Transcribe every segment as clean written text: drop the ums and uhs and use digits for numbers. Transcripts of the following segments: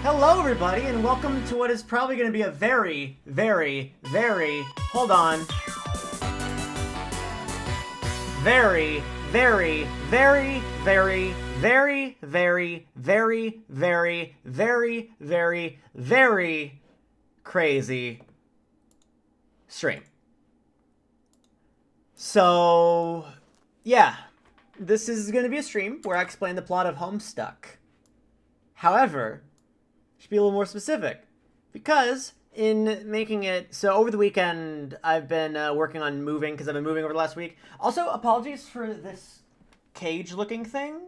Hello, everybody, and welcome to what is probably going to be a very, very, very, hold on, very, very, very, very, very, very, very, very, very, very, very crazy stream. So, yeah, this is going to be a stream where I explain the plot of Homestuck. However, should be a little more specific, because in making it, so over the weekend I've been working on moving, because I've been moving over the last week. Also, apologies for this cage looking thing.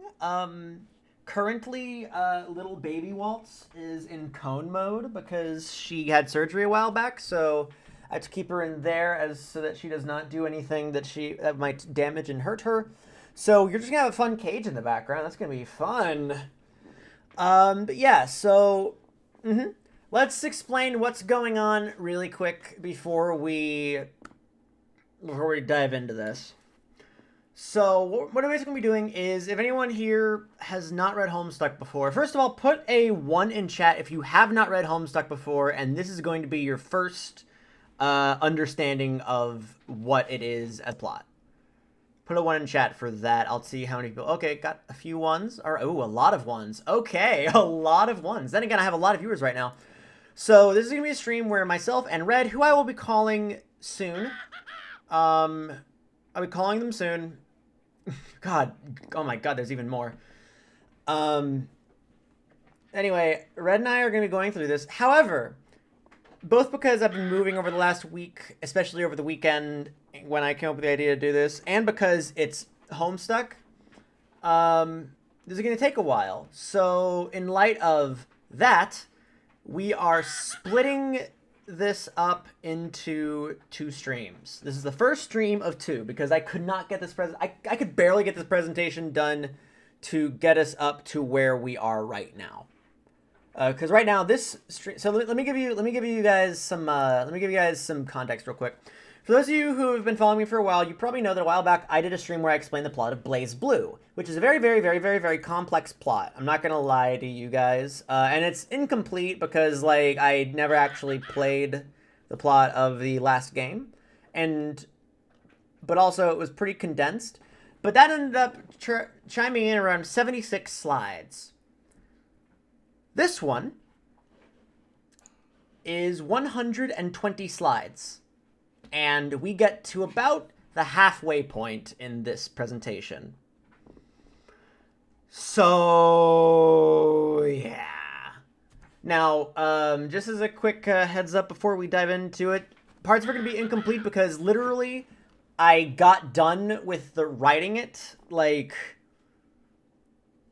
Currently little baby Waltz is in cone mode because she had surgery a while back, so I have to keep her in there so that she does not do anything that might damage and hurt her. So you're just gonna have a fun cage in the background. That's gonna be fun. But yeah, so let's explain what's going on really quick before we dive into this. So what I'm basically going to be doing is, if anyone here has not read Homestuck before, first of all, put a 1 in chat if you have not read Homestuck before, and this is going to be your first understanding of what it is as plot. Put a 1 in chat for that. I'll see how many people. Okay, got a few ones. Or, ooh, a lot of ones. Okay, a lot of ones. Then again, I have a lot of viewers right now. So this is going to be a stream where myself and Red, who I will be calling soon. I'll be calling them soon. God, oh my God, there's even more. Anyway, Red and I are going to be going through this. However, both because I've been moving over the last week, especially over the weekend when I came up with the idea to do this, and because it's Homestuck, this is going to take a while. So in light of that, we are splitting this up into 2 streams. This is the first stream of 2 because I could not get this I could barely get this presentation done to get us up to where we are right now. Because right now this stream. So let me give you guys some context real quick. For those of you who have been following me for a while, you probably know that a while back I did a stream where I explained the plot of Blaze Blue, which is a very, very, very, very, very complex plot. I'm not gonna lie to you guys, and it's incomplete because like I never actually played the plot of the last game, but also it was pretty condensed. But that ended up chiming in around 76 slides. This one is 120 slides. And we get to about the halfway point in this presentation. So, yeah. Now, just as a quick heads up before we dive into it, parts are going to be incomplete because literally I got done with the writing it like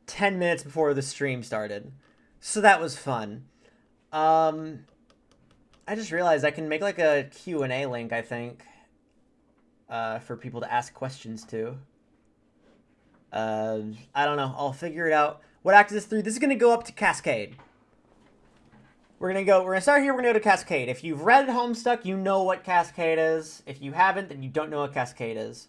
10 minutes before the stream started. So that was fun. I just realized I can make like a Q&A link, I think, for people to ask questions to. I don't know. I'll figure it out. What act is this through? This is going to go up to Cascade. We're going to start here. We're going to go to Cascade. If you've read Homestuck, you know what Cascade is. If you haven't, then you don't know what Cascade is.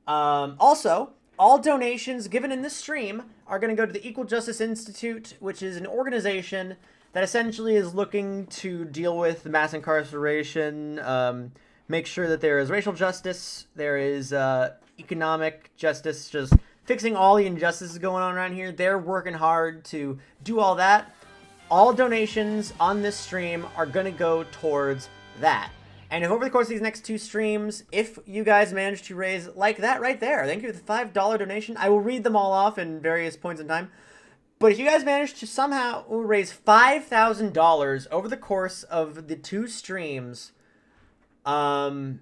Also, all donations given in this stream are going to go to the Equal Justice Institute, which is an organization that essentially is looking to deal with mass incarceration, make sure that there is racial justice, there is economic justice, just fixing all the injustices going on around here. They're working hard to do all that. All donations on this stream are going to go towards that. And if over the course of these next 2 streams, if you guys manage to raise like that right there, thank you for the $5 donation. I will read them all off in various points in time. But if you guys manage to somehow raise $5,000 over the course of the 2 streams, then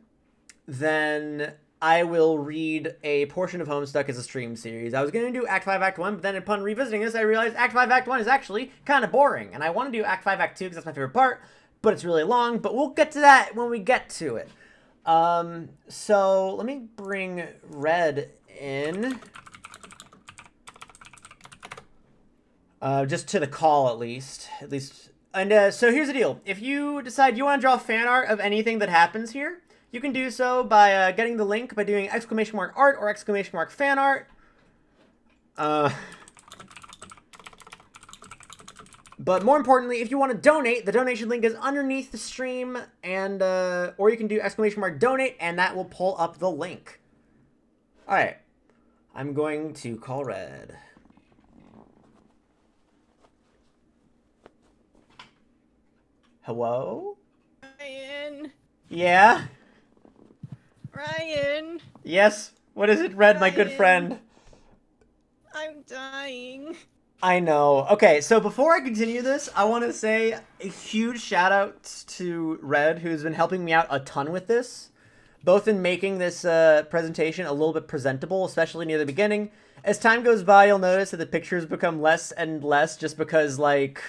I will read a portion of Homestuck as a stream series. I was going to do Act 5, Act 1, but then upon revisiting this, I realized Act 5, Act 1 is actually kind of boring. And I want to do Act 5, Act 2 because that's my favorite part, but it's really long. But we'll get to that when we get to it. So let me bring Red in. Just to the call, at least. And so here's the deal. If you decide you want to draw fan art of anything that happens here, you can do so by getting the link by doing !art or !fan art. But more importantly, if you want to donate, the donation link is underneath the stream, and or you can do !donate, and that will pull up the link. All right, I'm going to call Red. Hello? Ryan. Yeah? Ryan. Yes? What is it, Red, my good friend? I'm dying. I know. Okay, so before I continue this, I want to say a huge shout out to Red, who's been helping me out a ton with this, both in making this presentation a little bit presentable, especially near the beginning. As time goes by, you'll notice that the pictures become less and less just because, like,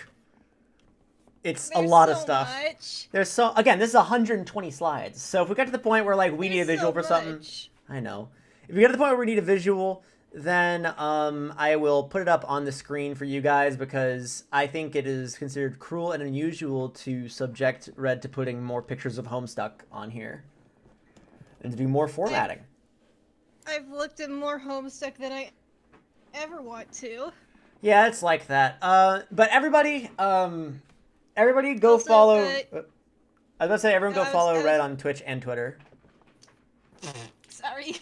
it's a lot of stuff. There's so, again, this is 120 slides. So if we get to the point where, like, we need a visual for something, I know. If we get to the point where we need a visual, then I will put it up on the screen for you guys, because I think it is considered cruel and unusual to subject Red to putting more pictures of Homestuck on here and to do more formatting. I've looked at more Homestuck than I ever want to. Yeah, it's like that. But everybody go also, follow. I was about to say, everyone go follow Red on Twitch and Twitter. Sorry.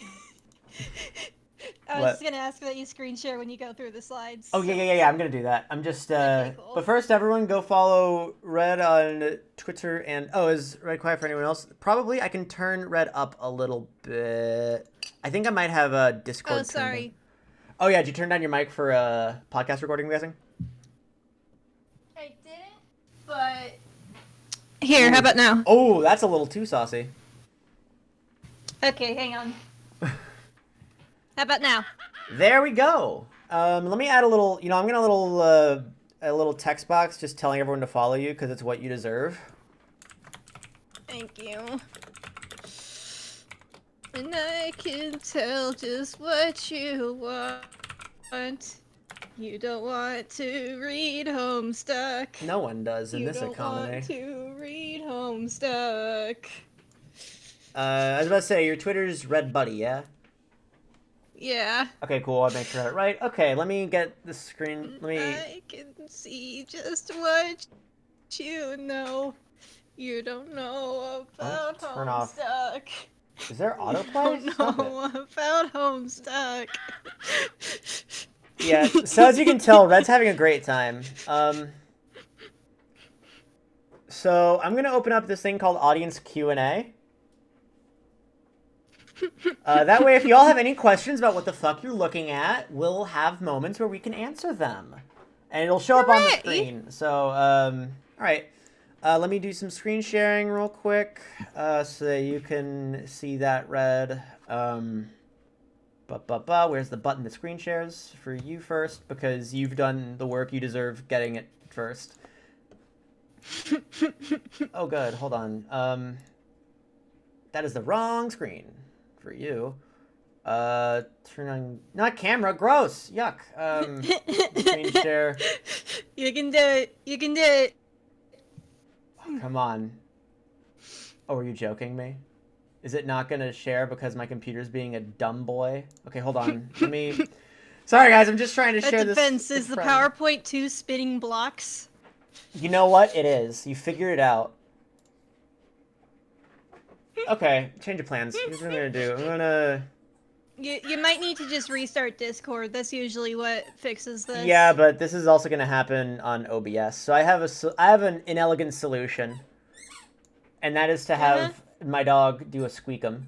I was just gonna ask that you screen share when you go through the slides. Oh yeah. I'm gonna do that. I'm just okay, cool. But first, everyone go follow Red on Twitter and is Red quiet for anyone else? Probably. I can turn Red up a little bit. I think I might have a Discord. Oh, sorry. Oh yeah, did you turn down your mic for podcast recording? I'm guessing. I didn't, but here. Ooh. How about now? Oh, that's a little too saucy. Okay, hang on. How about now? There we go. Let me add a little, I'm gonna a little text box just telling everyone to follow you because it's what you deserve. Thank you. And I can tell just what you want. You don't want to read Homestuck. No one does in this economy. You don't want to read Homestuck. I was about to say, your Twitter's Red Buddy, yeah? Yeah. Okay, cool. I'll make sure I got it right. Okay, let me get the screen. I can see just what you know. You don't know about Homestuck. Is there autoplay? You don't know about Homestuck. Yeah, so as you can tell, Red's having a great time. So I'm going to open up this thing called Audience Q&A. That way, if y'all have any questions about what the fuck you're looking at, we'll have moments where we can answer them. And it'll show up on the screen. So, all right. Let me do some screen sharing real quick so that you can see that, Red. Where's the button that screen shares for you first? Because you've done the work. You deserve getting it first. Oh, good. Hold on. That is the wrong screen. For you. Turn on... Not camera. Gross. Yuck. Screen share. You can do it. You can do it. Oh, come on. Oh, are you joking me? Is it not going to share because my computer's being a dumb boy? Okay, hold on. Let me... Sorry, guys. I'm just trying to share this. That depends. Is the PowerPoint 2 spinning blocks? You know what? It is. You figured it out. Okay, change of plans. Here's what I'm gonna do. I'm gonna... You might need to just restart Discord. That's usually what fixes this. Yeah, but this is also gonna happen on OBS. So I have an inelegant solution, and that is to have my dog do a squeakum.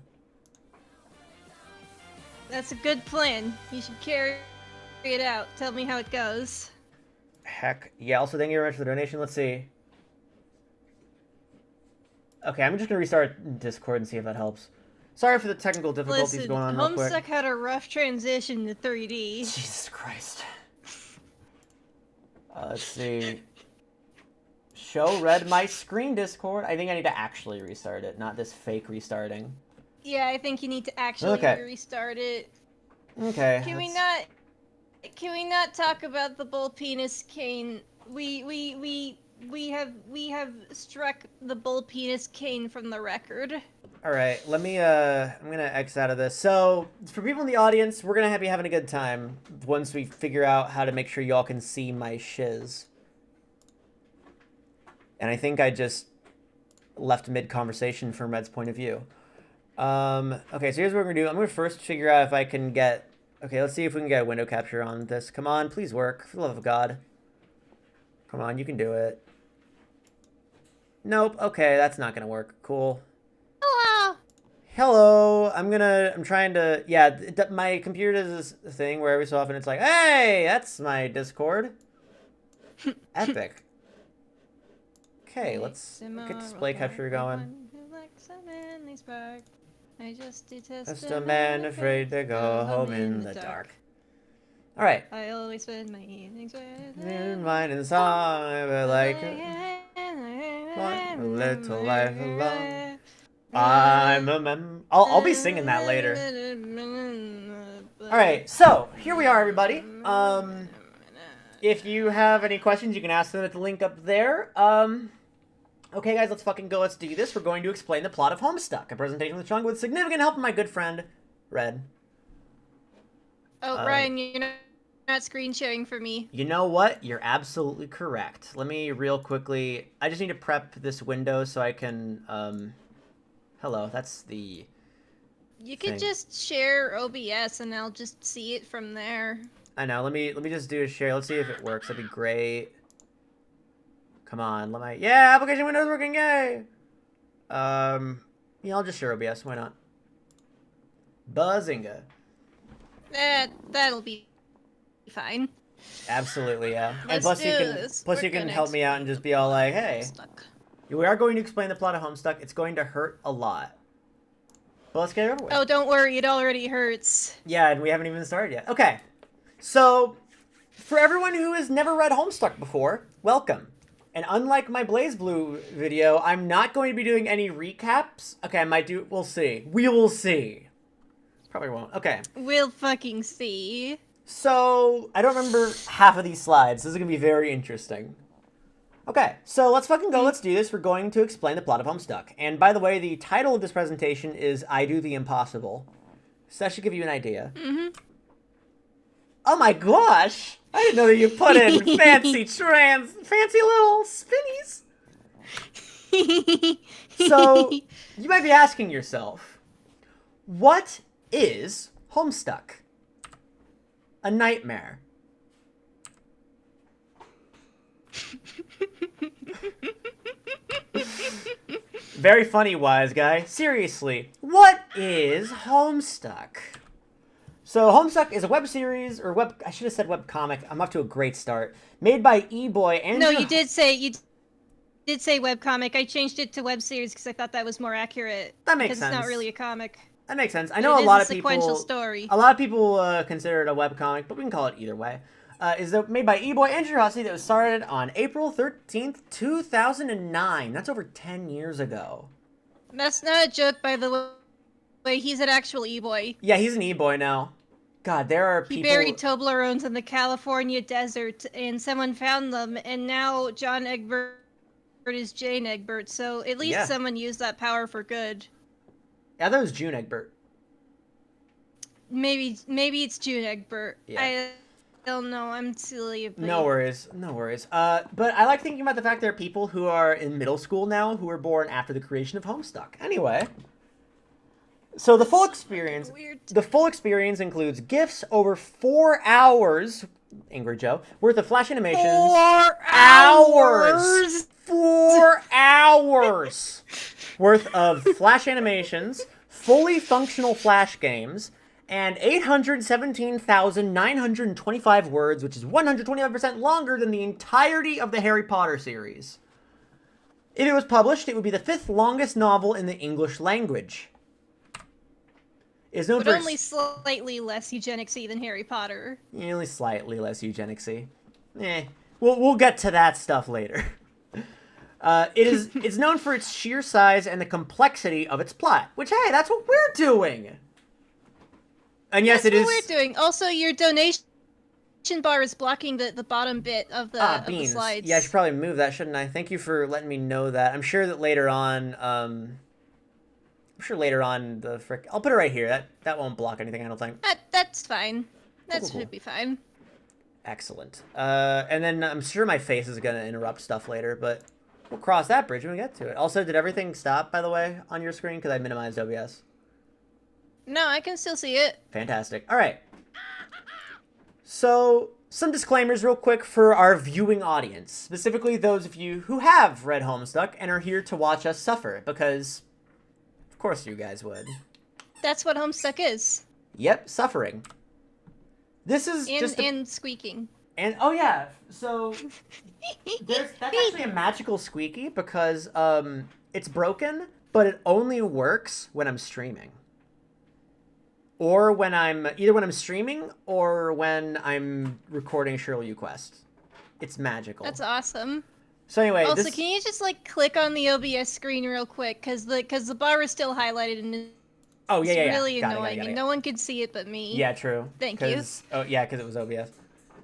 That's a good plan. You should carry it out. Tell me how it goes. Heck yeah! Also, thank you very much for the donation. Let's see. Okay, I'm just going to restart Discord and see if that helps. Sorry for the technical difficulties going on real quick. Homestuck had a rough transition to 3D. Jesus Christ. Let's see. Show Red my screen, Discord. I think I need to actually restart it, not this fake restarting. Yeah, I think you need to actually restart it. Okay. Can we not talk about the bull penis cane? We have struck the bull penis cane from the record. All right, let me, I'm gonna X out of this. So, for people in the audience, we're gonna be having a good time once we figure out how to make sure y'all can see my shiz. And I think I just left mid-conversation from Red's point of view. Okay, so here's what we're going to do. I'm going to first figure out if I can get... Okay, let's see if we can get a window capture on this. Come on, please work. For the love of God. Come on, you can do it. Nope. Okay, that's not going to work. Cool. Hello. Hello. I'm trying to... Yeah, my computer does this thing where every so often it's like, hey, that's my Discord. Epic. Okay, let's get display capture going. I just detest Just a man afraid to go home in the dark. All right. I always spend my evenings with In mind and song, but like a little life alone. I'm a I'll be singing that later. All right, so here we are, everybody. If you have any questions, you can ask them at the link up there. Okay, guys, let's fucking go. Let's do this. We're going to explain the plot of Homestuck, a presentation of the chunk with significant help from my good friend, Red. Oh, Ryan, you're not screen sharing for me. You know what? You're absolutely correct. Let me real quickly... I just need to prep this window so I can... Hello, that's the... You could just share OBS and I'll just see it from there. I know. Let me just do a share. Let's see if it works. That'd be great. Come on, yeah, application window's working, yay! Yeah, I'll just share OBS, why not? Buzzinga. That'll be fine. Absolutely, yeah. Let's and plus you can help me out and just be all like, hey, we are going to explain the plot of Homestuck. It's going to hurt a lot. But let's get it over with. Oh, don't worry, it already hurts. Yeah, and we haven't even started yet. Okay, so for everyone who has never read Homestuck before, welcome. And unlike my BlazBlue video, I'm not going to be doing any recaps. Okay, I might do... We'll see. We will see. Probably won't. Okay. We'll fucking see. So, I don't remember half of these slides. This is going to be very interesting. Okay, so let's fucking go. Let's do this. We're going to explain the plot of Homestuck. And by the way, the title of this presentation is I Do the Impossible. So that should give you an idea. Mm-hmm. Oh my gosh! I didn't know that you put in fancy little spinnies. So, you might be asking yourself, what is Homestuck? A nightmare. Very funny, wise guy. Seriously, what is Homestuck? So, Homestuck is a web series, or I should have said web comic. I'm off to a great start. Made by E-Boy and... No, you did say webcomic. I changed it to web series because I thought that was more accurate. That makes sense. Because it's not really a comic. That makes sense. I know a lot of people... It is a sequential story. A lot of people consider it a webcomic, but we can call it either way. Is made by E-Boy and Curiosity that was started on April 13th, 2009. That's over 10 years ago. That's not a joke, by the way. He's an actual E-Boy. Yeah, he's an E-Boy now. God, there are people... He buried Toblerones in the California desert, and someone found them, and now John Egbert is Jane Egbert, so at least someone used that power for good. Yeah, that was June Egbert. Maybe it's June Egbert. Yeah. I don't know, I'm silly. But... No worries. But I like thinking about the fact there are people who are in middle school now who were born after the creation of Homestuck. Anyway... So the full experience includes GIFs over 4 hours, Ingrid Joe, worth of flash animations. 4 hours! 4 hours worth of flash animations, fully functional flash games, and 817,925 words, which is 125% longer than the entirety of the Harry Potter series. If it was published, it would be the 5th longest novel in the English language. Is known but for only slightly less eugenicsy than Harry Potter. Yeah, only slightly less eugenicsy. We'll get to that stuff later. It's known for its sheer size and the complexity of its plot. Which, hey, that's what we're doing. And yes, that's what we're doing. Also, your donation bar is blocking the bottom bit of the slides. Yeah, I should probably move that, shouldn't I? Thank you for letting me know that. I'm sure that later on, I'll put it right here. That won't block anything, I don't think. That's fine. That Cool. should be fine. Excellent. And then I'm sure my face is gonna interrupt stuff later, but We'll cross that bridge when we get to it. Also, did everything stop, by the way, on your screen? Because I minimized OBS. No, I can still see it. Fantastic. All right. So, some disclaimers real quick for our viewing audience. Specifically those of you who have read Homestuck and are here to watch us suffer. Because, of course you guys would. That's what Homestuck is. Yep, suffering. This is and squeaking. And oh yeah, so that's actually a magical squeaky because it's broken, but it only works when I'm streaming. Or when I'm streaming or when I'm recording Shirley Quest. It's magical. That's awesome. So anyway, also, can you just like click on the OBS screen real quick because the bar is still highlighted and it's really annoying and no one can see it but me. Yeah, true. Thank you. Oh yeah, because it was OBS.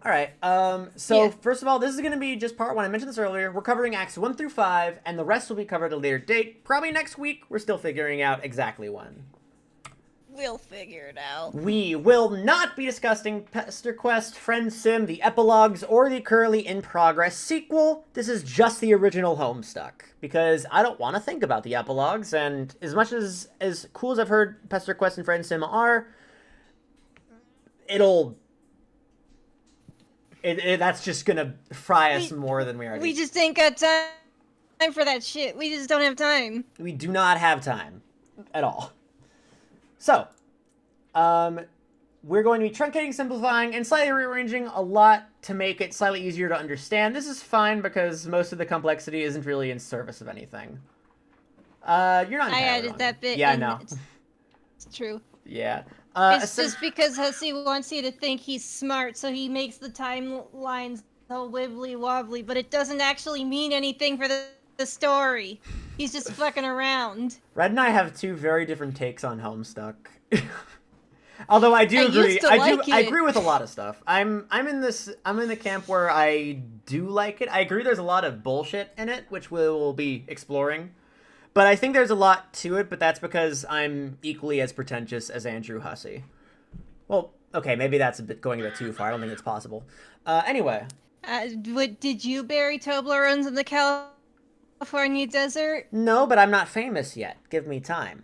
All right. First of all, this is going to be just part 1. I mentioned this earlier. We're covering acts 1 through 5, and the rest will be covered at a later date. Probably next week. We're still figuring out exactly when. We'll figure it out. We will not be discussing Pester Quest, Friend Sim, the epilogues, or the currently in progress sequel. This is just the original Homestuck, because I don't want to think about the epilogues, and as much as cool as I've heard Pester Quest and Friend Sim are, that's just gonna fry us more than we already. We just ain't got time for that shit. We just don't have time. We do not have time at all. So, we're going to be truncating, simplifying, and slightly rearranging a lot to make it slightly easier to understand. This is fine because most of the complexity isn't really in service of anything. You're not. I added that bit. Yeah, I know. It's true. Yeah. It's just because Hussey wants you to think he's smart, so he makes the timelines all wibbly wobbly, but it doesn't actually mean anything for the story. He's just fucking around. Red and I have 2 very different takes on Homestuck. Although I do agree, I agree with a lot of stuff. I'm in the camp where I do like it. I agree there's a lot of bullshit in it, which we will be exploring. But I think there's a lot to it, but that's because I'm equally as pretentious as Andrew Hussey. Well, okay, maybe that's going a bit too far. I don't think it's possible. Anyway. Did you bury Toblerones in the California desert? No, but I'm not famous yet. Give me time.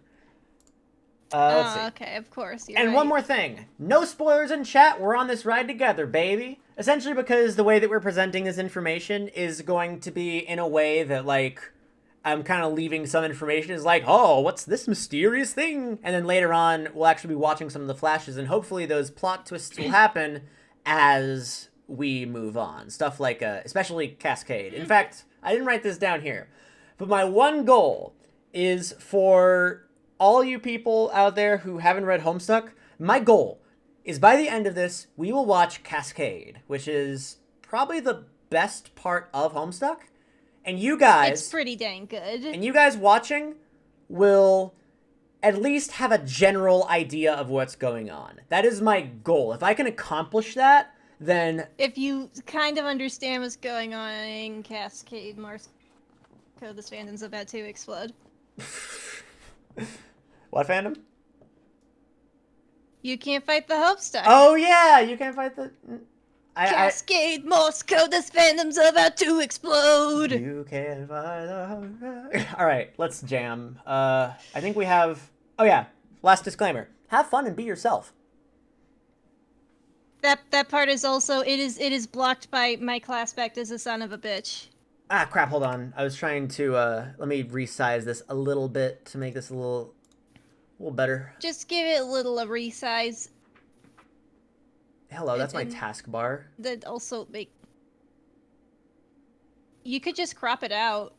Let's see. Okay, of course. And right. One more thing. No spoilers in chat. We're on this ride together, baby. Essentially because the way that we're presenting this information is going to be in a way that, like, I'm kind of leaving some information is like, oh, what's this mysterious thing? And then later on, we'll actually be watching some of the flashes, and hopefully those plot twists will happen as we move on. Stuff like, especially Cascade. In fact, I didn't write this down here, but my one goal is for all you people out there who haven't read Homestuck, my goal is by the end of this, we will watch Cascade, which is probably the best part of Homestuck. And you guys... It's pretty dang good. And you guys watching will at least have a general idea of what's going on. That is my goal. If I can accomplish that, then... If you kind of understand what's going on in Cascade, Morse code, this fandom's about to explode. What fandom? You can't fight the Homestuck. Oh yeah, you can't fight the... Cascade, Morse code, this fandom's about to explode. You can't fight the... Alright, let's jam. I think we have... Oh yeah, last disclaimer. Have fun and be yourself. That part is also... It is blocked by my class spec as a son of a bitch. Ah, crap, hold on. I was trying to, let me resize this a little bit to make this a little better. Just give it a resize. Hello, that's my taskbar. That also make... You could just crop it out.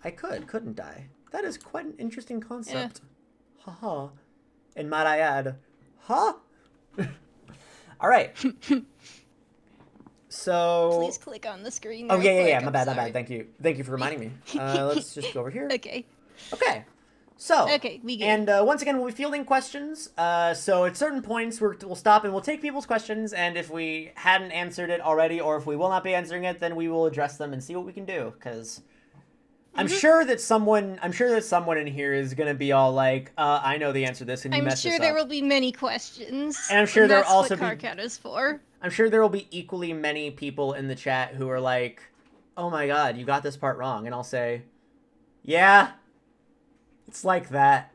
I could, couldn't I? That is quite an interesting concept. Yeah. Haha. And might I add, huh? Alright. So... Please click on the screen. Oh, yeah. My bad. Thank you for reminding me. Let's just go over here. Okay. So, okay, we good. And once again, we'll be fielding questions. So at certain points, we'll stop and we'll take people's questions. And if we hadn't answered it already, or if we will not be answering it, then we will address them and see what we can do. Because I'm sure that someone in here is gonna be all like, "I know the answer to this," and you mess this up. I'm sure there will be many questions. And I'm sure there will also be. That's what Carcat is for. I'm sure there will be equally many people in the chat who are like, oh my god, you got this part wrong. And I'll say, yeah, it's like that.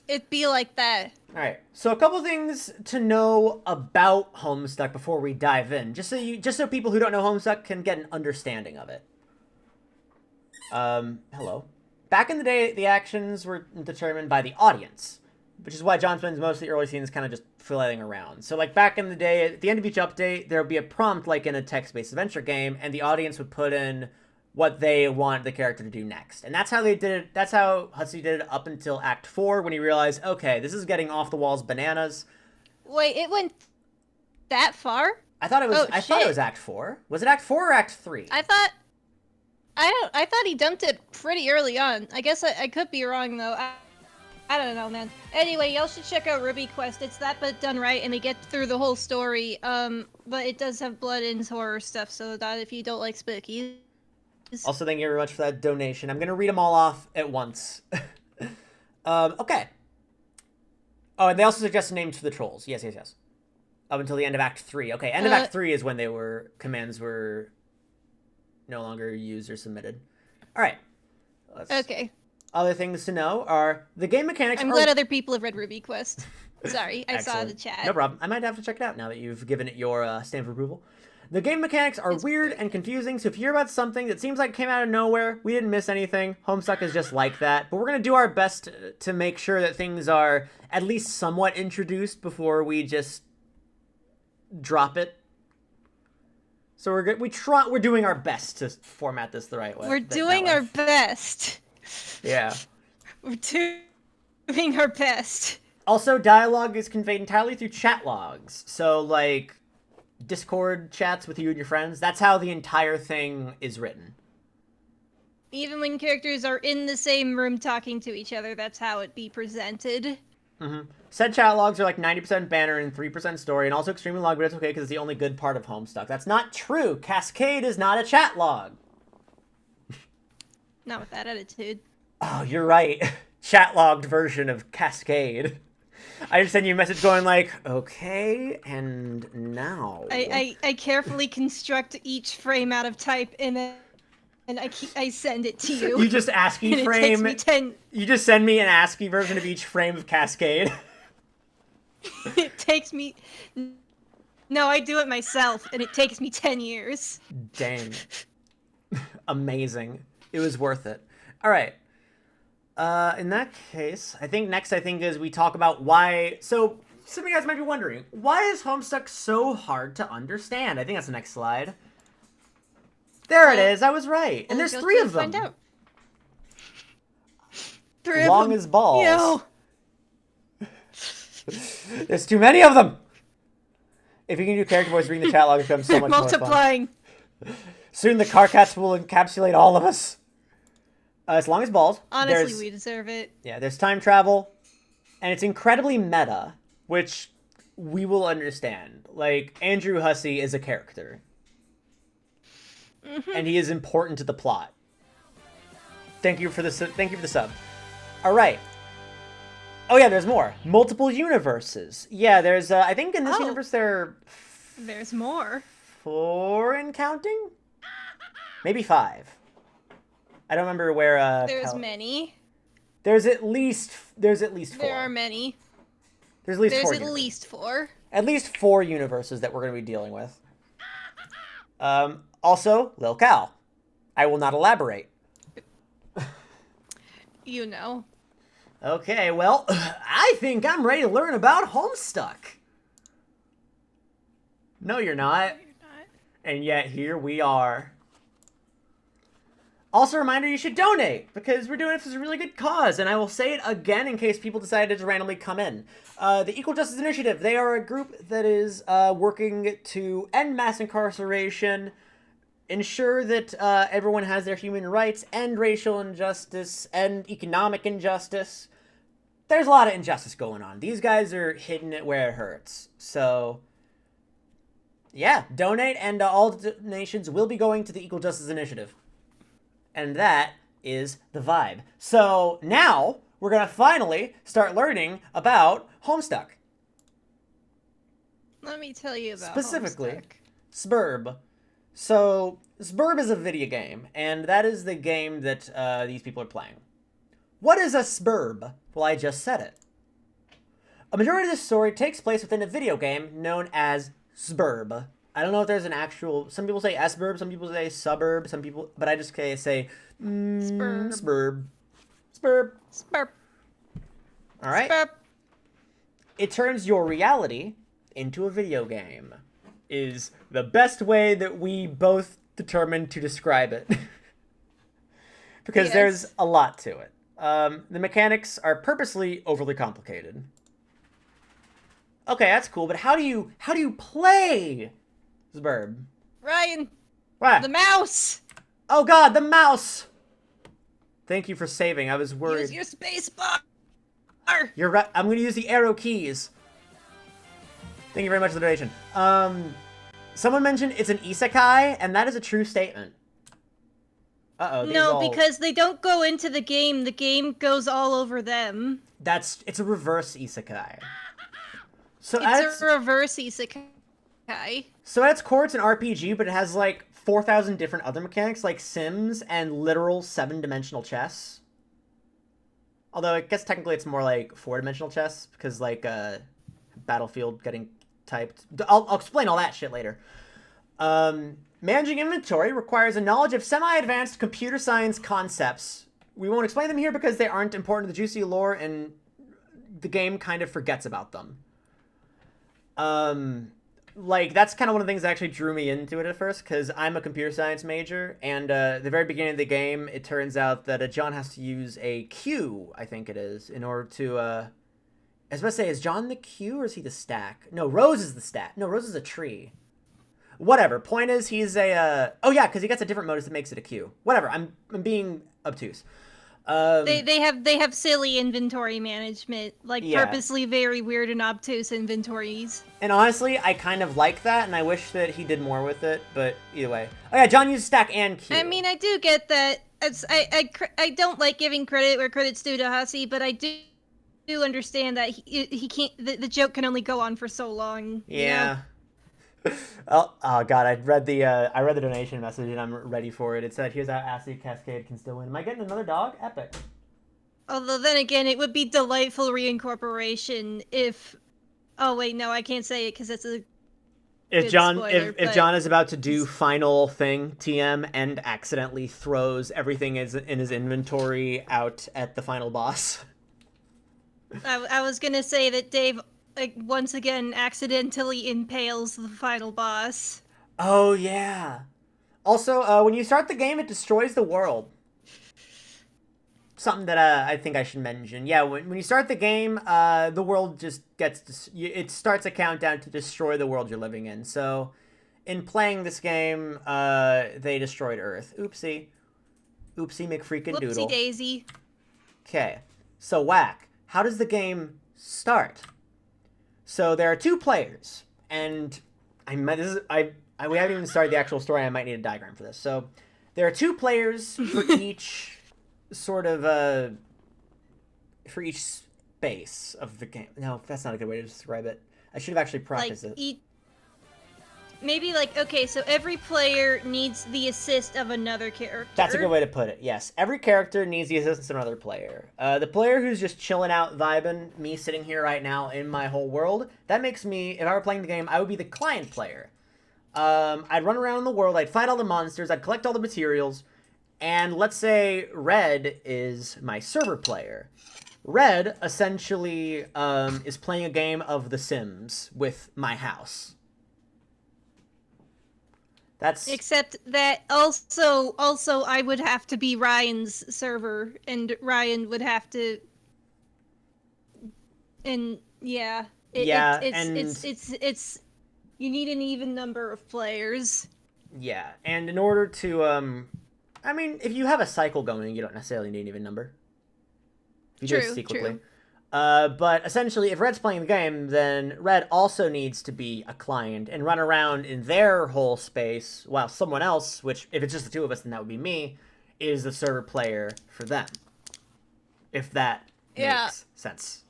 It'd be like that. All right. So a couple things to know about Homestuck before we dive in, just so people who don't know Homestuck can get an understanding of it. Hello. Back in the day, the actions were determined by the audience, which is why John spends most of the early scenes kind of just flailing around. So, like, back in the day, at the end of each update, there would be a prompt, like in a text-based adventure game, and the audience would put in what they want the character to do next. And that's how they did it. That's how Hussey did it up until Act 4, when he realized, okay, this is getting off the walls bananas. Wait, it went that far? I thought it was Act 4. Was it Act 4 or Act 3? I thought he dumped it pretty early on. I guess I could be wrong though. I don't know, man. Anyway, y'all should check out Ruby Quest. It's that but done right, and they get through the whole story. But it does have blood and horror stuff, so that if you don't like spooky. Also, thank you very much for that donation. I'm gonna read them all off at once. Okay. Oh, and they also suggested names for the trolls. Yes. Up until the end of Act 3. Okay, end of Act 3 is when commands were no longer used or submitted. All right. Okay. Other things to know are the game mechanics. I'm glad other people have read Ruby Quest. Sorry, I saw the chat. No problem. I might have to check it out now that you've given it your stamp of approval. The game mechanics are weird and confusing, so if you hear about something that seems like it came out of nowhere, we didn't miss anything. Homestuck is just like that, but we're going to do our best to make sure that things are at least somewhat introduced before we just drop it. So we're doing our best to format this the right way. We're doing our best. Yeah. We're doing our best. Also, dialogue is conveyed entirely through chat logs. So, like, Discord chats with you and your friends, that's how the entire thing is written. Even when characters are in the same room talking to each other, that's how it be presented. Mm-hmm. Said chat logs are like 90% banner and 3% story, and also extremely long, but it's okay because it's the only good part of Homestuck. That's not true. Cascade is not a chat log. Not with that attitude. Oh, you're right. Chat logged version of Cascade. I just send you a message going like, okay, and now. I carefully construct each frame out of type and I send it to you. You just ASCII frame. It takes me You just send me an ASCII version of each frame of Cascade. It takes me. No, I do it myself, and it takes me 10 years. Dang. Amazing. It was worth it. All right. In that case, I think next is we talk about why. So some of you guys might be wondering, why is Homestuck so hard to understand? I think that's the next slide. There it is. I was right. And there's 3 of them. Find out. 3 of them. Long as balls. Yo. There's too many of them. If you can do character voice, reading the chat log becomes so much multiplying. More fun. Soon the Carcats will encapsulate all of us. As long as balls. Honestly, we deserve it. Yeah, there's time travel, and it's incredibly meta, which we will understand. Like, Andrew Hussey is a character. Mm-hmm. And he is important to the plot. Thank you for the sub. All right. Oh yeah, there's more. Multiple universes. Yeah, there's. I think in this universe there's more. 4 in counting. Maybe 5. I don't remember where. There's many. There's at least 4. There are many. There's at least 4. There's at least 4. At least 4 universes that we're going to be dealing with. Also, Lil Cal. I will not elaborate. You know. Okay, well, I think I'm ready to learn about Homestuck. No, you're not. No, you're not. And yet, here we are. Also, a reminder, you should donate, because we're doing it for a really good cause, and I will say it again in case people decided to randomly come in. The Equal Justice Initiative, they are a group that is working to end mass incarceration, ensure that everyone has their human rights, end racial injustice, end economic injustice. There's a lot of injustice going on. These guys are hitting it where it hurts. So, yeah, donate, and all donations will be going to the Equal Justice Initiative. And that is the vibe. So, now, we're going to finally start learning about Homestuck. Let me tell you about Specifically, Homestuck. SBURB. So, Sburb is a video game, and that is the game that these people are playing. What is a Sburb? Well, I just said it. A majority of this story takes place within a video game known as Sburb. I don't know if there's an actual... Some people say S-burb, some people say suburb, some people... But I just say... Spurb. Sburb. Sburb. Spurb. Alright? Spurb. It turns your reality into a video game. Is the best way that we both determined to describe it. Because there's a lot to it. The mechanics are purposely overly complicated. Okay, that's cool, but how do you play Sburb? Ryan. What? The mouse. Oh god, the mouse! Thank you for saving. I was worried. Use your space bar. You're right. I'm gonna use the arrow keys. Thank you very much for the donation. Someone mentioned it's an isekai, and that is a true statement. Uh-oh. No, because they don't go into the game. The game goes all over them. It's a reverse isekai. So It's a reverse isekai. So at its core, it's an RPG, but it has like 4,000 different other mechanics, like Sims and literal 7-dimensional chess. Although I guess technically it's more like 4-dimensional chess, because like Battlefield getting typed. I'll explain all that shit later. Managing inventory requires a knowledge of semi-advanced computer science concepts. We won't explain them here because they aren't important to the juicy lore, and the game kind of forgets about them. Like, that's kind of one of the things that actually drew me into it at first, because I'm a computer science major, and the very beginning of the game, it turns out that John has to use a Q, I think it is, in order to, I was about to say, is John the Q, or is he the stack? No, Rose is the stack. No, Rose is a tree. Whatever. Point is, he's a, oh yeah, because he gets a different modus that makes it a Q. Whatever, I'm being obtuse. They have silly inventory management, like purposely very weird and obtuse inventories. And honestly, I kind of like that, and I wish that he did more with it. But either way, oh yeah, John uses stack and Q. I mean, I do get that. I don't like giving credit where credit's due to Hussey, but I do understand that he can't. The joke can only go on for so long. Yeah. You know? Oh god, I read the donation message and I'm ready for it. It said, "Here's how Acid Cascade can still win." Am I getting another dog? Epic. Although then again, it would be delightful reincorporation if. Oh wait, no, I can't say it because it's a. If John is about to do final thing TM and accidentally throws everything in his inventory out at the final boss. I was gonna say that Dave. Like, once again, accidentally impales the final boss. Oh, yeah. Also, when you start the game, it destroys the world. Something that I think I should mention. Yeah, when you start the game, the world just gets... It starts a countdown to destroy the world you're living in. So, in playing this game, they destroyed Earth. Oopsie. Oopsie McFreakin' Doodle. Whoopsie daisy. Okay. So, Whack, how does the game start? So there are 2 players, and we haven't even started the actual story. I might need a diagram for this. So there are 2 players for each sort of for each space of the game. No, that's not a good way to describe it. I should have actually practiced it. Maybe okay, so every player needs the assist of another character. That's a good way to put it, yes. Every character needs the assistance of another player. The player who's just chilling out, vibing, me sitting here right now in my whole world, that makes me, if I were playing the game, I would be the client player. I'd run around in the world, I'd fight all the monsters, I'd collect all the materials, and let's say Red is my server player. Red, essentially, is playing a game of The Sims with my house. Except that also I would have to be Ryan's server, and Ryan would have to. And yeah, it's you need an even number of players. Yeah, and in order to I mean, if you have a cycle going, you don't necessarily need an even number. If you do it cyclically. True. But essentially, if Red's playing the game, then Red also needs to be a client and run around in their whole space, while someone else, which, if it's just the 2 of us, then that would be me, is the server player for them. If that makes sense.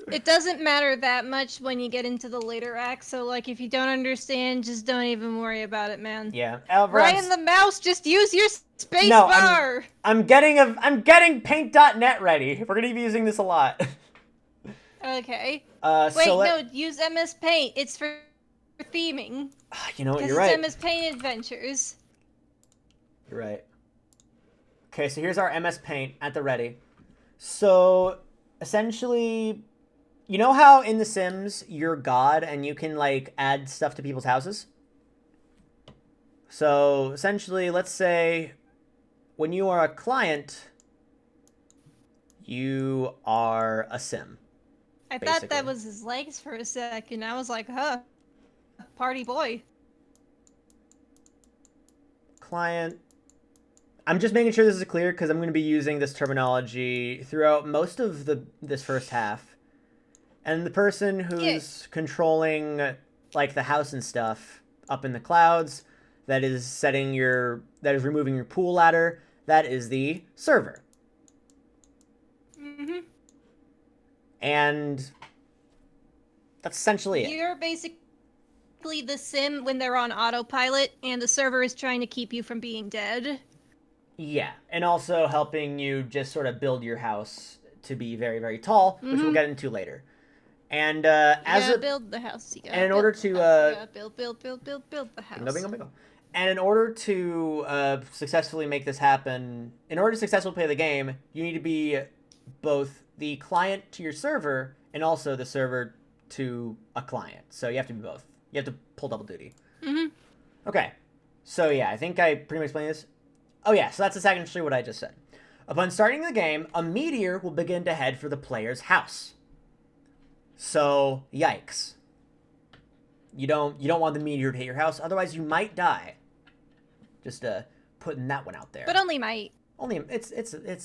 It doesn't matter that much when you get into the later acts, so like if you don't understand, just don't even worry about it, man. Yeah, Albert, Ryan the mouse, just use your space no, bar. I'm getting paint.net ready. We're gonna be using this a lot. Okay. So Wait, no, use MS Paint. It's for theming. You know what? Because You're right. it's MS Paint Adventures. You're right. Okay, so here's our MS Paint at the ready. So essentially, you know how in The Sims you're God and you can like add stuff to people's houses? So essentially, let's say when you are a client, you are a Sim. I Basically. thought that was his legs for a second. I was like, huh, party boy. Client. I'm just making sure this is clear because I'm going to be using this terminology throughout most of this first half. And the person who's controlling like the house and stuff up in the clouds, that is removing your pool ladder, that is the server. Mm-hmm. And that's essentially it. You're basically the Sim when they're on autopilot, and the server is trying to keep you from being dead. Yeah, and also helping you just sort of build your house to be very, very tall, which we'll get into later. And build the house. You and in order to build the house. Bingo. And in order to successfully make this happen, in order to successfully play the game, you need to be both the client to your server and also the server to a client. So you have to be both. You have to pull double duty. Mm-hmm. Okay. So yeah, I think I pretty much explained this. Oh yeah, so that's essentially what I just said. Upon starting the game, a meteor will begin to head for the player's house. So, yikes. You don't want the meteor to hit your house, otherwise you might die. Just putting that one out there. But only might. Only it's a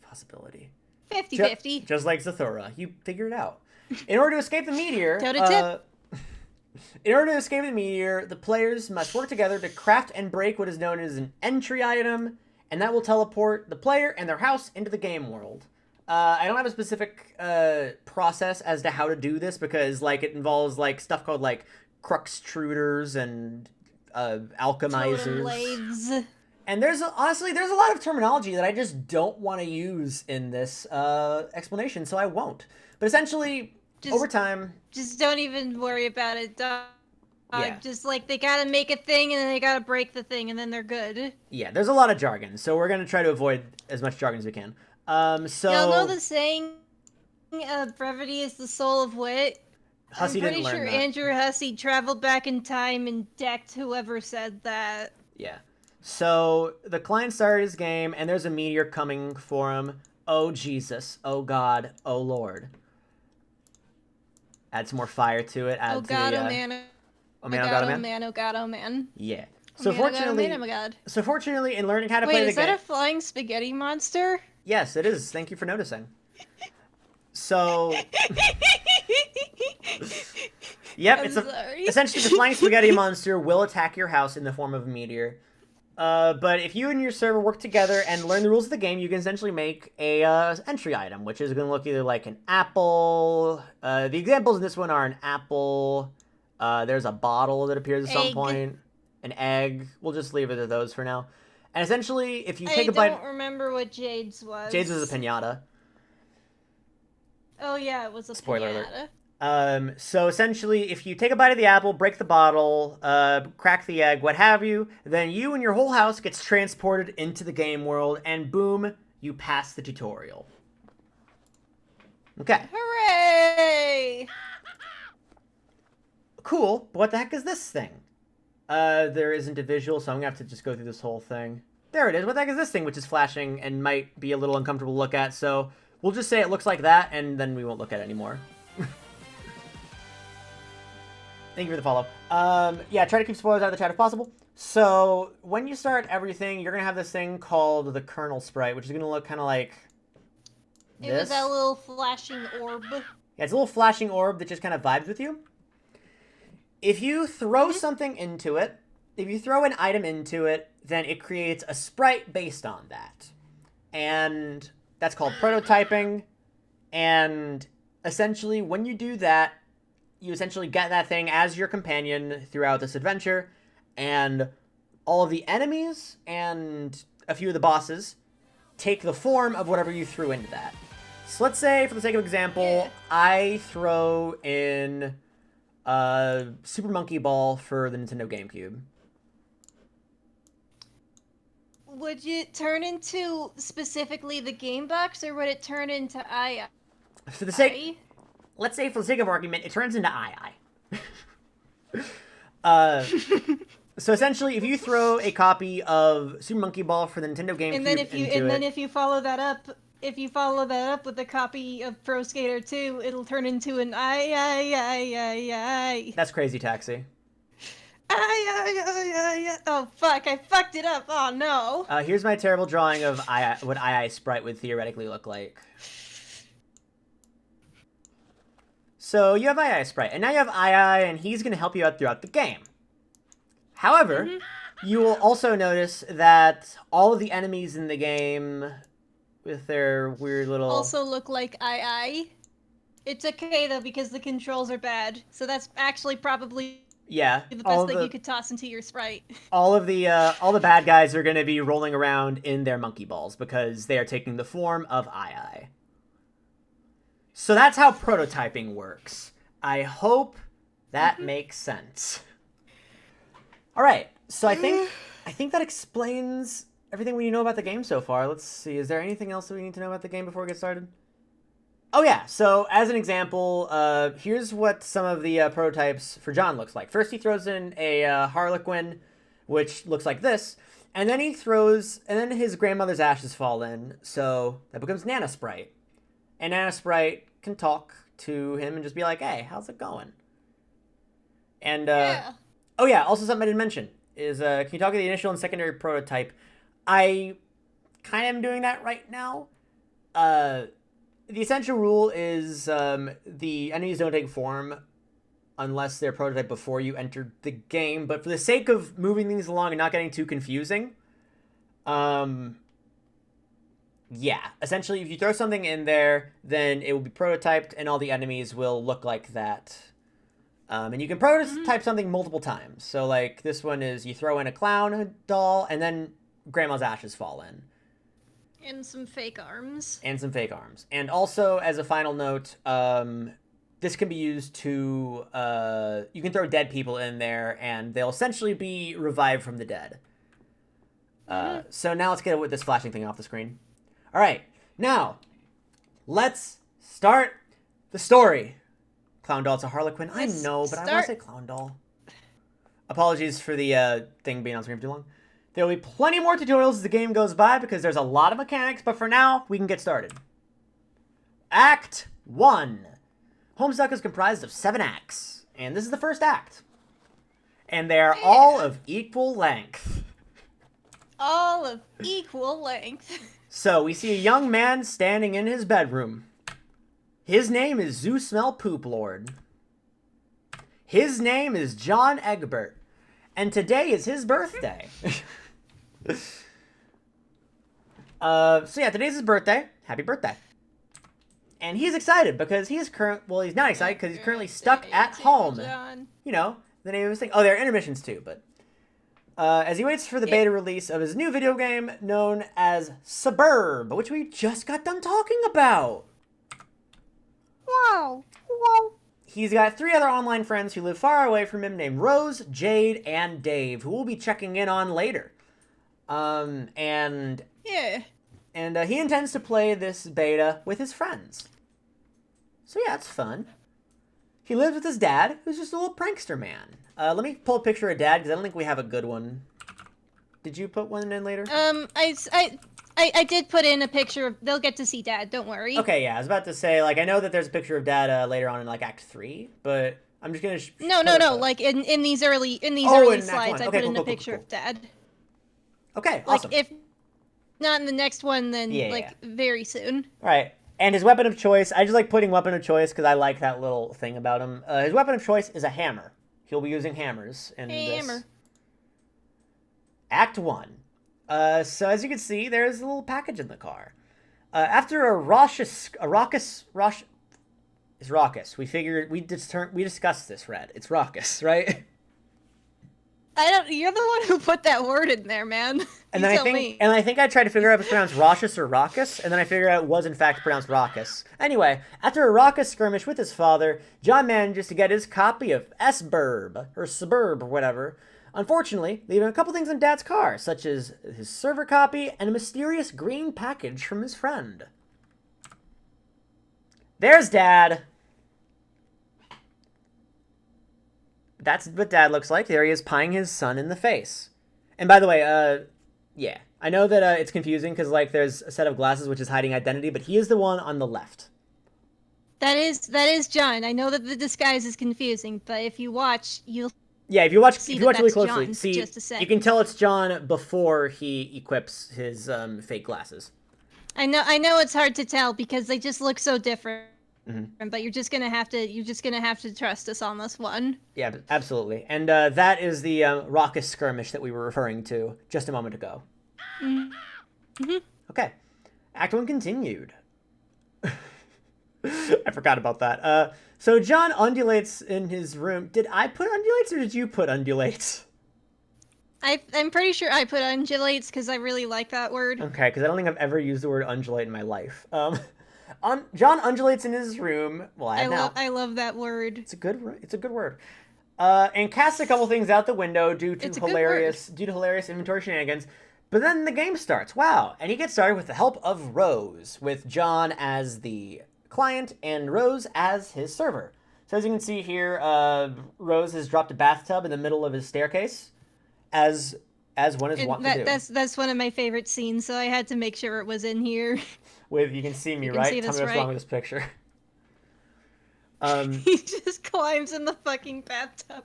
possibility. 50-50. Just like Zathura. You figure it out. In order to escape the meteor, in order to escape the meteor, the players must work together to craft and break what is known as an entry item, and that will teleport the player and their house into the game world. I don't have a specific process as to how to do this because like it involves like stuff called like cruxtruders and alchemizers. Totem lathes. And there's a lot of terminology that I just don't want to use in this explanation, so I won't. But essentially, over time... Just don't even worry about it, dog. Yeah. Just like they gotta make a thing and then they gotta break the thing and then they're good. Yeah, there's a lot of jargon, so we're going to try to avoid as much jargon as we can. So... Y'all know the saying, brevity is the soul of wit? Hussey I'm pretty didn't learn sure that. Andrew Hussey traveled back in time and decked whoever said that. Yeah. So the client started his game, and there's a meteor coming for him. Oh, Jesus. Oh, God. Oh, Lord. Add some more fire to it. Add Oh, to God, the, oh, man. Oh, man, oh, God, oh, man. Oh, man, oh, God, oh, man. Yeah. Oh, So man, fortunately... oh, my God. So fortunately, in learning how to Wait, play the is game... that a flying spaghetti monster? Yes, it is. Thank you for noticing. So... Yep, essentially the flying spaghetti monster will attack your house in the form of a meteor. But if you and your server work together and learn the rules of the game, you can essentially make a entry item, which is going to look either like an apple. The examples in this one are an apple. There's a bottle that appears at some point. An egg. We'll just leave it at those for now. And essentially, if you take a bite... I don't remember what Jade's was. Jade's was a piñata. Oh yeah, it was a Spoiler piñata. Alert. So essentially, if you take a bite of the apple, break the bottle, crack the egg, what have you, then you and your whole house gets transported into the game world, and boom, you pass the tutorial. Okay. Hooray! Cool, but what the heck is this thing? There isn't a visual, so I'm gonna have to just go through this whole thing. There it is. What the heck is this thing, which is flashing and might be a little uncomfortable to look at, so we'll just say it looks like that, and then we won't look at it anymore. Thank you for the follow. Yeah, try to keep spoilers out of the chat if possible. So, when you start everything, you're going to have this thing called the kernel sprite, which is going to look kind of like this. It was that little flashing orb. Yeah, it's a little flashing orb that just kind of vibes with you. If you throw something into it, if you throw an item into it, then it creates a sprite based on that. And that's called prototyping. And essentially, when you do that, you essentially get that thing as your companion throughout this adventure, and all of the enemies and a few of the bosses take the form of whatever you threw into that. So let's say, for the sake of example, I throw in a Super Monkey Ball for the Nintendo GameCube. Would it turn into specifically the game box, or would it turn into I? For the sake, let's say for the sake of argument, it turns into I. So essentially, if you throw a copy of Super Monkey Ball for the Nintendo GameCube, if you follow that up with a copy of Pro Skater 2, it'll turn into an I. That's Crazy Taxi. Oh fuck! I fucked it up. Oh no. Here's my terrible drawing of what I sprite would theoretically look like. So you have I sprite, and now you have I, and he's going to help you out throughout the game. However, you will also notice that all of the enemies in the game, with their weird little... also look like I. It's okay though, because the controls are bad, so that's actually probably... yeah, the best thing you could toss into your sprite. all the bad guys are going to be rolling around in their monkey balls because they are taking the form of I. So that's how prototyping works. I hope that makes sense. All right, so I think that explains everything we know about the game so far. Let's see, is there anything else that we need to know about the game before we get started? Oh yeah, so as an example, here's what some of the prototypes for John looks like. First he throws in a Harlequin, which looks like this, and then then his grandmother's ashes fall in, so that becomes Nana Sprite. And Nana Sprite can talk to him and just be like, hey, how's it going? And, oh yeah, also something I didn't mention is, can you talk to the initial and secondary prototype? I kind of am doing that right now. The essential rule is the enemies don't take form unless they're prototype before you enter the game. But for the sake of moving things along and not getting too confusing, yeah, essentially if you throw something in there, then it will be prototyped and all the enemies will look like that. And you can prototype something multiple times. So like this one is you throw in a clown doll and then Grandma's ashes fall in. And some fake arms. And also, as a final note, this can be used to... you can throw dead people in there, and they'll essentially be revived from the dead. So now let's get with this flashing thing off the screen. All right, now, let's start the story. Clown doll, it's a Harlequin. I know, but I want to say clown doll. Apologies for the thing being on screen for too long. There will be plenty more tutorials as the game goes by because there's a lot of mechanics, but for now, we can get started. Act 1. Homestuck is comprised of 7 acts, and this is the first act. And they are all of equal length. All of equal length. So, we see a young man standing in his bedroom. His name is Zeus Smell Poop Lord. His name is John Egbert. And today is his birthday. So yeah, today's his birthday. Happy birthday. And he's excited because he's not excited because he's currently stuck at home. John. You know, the name of his thing. Oh, there are intermissions too, but as he waits for the beta release of his new video game known as Suburb, which we just got done talking about. Wow. He's got 3 other online friends who live far away from him named Rose, Jade, and Dave, who we'll be checking in on later. And he intends to play this beta with his friends. So yeah, it's fun. He lives with his dad, who's just a little prankster man. Let me pull a picture of Dad, because I don't think we have a good one. Did you put one in later? I did put in a picture of... They'll get to see Dad, don't worry. Okay, yeah, I was about to say, like, I know that there's a picture of Dad later on in, like, Act 3, but I'm just gonna... No, like, in these early slides, I put in a picture of Dad. Okay, awesome. Like, if not in the next one, then, very soon. All right. And his weapon of choice, I just like putting weapon of choice because I like that little thing about him. His weapon of choice is a hammer. He'll be using hammers in this. Act 1. So as you can see, there's a little package in the car. After a raucous is raucous. We discussed this, Red. It's raucous, right? You're the one who put that word in there, man. And then I think I tried to figure out if it's pronounced raucous or raucous, and then I figured out it was in fact pronounced raucous. Anyway, after a raucous skirmish with his father, John manages to get his copy of S-Burb, or Suburb, or whatever. Unfortunately, leaving a couple things in Dad's car, such as his server copy and a mysterious green package from his friend. There's Dad! That's what Dad looks like. There he is, pieing his son in the face. And by the way, yeah. I know that it's confusing because, like, there's a set of glasses which is hiding identity, but he is the one on the left. That is John. I know that the disguise is confusing, but if you watch, you'll if you watch really closely, John, see, just a sec. you can tell it's John before he equips his fake glasses. I know it's hard to tell because they just look so different. Mm-hmm. But you're just gonna have to trust us on this one. Yeah, absolutely. And that is the raucous skirmish that we were referring to just a moment ago. Mm-hmm. Okay, Act 1 continued. I forgot about that. So John undulates in his room. Did I put undulates or did you put undulates? I'm pretty sure I put undulates because I really like that word. Okay, because I don't think I've ever used the word undulate in my life. John undulates in his room. Well, I love that word. It's a good word. And casts a couple things out the window due to hilarious inventory shenanigans. But then the game starts. Wow. And he gets started with the help of Rose, with John as the client and Rose as his server. So as you can see here, Rose has dropped a bathtub in the middle of his staircase, as one is wont to do. That's one of my favorite scenes, so I had to make sure it was in here. You can see me, right? Tell me what's wrong with this picture. He just climbs in the fucking bathtub.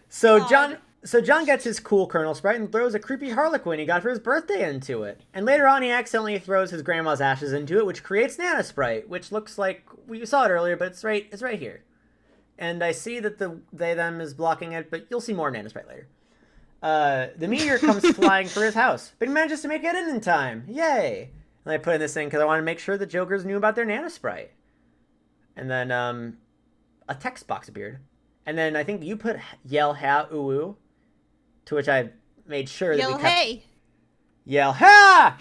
So John gets his cool Colonel Sprite and throws a creepy Harlequin he got for his birthday into it. And later on, he accidentally throws his grandma's ashes into it, which creates Nana Sprite, which looks like we saw it earlier, but it's right here. And I see that the they/them is blocking it, but you'll see more Nana Sprite later. The meteor comes flying for his house, but he manages to make it in time. Yay! And I put in this thing because I want to make sure the Jokers knew about their Nana Sprite. And then a text box appeared. And then I think you put yell ha ooh ooh, to which I made sure that we kept... hey! Yell ha!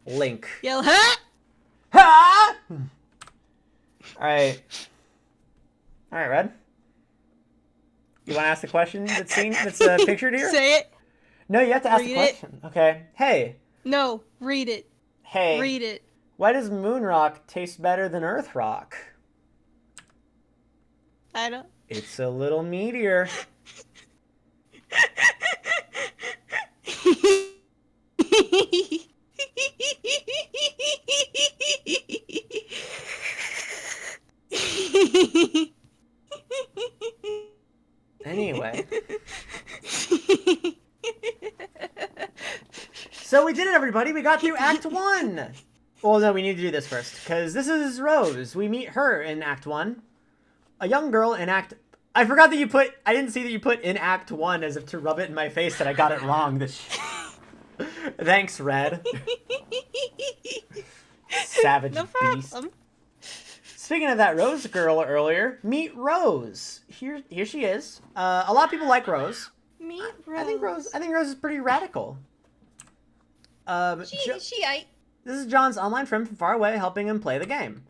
Link. Yell ha! Ha! Alright, Red. You want to ask the question that's pictured here? Say it. No, you have to ask the question. Okay. Hey. No, read it. Hey. Read it. Why does moon rock taste better than earth rock? I don't. It's a little meteor. Anyway. So we did it, everybody. We got through Act 1. Well, no, we need to do this first, because this is Rose. We meet her in Act 1. A young girl in Act... I forgot that you put... I didn't see that you put in Act 1 as if to rub it in my face that I got it wrong. Thanks, Red. Savage beast. Speaking of that Rose girl earlier, meet Rose. Here she is. A lot of people like Rose. Meet Rose. I think Rose is pretty radical. She This is John's online friend from far away, helping him play the game.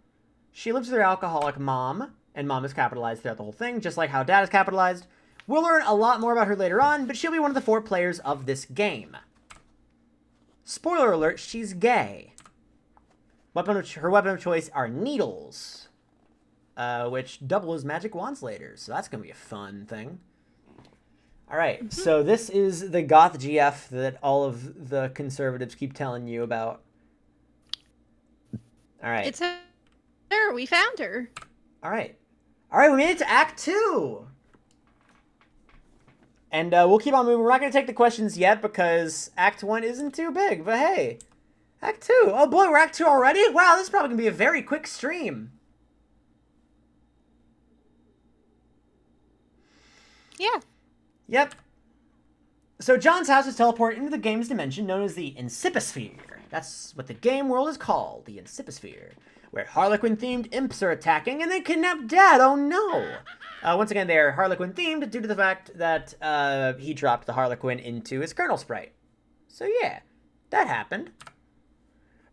She lives with her alcoholic mom, and mom is capitalized throughout the whole thing, just like how dad is capitalized. We'll learn a lot more about her later on, but she'll be one of the 4 players of this game. Spoiler alert, she's gay. Her weapon of choice are needles, which double as magic wands later, so that's going to be a fun thing. Alright, so this is the goth GF that all of the conservatives keep telling you about. Alright. It's her. We found her. Alright. Alright, we made it to Act 2! And we'll keep on moving. We're not going to take the questions yet because Act 1 isn't too big, but hey. Act 2. Oh boy, we're Act 2 already? Wow, this is probably going to be a very quick stream. Yeah. Yep. So John's house is teleported into the game's dimension known as the Inciposphere. That's what the game world is called, the Inciposphere. where Harlequin-themed imps are attacking and they kidnap Dad. Oh no! Once again, they are Harlequin-themed due to the fact that he dropped the Harlequin into his Colonel Sprite. So yeah, that happened.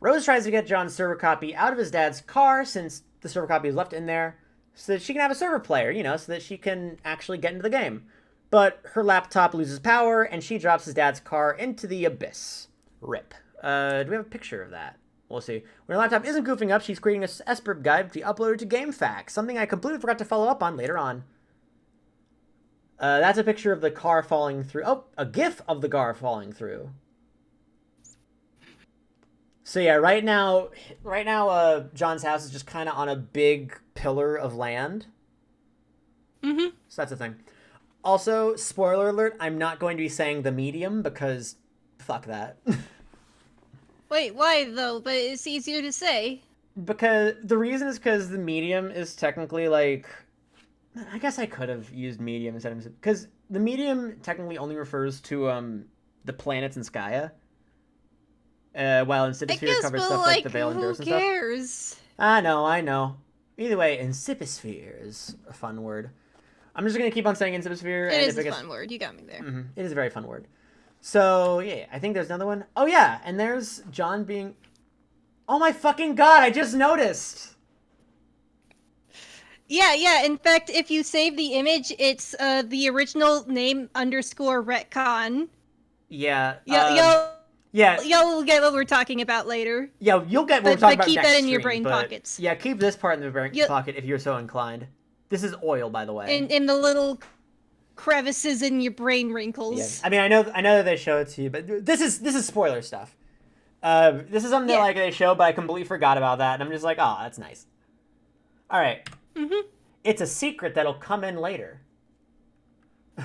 Rose tries to get John's server copy out of his dad's car since the server copy is left in there so that she can have a server player, you know, so that she can actually get into the game. But her laptop loses power and she drops his dad's car into the abyss. RIP. Do we have a picture of that? We'll see. When her laptop isn't goofing up, she's creating a SBIRB guide to be uploaded to GameFAQs, something I completely forgot to follow up on later on. That's a picture of the car falling through. Oh, a GIF of the car falling through. So yeah, right now, John's house is just kind of on a big pillar of land. Mm-hmm. So that's the thing. Also, spoiler alert, I'm not going to be saying the medium because fuck that. Wait, why though? But it's easier to say. Because the reason is because the medium is technically like, I guess I could have used medium instead of, because the medium technically only refers to the planets in Skya. While Incipisphere covers stuff like the Veil and Durst and stuff. Who cares? I know. Either way, Incipisphere is a fun word. I'm just going to keep on saying Incipisphere. It is a fun word. You got me there. Mm-hmm. It is a very fun word. So, yeah, I think there's another one. Oh, yeah, and there's John being... Oh my fucking god, I just noticed! Yeah. In fact, if you save the image, it's the original name _ retcon. Yeah. Yeah, you'll get what we're talking about later. Yeah, you'll get what we're talking about keep next that in your stream, brain pockets. Yeah, keep this part in the brain pocket if you're so inclined. This is oil, by the way. In the little crevices in your brain wrinkles. Yeah. I mean, I know that they show it to you, but this is spoiler stuff. This is something that like they show, but I completely forgot about that, and I'm just like, oh, that's nice. All right. Mm-hmm. It's a secret that'll come in later.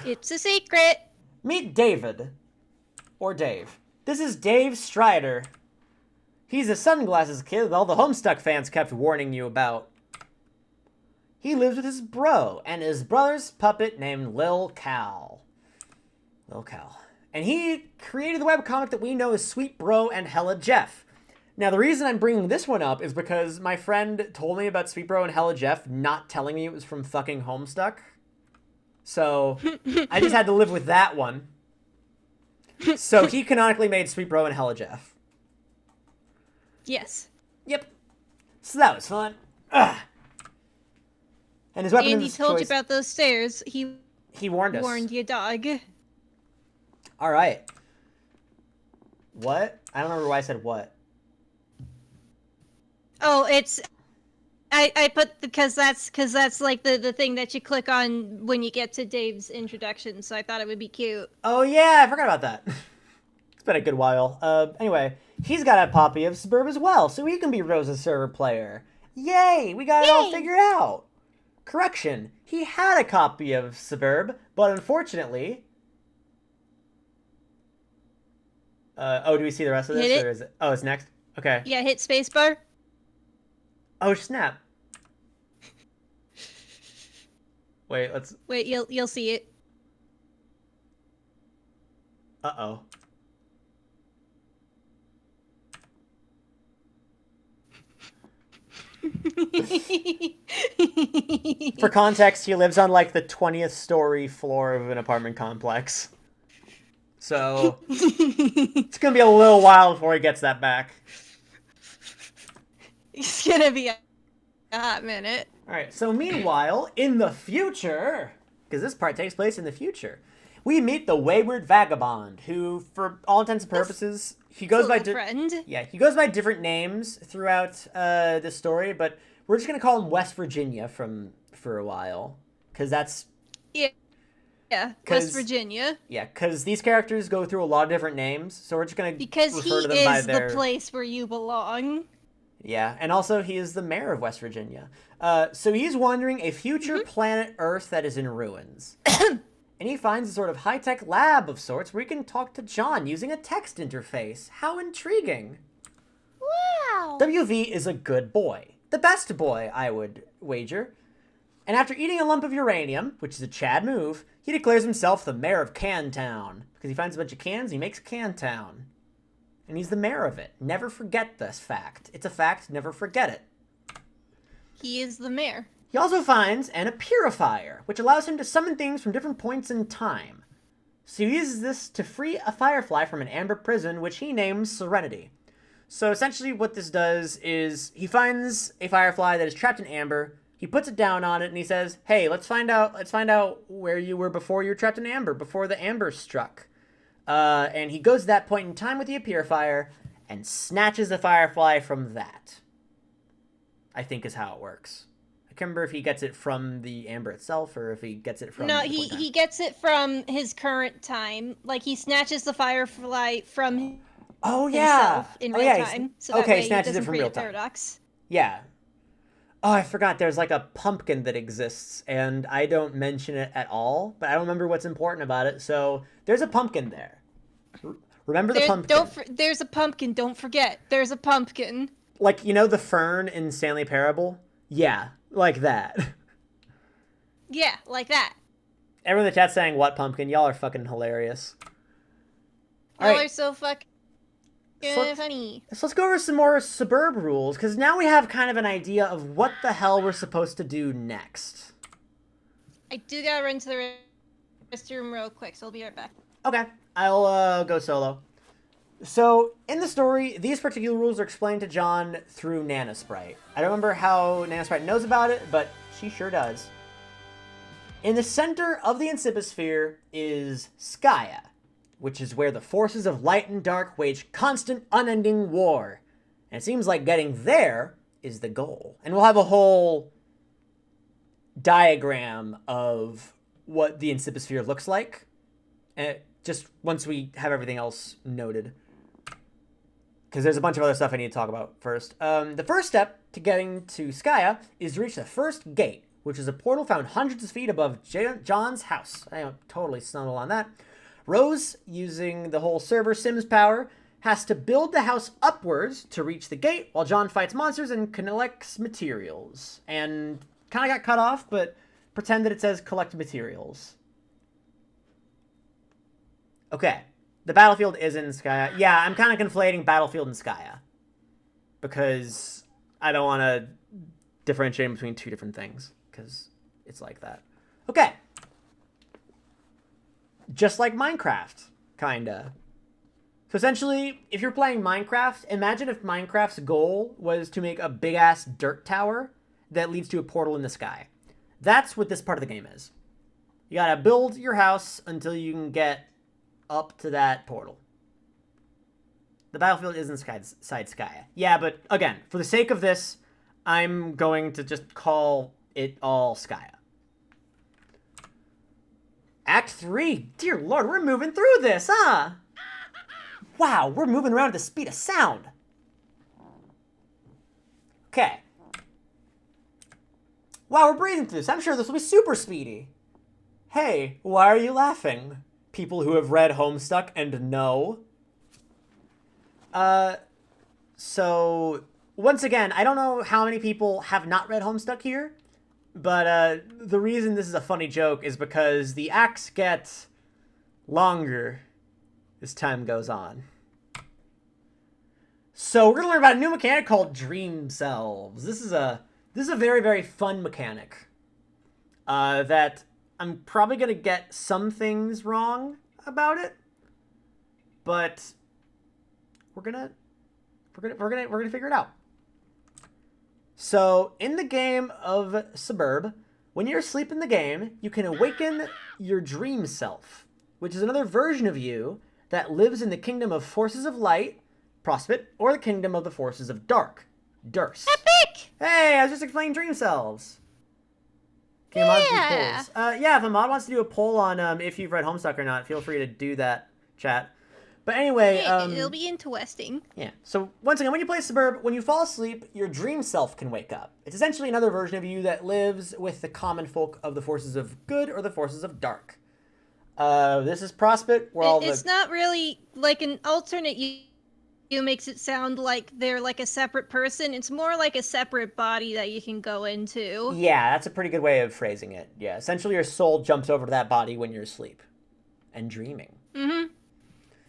It's a secret. Meet David, or Dave. This is Dave Strider. He's a sunglasses kid that all the Homestuck fans kept warning you about. He lives with his bro and his brother's puppet named Lil Cal. And he created the webcomic that we know as Sweet Bro and Hella Jeff. Now, the reason I'm bringing this one up is because my friend told me about Sweet Bro and Hella Jeff, not telling me it was from fucking Homestuck. So, I just had to live with that one. So, he canonically made Sweet Bro and Hella Jeff. Yes. Yep. So that was fun. Ugh. And his weapon Andy of told choice, you about those stairs. He warned us. Warned you, dog. All right. What? I don't remember why I said what. Oh, it's I put because that's like the thing that you click on when you get to Dave's introduction. So I thought it would be cute. Oh yeah, I forgot about that. It's been a good while. Anyway, he's got a copy of SBIRB as well, so he can be Rose's server player. Yay! We got it all figured out. Correction, he had a copy of SBIRB, but unfortunately... oh, do we see the rest of this? Or is it... Oh, it's next? Okay. Yeah, hit spacebar. Oh, snap. Wait, let's... Wait, you'll see it. Uh-oh. For context, he lives on like the 20th story floor of an apartment complex. So it's gonna be a little while before he gets that back. It's gonna be a hot minute. Alright, so meanwhile, in the future, because this part takes place in the future, we meet the wayward vagabond, who, for all intents and purposes, he goes by he goes by different names throughout this story, but we're just gonna call him West Virginia for a while, because that's West Virginia. Yeah, because these characters go through a lot of different names, so we're just gonna because refer to them he by is their... the place where you belong. Yeah, and also he is the mayor of West Virginia. So he's wandering a future planet Earth that is in ruins. And he finds a sort of high-tech lab of sorts where he can talk to John using a text interface. How intriguing. Wow. WV is a good boy. The best boy, I would wager. And after eating a lump of uranium, which is a Chad move, he declares himself the mayor of Cantown. Because he finds a bunch of cans, he makes Cantown. And he's the mayor of it. Never forget this fact. It's a fact, never forget it. He is the mayor. He also finds a purifier, which allows him to summon things from different points in time. So he uses this to free a firefly from an amber prison, which he names Serenity. So essentially what this does is he finds a firefly that is trapped in amber, he puts it down on it, and he says, hey, let's find out where you were before you were trapped in amber, before the amber struck. And he goes to that point in time with the purifier and snatches the firefly from that. I think is how it works. I can't remember if he gets it from the amber itself or if he gets it from... No, he gets it from his current time. Like, he snatches the firefly from himself in real time. So that way he snatches doesn't it from create real a time. paradox. Yeah. Oh, I forgot. There's like a pumpkin that exists, and I don't mention it at all, but I don't remember what's important about it. So there's a pumpkin there. Remember the pumpkin. There's a pumpkin. Don't forget. There's a pumpkin. Like, you know the fern in Stanley Parable? Yeah, like that. Yeah, like that. Everyone in the chat's saying, what pumpkin? Y'all are fucking hilarious. Y'all are so fucking funny. So let's go over some more suburb rules, because now we have kind of an idea of what the hell we're supposed to do next. I do gotta run to the restroom real quick, so I'll be right back. Okay, I'll go solo. So, in the story, these particular rules are explained to John through Nana Sprite. I don't remember how Nana Sprite knows about it, but she sure does. In the center of the Inciposphere is Skaya, which is where the forces of light and dark wage constant, unending war. And it seems like getting there is the goal. And we'll have a whole diagram of what the Inciposphere looks like, just once we have everything else noted. Because there's a bunch of other stuff I need to talk about first. The first step to getting to Skaya is to reach the first gate, which is a portal found hundreds of feet above John's house. I totally stumbled on that. Rose, using the whole server Sims power, has to build the house upwards to reach the gate, while John fights monsters and collects materials. And kind of got cut off, but pretend that it says collect materials. Okay. The battlefield is in Skaya. Yeah, I'm kind of conflating Battlefield and Skaya. Because I don't want to differentiate between two different things. Because it's like that. Okay. Just like Minecraft, kinda. So essentially, if you're playing Minecraft, imagine if Minecraft's goal was to make a big-ass dirt tower that leads to a portal in the sky. That's what this part of the game is. You gotta build your house until you can get up to that portal. The battlefield is inside Skaya. Yeah, but again, for the sake of this, I'm going to just call it all Skaya. Act 3. Dear Lord, we're moving through this, huh? Wow, we're moving around at the speed of sound. Okay. Wow, we're breathing through this. I'm sure this will be super speedy. Hey, why are you laughing? People who have read Homestuck and know. So, once again, I don't know how many people have not read Homestuck here, but the reason this is a funny joke is because the acts get longer as time goes on. So we're gonna learn about a new mechanic called Dream Selves. This is a very, very fun mechanic that I'm probably gonna get some things wrong about it, but we're gonna figure it out. So in the game of Suburb, when you're asleep in the game, you can awaken your dream self, which is another version of you that lives in the kingdom of forces of light, Prospit, or the kingdom of the forces of dark, Durst. Epic! Hey, I was just explaining dream selves. Okay, Yeah. Yeah, if a mod wants to do a poll on if you've read Homestuck or not, feel free to do that, chat. But anyway, it'll be interesting. Yeah. So once again, when you play Suburb, when you fall asleep, your dream self can wake up. It's essentially another version of you that lives with the common folk of the forces of good or the forces of dark. This is Prospit. It's not really like an alternate you makes it sound like they're like a separate person. It's more like a separate body that you can go into. Yeah, that's a pretty good way of phrasing it. Yeah, essentially your soul jumps over to that body when you're asleep and dreaming. Mm-hmm.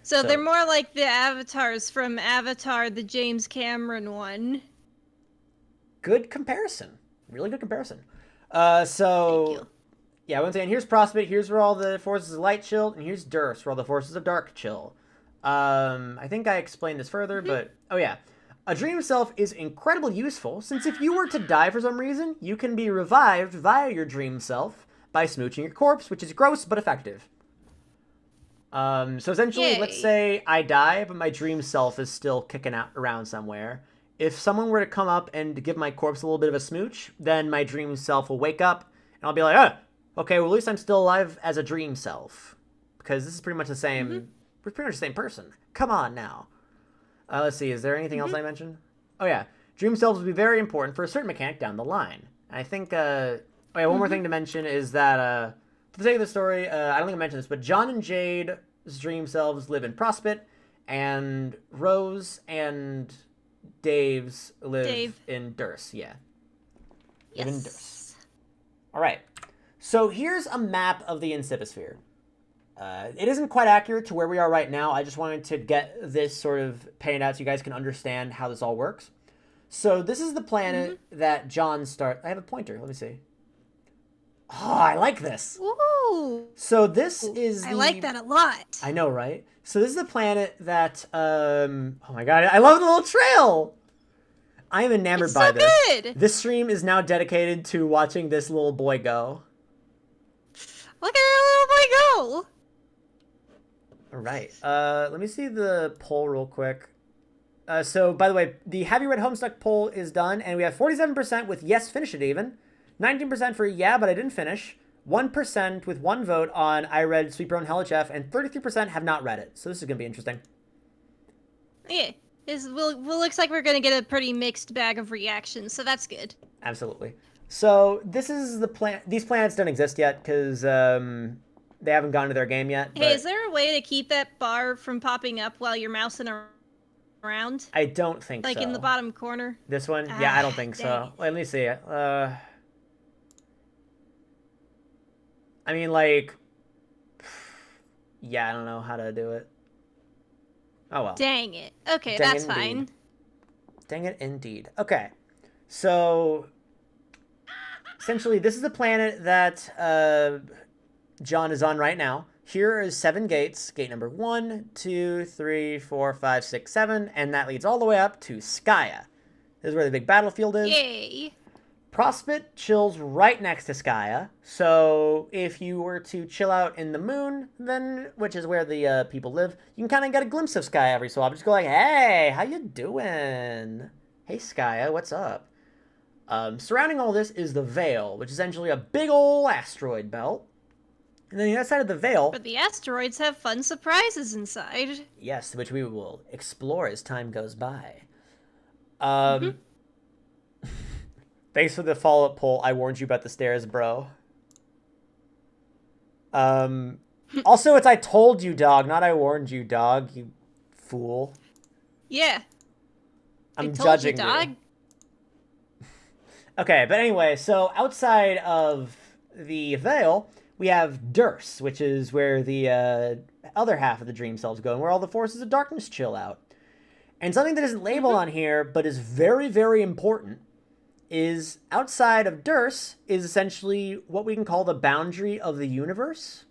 So they're more like the avatars from Avatar, the James Cameron one. Good comparison. really good comparison. Thank So you. yeah, once again, here's Prospect. Here's where all the forces of light chill, and here's Durst, where all the forces of dark chill. I think I explained this further, but oh yeah. A dream self is incredibly useful, since if you were to die for some reason, you can be revived via your dream self by smooching your corpse, which is gross but effective. So essentially, let's Yay. say I die, but my dream self is still kicking out around somewhere. If someone were to come up and give my corpse a little bit of a smooch, then my dream self will wake up, and I'll be like, oh, okay, well, at least I'm still alive as a dream self. Because this is pretty much the same, we're pretty much the same person. Come on now. Let's see, is there anything else I mentioned? Oh yeah, dream selves will be very important for a certain mechanic down the line. And I think, oh yeah, one more thing to mention is that, for the sake of the story, I don't think I mentioned this, but John and Jade's dream selves live in Prospect, and Rose and Dave's live in Durst, yeah. Live in Durst. Alright, so here's a map of the Inciposphere. It isn't quite accurate to where we are right now. I just wanted to get this sort of painted out so you guys can understand how this all works. So this is the planet that John I have a pointer. Let me see. Oh, I like this. Ooh. So this is I like that a lot. I know, right? So this is the planet that, oh my god, I love the little trail! I am enamored by this. Good. This stream is now dedicated to watching this little boy go. Look at that little boy go! Alright, let me see the poll real quick. So, by the way, the Have You Read Homestuck poll is done, and we have 47% with yes, finish it even, 19% for yeah, but I didn't finish, 1% with one vote on I read Sweet Brown LHF, and 33% have not read it. So this is going to be interesting. Yeah. Looks like we're going to get a pretty mixed bag of reactions, so that's good. Absolutely. So this is the plan. These planets don't exist yet because they haven't gone to their game yet. Hey, is there a way to keep that bar from popping up while you're mousing around? I don't think so. Like in the bottom corner? This one? Yeah, I don't think so. Wait, let me see it. I mean, like, yeah, I don't know how to do it. Oh, well. Dang it. Okay, that's fine. Dang it, indeed. Okay, so essentially, this is the planet that John is on right now. Here is 7 gates. Gate number 1, 2, 3, 4, 5, 6, 7, and that leads all the way up to Skya. This is where the big battlefield is. Yay! Prospect chills right next to Skya, so if you were to chill out in the moon, then, which is where the people live, you can kind of get a glimpse of Skya every so often. Just go like, hey, how you doing? Hey, Skya, what's up? Surrounding all this is the Veil, which is essentially a big ol' asteroid belt. And then the other side of the Veil... But the asteroids have fun surprises inside. Yes, which we will explore as time goes by. Thanks for the follow-up poll. I warned you about the stairs, bro. Also, it's I told you, dog, not I warned you, dog, you fool. Yeah. I'm judging you. Okay, but anyway, so outside of the Veil, we have Durst, which is where the other half of the dream selves go, and where all the forces of darkness chill out. And something that isn't labeled on here, but is very, very important, is outside of Durst is essentially what we can call the boundary of the universe,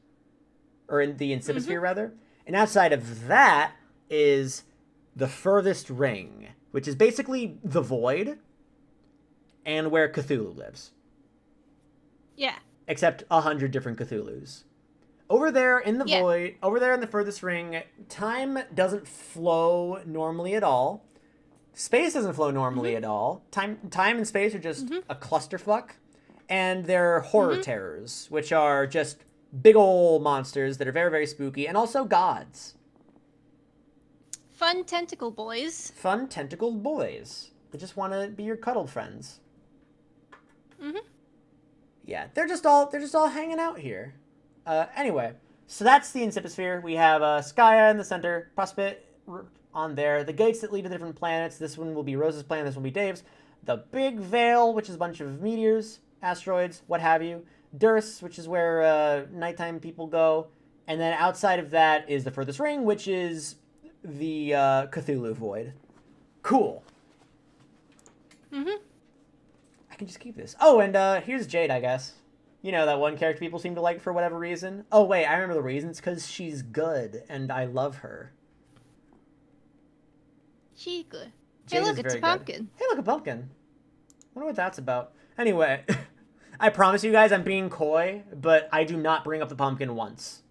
or in the Inciposphere, rather. And outside of that is the furthest ring, which is basically the void, and where Cthulhu lives. Yeah. Except 100 different Cthulhus. Over there in the void, over there in the furthest ring, time doesn't flow normally at all. Space doesn't flow normally at all. Time and space are just a clusterfuck. And they're horror terrors, which are just big ol' monsters that are very, very spooky, and also gods. Fun tentacle boys. Fun tentacle boys. They just want to be your cuddle friends. Yeah, they're just all hanging out here. Anyway, so that's the Inciposphere. We have Skya in the center, Prospect on there. The gates that lead to different planets. This one will be Rose's planet, this one will be Dave's. The Big Veil, which is a bunch of meteors, asteroids, what have you. Durst, which is where nighttime people go. And then outside of that is the furthest ring, which is the Cthulhu void. Cool. I can just keep this. Oh, and here's Jade, I guess. You know, that one character people seem to like for whatever reason. Oh, wait, I remember the reason. It's because she's good, and I love her. She good. Jade Hey, look, is it's a very pumpkin. good. Hey, look, a pumpkin. Wonder what that's about. Anyway, I promise you guys I'm being coy, but I do not bring up the pumpkin once.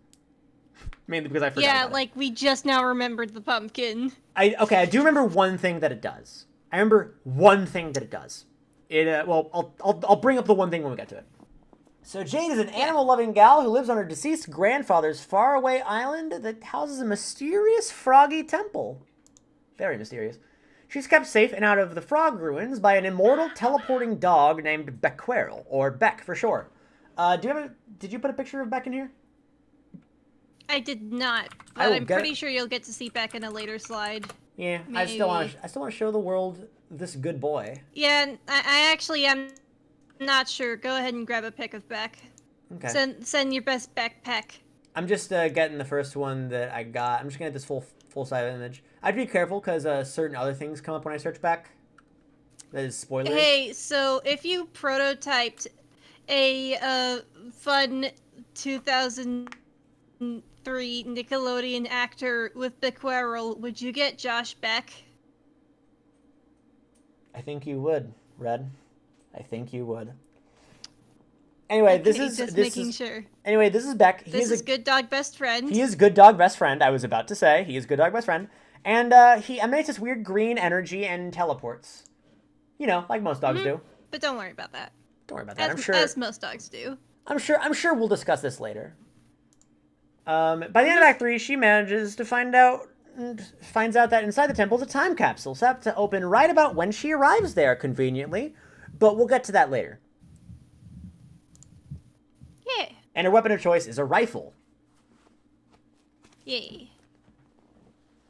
Mainly because I forgot Yeah, about like, we just now remembered the pumpkin. Okay, I do remember one thing that it does. I remember one thing that it does. Well, I'll bring up the one thing when we get to it. So Jade is an animal-loving gal who lives on her deceased grandfather's faraway island that houses a mysterious froggy temple. Very mysterious. She's kept safe and out of the frog ruins by an immortal teleporting dog named Becquerel, or Beck for short. Did you put a picture of Beck in here? I did not, but I'm pretty sure you'll get to see Beck in a later slide. Yeah, Maybe. I still want to show the world this good boy. Yeah, I actually am not sure. Go ahead and grab a pic of Beck. Okay. Send your best Beck peck. I'm just getting the first one that I got. I'm just gonna get this full size image. I'd be careful because certain other things come up when I search Beck. That is spoilers. Hey, so if you prototyped a fun 2003 Nickelodeon actor with Becquerel, would you get Josh Beck? I think you would, Red. I think you would. Anyway, okay, this is sure. Anyway, this is Beck. This is good dog best friend. He is good dog best friend. I was about to say he is good dog best friend, and he emanates this weird green energy and teleports. You know, like most dogs do. But don't worry about that. Don't worry about that. I'm sure. As most dogs do. I'm sure we'll discuss this later. By the end of Act 3, she manages to finds out that inside the temple is a time capsule set to open right about when she arrives there, conveniently. But we'll get to that later. Yeah. And her weapon of choice is a rifle. Yay.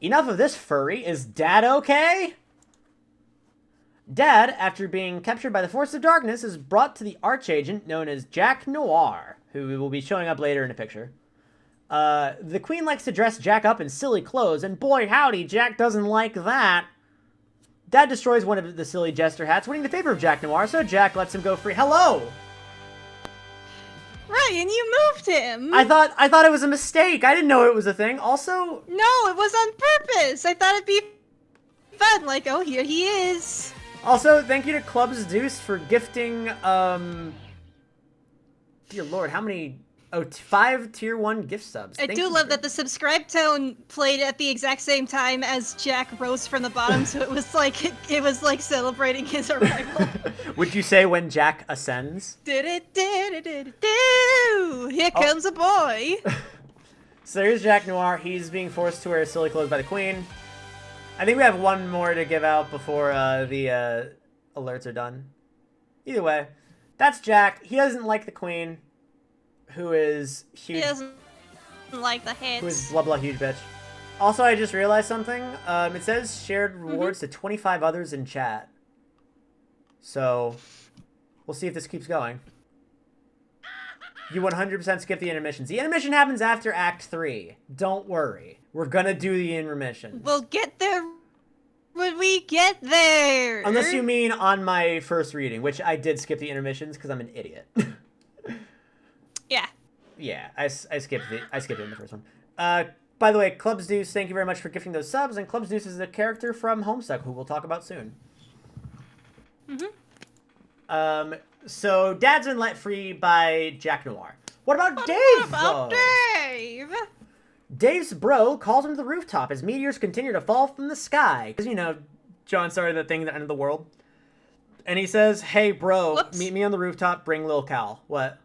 Enough of this, furry. Is Dad okay? Dad, after being captured by the Force of Darkness, is brought to the archagent known as Jack Noir, who will be showing up later in a picture. The Queen likes to dress Jack up in silly clothes, and boy howdy, Jack doesn't like that. Dad destroys one of the silly jester hats, winning the favor of Jack Noir, so Jack lets him go free. Hello! Ryan, you moved him! I thought it was a mistake. I didn't know it was a thing. Also... No, it was on purpose! I thought it'd be fun, like, oh, here he is! Also, thank you to Clubs Deuce for gifting, dear lord, how many... Oh, 5 tier 1 gift subs. I do love that the subscribe tone played at the exact same time as Jack rose from the bottom, so it was like celebrating his arrival. Would you say when Jack ascends? Here comes a boy. So here's Jack Noir. He's being forced to wear silly clothes by the Queen. I think we have one more to give out before the alerts are done. Either way, that's Jack. He doesn't like the Queen, who is huge. He doesn't like the hits. Who is blah blah huge bitch. Also, I just realized something. It says shared rewards to 25 others in chat. So, we'll see if this keeps going. You 100% skip the intermissions. The intermission happens after Act 3. Don't worry. We're gonna do the intermissions. We'll get there when we get there. Unless you mean on my first reading, which I did skip the intermissions because I'm an idiot. Yeah. Yeah, I skipped it in the first one. By the way, Clubs Deuce, thank you very much for gifting those subs. And Clubs Deuce is a character from Homestuck, who we'll talk about soon. So Dad's been let free by Jack Noir. What about Dave, though? Dave? Dave's bro calls him to the rooftop as meteors continue to fall from the sky. Because, you know, John started the thing at the end of the world. And he says, hey, bro, meet me on the rooftop, bring Lil Cal. What?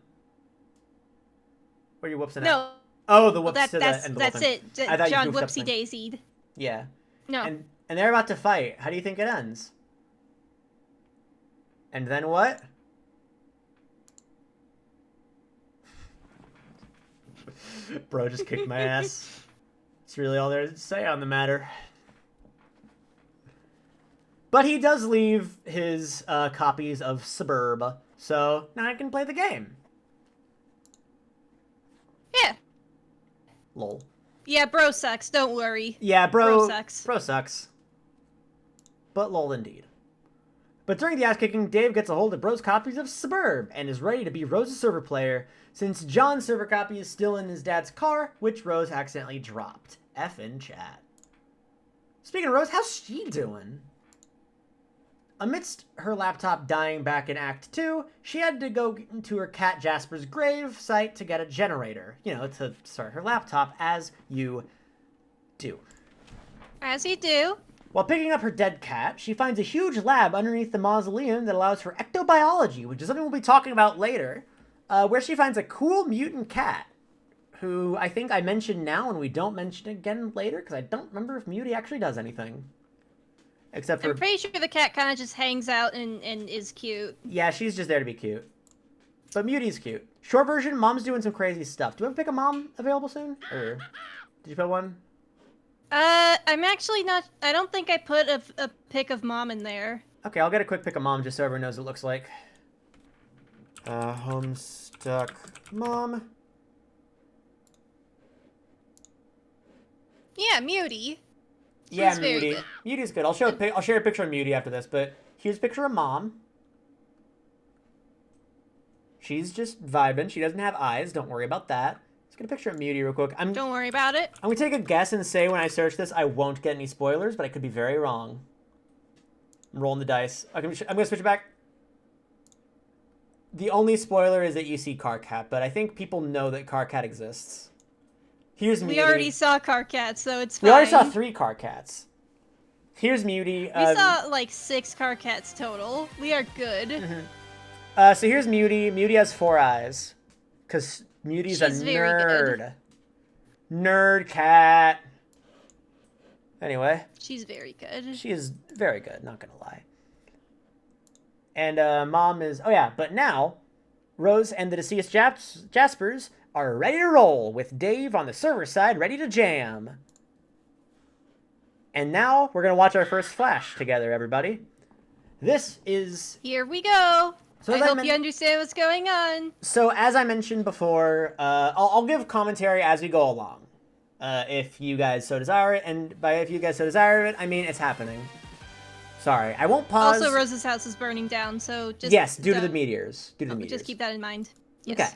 Where are you whoopsing at? Oh, the whoops to the end of the That's thing. it. John whoopsie daisied. Yeah. No. And they're about to fight. How do you think it ends? And then what? Bro just kicked my ass. That's really all there is to say on the matter. But he does leave his copies of Suburb, so now I can play the game. Yeah. Lol. Yeah, bro sucks. Don't worry. Yeah, bro sucks. Bro sucks. But lol indeed. But during the ass-kicking, Dave gets a hold of Bro's copies of Suburb and is ready to be Rose's server player since John's server copy is still in his dad's car, which Rose accidentally dropped. F in chat. Speaking of Rose, how's she doing? Amidst her laptop dying back in Act 2, she had to go to her cat Jasper's grave site to get a generator, you know, to start her laptop, as you do. As you do. While picking up her dead cat, she finds a huge lab underneath the mausoleum that allows for ectobiology, which is something we'll be talking about later, where she finds a cool mutant cat, who I think I mentioned now and we don't mention again later, because I don't remember if Muty actually does anything. Except for... I'm pretty sure the cat kind of just hangs out and is cute. Yeah, she's just there to be cute. But Muty's cute. Short version, Mom's doing some crazy stuff. Do we have to pick a mom available soon? Or did you put one? I'm actually not... I don't think I put a pic of Mom in there. Okay, I'll get a quick pic of Mom just so everyone knows what it looks like. Homestuck Mom. Yeah, Muty. Yeah, She's very Muty. good. Muty's good. I'll share a picture of Muty after this, but here's a picture of Mom. She's just vibing. She doesn't have eyes. Don't worry about that. Let's get a picture of Muty real quick. Don't worry about it. I'm going to take a guess and say when I search this, I won't get any spoilers, but I could be very wrong. I'm rolling the dice. I'm going to switch it back. The only spoiler is that you see Carcat, but I think people know that Carcat exists. Here's Muty. We already saw Carcats, so it's fine. We already saw 3 Carcats. Here's Muty. We saw like 6 Carcats total. We are good. Mm-hmm. So here's Muty. Muty has 4 eyes. Because Muty's a nerd. Nerd cat. Anyway. She's very good. She is very good, not gonna lie. And Mom is... Oh yeah, but now, Rose and the deceased Jaspers are ready to roll, with Dave on the server side ready to jam. And now, we're gonna watch our first flash together, everybody. This is... Here we go. So I hope you understand what's going on. So, as I mentioned before, I'll give commentary as we go along. If you guys so desire it, and by if you guys so desire it, I mean it's happening. Sorry, I won't pause. Also, Rose's house is burning down, so just... Yes, due to the meteors. Just keep that in mind. Yes. Okay.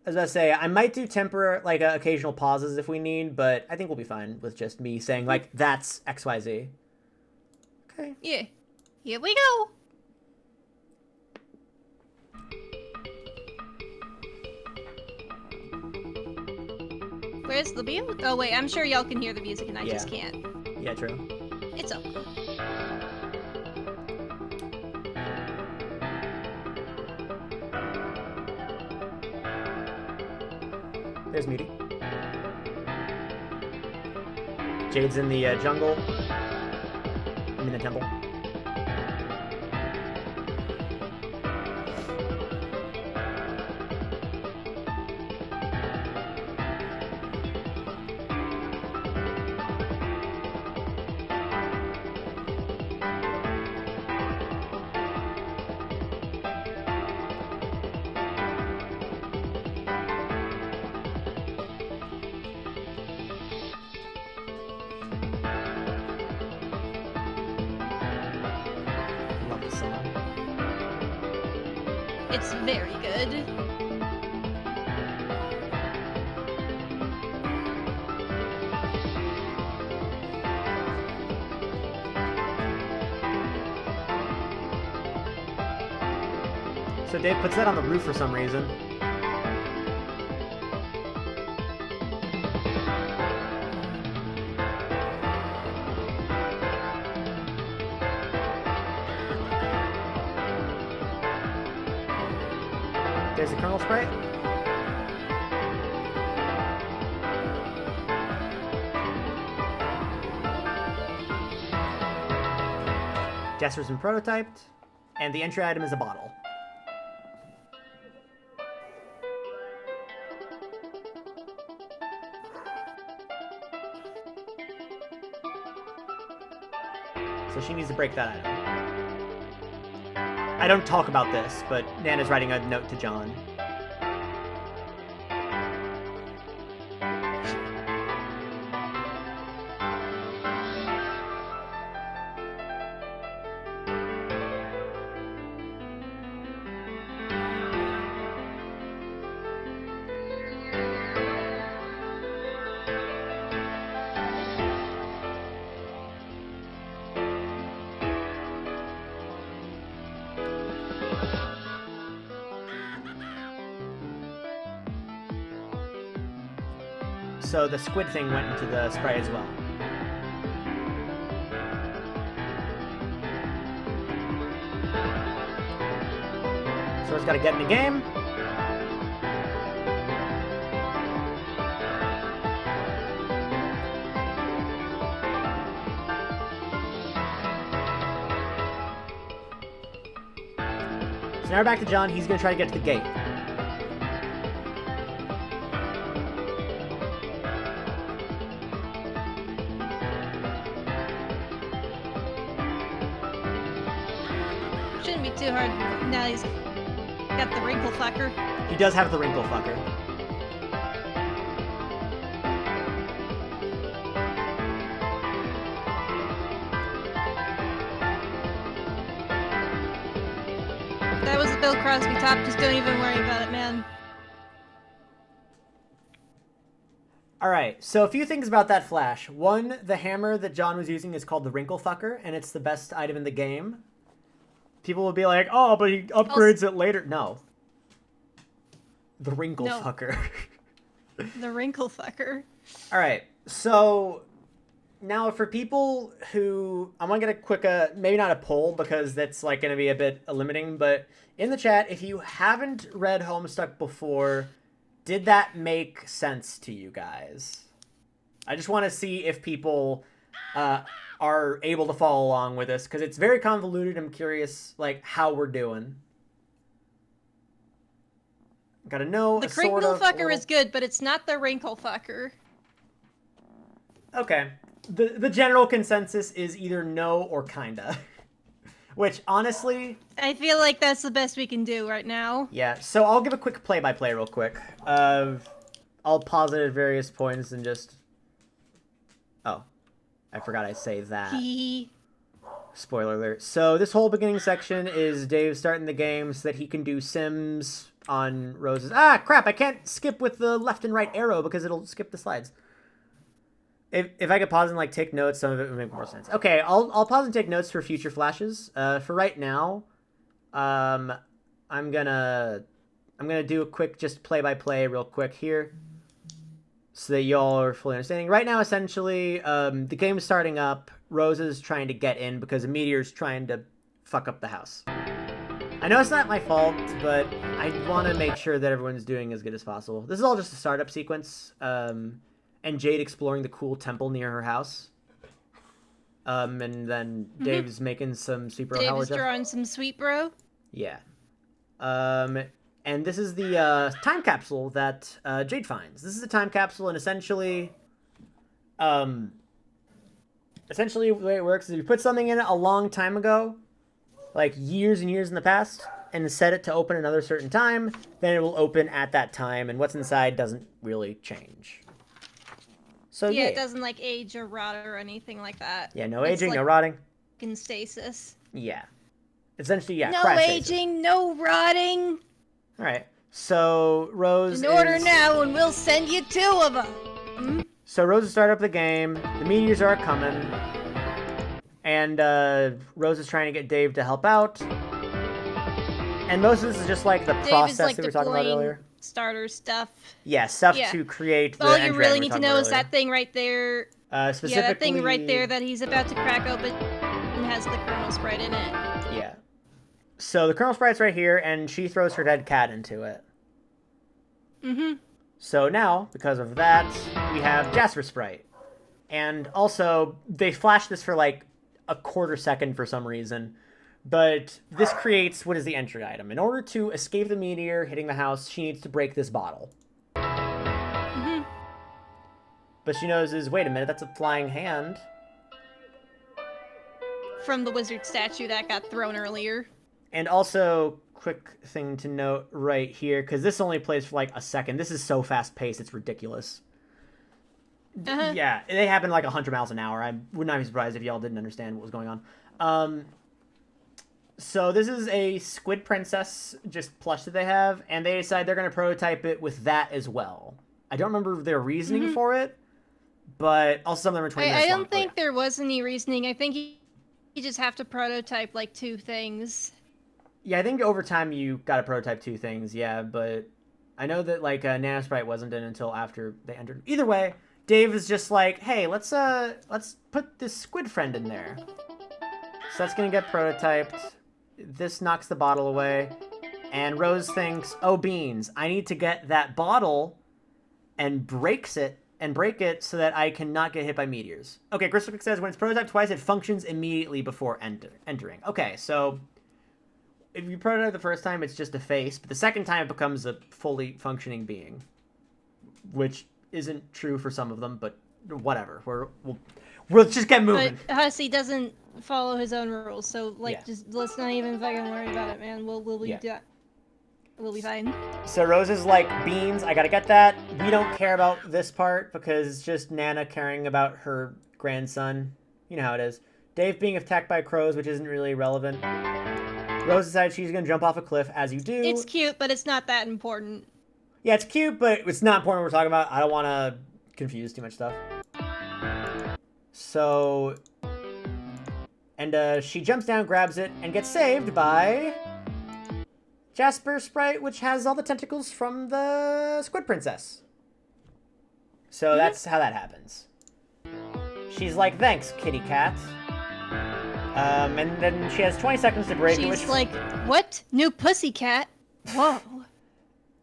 I was about to say, I might do occasional pauses if we need, but I think we'll be fine with just me saying, like, that's XYZ. Okay. Yeah. Here we go. Where's the music? Oh, wait, I'm sure y'all can hear the music and I just can't. Yeah, true. It's okay. There's Muty. Jade's in the jungle. I'm in the temple. It's very good. So Dave puts that on the roof for some reason. There's the kernel spray. Jesser's been prototyped, and the entry item is a bottle. So she needs to break that item. I don't talk about this, but Nana's writing a note to John. so the squid thing went into the sprite as well. So it's got to get in the game. So now we're back to John. He's going to try to get to the gate. Shouldn't be too hard now he's got the wrinkle fucker. He does have the wrinkle fucker. That was a Bill Crosby top, just don't even worry about it, man. Alright, so a few things about that flash. One, the hammer that John was using is called the wrinkle fucker, and it's the best item in the game. People will be like, oh, but he upgrades it later. No. The wrinkle fucker. The wrinkle fucker. Alright, so now for people who... I'm going to get a quick, maybe not a poll because that's like going to be a bit limiting, but in the chat, if you haven't read Homestuck before, did that make sense to you guys? I just want to see if people are able to follow along with this because it's very convoluted. I'm curious like how we're doing. Gotta know. The wrinkle fucker is good, but it's not the wrinkle fucker. Okay. The general consensus is either no or kinda. Which, honestly... I feel like that's the best we can do right now. Yeah, so I'll give a quick play-by-play real quick. I'll pause it at various points and just... Oh. I forgot I say that. Spoiler alert. So this whole beginning section is Dave starting the game so that he can do sims on Rose's... Ah, crap! I can't skip with the left and right arrow because it'll skip the slides. If I could pause and like take notes, some of it would make more sense. Okay, I'll pause and take notes for future flashes. For right now, I'm gonna do a quick just play-by-play real quick here, so that y'all are fully understanding. Right now, essentially, the game is starting up. Rose is trying to get in because a meteor's trying to fuck up the house. I know it's not my fault, but I want to make sure that everyone's doing as good as possible. This is all just a startup sequence. And Jade exploring the cool temple near her house. And then Dave's making some sweet bro. Dave's drawing some sweet bro. Yeah. And this is the time capsule that Jade finds. This is a time capsule, and essentially the way it works is if you put something in it a long time ago, like years and years in the past, and set it to open another certain time, then it will open at that time, and what's inside doesn't really change. So, yeah, it doesn't like age or rot or anything like that. Yeah, no aging, no rotting. In stasis. Yeah. Essentially, yeah. No aging, no rotting. All right. So Rose. In order now, and we'll send you 2 of them. So Rose has started up the game. The meteors are coming, and Rose is trying to get Dave to help out. And most of this is just like the process that we were talking about earlier. Starter stuff. Yeah, stuff to create the all you really need to know is that thing right there. Specifically... Yeah, that thing right there that he's about to crack open and has the kernel sprite in it. Yeah. So the kernel sprite's right here, and she throws her dead cat into it. So now, because of that, we have Jasper sprite. And also, they flash this for like a quarter second for some reason. But this creates what is the entry item. In order to escape the meteor hitting the house, she needs to break this bottle. But she knows wait a minute, that's a flying hand. From the wizard statue that got thrown earlier. And also, quick thing to note right here, because this only plays for like a second. This is so fast-paced, it's ridiculous. Yeah, they happen like 100 miles an hour. I would not be surprised if y'all didn't understand what was going on. So this is a Squid Princess just plush that they have, and they decide they're going to prototype it with that as well. I don't remember their reasoning for it, but also some of them are 20 minutes long. I don't think think there was any reasoning. I think you just have to prototype like 2 things. Yeah, I think over time you got to prototype 2 things, yeah, but I know that like Nana Sprite wasn't in until after they entered. Either way, Dave is just like, hey, let's put this squid friend in there. So that's gonna get prototyped. This knocks the bottle away, and Rose thinks, oh beans, I need to get that bottle and break it so that I cannot get hit by meteors. Okay, Crystal Quick says when it's prototyped twice, it functions immediately before entering. Okay, so if you prototype the first time, it's just a face, but the second time it becomes a fully functioning being, which isn't true for some of them, but whatever. We'll just get moving. But Hussey doesn't follow his own rules, so like, Yeah. just let's not even fucking worry about it, man. We'll be done. We'll be fine. So Rose is like, beans, I gotta get that. We don't care about this part because it's just Nana caring about her grandson. You know how it is. Dave being attacked by crows, which isn't really relevant. Rose decides she's gonna jump off a cliff, as you do. It's cute, but it's not that important. Yeah, it's cute, but it's not important what we're talking about. I don't want to confuse too much stuff. So, and she jumps down, grabs it, and gets saved by Jasper Sprite, which has all the tentacles from the Squid Princess. So that's how that happens. She's like, thanks, kitty cat. And then she has 20 seconds to break it. She's like, what? New pussycat? Whoa.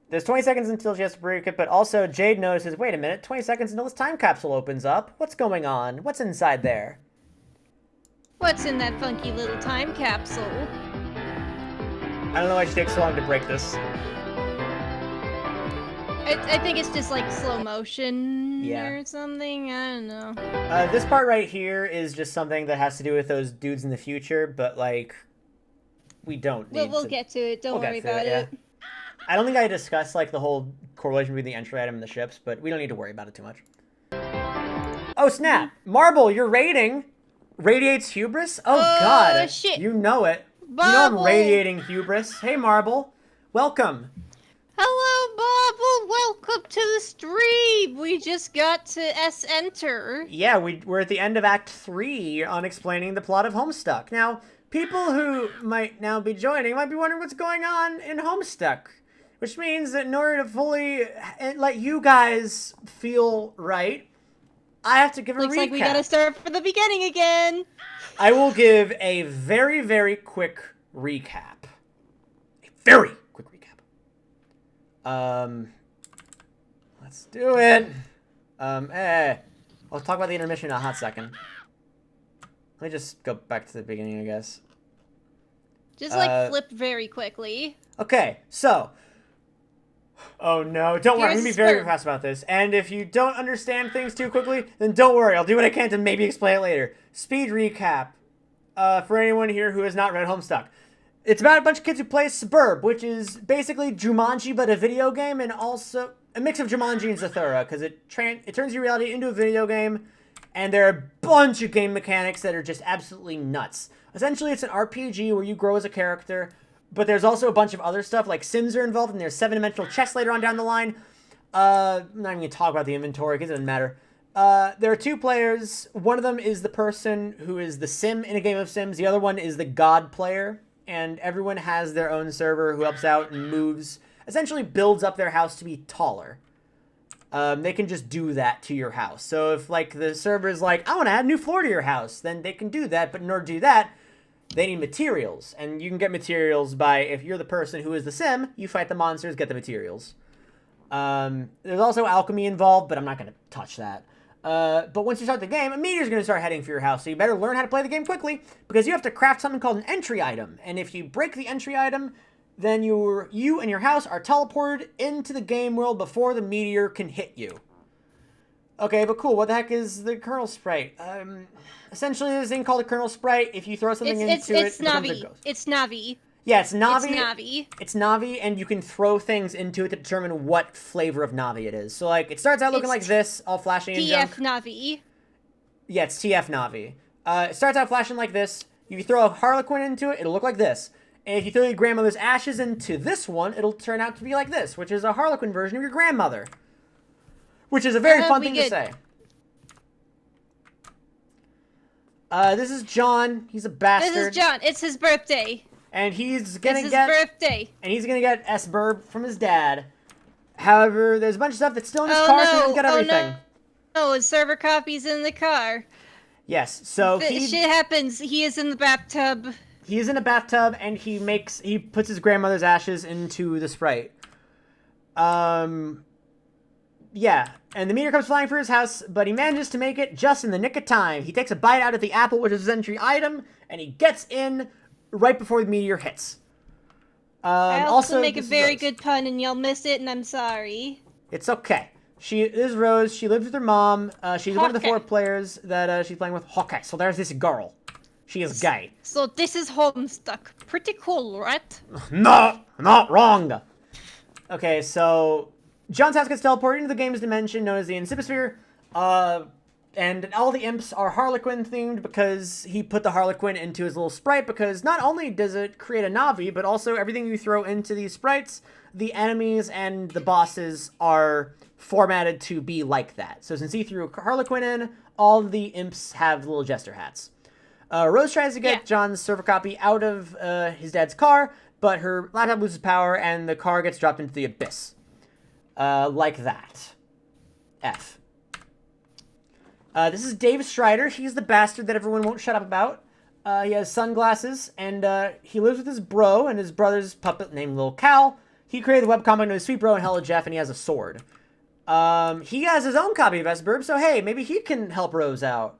There's 20 seconds until she has to break it, but also Jade notices, wait a minute, 20 seconds until this time capsule opens up. What's going on? What's inside there? What's in that funky little time capsule? I don't know why she takes so long to break this. I think it's just like slow motion Yeah. or something. I don't know. This part right here is just something that has to do with those dudes in the future, but like, we don't need We'll get to it. Don't worry about it. I don't think I discussed like the whole correlation between the entry item and the ships, but we don't need to worry about it too much. Oh snap! Marble, your rating radiates hubris? Oh god, shit. You know it. Bubble. You know I'm radiating hubris. Hey Marble, welcome. Hello, Bubble. Welcome to the stream. We just got to enter. Yeah, we're at the end of Act 3 on explaining the plot of Homestuck. Now, people who might now be joining might be wondering what's going on in Homestuck. Which means that in order to fully let you guys feel right, I have to give a recap. Looks like we gotta start from the beginning again. I will give a very, very quick recap. A very quick recap. Let's do it. I'll talk about the intermission in a hot second. Let me just go back to the beginning, I guess. Just like flip very quickly. Okay, so. Oh no, don't worry, I'm gonna be very Spur. fast about this. And if you don't understand things too quickly, then don't worry, I'll do what I can to maybe explain it later. Speed recap. For anyone here who has not read Homestuck. It's about a bunch of kids who play Suburb, which is basically Jumanji but a video game, and also a mix of Jumanji and Zathura, because it turns your reality into a video game, and there are a bunch of game mechanics that are just absolutely nuts. Essentially, it's an RPG where you grow as a character, but there's also a bunch of other stuff, like Sims are involved, and there's 7-dimensional chess later on down the line. I'm not even going to talk about the inventory, because it doesn't matter. There are 2 players. One of them is the person who is the sim in a game of Sims. The other one is the god player. And everyone has their own server who helps out and moves, essentially builds up their house to be taller. They can just do that to your house. So if like the server is like, I want to add a new floor to your house, then they can do that. But in order to do that, they need materials. And you can get materials by, if you're the person who is the sim, you fight the monsters, get the materials. There's also alchemy involved, but I'm not going to touch that. But once you start the game, a meteor's going to start heading for your house, so you better learn how to play the game quickly, because you have to craft something called an entry item, and if you break the entry item, then you and your house are teleported into the game world before the meteor can hit you. Okay, but cool, what the heck is the kernel sprite? Essentially there's a thing called a kernel sprite. If you throw something into it, it's Navi. It's Navi. Yeah, it's Navi. It's Navi. It's Navi, and you can throw things into it to determine what flavor of Navi it is. So, like, it starts out looking like this, all flashing and junk. TF Navi. Yeah, it's TF Navi. It starts out flashing like this. You throw a Harlequin into it, it'll look like this. And if you throw your grandmother's ashes into this one, it'll turn out to be like this, which is a Harlequin version of your grandmother. Which is a very fun thing to say. This is John. He's a bastard. This is John. It's his birthday. And he's gonna it's get his birthday. And he's gonna get S-Burb from his dad. However, there's a bunch of stuff that's still in his car, so he doesn't get everything. No, his server copy's in the car. Yes, so shit happens. He is in the bathtub. He is in a bathtub, and he puts his grandmother's ashes into the Sprite. Yeah, and the meteor comes flying for his house, but he manages to make it just in the nick of time. He takes a bite out of the apple, which is his entry item, and he gets in right before the meteor hits. I also make a very good pun, and y'all miss it, and I'm sorry. It's okay. This is Rose. She lives with her mom. She's one of the 4 players that she's playing with. Okay, so there's this girl. She is gay. So this is Homestuck. Pretty cool, right? No, not wrong. Okay, so John's house gets teleported into the game's dimension known as the Inciposphere. And all the imps are Harlequin themed because he put the Harlequin into his little sprite, because not only does it create a Navi, but also everything you throw into these sprites, the enemies and the bosses are formatted to be like that. So since he threw Harlequin in, all of the imps have little jester hats. Rose tries to get John's server copy out of his dad's car, but her laptop loses power and the car gets dropped into the abyss. Like that. F. This is Dave Strider. He's the bastard that everyone won't shut up about. He has sunglasses, and he lives with his bro and his brother's puppet named Lil Cal. He created the webcomic known as Sweet Bro and Hello Jeff, and he has a sword. He has his own copy of S-Burb, so hey, maybe he can help Rose out.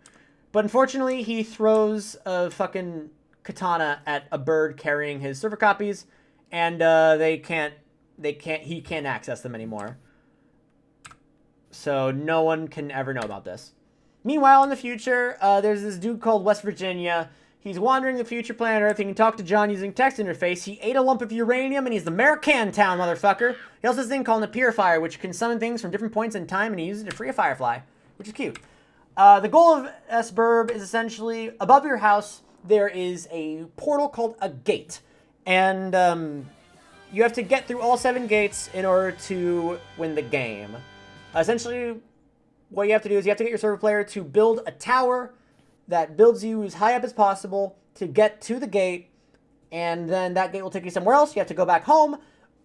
But unfortunately, he throws a fucking katana at a bird carrying his server copies, and he can't access them anymore. So no one can ever know about this. Meanwhile, in the future, there's this dude called West Virginia. He's wandering the future planet Earth. He can talk to John using text interface. He ate a lump of uranium, and he's the mayor of Cantown, motherfucker. He also has this thing called a purifier, which can summon things from different points in time, and he uses it to free a firefly, which is cute. The goal of S-Burb is essentially, above your house, there is a portal called a gate. And you have to get through all 7 gates in order to win the game. Essentially, what you have to do is you have to get your server player to build a tower that builds you as high up as possible to get to the gate, and then that gate will take you somewhere else. You have to go back home,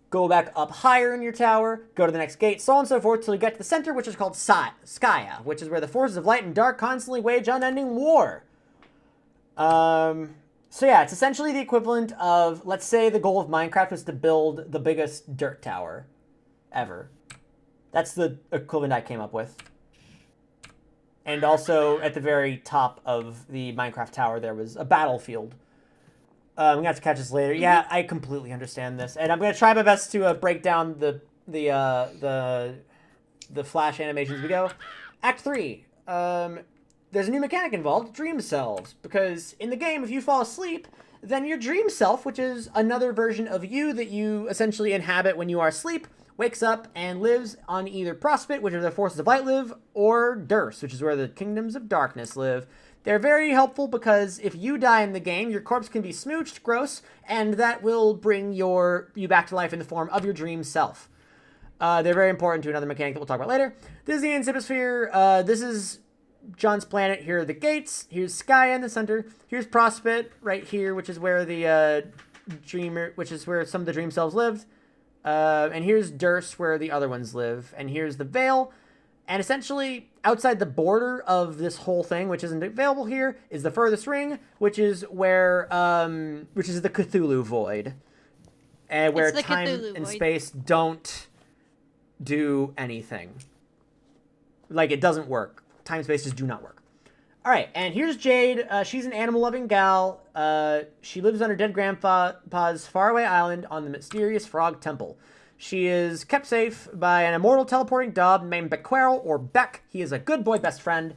go back up higher in your tower, go to the next gate, so on and so forth, till you get to the center, which is called Skya, which is where the forces of light and dark constantly wage unending war. So yeah, it's essentially the equivalent of, let's say the goal of Minecraft was to build the biggest dirt tower ever. That's the equivalent I came up with. And also, at the very top of the Minecraft tower, there was a battlefield. I'm going to have to catch this later. Yeah, I completely understand this. And I'm going to try my best to break down the Flash animations as we go. Act 3. There's a new mechanic involved, dream selves. Because in the game, if you fall asleep, then your dream self, which is another version of you that you essentially inhabit when you are asleep, wakes up and lives on either Prospit, which is where the forces of light live, or Durst, which is where the kingdoms of darkness live. They're very helpful because if you die in the game, your corpse can be smooched, gross, and that will bring you back to life in the form of your dream self. They're very important to another mechanic that we'll talk about later. This is the Inciposphere. This is John's planet. Here are the gates. Here's Skya in the center. Here's Prospit right here, which is where the which is where some of the dream selves lived. And here's Durst, where the other ones live. And here's the Veil. And essentially, outside the border of this whole thing, which isn't available here, is the furthest ring, which is where, which is the Cthulhu Void. And where time and space don't do anything. Like, it doesn't work. Time and space just do not work. All right, and here's Jade. She's an animal-loving gal. She lives on her dead grandpa's faraway island on the mysterious Frog Temple. She is kept safe by an immortal teleporting dog named Bequerel, or Beck. He is a good boy best friend.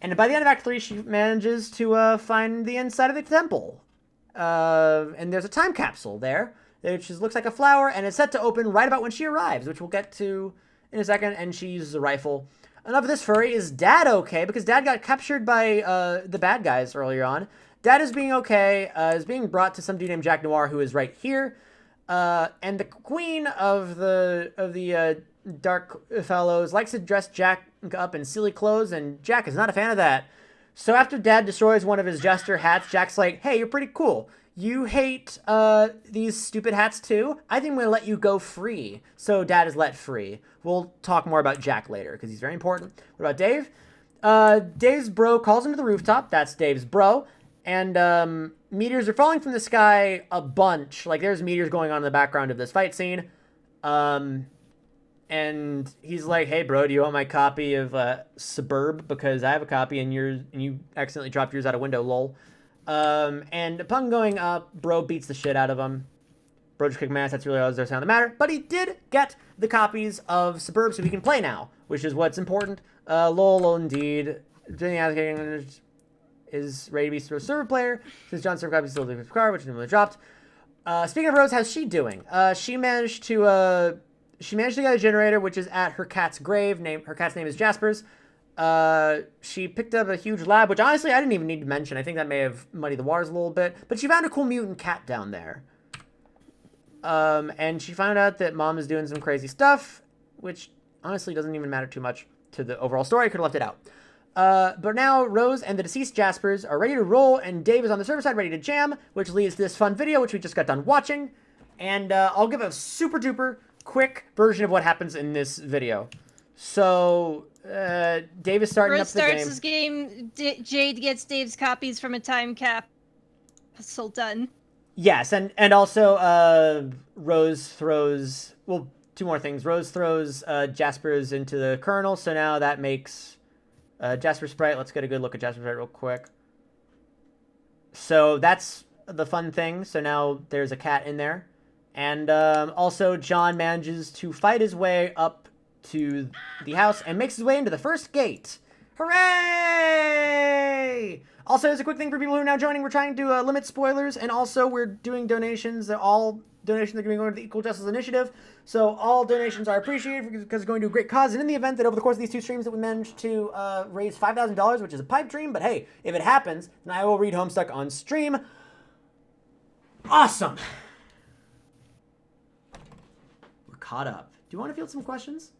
And by the end of Act 3, she manages to find the inside of the temple. And there's a time capsule there, which looks like a flower, and it's set to open right about when she arrives, which we'll get to in a second, and she uses a rifle. Enough of this furry. Is Dad okay? Because Dad got captured by the bad guys earlier on. Dad is being okay. Is being brought to some dude named Jack Noir, who is right here. And the queen of the Dark Fellows likes to dress Jack up in silly clothes, and Jack is not a fan of that. So after Dad destroys one of his jester hats, Jack's like, "Hey, you're pretty cool. you hate these stupid hats too. I think I'm going to let you go free. So Dad is let free. We'll talk more about Jack later because he's very important. What about Dave? Dave's bro calls him to the rooftop. That's Dave's bro. And meteors are falling from the sky a bunch. Like, there's meteors going on in the background of this fight scene. And he's like, hey, bro, do you want my copy of Suburb? Because I have a copy and you accidentally dropped yours out a window, lol. And upon going up, bro beats the shit out of him. Bro just kicked my ass. That's really all there's sound that matter. But he did get the copies of Suburb so he can play now, which is what's important. Lol, indeed. Is ready to be a server player since John's server copy still leaves his car, which is really dropped. Speaking of Rose, how's she doing? She managed to get a generator, which is at her cat's grave. Her cat's name is Jasper's. She picked up a huge lab, which honestly I didn't even need to mention. I think that may have muddied the waters a little bit. But she found a cool mutant cat down there. And she found out that Mom is doing some crazy stuff, which honestly doesn't even matter too much to the overall story. I could have left it out. But now Rose and the deceased Jaspers are ready to roll, and Dave is on the server side ready to jam, which leads to this fun video, which we just got done watching. And I'll give a super duper quick version of what happens in this video. So Dave is starting Rose up the game. starts this game. Jade gets Dave's copies from a time capsule done. Yes, and also Rose throws, well, two more things. Rose throws Jaspers into the kernel, so now that makes Jasper Sprite. Let's get a good look at Jasper Sprite real quick. So that's the fun thing. So now there's a cat in there. And also John manages to fight his way up to the house and makes his way into the first gate. Hooray! Also, as a quick thing for people who are now joining, we're trying to limit spoilers, and also we're doing donations. All donations are going to go to the Equal Justice Initiative, so all donations are appreciated because it's going to a great cause. And in the event that over the course of these two streams that we managed to raise $5,000, which is a pipe dream, but hey, if it happens, then I will read Homestuck on stream. Awesome! We're caught up. Do you want to field some questions?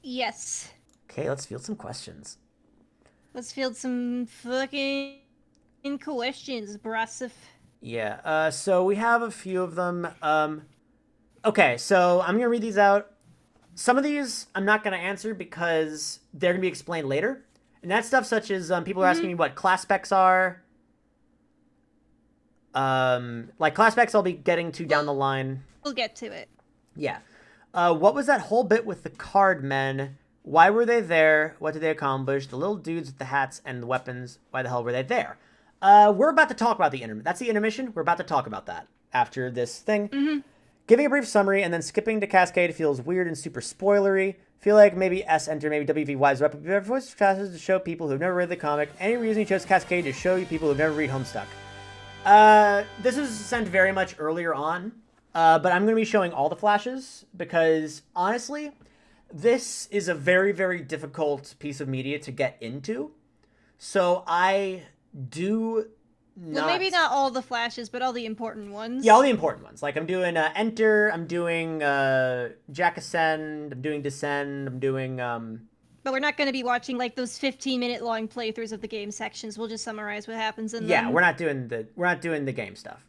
Yes. Okay, let's field some questions. Let's field some fucking questions, Brasif. Yeah, so we have a few of them. Okay, so I'm going to read these out. Some of these I'm not going to answer because they're going to be explained later. And that's stuff such as people are asking me what class specs are. Like class specs I'll be getting to down the line. We'll get to it. Yeah. What was that whole bit with the card men? Why were they there? What did they accomplish? The little dudes with the hats and the weapons, why the hell were they there? We're about to talk about the intermission. That's the intermission. We're about to talk about that after this thing. Mm-hmm. Giving a brief summary and then skipping to Cascade feels weird and super spoilery. Feel like maybe S enter, maybe WVY's up. Your voice passes to show people who've never read the comic. Any reason you chose Cascade to show you people who've never read Homestuck? This is sent very much earlier on, but I'm going to be showing all the flashes because honestly, this is a very, very difficult piece of media to get into. So I do not... Well, maybe not all the flashes, but all the important ones. Yeah, all the important ones. Like I'm doing Enter, I'm doing Jack Ascend, I'm doing Descend, I'm doing... But we're not going to be watching like those 15-minute long playthroughs of the game sections. We'll just summarize what happens in them. Yeah, we're not doing the game stuff.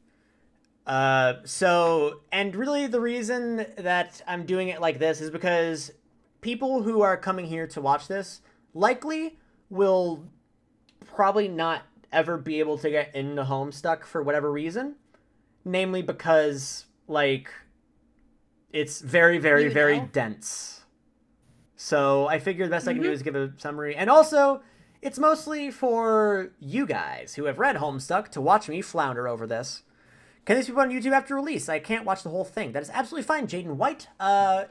So, and really the reason that I'm doing it like this is because people who are coming here to watch this likely will probably not ever be able to get into Homestuck for whatever reason. Namely because, like, it's very, very, very dense. So I figured the best I can do is give a summary. And also, it's mostly for you guys who have read Homestuck to watch me flounder over this. Can these people on YouTube after release? I can't watch the whole thing. That is absolutely fine, Jaden White.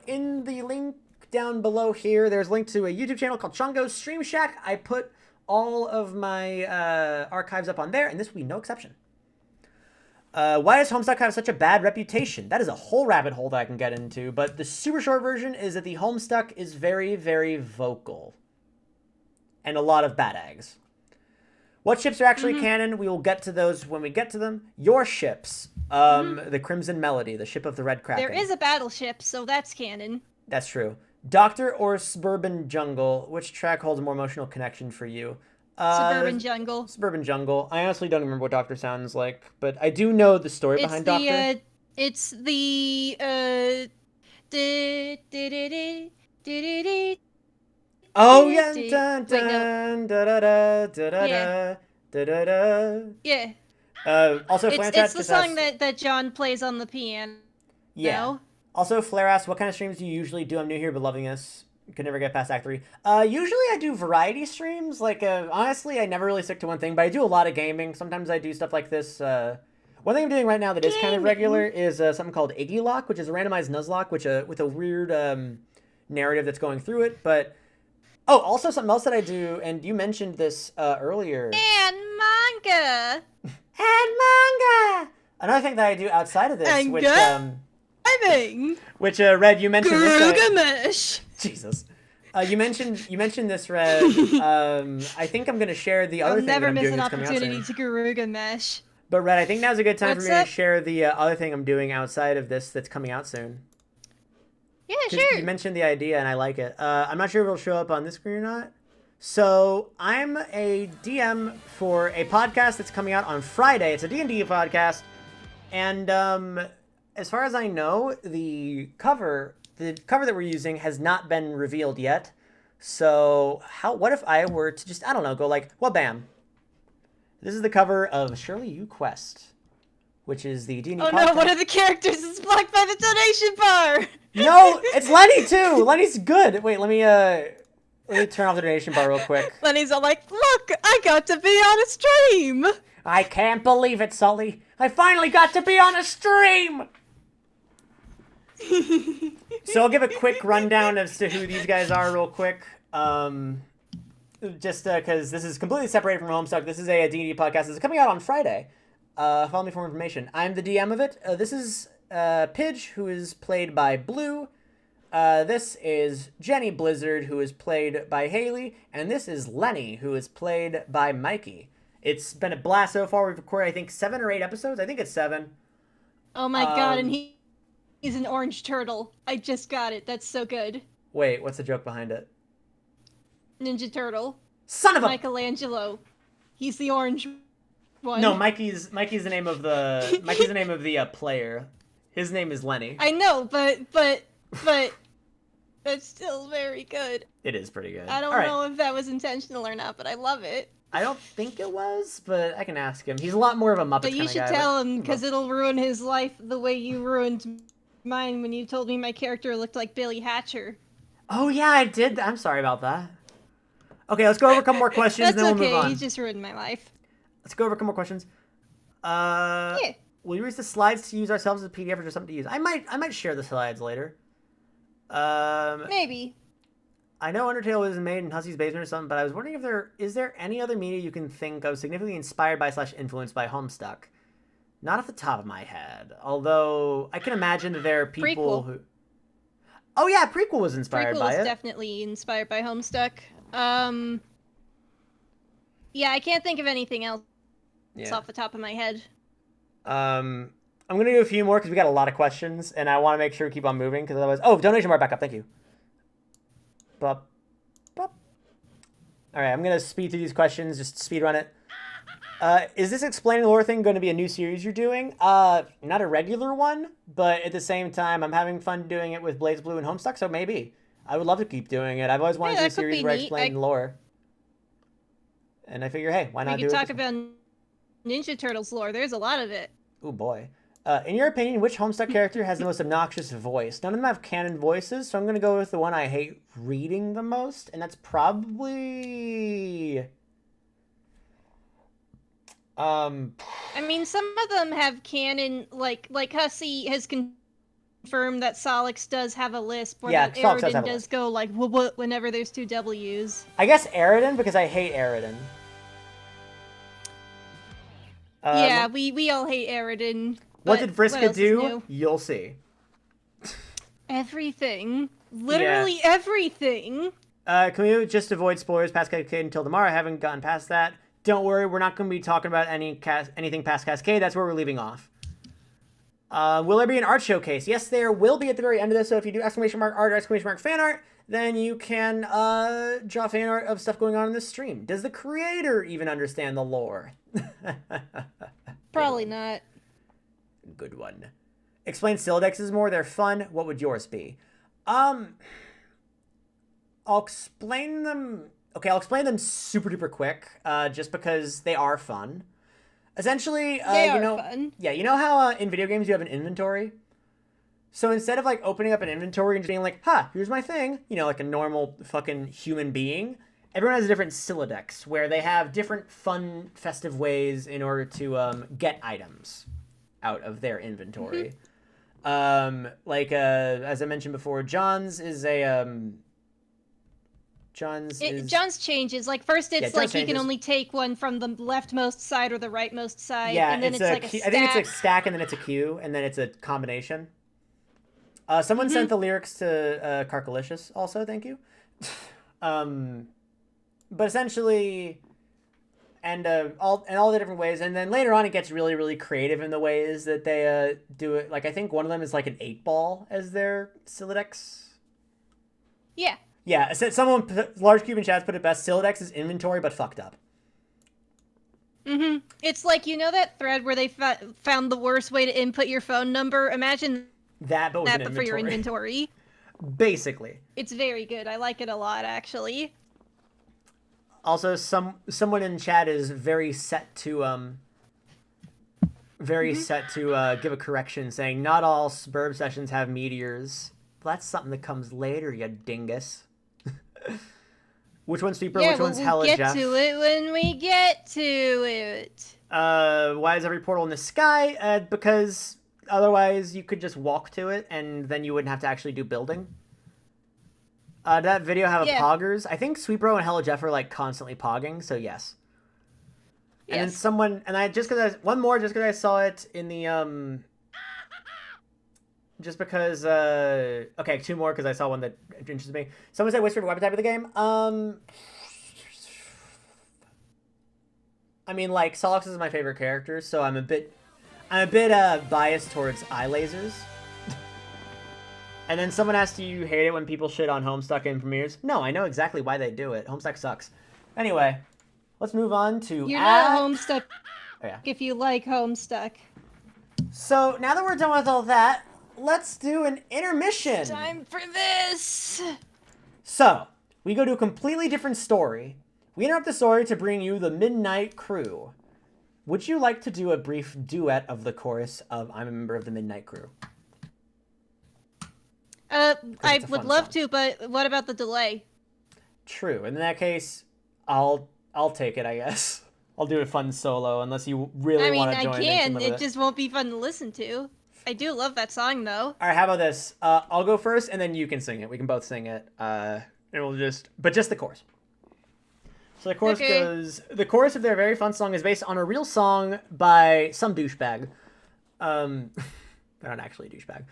In the link down below here, there's a link to a YouTube channel called Chungo's Stream Shack. I put all of my archives up on there, and this will be no exception. Why does Homestuck have such a bad reputation? That is a whole rabbit hole that I can get into, but the super short version is that the Homestuck is very, very vocal. And a lot of bad eggs. What ships are actually canon? We will get to those when we get to them. Your ships. The Crimson Melody, the ship of the Red Kraken. There is a battleship, so that's canon. That's true. Doctor or Suburban Jungle, which track holds a more emotional connection for you? Suburban Jungle. Suburban Jungle. I honestly don't remember what Doctor sounds like, but I do know the story behind Doctor. It's the Oh yeah, dun dun da da da da da da da. Yeah. Also, it's the song that John plays on the piano. Yeah. No? Also, Flare asks, what kind of streams do you usually do? I'm new here, but loving this. Could never get past Act 3. Usually I do variety streams. Like, honestly, I never really stick to one thing, but I do a lot of gaming. Sometimes I do stuff like this. One thing I'm doing right now that is kind of regular is something called Iggy Lock, which is a randomized Nuzlocke, which with a weird narrative that's going through it. But oh, also something else that I do, and you mentioned this earlier. And manga. Another thing that I do outside of this, which Red, you mentioned this. Jesus. You mentioned this, Red. I think I'm gonna share the other thing that I'm doing that's coming out soon. I'll never miss an opportunity to Garuga Mesh. But Red, I think now's a good time for me to share the other thing I'm doing outside of this that's coming out soon. Yeah, sure. You mentioned the idea, and I like it. I'm not sure if it'll show up on this screen or not. So I'm a DM for a podcast that's coming out on Friday. It's a D&D podcast, and as far as I know, the cover that we're using has not been revealed yet. So what if I were to just, I don't know, go like, well, bam. This is the cover of Surely You Quest, which is the D&D podcast. Oh no, one of the characters is blocked by the donation bar. No, it's Lenny too. Lenny's good. Wait, let me turn off the donation bar real quick. Lenny's all like, look, I got to be on a stream. I can't believe it, Sully. I finally got to be on a stream. So I'll give a quick rundown as to who these guys are real quick. Just because this is completely separated from Homestuck. This is a D&D podcast. It's coming out on Friday. Follow me for more information. I'm the DM of it. This is Pidge, who is played by Blue. This is Jenny Blizzard, who is played by Haley. And this is Lenny, who is played by Mikey. It's been a blast so far. We've recorded, I think, 7 or 8 episodes. I think it's 7. Oh my god, and he's an orange turtle. I just got it. That's so good. Wait, what's the joke behind it? Ninja Turtle. Son of a... Michelangelo. He's the orange one. No, Mikey's the name of the player. His name is Lenny. I know, but that's still very good. It is pretty good. I don't know if that was intentional or not, but I love it. I don't think it was, but I can ask him. He's a lot more of a Muppet kind of guy. But you should tell him, because it'll ruin his life the way you ruined mine when you told me my character looked like Billy Hatcher. Oh yeah, I did. I'm sorry about that. Okay, let's go over a couple more questions, and then we'll move on. You just ruined my life. Let's go over a couple more questions. Yeah. Will you use the slides to use ourselves as a PDF or just something to use? I might share the slides later. Maybe. I know Undertale was made in Hussy's basement or something, but I was wondering if is there any other media you can think of significantly inspired by / influenced by Homestuck? Not off the top of my head. Although I can imagine that there are people who... Oh yeah, Prequel was inspired by it. Prequel was definitely inspired by Homestuck. Yeah, I can't think of anything else off the top of my head. I'm going to do a few more because we got a lot of questions, and I want to make sure we keep on moving because otherwise... Oh, donation bar back up. Thank you. Bop. Bop. All right, I'm going to speed through these questions, just speed run it. Is this Explaining the Lore thing going to be a new series you're doing? Not a regular one, but at the same time, I'm having fun doing it with BlazBlue and Homestuck, so maybe. I would love to keep doing it. I've always wanted to do a series where I explain the lore. And I figure, hey, why not do it? We could talk about Ninja Turtles lore. There's a lot of it. Oh boy. In your opinion, which Homestuck character has the most obnoxious voice? None of them have canon voices, so I'm going to go with the one I hate reading the most, and that's probably... I mean, some of them have canon, like Hussy has confirmed that Solix does have a lisp, where Aridin does go like, what whenever there's 2 W's. I guess Aridin, because I hate Aridin. Yeah, we all hate Aridin. What did Vriska do? You'll see. Everything. Literally everything. Can we just avoid spoilers past Cascade until tomorrow? I haven't gotten past that. Don't worry, we're not going to be talking about anything past Cascade. That's where we're leaving off. Will there be an art showcase? Yes, there will be at the very end of this. So if you do !art or !fan art, then you can draw fan art of stuff going on in the stream. Does the creator even understand the lore? Probably not. Good one. Explain Syllodexes more. They're fun. What would yours be? I'll explain them. Okay, I'll explain them super duper quick, just because they are fun. Essentially, They are fun. Yeah, you know how in video games you have an inventory? So instead of like opening up an inventory and just being like, ha, here's my thing, you know, like a normal fucking human being, everyone has a different Sylladex where they have different fun, festive ways in order to get items out of their inventory. As I mentioned before, John's is a John's changes. Like first it's like you can only take one from the leftmost side or the rightmost side. Yeah, and then it's like a stack. I think it's a stack and then it's a queue and then it's a combination. Someone sent the lyrics to Carcalicious also, thank you. But essentially, and all the different ways, and then later on it gets really, really creative in the ways that they do it. Like I think one of them is like an 8-ball as their Sylladex. Yeah. Yeah, someone, Large Cube in chat put it best, Sylladex is inventory but fucked up. It's like, you know that thread where they found the worst way to input your phone number? Imagine that, but for your inventory. Basically. It's very good. I like it a lot, actually. Also, someone in chat is very set to give a correction, saying not all Sburb sessions have meteors. Well, that's something that comes later, you dingus. Which one's Sweeper? Yeah, which one's we'll Hella get Jeff? to it when we get to it. Why is every portal in the sky? Because otherwise you could just walk to it, and then you wouldn't have to actually do building. Did that video have a poggers? I think Sweepro and Hella Jeff are like constantly pogging, so yes. And then someone, and I just because I saw it in the just because okay, 2 more because I saw one that interested me. Someone said whispered weapon type of the game. I mean, like Solix is my favorite character, so I'm a bit biased towards eye lasers. And then someone asked, do you hate it when people shit on Homestuck in premieres? No, I know exactly why they do it. Homestuck sucks. Anyway, let's move on to You're not Homestuck if you like Homestuck. So, now that we're done with all that, let's do an intermission. It's time for this! So, we go to a completely different story. We interrupt the story to bring you the Midnight Crew. Would you like to do a brief duet of the chorus of I'm a Member of the Midnight Crew? I would love to, but what about the delay? True. In that case, I'll take it, I guess. I'll do a fun solo, unless you really want to join. I can. It just won't be fun to listen to. I do love that song, though. All right, how about this? I'll go first, and then you can sing it. We can both sing it. And we'll just the chorus. So the chorus goes. The chorus of their very fun song is based on a real song by some douchebag. They're not actually a douchebag.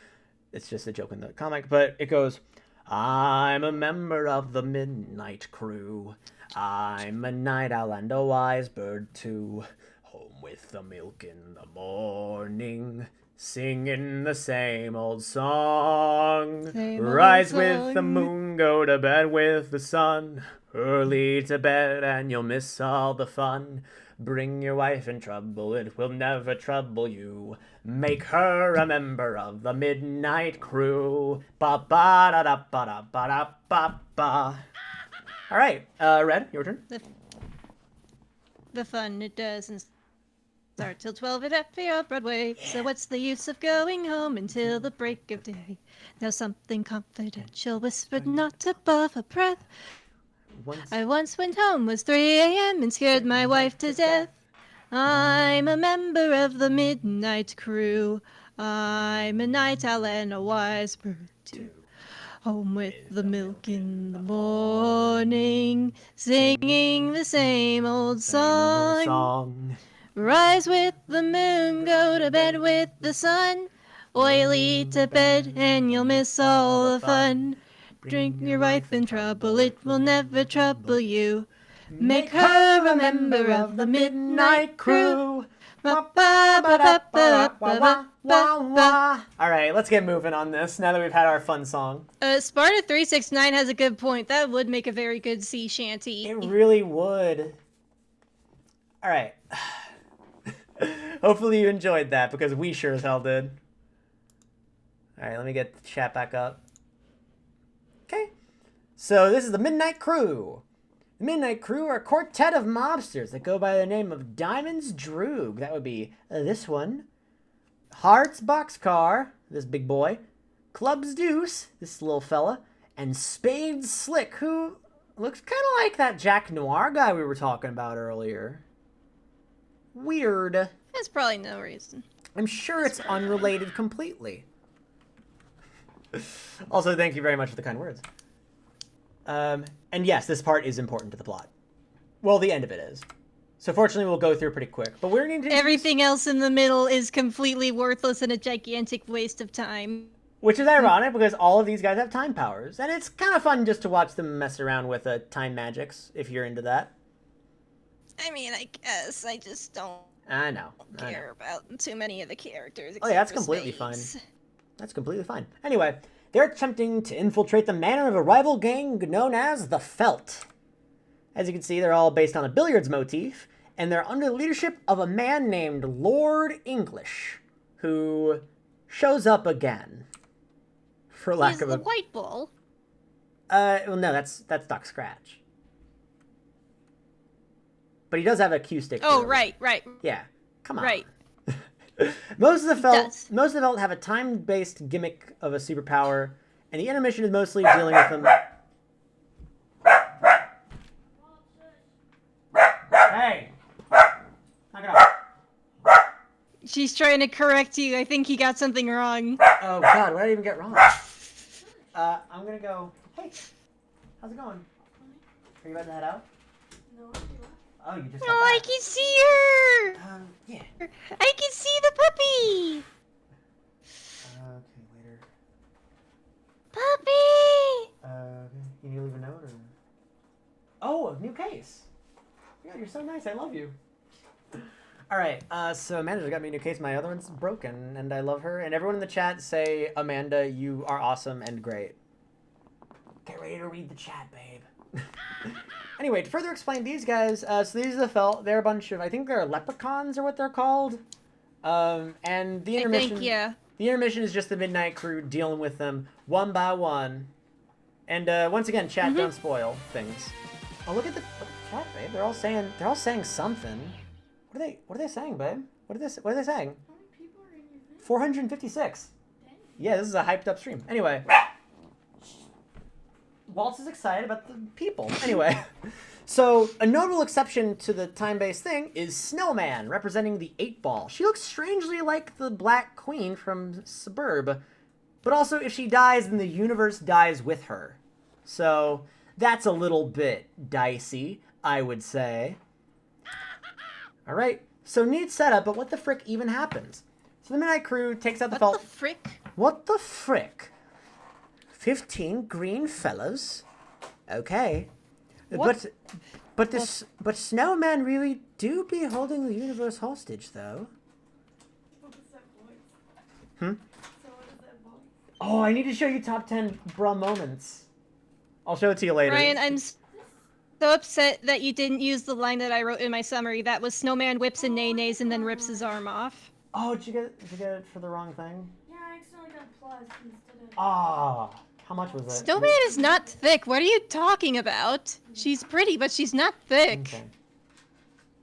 It's just a joke in the comic, but it goes, I'm a member of the Midnight Crew. I'm a night owl and a wise bird too. Home with the milk in the morning, singing the same old song. Rise with the moon, go to bed with the sun. Early to bed and you'll miss all the fun. Bring your wife in trouble, it will never trouble you. Make her a member of the Midnight Crew. Ba ba da da ba da ba da ba ba. All right, Red, your turn. The fun it doesn't start till 12 at FPR Broadway. So what's the use of going home until the break of day? Now something confidential whispered not above a breath. I once went home, was 3 a.m. and scared my wife to death. I'm a member of the Midnight Crew. I'm a night owl and a wise bird too. Home with the milk in the morning, singing the same old song. Rise with the moon, go to bed with the sun. Oily to bed and you'll miss all the fun. Drink your wife in trouble, it will never trouble you. Make her a member of the Midnight Crew. All right, Anyway, let's get moving on this now that we've had our fun song. Sparta 369 has a good point. That would make a very good sea shanty. It really would. All right. Hopefully you enjoyed that, because we sure as hell did. All right, let me get the chat back up. Okay. So this is the Midnight Crew. The Midnight Crew are a quartet of mobsters that go by the name of Diamonds Droog. That would be this one. Hearts Boxcar, this big boy. Clubs Deuce, this little fella. And Spades Slick, who looks kind of like that Jack Noir guy we were talking about earlier. Weird. There's probably no reason. I'm sure it's unrelated completely. Also, thank you very much for the kind words. And yes, this part is important to the plot. Well, the end of it is. So fortunately, we'll go through pretty quick. But we're going to... Everything else in the middle is completely worthless and a gigantic waste of time. Which is ironic, because all of these guys have time powers. And it's kind of fun just to watch them mess around with time magics, if you're into that. I mean, I guess. I just don't I know. care about too many of the characters. Oh yeah, that's completely fine. That's completely fine. Anyway, they're attempting to infiltrate the manor of a rival gang known as the Felt. As you can see, they're all based on a billiards motif, and they're under the leadership of a man named Lord English, who shows up again. For lack of the white bull. Well, no, that's Doc Scratch. But he does have a cue stick. Oh, right. Yeah, come on. Right. Most of the Felt have a time-based gimmick of a superpower, and the Intermission is mostly dealing with them. Hey! Knock it off. She's trying to correct you. I think you got something wrong. Oh God, what did I even get wrong? I'm gonna go. Hey, how's it going? Are you about to head out? No, Oh, you just. Oh, I can see her! Yeah. I can see the puppy! Okay, later. Puppy! You need to leave a note or? Oh, a new case. Yeah, you're so nice. I love you. All right. So Amanda got me a new case. My other one's broken, and I love her. And everyone in the chat say, Amanda, you are awesome and great. Get ready to read the chat, babe. Anyway, to further explain these guys, so these are the Felt. They're a bunch of, I think they're leprechauns or what they're called. And the Intermission. I think, yeah. The Intermission is just the Midnight Crew dealing with them one by one. And once again, chat don't spoil things. Oh, look at the chat, babe. They're all saying something. What are they saying, babe? What are they saying? How many people are in your thing? 456. Dang. Yeah, this is a hyped up stream. Anyway. Waltz is excited about the people. Anyway, so a notable exception to the time-based thing is Snowman, representing the 8-ball. She looks strangely like the Black Queen from Suburb, but also if she dies, then the universe dies with her. So that's a little bit dicey, I would say. All right, so neat setup, but what the frick even happens? So the Midnight Crew takes out the Felt. What the frick? What the frick? 15 green fellas. Okay. What? But Snowman really do be holding the universe hostage, though. What is that voice? Hmm? So what is that voice? Oh, I need to show you top 10 bra moments. I'll show it to you later. Ryan, I'm so upset that you didn't use the line that I wrote in my summary. That was Snowman whips and nays and then rips his arm off. Oh, did you get it for the wrong thing? Yeah, I accidentally got plus instead of... Ah, how much was it? Snowman is not thick. What are you talking about? She's pretty, but she's not thick. Okay.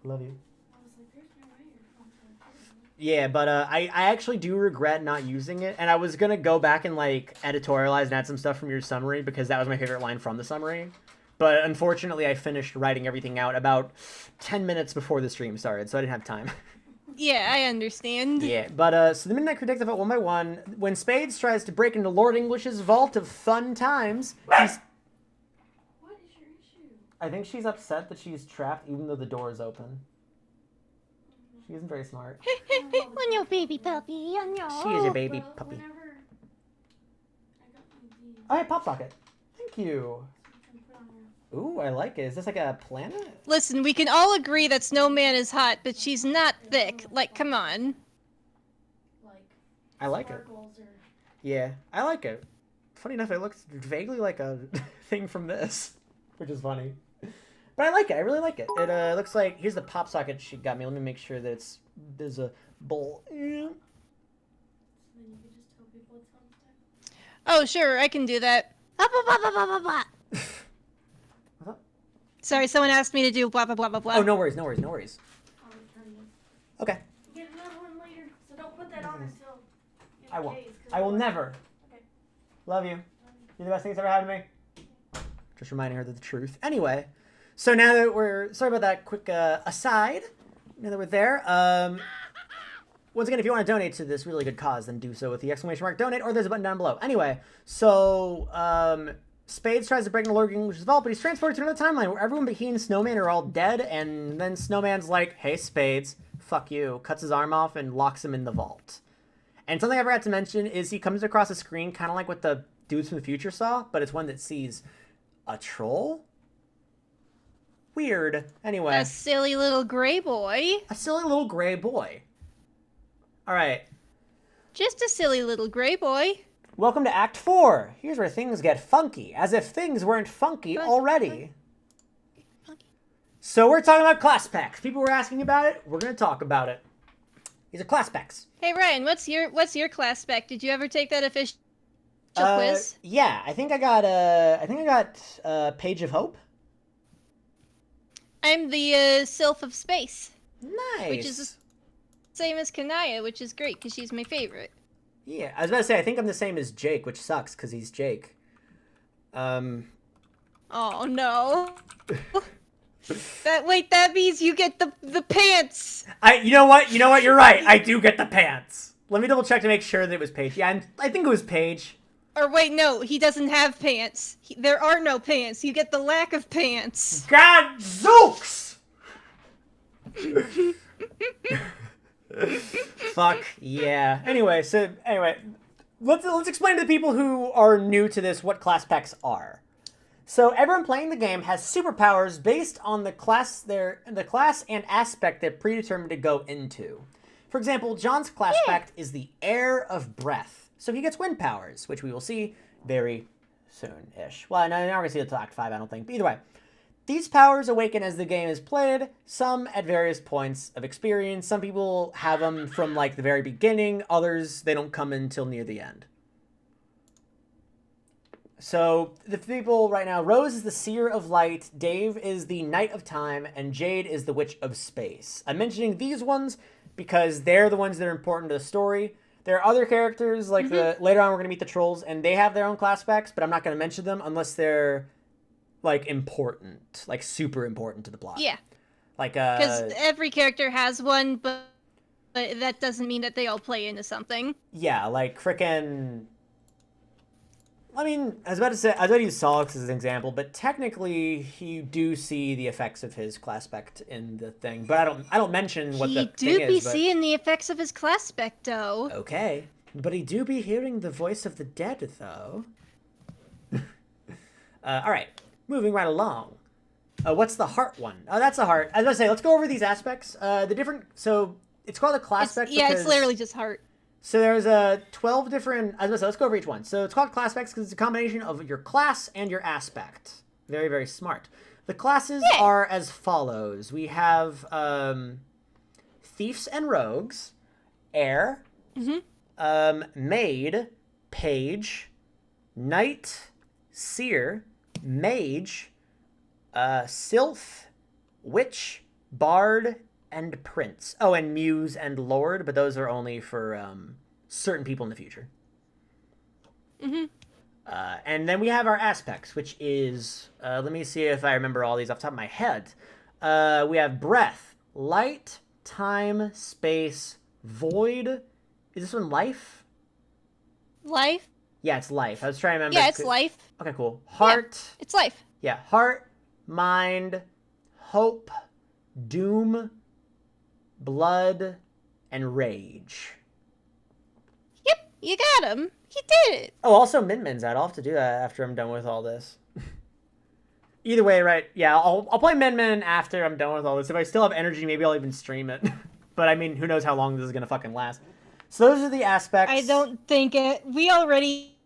Love you. I was like, there's no way you're fucking... Yeah, but I actually do regret not using it, and I was gonna go back and like editorialize and add some stuff from your summary because that was my favorite line from the summary. But unfortunately, I finished writing everything out about 10 minutes before the stream started, so I didn't have time. Yeah, I understand. Yeah, but so the Midnight Crew takes the Vault one by one. When Spades tries to break into Lord English's vault of fun times, he's... What is your issue? I think she's upset that she's trapped even though the door is open. She isn't very smart. On your baby puppy, on your... She is a baby Well, puppy. whenever I got my D, Oh, hey, Pop Socket. Thank you. so you can put on your... Ooh, I like it. Is this like a planet? Listen, we can all agree that Snowman is hot, but she's not thick. Like, come on. Like... I like it. sparkles or Yeah, I like it. Funny enough, it looks vaguely like a thing from this, which is funny. But I like it. I really like it. It looks like, here's the pop socket she got me. Let me make sure that it's visible. so then you could just tell people it's Homestuck. Oh, sure, I can do that. Blah, blah, blah, blah, blah, blah, blah. Sorry, someone asked me to do blah, blah, blah, blah, blah. Oh, no worries, no worries, no worries. I'll return this. Okay. Get another one later, so don't put that on until you I have won't. days, 'cause I will otherwise- never. Okay. Love you. You're the best thing that's ever happened to me. Just reminding her of the truth. Anyway, so now that we're, sorry about that quick aside. Now that we're there, once again, if you want to donate to this really good cause, then do so with the exclamation mark donate, or there's a button down below. Anyway, so Spades tries to break an alerting which is vault, but he's transported to another timeline where everyone but he and Snowman are all dead, and then Snowman's like, hey, Spades, fuck you, cuts his arm off and locks him in the vault. And something I forgot to mention is he comes across a screen kind of like what the dudes from the future saw, but it's one that sees a troll? Weird. Anyway. A silly little gray boy. A silly little gray boy. Alright. Just a silly little gray boy. Welcome to Act 4. Here's where things get funky. As if things weren't funky already. Funky. So we're talking about class packs. People were asking about it. We're going to talk about it. These are class packs. Hey Ryan, what's your class spec? Did you ever take that official quiz? Yeah, I think I got Page of Hope. I'm the Sylph of Space, Nice. which is the same as Kanaya, which is great because she's my favorite. Yeah, I was about to say, I think I'm the same as Jake, which sucks because he's Jake. Oh no. That means you get the pants. You know what? You're right. I do get the pants. Let me double check to make sure that it was Paige. Yeah, I think it was Paige. Or wait, no, he doesn't have pants. There are no pants. You get the lack of pants. God Zooks! Fuck yeah. Anyway, let's explain to the people who are new to this what class packs are. So everyone playing the game has superpowers based on the class and aspect they're predetermined to go into. For example, John's class pack is the Air of Breath, so he gets wind powers, which we will see very soon-ish. Well, no, we're not gonna see it until Act 5, I don't think. But either way, these powers awaken as the game is played, some at various points of experience. Some people have them from like the very beginning, others they don't come until near the end. So the people right now, Rose is the Seer of Light, Dave is the Knight of Time, and Jade is the Witch of Space. I'm mentioning these ones because they're the ones that are important to the story. There are other characters, like later on we're going to meet the trolls, and they have their own class specs, but I'm not going to mention them unless they're, like, important. Like, super important to the plot. Yeah. Like, Because every character has one, but that doesn't mean that they all play into something. yeah, like, frickin'... I mean, I was about to use Solix as an example, but technically you do see the effects of his class spec in the thing. But I don't mention what the thing is. He do be seeing the effects of his class spec, though. Okay, but he do be hearing the voice of the dead, though. All right, moving right along. What's the heart one? Oh, that's the heart. I was about to say, let's go over these aspects. So it's called a class spec. Yeah, it's literally just heart. So there's 12 different, I was gonna say, let's go over each one. So it's called class specs because it's a combination of your class and your aspect. Very, very smart. The classes are as follows. We have Thieves and Rogues, Air, Maid, Page, Knight, Seer, Mage, Sylph, Witch, Bard, and Prince. Oh, and Muse and Lord, but those are only for certain people in the future. And then we have our aspects, which is, let me see if I remember all these off the top of my head. We have Breath, Light, Time, Space, Void. Is this one Life? Life? Yeah, it's Life. I was trying to remember. Yeah, it's life. Okay, cool. Heart. Yeah, it's life. Yeah, Heart, Mind, Hope, Doom, Blood, and Rage. Yep, you got him. He did it. Oh, also Min-Min's out. I'll have to do that after I'm done with all this. Either way, right? Yeah, I'll play Min-Min after I'm done with all this. If I still have energy, maybe I'll even stream it. But I mean, who knows how long this is gonna fucking last. So those are the aspects. I don't think it. We already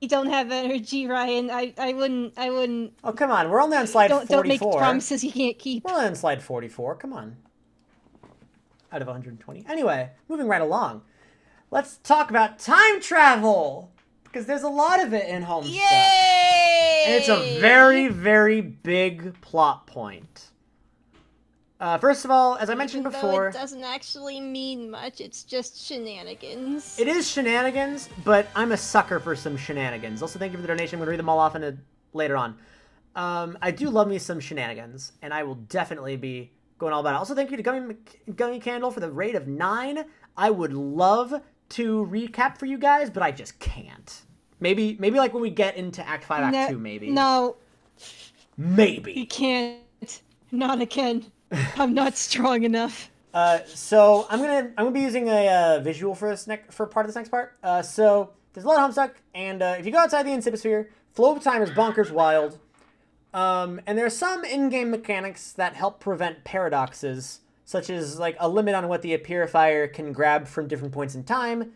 don't have energy, Ryan. I wouldn't. Oh, come on. We're only on slide 44. Don't make promises you can't keep. We're only on slide 44. Come on. Out of 120. Anyway, moving right along. Let's talk about time travel. Because there's a lot of it in Homestuck. Yay! And it's a very, very big plot point. First of all, as I mentioned Even though before... it doesn't actually mean much, it's just shenanigans. It is shenanigans, but I'm a sucker for some shenanigans. Also, thank you for the donation. I'm going to read them all off later on. I do love me some shenanigans, and I will definitely be going all about it. Also, thank you to Gummy Candle for the rate of 9. I would love to recap for you guys, but I just can't. Maybe like when we get into Act 5, Act 2, maybe. No. Maybe. You can't. Not again. I'm not strong enough. So I'm gonna be using a visual for part of this next part. So there's a lot of Homestuck, and if you go outside the Insiposphere, flow of time is bonkers wild. And there are some in-game mechanics that help prevent paradoxes, such as like a limit on what the purifier can grab from different points in time.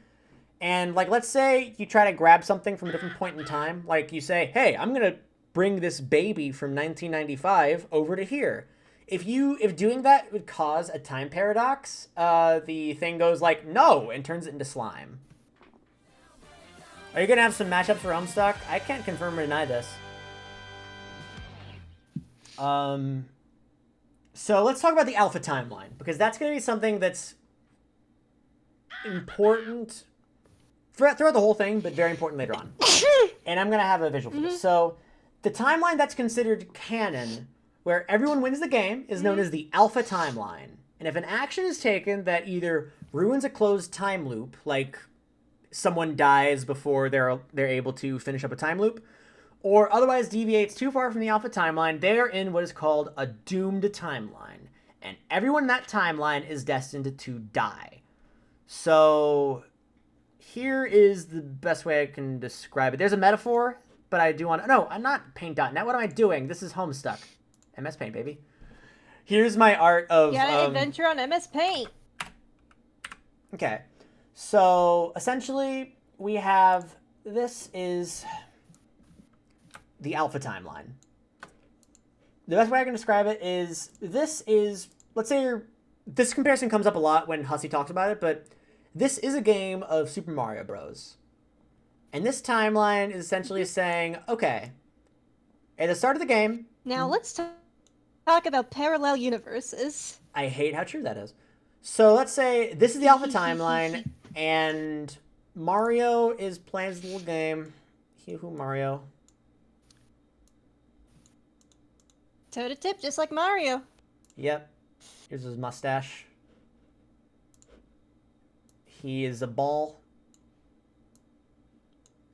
And like, let's say you try to grab something from a different point in time. Like you say, hey, I'm gonna bring this baby from 1995 over to here. If doing that would cause a time paradox, the thing goes like, no, and turns it into slime. Are you going to have some matchups for Homestuck? I can't confirm or deny this. So let's talk about the alpha timeline, because that's going to be something that's important throughout the whole thing, but very important later on. And I'm going to have a visual for this. So the timeline that's considered canon, where everyone wins the game, is known as the alpha timeline. And if an action is taken that either ruins a closed time loop, like someone dies before they're able to finish up a time loop, or otherwise deviates too far from the alpha timeline, they are in what is called a doomed timeline. And everyone in that timeline is destined to die. So here is the best way I can describe it. There's a metaphor, but I do want to... No, I'm not Paint.net. What am I doing? This is Homestuck. MS Paint, baby. Here's my art of... Yeah, adventure on MS Paint. Okay. So, essentially, we have... This is the alpha timeline. The best way I can describe it is... This is... Let's say this comparison comes up a lot when Hussey talks about it, but this is a game of Super Mario Bros. And this timeline is essentially saying, okay, at the start of the game... Now, let's talk about parallel universes. I hate how true that is. So let's say this is the alpha timeline, and Mario is playing this little game. Hee-hoo, Mario. Toe to tip, just like Mario. Yep. Here's his mustache. He is a ball.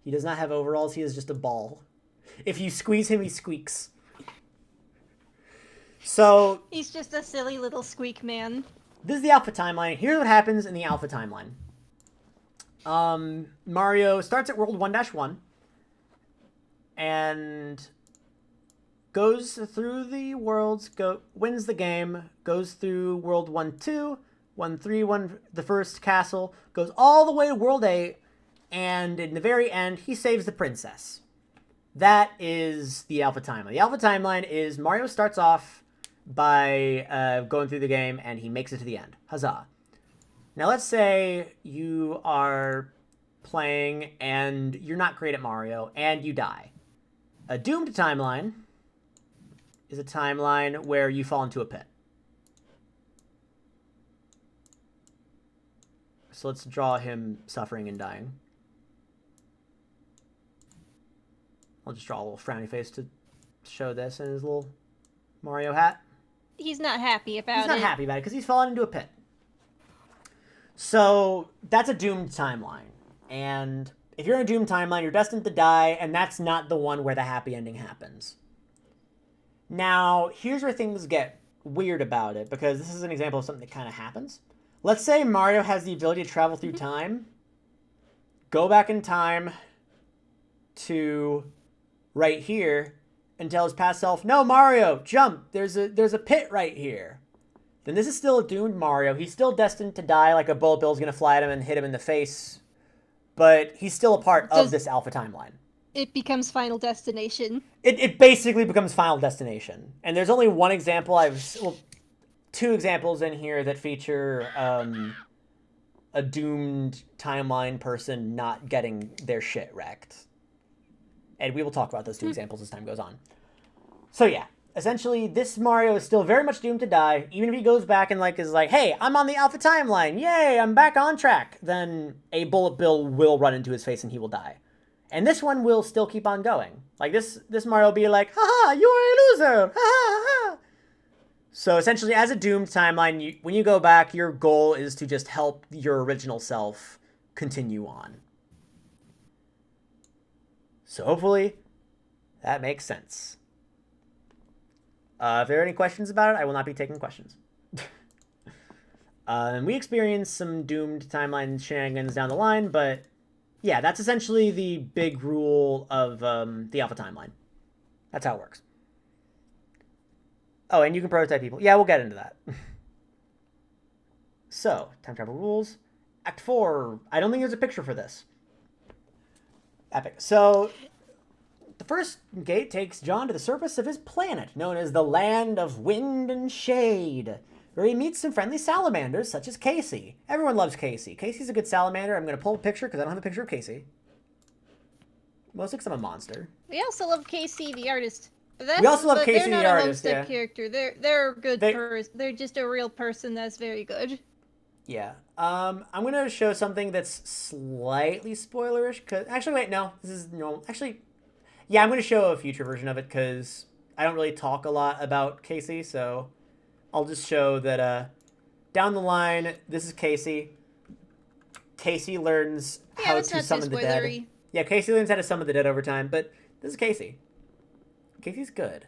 He does not have overalls. He is just a ball. If you squeeze him, he squeaks. So... He's just a silly little squeak man. This is the alpha timeline. Here's what happens in the alpha timeline. Mario starts at World 1-1 and goes through the worlds, wins the game, goes through World 1-2, 1-3, the first castle, goes all the way to World 8, and in the very end, he saves the princess. That is the alpha timeline. The alpha timeline is Mario starts off by going through the game, and he makes it to the end. Huzzah. Now, let's say you are playing, and you're not great at Mario, and you die. A doomed timeline is a timeline where you fall into a pit. So let's draw him suffering and dying. I'll just draw a little frowny face to show this in his little Mario hat. He's not happy about it. He's not happy about it because he's fallen into a pit. So that's a doomed timeline. And if you're in a doomed timeline, you're destined to die, and that's not the one where the happy ending happens. Now, here's where things get weird about it, because this is an example of something that kind of happens. Let's say Mario has the ability to travel through time, go back in time to right here, and tell his past self, no, Mario, jump, there's a pit right here. then this is still a doomed Mario. He's still destined to die, like a bullet bill's gonna fly at him and hit him in the face. But he's still a part of this alpha timeline. It becomes Final Destination. It basically becomes Final Destination. And there's only one example two examples in here that feature a doomed timeline person not getting their shit wrecked. And we will talk about those two examples as time goes on. So yeah, essentially this Mario is still very much doomed to die. Even if he goes back and is like, hey, I'm on the alpha timeline. Yay, I'm back on track. Then a bullet bill will run into his face and he will die. And this one will still keep on going. Like this Mario will be like, haha, you are a loser. Ha ha ha. So essentially, as a doomed timeline, when you go back, your goal is to just help your original self continue on. So hopefully, that makes sense. If there are any questions about it, I will not be taking questions. And we experience some doomed timeline shenanigans down the line, but yeah, that's essentially the big rule of the alpha timeline. That's how it works. Oh, and you can prototype people. Yeah, we'll get into that. So, time travel rules. Act 4. I don't think there's a picture for this. Epic. So, the first gate takes John to the surface of his planet, known as the Land of Wind and Shade, where he meets some friendly salamanders, such as Casey. Everyone loves Casey. Casey's a good salamander. I'm going to pull a picture, because I don't have a picture of Casey. Mostly because I'm a monster. We also love Casey the artist. We also love Casey the artist, They're not a Homestuck character. They're a good person. They're just a real person that's very good. Yeah. I'm going to show something that's slightly spoilerish. Actually, wait, no. This is normal. Actually, yeah, I'm going to show a future version of it because I don't really talk a lot about Casey. So I'll just show that down the line, this is Casey. Casey learns how to summon the dead. Yeah, Casey learns how to summon the dead over time. But this is Casey. Casey's good.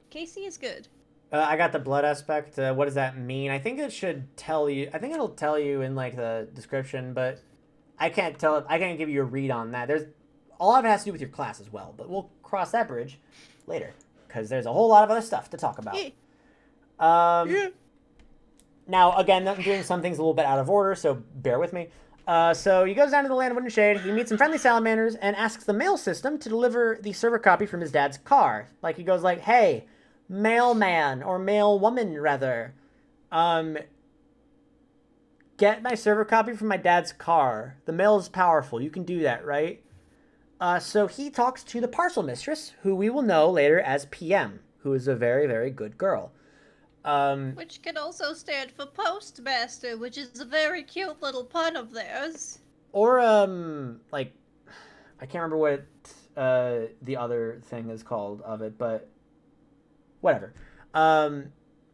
Casey is good. I got the blood aspect. What does that mean? I think it should tell you. I think it'll tell you in the description, but I can't tell. I can't give you a read on that. All of it has to do with your class as well, but we'll cross that bridge later because there's a whole lot of other stuff to talk about. Yeah. Now again, I'm doing some things a little bit out of order, so bear with me. So he goes down to the Land of Wind and Shade, he meets some friendly salamanders, and asks the mail system to deliver the server copy from his dad's car. He goes hey, mailman, or mail woman, rather, get my server copy from my dad's car. The mail is powerful. You can do that, right? So he talks to the parcel mistress, who we will know later as PM, who is a very, very good girl. Which can also stand for postmaster, which is a very cute little pun of theirs. Or, I can't remember what the other thing is called of it, but whatever.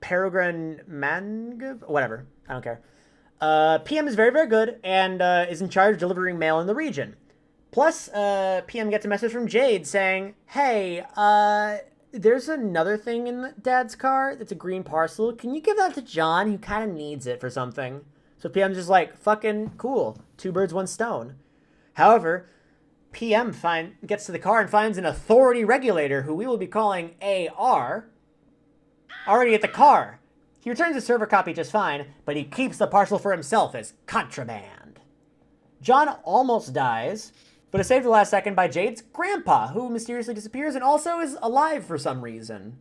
Peregrine Manga? Whatever. I don't care. PM is very, very good and is in charge of delivering mail in the region. Plus, PM gets a message from Jade saying, hey, there's another thing in Dad's car that's a green parcel. Can you give that to John? He kind of needs it for something. So PM's just fucking cool. 2 birds, 1 stone. However, PM gets to the car and finds an authority regulator, who we will be calling AR, already at the car. He returns the server copy just fine, but he keeps the parcel for himself as contraband. John almost dies, but is saved at the last second by Jade's grandpa, who mysteriously disappears and also is alive for some reason.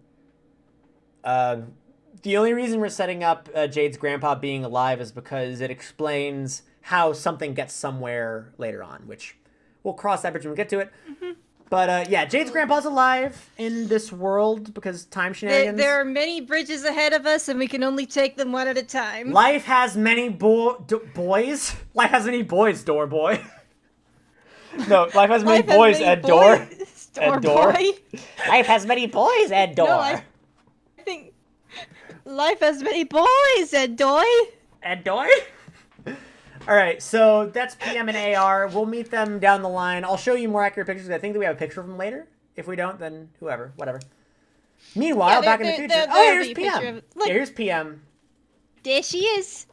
The only reason we're setting up Jade's grandpa being alive is because it explains how something gets somewhere later on, which we'll cross that bridge when we get to it. Mm-hmm. But yeah, Jade's grandpa's alive in this world because time shenanigans. There are many bridges ahead of us, and we can only take them one at a time. Life has many boys. Life has many boys, door boy. No, life has many boys at door. At door. Life has many boys at door. No, I think life has many boys at door. At door? All right, so that's PM and AR. We'll meet them down the line. I'll show you more accurate pictures. I think that we have a picture of them later. If we don't, then whatever. Meanwhile, back in the future. Oh, here's PM. Yeah, here's PM. There she is.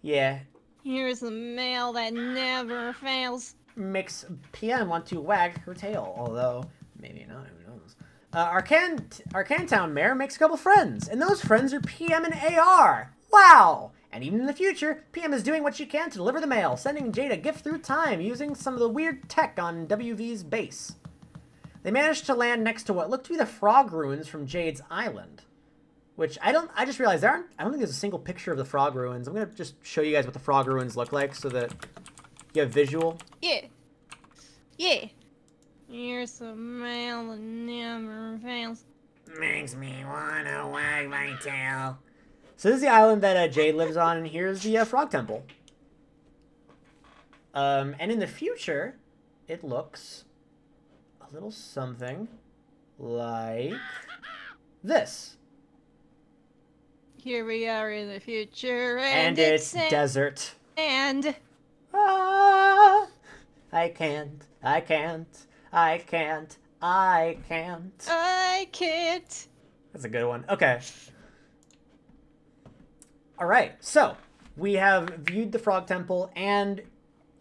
Yeah. Here's the mail that never fails. Makes PM want to wag her tail, although maybe not. Who knows? Arcantown mayor makes a couple friends, and those friends are PM and AR. Wow! And even in the future, PM is doing what she can to deliver the mail, sending Jade a gift through time using some of the weird tech on WV's base. They managed to land next to what looked to be the frog ruins from Jade's island. Which, I just realized I don't think there's a single picture of the frog ruins. I'm going to just show you guys what the frog ruins look like so that you have visual. Yeah. Yeah. Here's some mail and never fails. Makes me wanna wag my tail. So this is the island that Jade lives on, and here's the frog temple. And in the future, it looks a little something like this. Here we are in the future, And it's desert. And Ah, I can't. I can't. That's a good one. Okay. All right. So we have viewed the frog temple, and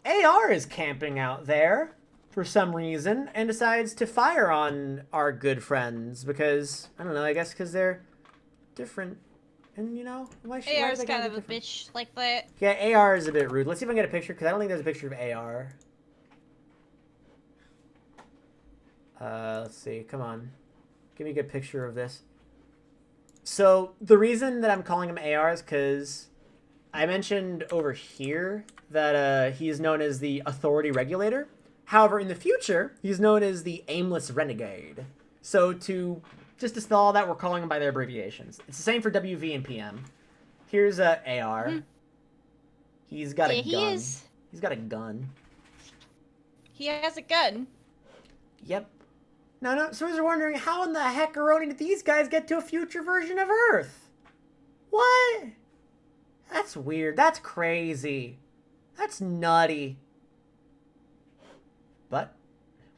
AR is camping out there for some reason and decides to fire on our good friends because, I don't know, I guess because they're different. And, you know, why AR's they kind gotta of be a different? bitch like that. Yeah, AR is a bit rude. Let's see if I can get a picture, because I don't think there's a picture of AR. Let's see. Come on. Give me a good picture of this. So, the reason that I'm calling him AR is because I mentioned over here that he is known as the Authority Regulator. However, in the future, he's known as the Aimless Renegade. So, to just dispel all that, we're calling them by their abbreviations. It's the same for WV and PM. Here's AR. Mm-hmm. He's got a gun. He's got a gun. He has a gun. Yep. No. So you're wondering, how in the heckaroni did these guys get to a future version of Earth? What? That's weird. That's crazy. That's nutty. But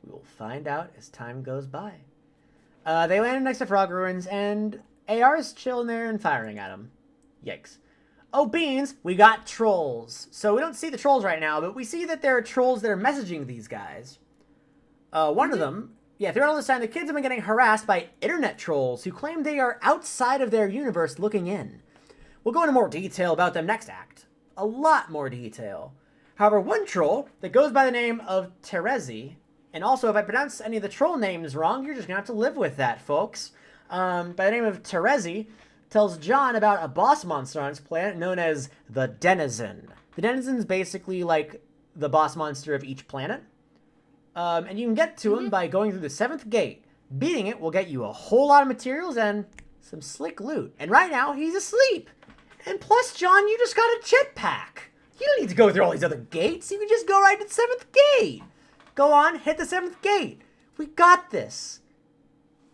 we will find out as time goes by. They landed next to frog ruins, and AR is chilling there and firing at them. Yikes. Oh, beans, we got trolls. So we don't see the trolls right now, but we see that there are trolls that are messaging these guys. One of them, throughout all this time, the kids have been getting harassed by internet trolls who claim they are outside of their universe looking in. We'll go into more detail about them next act. A lot more detail. However, one troll that goes by the name of Terezi, and also if I pronounce any of the troll names wrong, you're just going to have to live with that, folks. By the name of Terezi, tells John about a boss monster on his planet known as the Denizen. The Denizen's basically like the boss monster of each planet. And you can get to him by going through the 7th gate. Beating it will get you a whole lot of materials and some slick loot. And right now, he's asleep. And plus, John, you just got a jetpack. You don't need to go through all these other gates. You can just go right to the 7th gate. Go on, hit the 7th gate. We got this.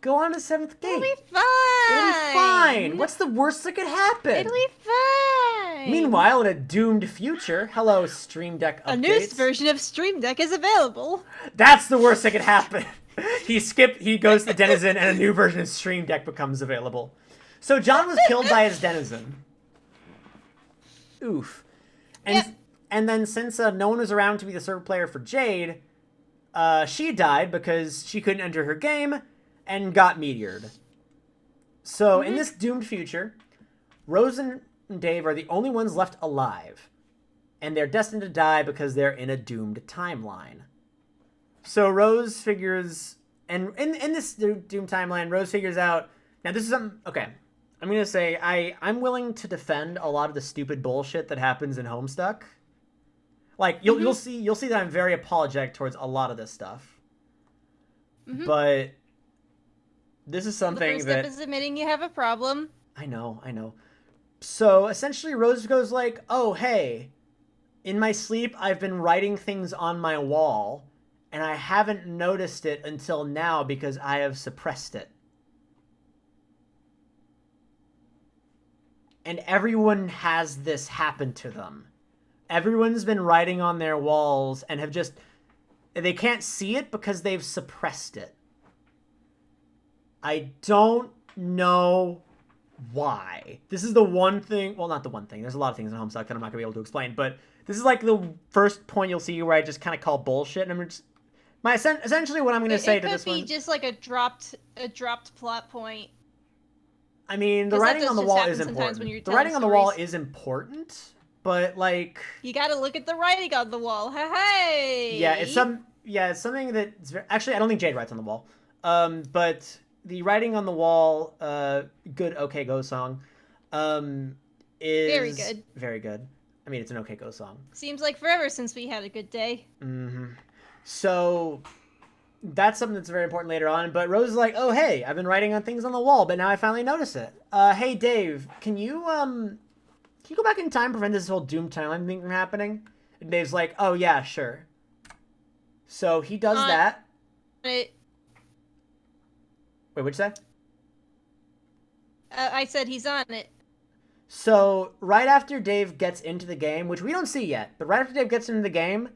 Go on to the 7th gate. It'll be fine. It'll be fine. What's the worst that could happen? It'll be fine. Meanwhile, in a doomed future, hello, Stream Deck updates. A new version of Stream Deck is available. That's the worst that could happen. He goes to the Denizen, and a new version of Stream Deck becomes available. So John was killed by his Denizen. Oof. And then since no one was around to be the server player for Jade, she died because she couldn't enter her game and got meteored. So in this doomed future, Rose and Dave are the only ones left alive. And they're destined to die because they're in a doomed timeline. So Rose figures... And in this doomed timeline, Rose figures out... Now this is something... Okay. I'm going to say I'm willing to defend a lot of the stupid bullshit that happens in Homestuck. Like, you'll see that I'm very apologetic towards a lot of this stuff. But this is something the first step is admitting you have a problem. I know. So, essentially, Rose goes like, oh, hey, in my sleep, I've been writing things on my wall, and I haven't noticed it until now because I have suppressed it. And everyone has this happen to them. Everyone's been writing on their walls and have just... They can't see it because they've suppressed it. I don't know why. This is the one thing... Well, not the one thing. There's a lot of things in Homestuck that I'm not going to be able to explain. But this is like the first point you'll see where I just kind of call bullshit. And I'm just... Essentially what I'm going to say to this one. It could be just like a dropped plot point. I mean, the 'Cause that writing on the just wall happens is sometimes when important. you're The telling writing on the wall stories. is important, but like You gotta look at the writing on the wall. Hey. yeah, it's something that's actually I don't think Jade writes on the wall. But the writing on the wall, good okay go song, is Very good. Very good. I mean, it's an okay go song. Seems like forever since we had a good day. Mm-hmm. So that's something that's very important later on. But Rose is like, oh hey, I've been writing on things on the wall, but now I finally notice it. Hey Dave, can you go back in time and prevent this whole Doom timeline thing from happening? And Dave's like, oh yeah, sure. So he does that. Wait, what'd you say? I said he's on it. So right after Dave gets into the game, which we don't see yet, but right after Dave gets into the game,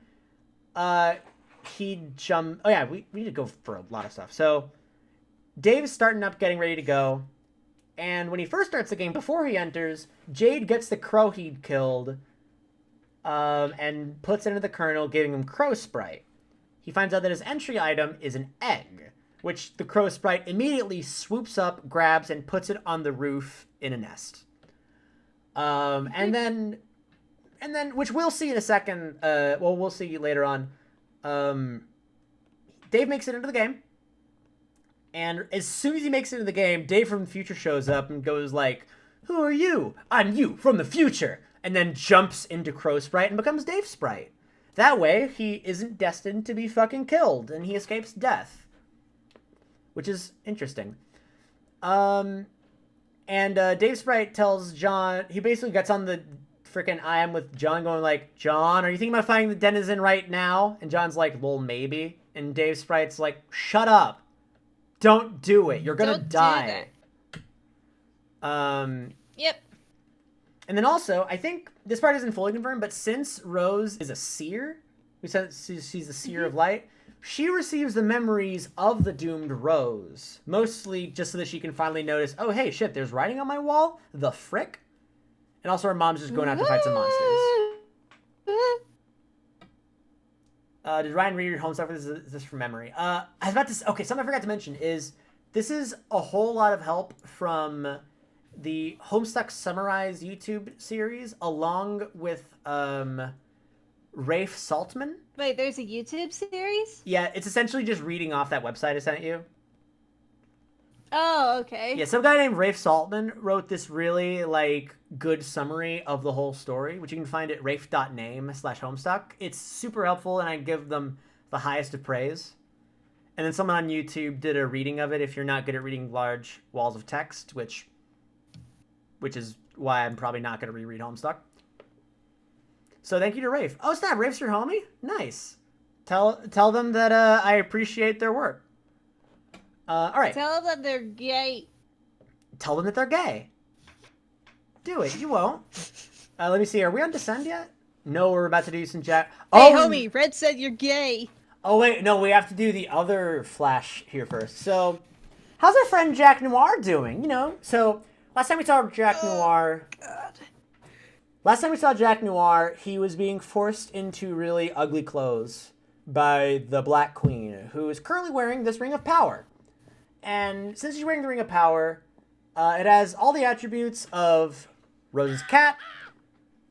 he jump. Oh yeah, we need to go for a lot of stuff. So Dave's starting up, getting ready to go, and when he first starts the game, before he enters, Jade gets the crow he'd killed, and puts it into the kernel, giving him Crow Sprite. He finds out that his entry item is an egg, which the Crow Sprite immediately swoops up, grabs, and puts it on the roof in a nest. And then, which we'll see in a second. We'll see later on. Dave makes it into the game, and as soon as he makes it into the game, Dave from the future shows up and goes like, "Who are you? I'm you from the future," and then jumps into Crow Sprite and becomes Dave Sprite. That way, he isn't destined to be fucking killed, and he escapes death, which is interesting. And Dave Sprite tells John, he basically gets on the freaking I am with John, going like, John, are you thinking about fighting the denizen right now? And John's like, well, maybe. And Dave Sprite's like, shut up. Don't do it. You're gonna die. Yep. And then also, I think this part isn't fully confirmed, but since Rose is a seer, we said she's a seer of light, she receives the memories of the doomed Rose, mostly just so that she can finally notice, oh, hey, shit, there's writing on my wall? The frick? And also her mom's just going out to fight some monsters. Did Ryan read your Homestuck? Is this from memory? I was about to say, okay, something I forgot to mention is this is a whole lot of help from the Homestuck Summarized YouTube series, along with Rafe Saltman. Wait, there's a YouTube series? Yeah, it's essentially just reading off that website I sent you. Oh, okay. Yeah, some guy named Rafe Saltman wrote this really, like, good summary of the whole story, which you can find at rafe.name/Homestuck. It's super helpful, and I give them the highest of praise. And then someone on YouTube did a reading of it if you're not good at reading large walls of text, which is why I'm probably not going to reread Homestuck. So thank you to Rafe. Oh, snap, Rafe's your homie? Nice. Tell them that I appreciate their work. All right. Tell them that they're gay. Tell them that they're gay. Do it. You won't. Let me see. Are we on Descend yet? No, we're about to do some chat. Hey, homie, Red said you're gay. Oh, wait. No, we have to do the other flash here first. So, how's our friend Jack Noir doing? You know, so last time we saw Jack Noir... God. Last time we saw Jack Noir, he was being forced into really ugly clothes by the Black Queen, who is currently wearing this Ring of Power. And since she's wearing the Ring of Power, it has all the attributes of Rose's cat,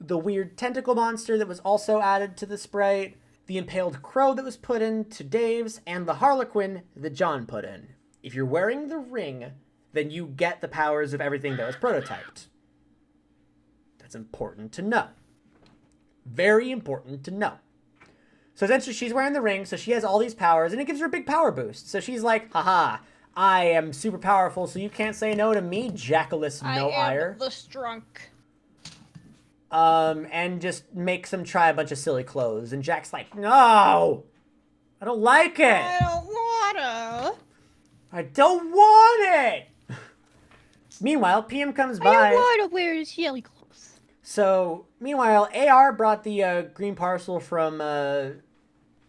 the weird tentacle monster that was also added to the sprite, the impaled crow that was put into Dave's, and the harlequin that John put in. If you're wearing the ring, then you get the powers of everything that was prototyped. That's important to know. Very important to know. So essentially she's wearing the ring, so she has all these powers, and it gives her a big power boost. So she's like, haha, I am super powerful, so you can't say no to me, Jackalus No-Ire. I am the strunk. And just makes him try a bunch of silly clothes. And Jack's like, no! I don't like it! I don't wanna! I don't want it! Meanwhile, PM comes by. I don't wanna wear his yelly clothes. So, meanwhile, AR brought the green parcel from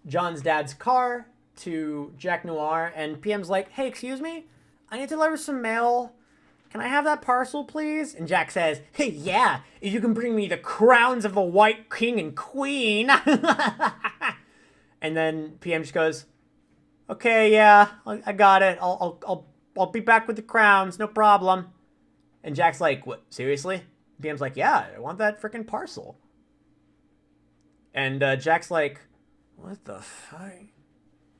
John's dad's car to Jack Noir, and PM's like, hey, excuse me? I need to deliver some mail. Can I have that parcel, please? And Jack says, hey, yeah, if you can bring me the crowns of the White King and Queen. And then PM just goes, Okay, yeah, I got it. I'll be back with the crowns, no problem. And Jack's like, what, seriously? BM's like, yeah, I want that freaking parcel. And Jack's like, what the fuck?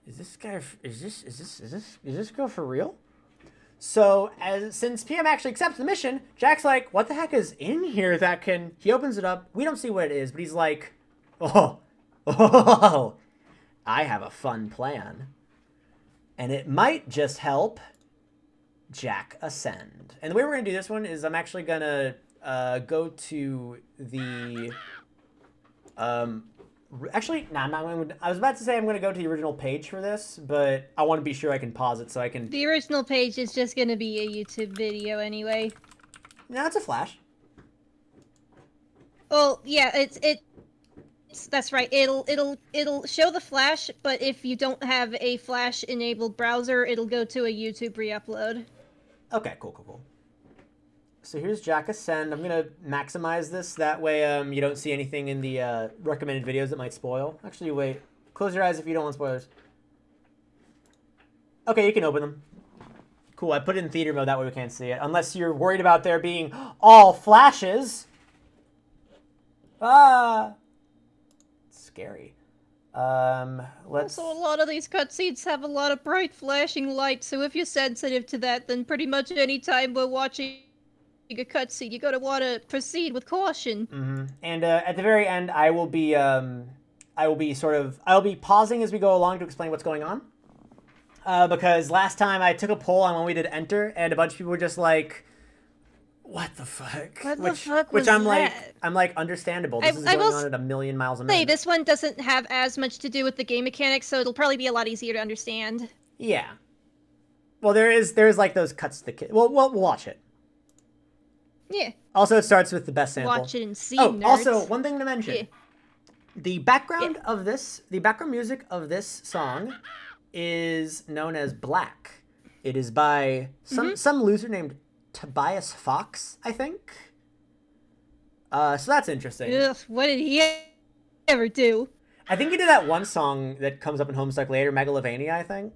Is this guy, is this girl for real? So, since PM actually accepts the mission, Jack's like, what the heck is in here that can... He opens it up. We don't see what it is, but he's like, oh, I have a fun plan. And it might just help Jack ascend. And the way we're going to do this one is I'm actually going to go to the... Actually, no, I'm not going to... I was about to say I'm going to go to the original page for this, but I want to be sure I can pause it so I can... The original page is just going to be a YouTube video anyway. No, it's a flash. Well, yeah, that's right. It'll show the flash, but if you don't have a flash enabled browser, it'll go to a YouTube re-upload. Okay, cool. So here's Jack Ascend. I'm going to maximize this. That way you don't see anything in the recommended videos that might spoil. Actually, wait. Close your eyes if you don't want spoilers. Okay, you can open them. Cool, I put it in theater mode. That way we can't see it. Unless you're worried about there being all flashes. Ah! It's scary. Let's... Also, a lot of these cutscenes have a lot of bright flashing light, so if you're sensitive to that, then pretty much any time we're watching a cutscene, you're gonna want to proceed with caution. Mm-hmm. And at the very end, I will be pausing as we go along to explain what's going on. Because last time I took a poll on when we did Enter, and a bunch of people were just like, "What the fuck?" What the fuck was which I'm that? like, understandable. This is going on at a million miles a minute. Hey, this one doesn't have as much to do with the game mechanics, so it'll probably be a lot easier to understand. Yeah. Well, there's like those cuts to the kid. Well, we'll watch it. Yeah. Also, it starts with the best sample. Watch it and see. Oh, nerds. also, one thing to mention. Yeah. The background music of this song is known as Black. It is by some loser named Tobias Fox, I think. So that's interesting. Ugh, what did he ever do? I think he did that one song that comes up in Homestuck later, Megalovania, I think.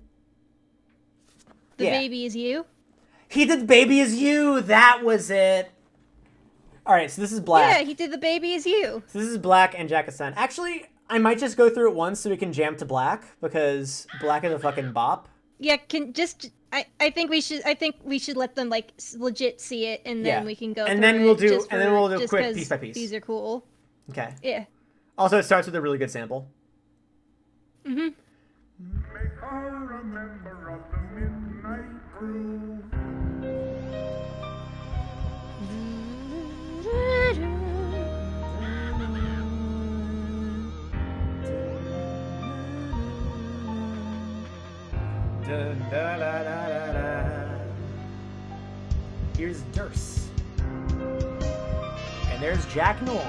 The Baby Is You? He did Baby Is You! That was it! Alright, so this is Black. Yeah, he did The Baby Is You. So this is Black and Jack Ascend. Actually, I might just go through it once so we can jam to Black, because Black is a fucking bop. Yeah, I think we should let them like legit see it, and then we can go. And through then we'll it do just quick piece by piece. These are cool. Okay. Yeah. Also, it starts with a really good sample. Mhm. Make her a member of the midnight crew. Dun, da, da, da, da, da. Here's Durst. And there's Jack Noir.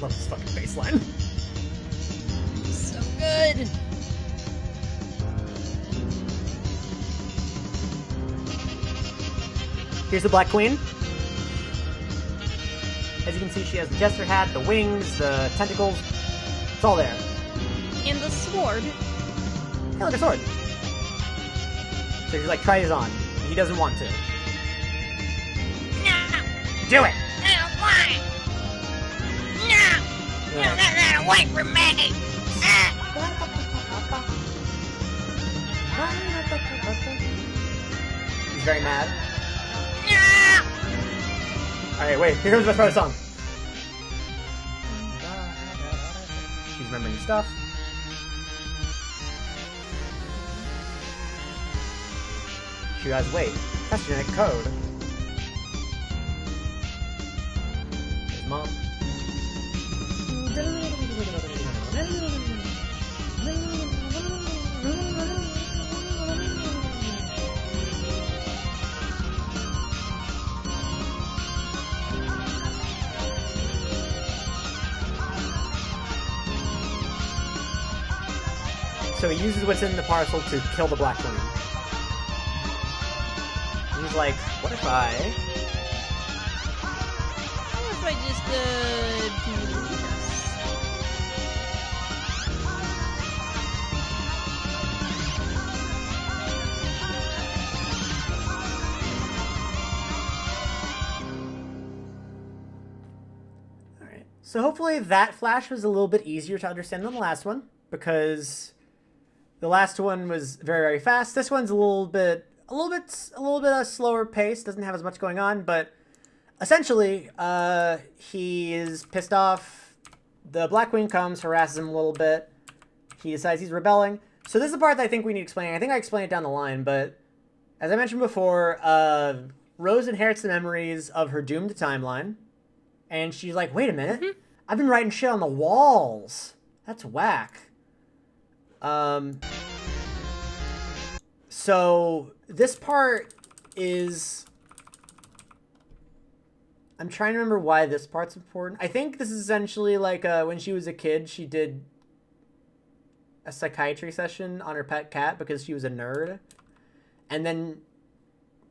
Love this fucking bass line. So good. Here's the Black Queen. As you can see, she has the jester hat, the wings, the tentacles. It's all there. And the sword. Yeah, like a sword. So she's like, try these on. He doesn't want to. No, Do it! I don't want it. No, Yeah. get that away from me. He's very mad. No. Alright, wait, here comes the first song. She's remembering stuff. She goes, wait, that's genetic code. There's Mom. So he uses what's in the parcel to kill the Black Queen. And he's like, what if I... What if I just, do this? Alright. So hopefully that flash was a little bit easier to understand than the last one, because the last one was very, very fast. This one's a little bit a slower pace, doesn't have as much going on, but essentially, he is pissed off. The Black Queen comes, harasses him a little bit. He decides he's rebelling. So this is the part that I think we need explaining. I think I explained it down the line, but as I mentioned before, Rose inherits the memories of her doomed timeline, and she's like, wait a minute, I've been writing shit on the walls. That's whack. So this part is... I'm trying to remember why this part's important. I think this is essentially like when she was a kid, she did a psychiatry session on her pet cat because she was a nerd. And then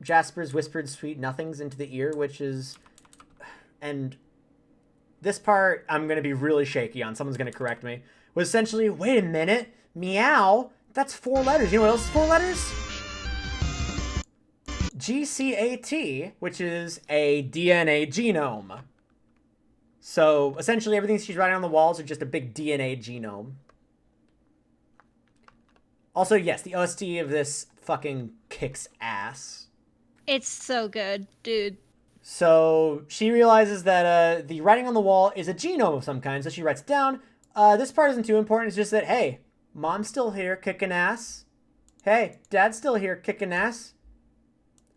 Jasper's whispered sweet nothings into the ear, which is... And this part, I'm going to be really shaky on. Someone's going to correct me. Was essentially, wait a minute, meow, that's 4 letters. You know what else is 4 letters? GCAT, which is a DNA genome. So essentially everything she's writing on the walls are just a big DNA genome. Also, yes, the OST of this fucking kicks ass. It's so good, dude. So she realizes that the writing on the wall is a genome of some kind, so she writes it down. This part isn't too important. It's just that, hey, mom's still here kicking ass. Hey, dad's still here kicking ass.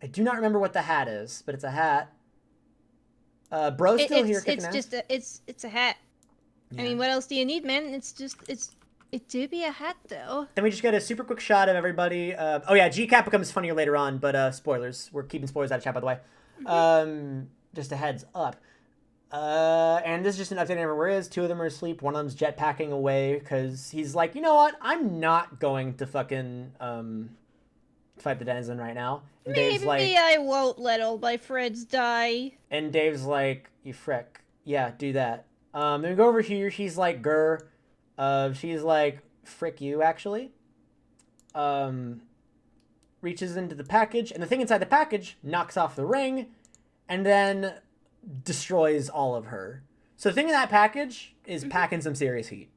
I do not remember what the hat is, but it's a hat. Bro's still here kicking ass. It's a hat. Yeah. I mean, what else do you need, man? It do be a hat, though. Then we just get a super quick shot of everybody. Oh yeah, GCAP becomes funnier later on, but spoilers. We're keeping spoilers out of chat, by the way. Just a heads up. And this is just an update on everyone where it is. 2 of them are asleep. One of them's jetpacking away because he's like, you know what? I'm not going to fucking fight the denizen right now. And Dave's like, Maybe I won't let all my friends die. and Dave's like, you frick. Yeah, do that. Then we go over here. He's like, grr. She's like, frick you, actually. Reaches into the package, and the thing inside the package knocks off the ring, and then destroys all of her. So the thing in that package is packing some serious heat.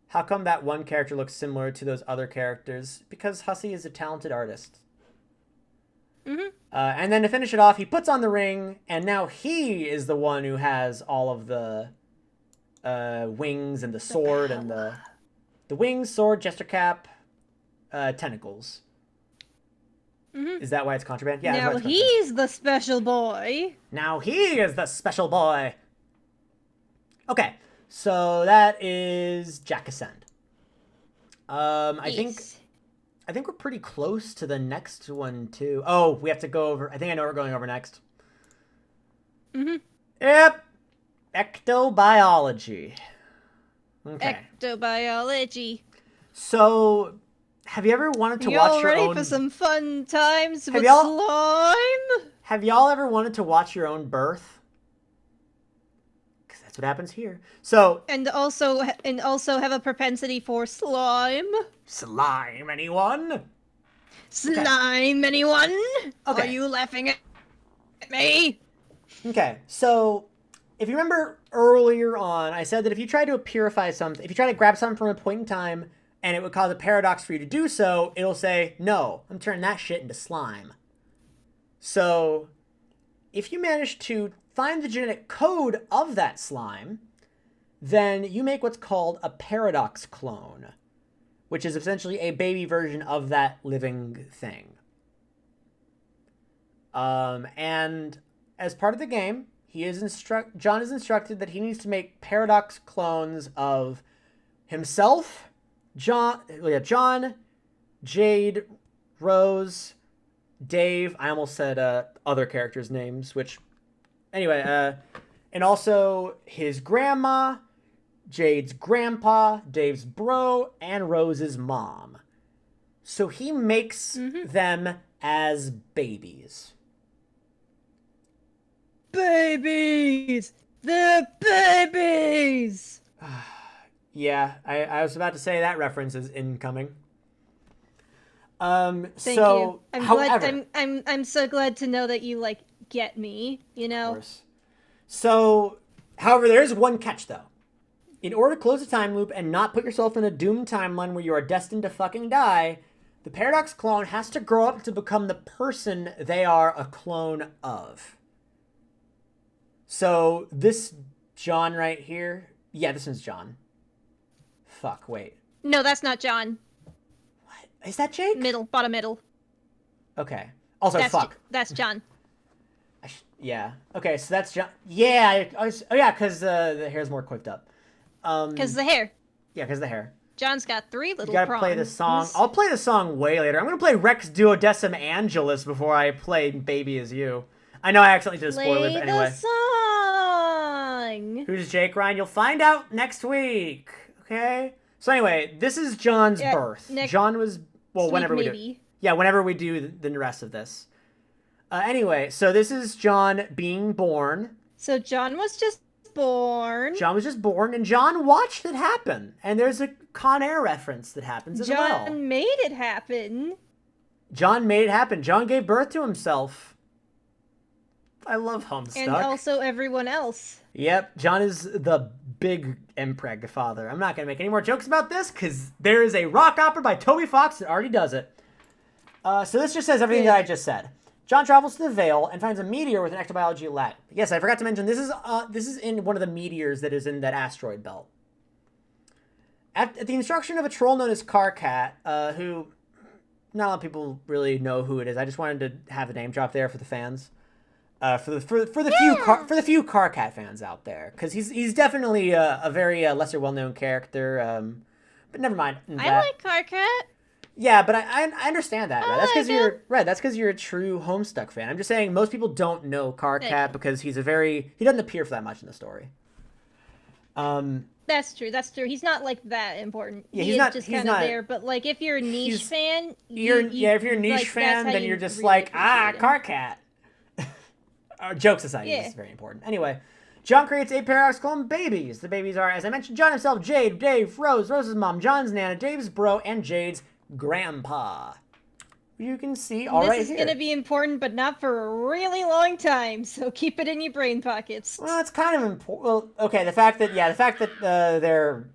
How come that one character looks similar to those other characters? Because Hussey is a talented artist. And then to finish it off, he puts on the ring, and now he is the one who has all of the wings and the sword and the wings, sword, jester cap, tentacles. Is that why it's contraband? Yeah. Now he's the special boy. Now he is the special boy. Okay, so that is Jack Ascend. I think we're pretty close to the next one too. Oh, we have to go over. I think I know what we're going over next. Yep. Ectobiology. Okay. Ectobiology. So, have you ever wanted to watch your ready own... for some fun times with y'all- slime? Have y'all ever wanted to watch your own birth? Because that's what happens here. So... And also have a propensity for slime. Slime, anyone? Slime, anyone? Okay. Are you laughing at me? Okay, so... If you remember earlier on, I said that if you try to purify something, if you try to grab something from a point in time, and it would cause a paradox for you to do so, it'll say, no, I'm turning that shit into slime. So, if you manage to find the genetic code of that slime, then you make what's called a paradox clone, which is essentially a baby version of that living thing. And as part of the game, John is instructed that he needs to make paradox clones of himself, John, Jade, Rose, Dave. I almost said other characters' names, which, anyway, and also his grandma, Jade's grandpa, Dave's bro, and Rose's mom. So he makes them as babies. Babies! The babies! Yeah, I was about to say that reference is incoming. Thank So, you. however, I'm so glad to know that you like get me, you of know? course. So, however, there is one catch though. In order to close the time loop and not put yourself in a doomed timeline where you are destined to fucking die, the Paradox clone has to grow up to become the person they are a clone of. So, this John right here, yeah, this one's John. Fuck, wait. No, that's not John. What? Is that Jake? Bottom middle. Okay. Also, That's fuck. that's John. Yeah. Okay, so that's John. Yeah, because the hair's more quicked up. Because the hair. Yeah, because the hair. John's got 3 little You gotta prongs. play the song. I'll play the song way later. I'm gonna play Rex Duodecim Angelus before I play Baby Is You. I know I accidentally did a spoiler, Play but anyway. the song. Who's Jake Ryan? You'll find out next week. Okay? So anyway, this is John's birth. John was, well, Sweet whenever we do. maybe. Yeah, whenever we do the rest of this. Anyway, so this is John being born. So John was just born. John was just born, and John watched it happen. And there's a Con Air reference that happens as well. John made it happen. John made it happen. John gave birth to himself. I love Homestuck. And also everyone else. Yep, John is the big impreg father. I'm not going to make any more jokes about this, because there is a rock opera by Toby Fox that already does it. So this just says everything that I just said. John travels to the Vale and finds a meteor with an ectobiology lab. Yes, I forgot to mention, this is in one of the meteors that is in that asteroid belt. At the instruction of a troll known as Carcat, who not a lot of people really know who it is. I just wanted to have a name drop there for the fans. For the few Carcat fans out there, because he's definitely a very lesser well-known character. But never mind. I like Carcat. Yeah, but I understand that. Right? That's because like you're right. That's because you're a true Homestuck fan. I'm just saying most people don't know Carcat because he doesn't appear for that much in the story. That's true. That's true. He's not like that important. Yeah, he's just kind of there. But like, if you're a niche fan, if you're a niche like, fan, then you're just really like appreciate him. Carcat. Jokes aside, this is very important. Anyway, John creates 8 Paradox clone babies. The babies are, as I mentioned, John himself, Jade, Dave, Rose, Rose's mom, John's Nana, Dave's bro, and Jade's grandpa. You can see all right here. This is going to be important, but not for a really long time, so keep it in your brain pockets. Well, it's kind of important. Well, okay, the fact that their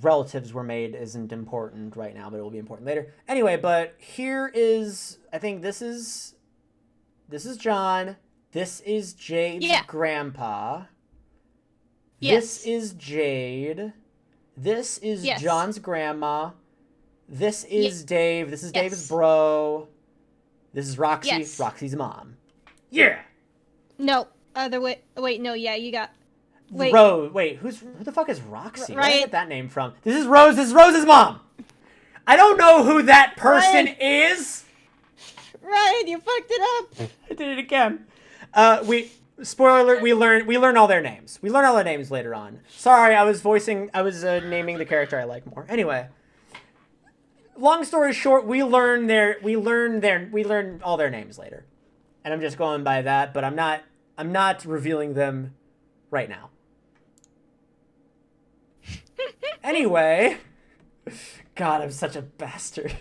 relatives were made isn't important right now, but it will be important later. Anyway, but here is, I think this is John. This is Jade's grandpa. Yes. This is Jade. This is John's grandma. This is Dave. This is Dave's bro. This is Roxy. Yes. Roxy's mom. Yeah. No, other way. Wait, no, yeah, you got. Wait. Wait, who the fuck is Roxy? Where Ryan. did I get that name from? This is Rose. This is Rose's mom. I don't know who that person is. Ryan, you fucked it up. I did it again. Spoiler alert, we learn all their names. We learn all their names later on. Sorry, I was naming the character I like more. Anyway, long story short, we learn all their names later. And I'm just going by that, but I'm not revealing them right now. Anyway, God, I'm such a bastard.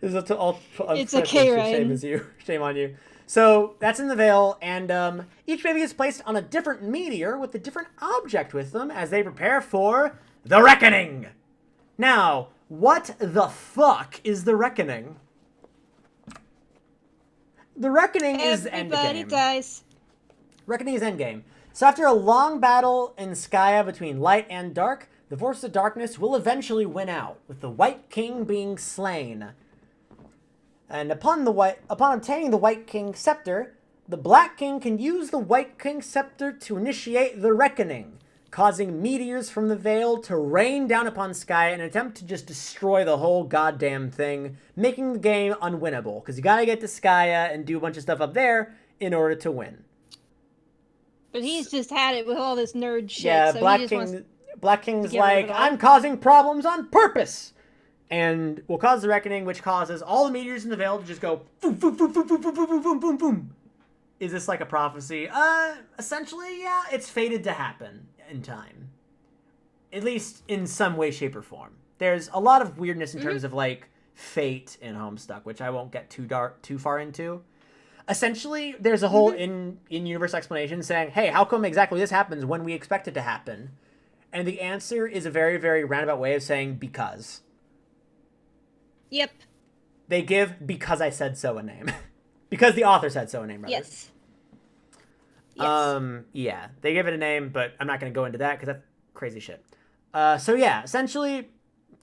This is It's okay, Ryan. Shame on you. So that's in the Vale, and each baby is placed on a different meteor with a different object with them as they prepare for the Reckoning. Now, what the fuck is the Reckoning? The Reckoning is Endgame. Everybody dies. Reckoning is Endgame. So after a long battle in Skya between light and dark, the forces of darkness will eventually win out, with the White King being slain. And upon obtaining the White King scepter, the Black King can use the White King scepter to initiate the Reckoning, causing meteors from the Vale to rain down upon Skya in an attempt to just destroy the whole goddamn thing, making the game unwinnable, because you gotta get to Skya and do a bunch of stuff up there in order to win. But he's just had it with all this nerd shit. Yeah, so Black he just King. wants... Black King's get rid of like, it all? I'm causing problems on purpose, and will cause the reckoning, which causes all the meteors in the Veil to just go boom, boom, boom, boom, boom, boom, boom, boom, boom, boom, boom. Is this like a prophecy? Essentially, yeah, it's fated to happen in time. At least in some way, shape, or form. There's a lot of weirdness in terms of like fate in Homestuck, which I won't get too far into. Essentially, there's a whole in-universe explanation saying, hey, how come exactly this happens when we expect it to happen? And the answer is a very, very roundabout way of saying because. Yep. They give because I said so a name. Because the author said so a name, rather. Yes. Yes. Yeah, they give it a name, but I'm not going to go into that because that's crazy shit. So yeah, essentially,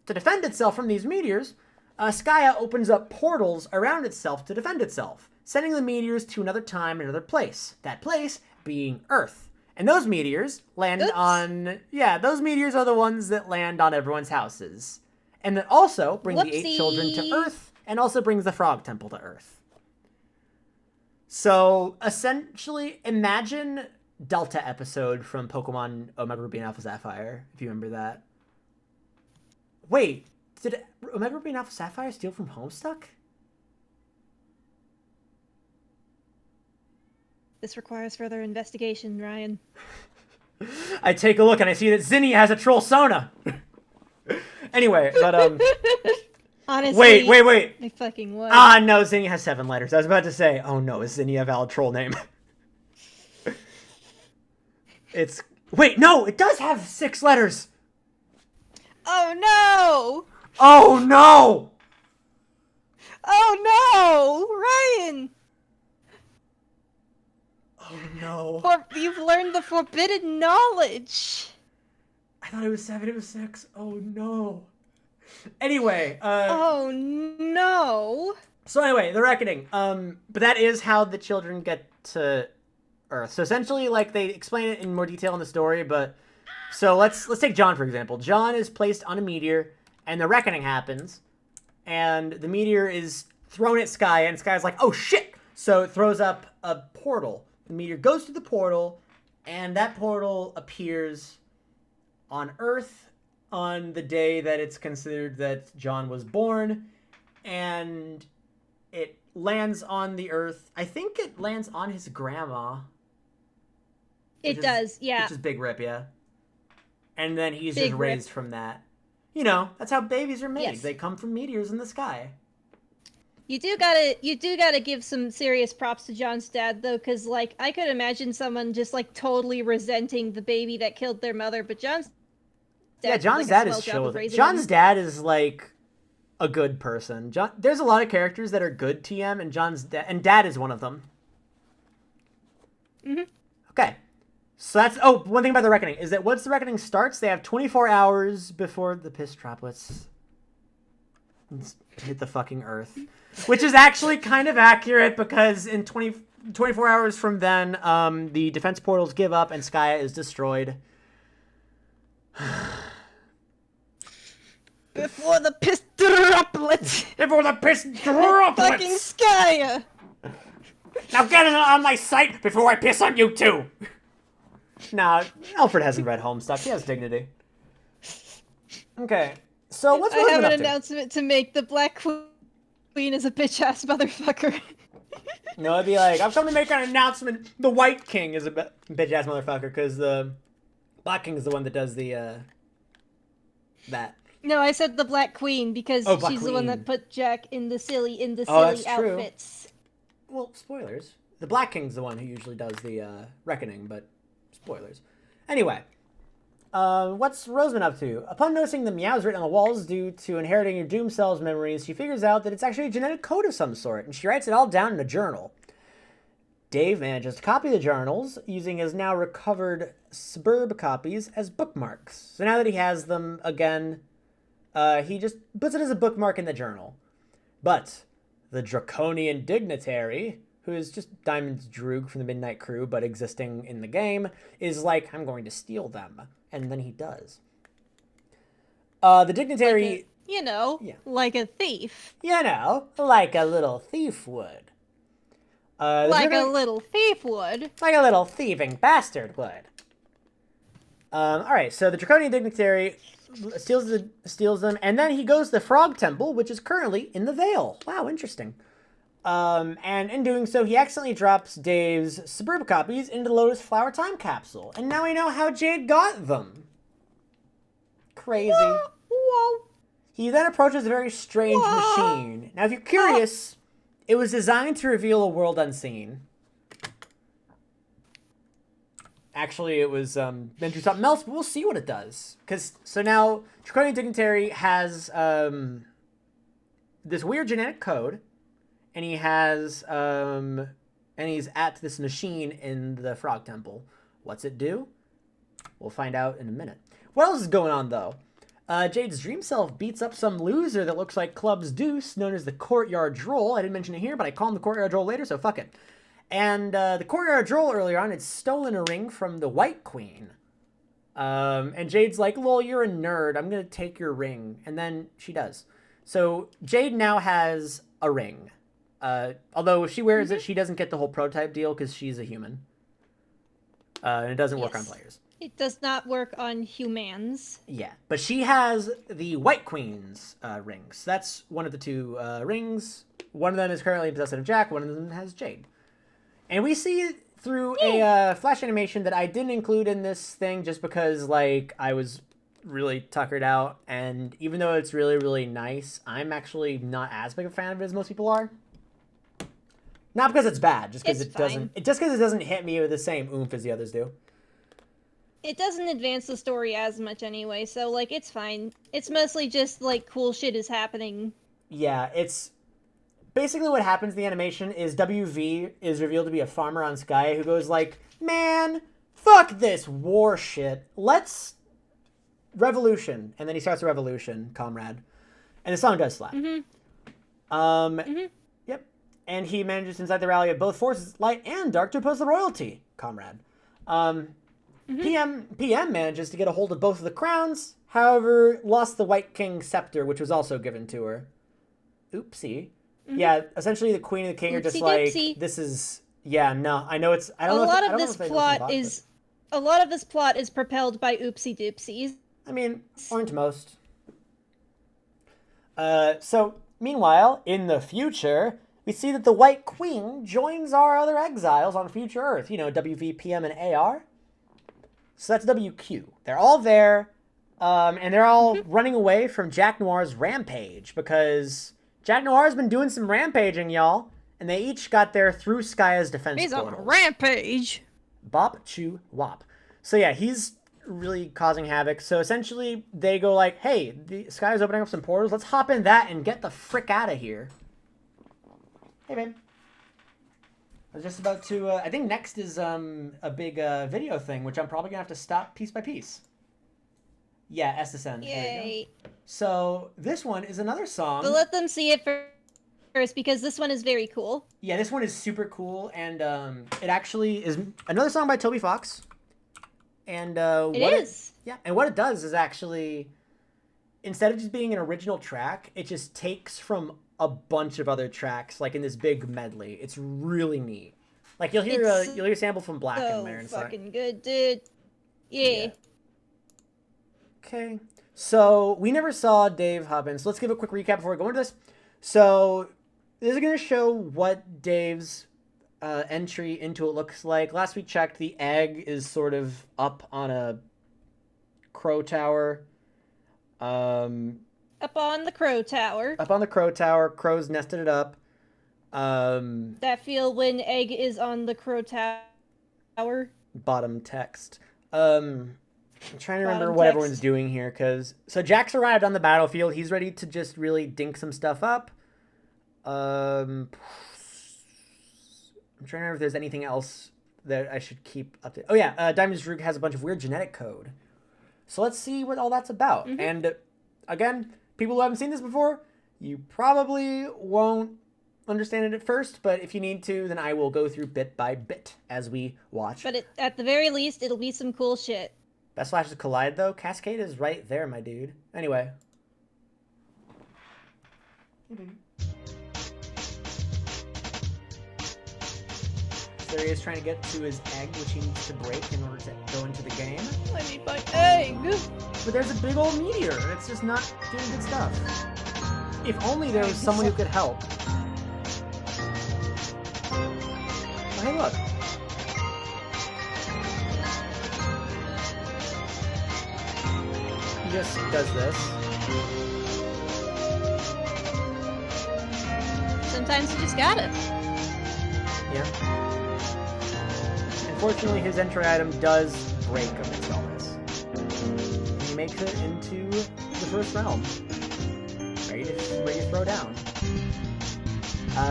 to defend itself from these meteors, Skya opens up portals around itself to defend itself, sending the meteors to another time and another place. That place being Earth. And those meteors land on... Yeah, those meteors are the ones that land on everyone's houses. And that also bring the 8 children to Earth, and also brings the Frog Temple to Earth. So, essentially, imagine Delta episode from Pokemon Omega Ruby and Alpha Sapphire, if you remember that. Wait, did Omega Ruby and Alpha Sapphire steal from Homestuck? This requires further investigation, Ryan. I take a look and I see that Zinnia has a troll Sona. Anyway, but Honestly, wait. I fucking would. Ah, no, Zinnia has 7 letters. I was about to say, oh no, is Zinnia a valid troll name? Wait, no, it does have 6 letters. Oh no! Oh no! Oh no! Ryan! Oh no. You've learned the forbidden knowledge! I thought it was 7, it was 6. Oh no. Anyway, Oh no! So anyway, the reckoning. But that is how the children get to Earth. So essentially, like, they explain it in more detail in the story, but so let's take John for example. John is placed on a meteor, and the reckoning happens, and the meteor is thrown at Skya, and Skya's like, oh shit! So it throws up a portal. The meteor goes through the portal, and that portal appears on Earth on the day that it's considered that John was born, and it lands on the Earth. I think it lands on his grandma. It does, yeah. Which is big rip, yeah. And then he's Big just raised from that. You know, that's how babies are made. Yes. They come from meteors in the sky. You do gotta give some serious props to John's dad, though, because, like, I could imagine someone just, like, totally resenting the baby that killed their mother, but John's dad... Yeah, John's dad is chill with it. John's dad is, like, a good person. There's a lot of characters that are good TM, and John's dad is one of them. Mm-hmm. Okay. So that's... Oh, one thing about the Reckoning is that once the Reckoning starts, they have 24 hours before the piss droplets hit the fucking Earth. Which is actually kind of accurate, because in 24 hours from then, the defense portals give up and Skya is destroyed. Before the piss droplets! Before the piss droplets! Fucking Skya! Now get it on my site before I piss on you too! Nah, Alfred hasn't read Homestuck. He has dignity. Okay, so what's I have Roseman an up to? announcement to make. The Black Queen is a bitch-ass motherfucker. No, it'd be like, I've come to make an announcement. The White King is a bitch-ass motherfucker, because the Black King is the one that does the, that. No, I said the Black Queen, because Oh, Black she's the one Queen. that put Jack in the silly that's true. outfits. Well, spoilers. The Black King's the one who usually does the, Reckoning, but spoilers. Anyway. What's Roseman up to? Upon noticing the meows written on the walls due to inheriting your Doom Cell's memories, she figures out that it's actually a genetic code of some sort, and she writes it all down in a journal. Dave manages to copy the journals, using his now recovered Suburb copies as bookmarks. So now that he has them again, he just puts it as a bookmark in the journal. But the draconian dignitary, who is just Diamond's Droog from the Midnight Crew, but existing in the game, is like, I'm going to steal them. And then he does. The dignitary... Like a thief. You know, like a little thief would. Like a little thief would. Like a little thieving bastard would. All right, so the Draconian Dignitary steals them, and then he goes to the Frog Temple, which is currently in the Vale. Wow, interesting. And in doing so, he accidentally drops Dave's Suburban copies into the Lotus Flower Time Capsule, and now we know how Jade got them. Crazy. Whoa. He then approaches a very strange machine. Now, if you're curious, it was designed to reveal a world unseen. Actually, it was meant to do something else, but we'll see what it does. So now, Draconian Dignitary has this weird genetic code, and he has and he's at this machine in the Frog Temple. What's it do? We'll find out in a minute. What else is going on, though? Jade's dream self beats up some loser that looks like Club's Deuce, known as the Courtyard Droll. I didn't mention it here, but I call him the Courtyard Droll later, so fuck it. And the Courtyard Droll earlier on had stolen a ring from the White Queen. And Jade's like, lol, you're a nerd. I'm going to take your ring. And then she does. So Jade now has a ring. Although if she wears it, she doesn't get the whole prototype deal because she's a human. And it doesn't work on players. It does not work on humans. Yeah, but she has the White Queen's rings. That's one of the two rings. One of them is currently possessed of Jack. One of them has Jade. And we see it through a flash animation that I didn't include in this thing just because, like, I was really tuckered out. And even though it's really, really nice, I'm actually not as big a fan of it as most people are. Not because it's bad, just because it doesn't hit me with the same oomph as the others do. It doesn't advance the story as much anyway, so, like, it's fine. It's mostly just, like, cool shit is happening. Yeah, it's... Basically what happens in the animation is WV is revealed to be a farmer on Sky who goes like, man, fuck this war shit. Let's... Revolution. And then he starts a revolution, comrade. And the song does slap. Yep. And he manages to incite the rally of both forces, light and dark, to oppose the royalty, comrade. PM manages to get a hold of both of the crowns, however, lost the White King's scepter, which was also given to her. Oopsie. Yeah, essentially the Queen and the King are just like, this is... Yeah, no, I know it's... I don't know. A lot of this plot is propelled by oopsie doopsies. I mean, aren't most. So, meanwhile, in the future, we see that the White Queen joins our other exiles on future Earth. You know, WV, PM, and AR. So that's WQ. They're all there, and they're all running away from Jack Noir's rampage, because Jack Noir's been doing some rampaging, y'all, and they each got there through Skaya's defense portal. He's on a rampage! Bop, chew, wop. So yeah, he's really causing havoc. So essentially, they go like, hey, the Skaya's opening up some portals, let's hop in that and get the frick out of here. Hey, babe. I was just about to, I think next is a big video thing, which I'm probably going to have to stop piece by piece. Yeah, S-Descend. Yay. So this one is another song. But let them see it first, because this one is very cool. Yeah, this one is super cool, and it actually is another song by Toby Fox. And and what it does is actually, instead of just being an original track, it just takes from a bunch of other tracks, like in this big medley. It's really neat. Like you'll hear a sample from Black in there. And fucking good, dude. Yeah. Okay. So we never saw Dave Hubbins. So let's give a quick recap before we go into this. So this is going to show what Dave's entry into it looks like. Last we checked, the egg is sort of up on a crow tower. Up on the crow tower. Up on the crow tower. Crows nested it up. That feel when egg is on the crow tower. Bottom text. I'm trying to remember what everyone's doing here, so Jack's arrived on the battlefield. He's ready to just really dink some stuff up. I'm trying to remember if there's anything else that I should keep up to. Oh yeah, Diamond's Droog has a bunch of weird genetic code. So let's see what all that's about. And again, people who haven't seen this before, you probably won't understand it at first, but if you need to, then I will go through bit by bit as we watch. But at the very least, it'll be some cool shit. Best Flashes collide, though. Cascade is right there, my dude. Anyway. there he is trying to get to his egg, which he needs to break in order to go into the game. I need my egg. But there's a big old meteor, and it's just not doing good stuff. If only there was someone who could help. Oh, hey, look. He just does this. Sometimes you just gotta. Yeah. Unfortunately, his entry item does break amidst all this. And he makes it into the first realm. Ready to throw down.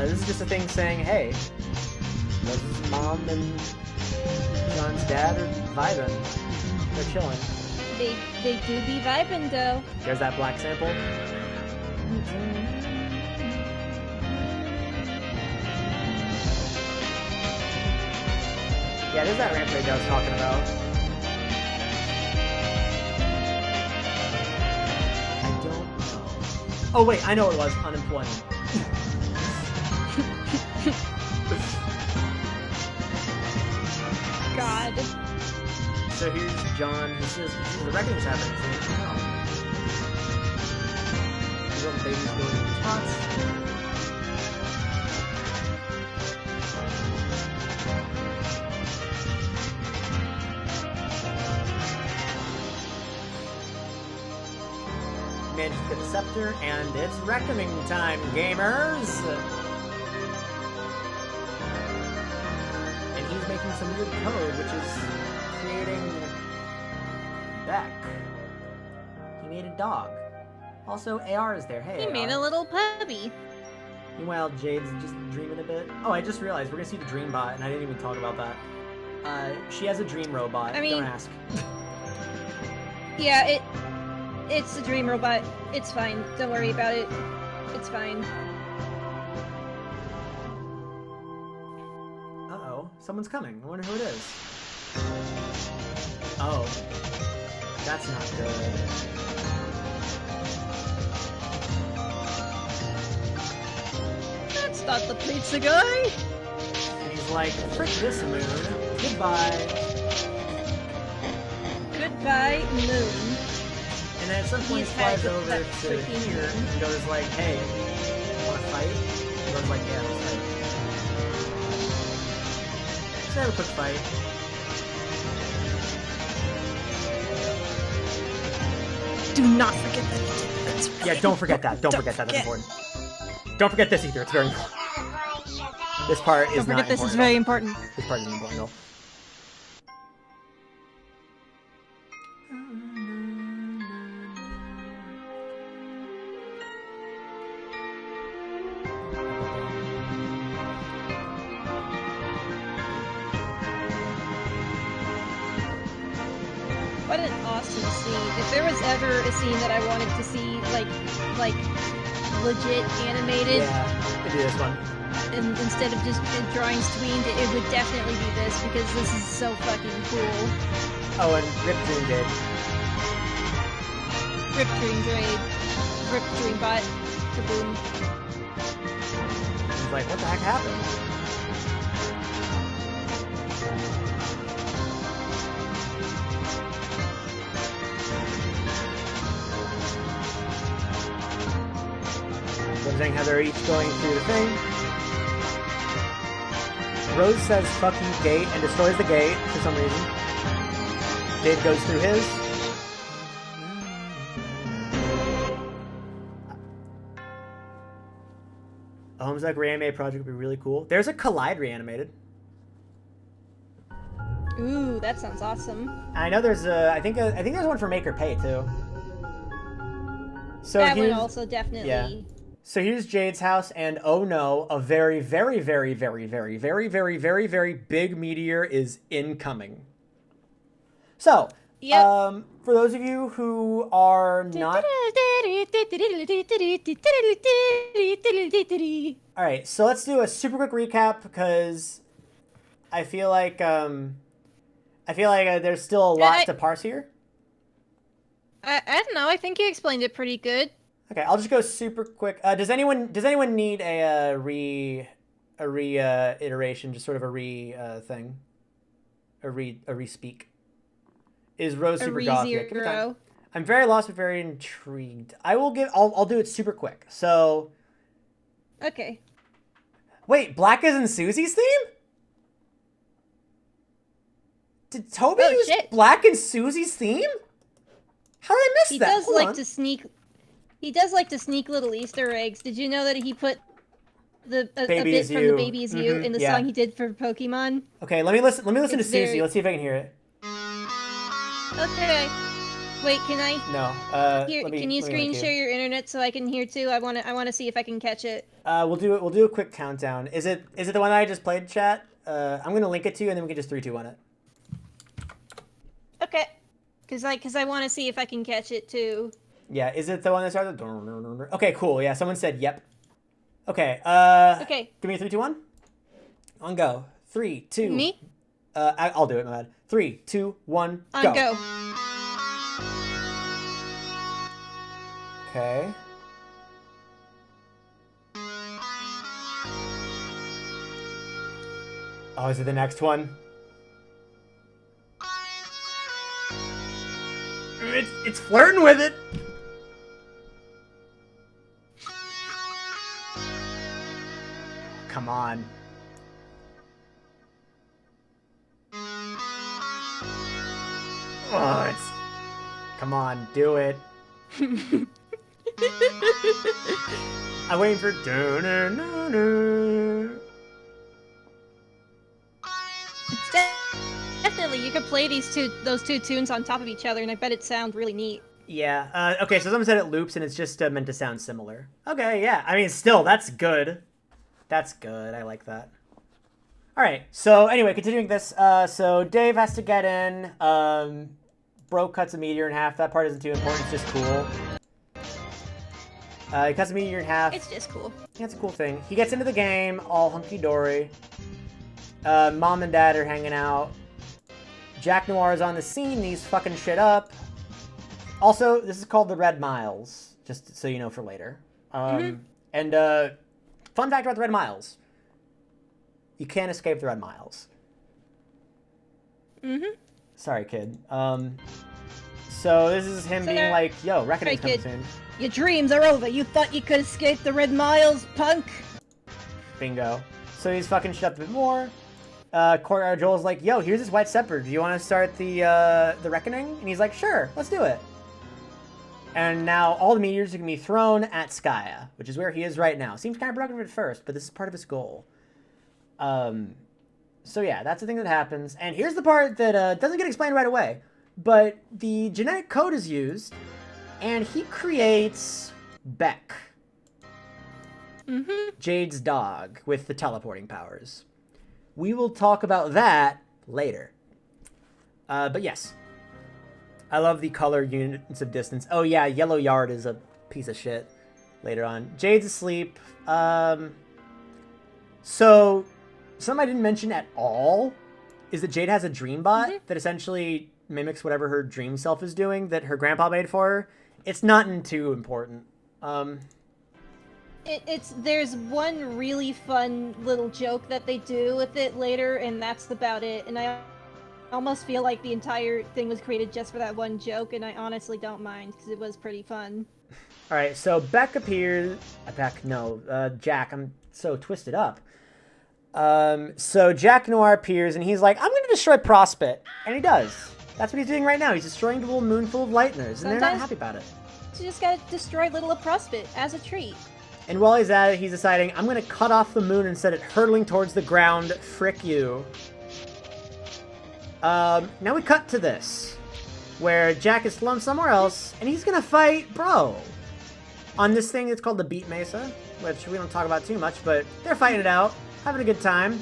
This is just a thing saying, hey, Rose's mom and John's dad are vibing. They're chilling. They do be vibing though. There's that black sample. Yeah, there's that rampage I was talking about. I don't know. Oh wait, I know what it was. Unemployment. God. So here's John. He says the reckoning's happening. So no. These little babies going in spots. Managed to get a scepter, and it's reckoning time, gamers! And he's making some weird code, which is creating Beck. He made a dog. Also, AR is there. Hey, He AR. made a little puppy. Meanwhile, Jade's just dreaming a bit. Oh, I just realized we're gonna see the dream bot, and I didn't even talk about that. She has a dream robot. I mean- Don't ask. Yeah, it's a dream robot. It's fine. Don't worry about it. It's fine. Uh-oh. Someone's coming. I wonder who it is. Oh. That's not good. That's not the pizza guy. And he's like, frick this moon. Goodbye. Goodbye, moon. And then at some point he He's had flies over that to freaking here moon. and goes like, hey, wanna fight? And goes like, yeah, let's fight. Let's have a quick fight. Do not forget that. That's really Yeah, don't forget that. Don't Don't forget that. That's forget. important. Don't forget this either. It's very important. This part is Don't not forget this is important. very important. This part isn't important at all. What an awesome scene. If there was ever a scene that I wanted to see, like legit animated, Yeah, it'd be this one. and instead of just drawings tweened, it would definitely be this, because this is so fucking cool. Oh, and Rip Dream did. Rip Dream Drade. Rip Dream Bot. Kaboom. He's like, what the heck happened? Representing how they're each going through the thing. Rose says, fuck you, gate, and destroys the gate for some reason. Dave goes through his. A Homestuck reanimated project would be really cool. There's a Collide reanimated. Ooh, that sounds awesome. I know there's a. I think there's one for Make or Pay too. So That would here's also definitely. yeah. So here's Jade's house, and oh no, a very, very, very, very, very, very, very, very, very big meteor is incoming. So, Yep. for those of you who are not, all right, so let's do a super quick recap because I feel like there's still a lot to parse here. I don't know. I think you explained it pretty good. Okay, I'll just go super quick. Does anyone need a iteration, just sort of a thing, a re-speak. Is Rose A super goth? Yeah, give me time. ReZero. I'm very lost but very intrigued. I'll do it super quick. So Okay. wait, Black is in Susie's theme? Did Toby use shit. Black in Susie's theme? How did I miss He that? does Hold like on. to sneak. He does like to sneak little Easter eggs. Did you know that he put a Baby bit Is from You. the Baby Is You in the yeah. song he did for Pokemon? Okay, let me listen to It's Susie. very- Let's see if I can hear it. Okay. Wait, can I No. hear? Let me, Can you let me screen link share your internet so I can hear too? I wanna see if I can catch it. We'll do a quick countdown. Is it the one that I just played, chat? I'm gonna link it to you, and then we can just 3, 2, 1 it. Okay. Cause I want to see if I can catch it too. Yeah, is it the one that started? Okay, cool. Yeah, someone said yep. Okay. Okay. Give me a 3, 2, 1. On go. 3, 2. Me? I'll do it, my bad. 3, 2, 1. On Go. go. Okay. Oh, is it the next one? It's flirting with it. Come on. Oh, it's... Come on, do it. I'm waiting for... It's definitely you could play those two tunes on top of each other, and I bet it sounds really neat. Yeah. Okay, so someone said it loops, and it's just meant to sound similar. Okay, yeah. I mean, still, that's good. That's good. I like that. All right. So anyway, continuing this. So Dave has to get in. Bro cuts a meteor in half. That part isn't too important. It's just cool. He cuts a meteor in half. It's just cool. Yeah, it's a cool thing. He gets into the game, all hunky-dory. Mom and Dad are hanging out. Jack Noir is on the scene, and he's fucking shit up. Also, this is called the Red Miles, just so you know for later. And fun fact about the Red Miles. You can't escape the Red Miles. Sorry, kid. So this is him being there- like, yo, Reckoning's Sorry, coming kid. soon. Your dreams are over. You thought you could escape the Red Miles, punk? Bingo. So he's fucking shut up a bit more. Joel's like, yo, here's this white scepter. Do you want to start the Reckoning? And he's like, sure, let's do it. And now all the meteors are going to be thrown at Skya, which is where he is right now. Seems kind of productive at first, but this is part of his goal. So yeah, that's the thing that happens. And here's the part that doesn't get explained right away. But the genetic code is used, and he creates Beck. Jade's dog with the teleporting powers. We will talk about that later. But yes. I love the color units of distance. Oh yeah, Yellow Yard is a piece of shit later on. Jade's asleep. So, something I didn't mention at all is that Jade has a dream bot that essentially mimics whatever her dream self is doing that her grandpa made for her. It's not too important. There's one really fun little joke that they do with it later, and that's about it. And I almost feel like the entire thing was created just for that one joke, and I honestly don't mind because it was pretty fun. All right, so Jack appears. Jack. I'm so twisted up. So Jack Noir appears, and he's like, "I'm going to destroy Prospit," and he does. That's what he's doing right now. He's destroying the little moon full of lightners, and they're not happy about it. You just gotta destroy little Prospit as a treat. And while he's at it, he's deciding, I'm going to cut off the moon and set it hurtling towards the ground. Frick you. Now we cut to this, where Jack is flown somewhere else, and he's going to fight Bro on this thing that's called the Beat Mesa, which we don't talk about too much, but they're fighting it out, having a good time.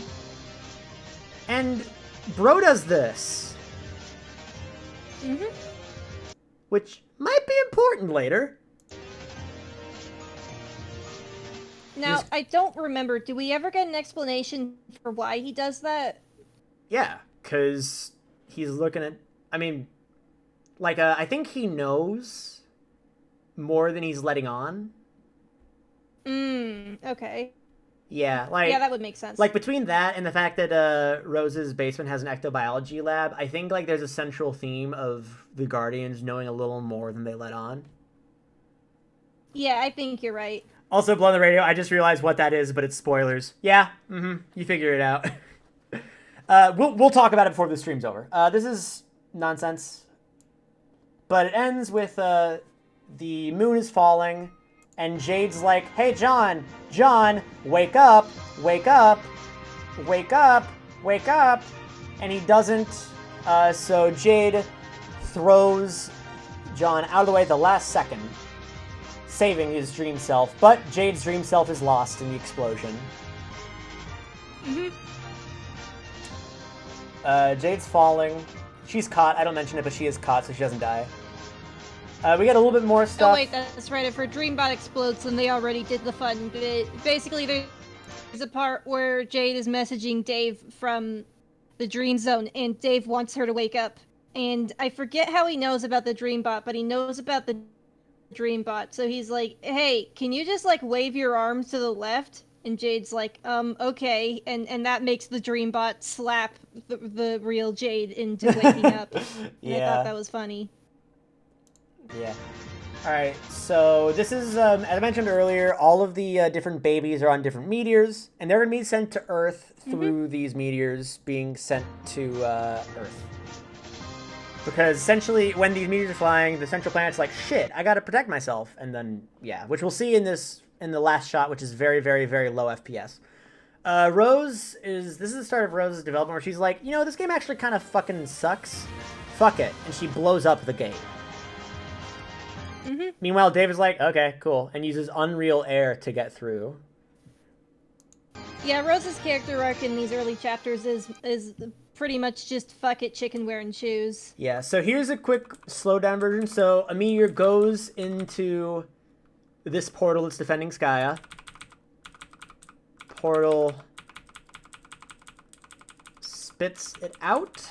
And Bro does this. Which might be important later. Now, I don't remember, do we ever get an explanation for why he does that? Yeah, because he's looking at... I mean, like, I think he knows more than he's letting on. Okay. Yeah, like Yeah, that would make sense. like between that and the fact that Rose's basement has an ectobiology lab, I think like there's a central theme of the Guardians knowing a little more than they let on. Yeah, I think you're right. Also, Blow on the Radio, I just realized what that is, but it's spoilers. Yeah, you figure it out. We'll talk about it before the stream's over. This is nonsense. But it ends with the moon is falling, and Jade's like, hey, John, wake up, wake up, wake up, wake up. And he doesn't, so Jade throws John out of the way at the last second, saving his dream self. But Jade's dream self is lost in the explosion. Jade's falling. She's caught. I don't mention it, but she is caught, so she doesn't die. We get a little bit more stuff. Oh wait, that's right. If her dreambot explodes, then they already did the fun bit. Basically, there's a part where Jade is messaging Dave from the dream zone, and Dave wants her to wake up. And I forget how he knows about the dreambot, but he knows about the dreambot. So he's like, hey, can you just like wave your arms to the left? And Jade's like, okay. And that makes the dreambot slap the real Jade into waking up. And I thought that was funny. Yeah. Alright, so this is, as I mentioned earlier, all of the different babies are on different meteors, and they're going to be sent to Earth through these meteors being sent to Earth. Because essentially, when these meteors are flying, the central planet's like, shit, I gotta protect myself. And then, yeah, which we'll see in the last shot, which is very, very, very low FPS. This is the start of Rose's development, where she's like, you know, this game actually kind of fucking sucks. Fuck it. And she blows up the gate. Meanwhile, Dave is like, okay, cool, and uses Unreal Air to get through. Yeah, Rose's character arc in these early chapters is pretty much just fuck it, chicken wearing shoes. Yeah, so here's a quick slowdown version. So a meteor goes into this portal that's defending Skya. Portal spits it out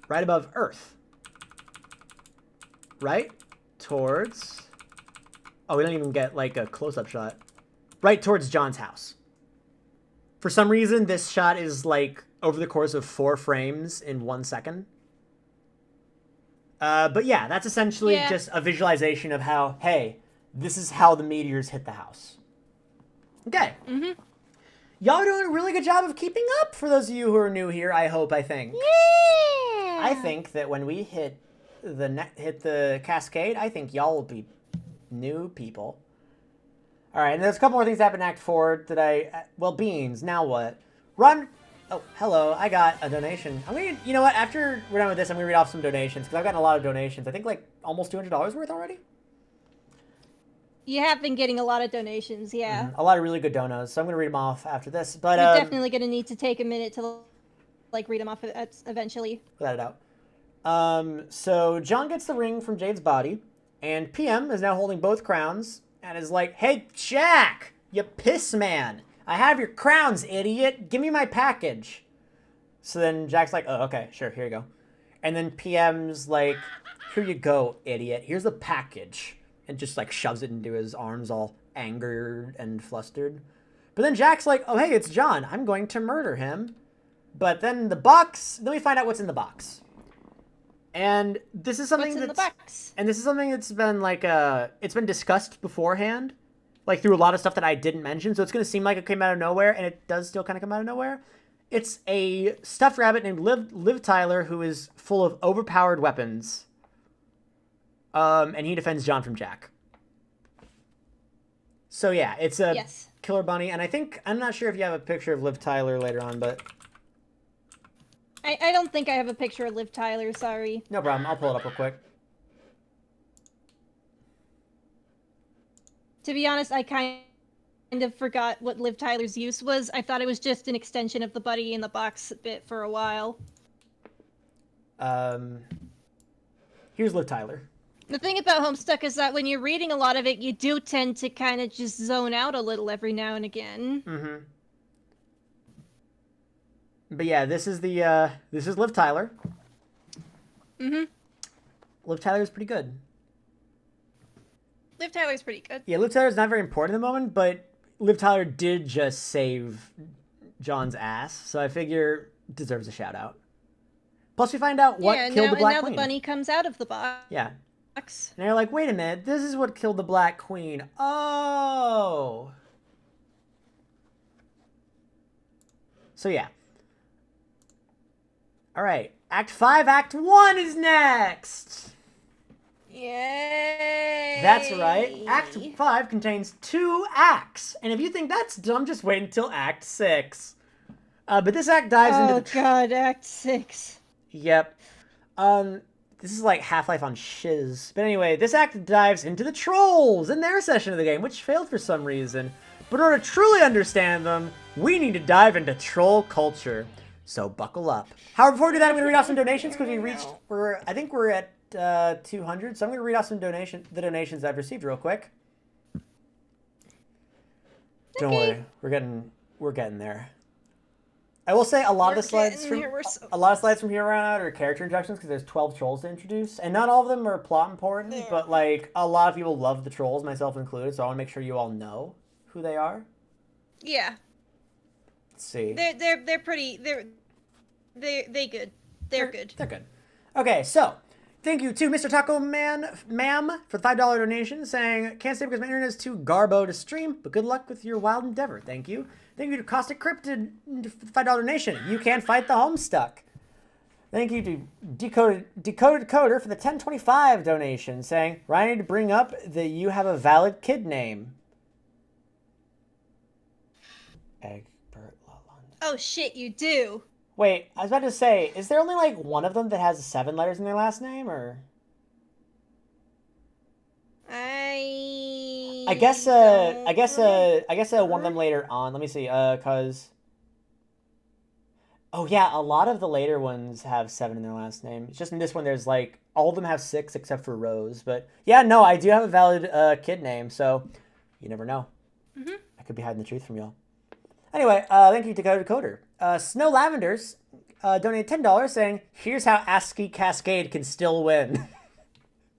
right above Earth. Right towards... Oh, we don't even get, like, a close-up shot. Right towards John's house. For some reason, this shot is, like, over the course of 4 frames in 1 second. But yeah, that's essentially just a visualization of how, hey, this is how the meteors hit the house. Okay. Y'all are doing a really good job of keeping up, for those of you who are new here, I think. Yeah! I think that when we hit the cascade, I think y'all will be new people. All right, and there's a couple more things that happen in Act 4 that well, Beans, now what? Run. Oh, hello, I got a donation. You know what, after we're done with this, I'm gonna read off some donations, because I've gotten a lot of donations. I think like almost $200 worth already. You have been getting a lot of donations, yeah. A lot of really good donos, so I'm gonna read them off after this. But You're definitely gonna need to take a minute to like read them off eventually. Without a doubt. So John gets the ring from Jade's body, and PM is now holding both crowns, and is like, hey, Jack, you piss man. I have your crowns, idiot. Give me my package. So then Jack's like, oh, okay, sure, here you go. And then PM's like, here you go, idiot. Here's the package. And just like shoves it into his arms all angered and flustered. But then Jack's like, oh, hey, it's John. I'm going to murder him. But then then we find out what's in the box. And this is something that's been like it's been discussed beforehand, like through a lot of stuff that I didn't mention. So it's going to seem like it came out of nowhere, and it does still kind of come out of nowhere. It's a stuffed rabbit named Liv Tyler, who is full of overpowered weapons. And he defends John from Jack. So yeah, it's a killer bunny, and I'm not sure if you have a picture of Liv Tyler later on, but I don't think I have a picture of Liv Tyler, sorry. No problem, I'll pull it up real quick. To be honest, I kind of forgot what Liv Tyler's use was. I thought it was just an extension of the Buddy in the Box bit for a while. Here's Liv Tyler. The thing about Homestuck is that when you're reading a lot of it, you do tend to kind of just zone out a little every now and again. But yeah, this is Liv Tyler. Liv Tyler is pretty good. Liv Tyler's pretty good. Yeah, Liv Tyler's not very important at the moment, but Liv Tyler did just save John's ass, so I figure deserves a shout out. Plus, we find out what killed the Black and now Queen. the bunny comes out of the box. Yeah. And you're like, wait a minute, this is what killed the Black Queen. Oh. So yeah. All right. Act 5, Act 1 is next. Yay! That's right. Act 5 contains 2 acts. And if you think that's dumb, just wait until Act 6. But this act dives into the... Oh god, Act 6. Yep. This is like Half-Life on shiz. But anyway, this act dives into the trolls in their session of the game, which failed for some reason. But in order to truly understand them, we need to dive into troll culture. So buckle up. However, before we do that, I'm going to read off some donations because I think we're at 200. So I'm going to read off some the donations I've received real quick. Don't worry, we're getting there. I will say a lot of the slides from here on out are character introductions because there's 12 trolls to introduce, and not all of them are plot important, but like a lot of people love the trolls, myself included. So I want to make sure you all know who they are. Yeah. Let's see. They're pretty. They're good. They're good. They're good. Okay, so thank you to Mr. Taco Man, ma'am, for the $5 donation, saying, can't stay because my internet is too garbo to stream, but good luck with your wild endeavor. Thank you. Thank you to Caustic Cryptid for the $5 donation. You can fight the Homestuck. Thank you to Decoded Coder for the $10.25 donation, saying, Ryan, I need to bring up that you have a valid kid name. Egbert Lalonde. Oh shit, you do. Wait, I was about to say, is there only like one of them that has 7 letters in their last name, or? I guess one of them later on. Let me see, cause. Oh yeah, a lot of the later ones have 7 in their last name. It's just in this one, there's like all of them have 6 except for Rose. But yeah, no, I do have a valid kid name, so you never know. Mm-hmm. I could be hiding the truth from y'all. Anyway, thank you to Coder. Snow Lavenders donated $10 saying, here's how ASCII Cascade can still win.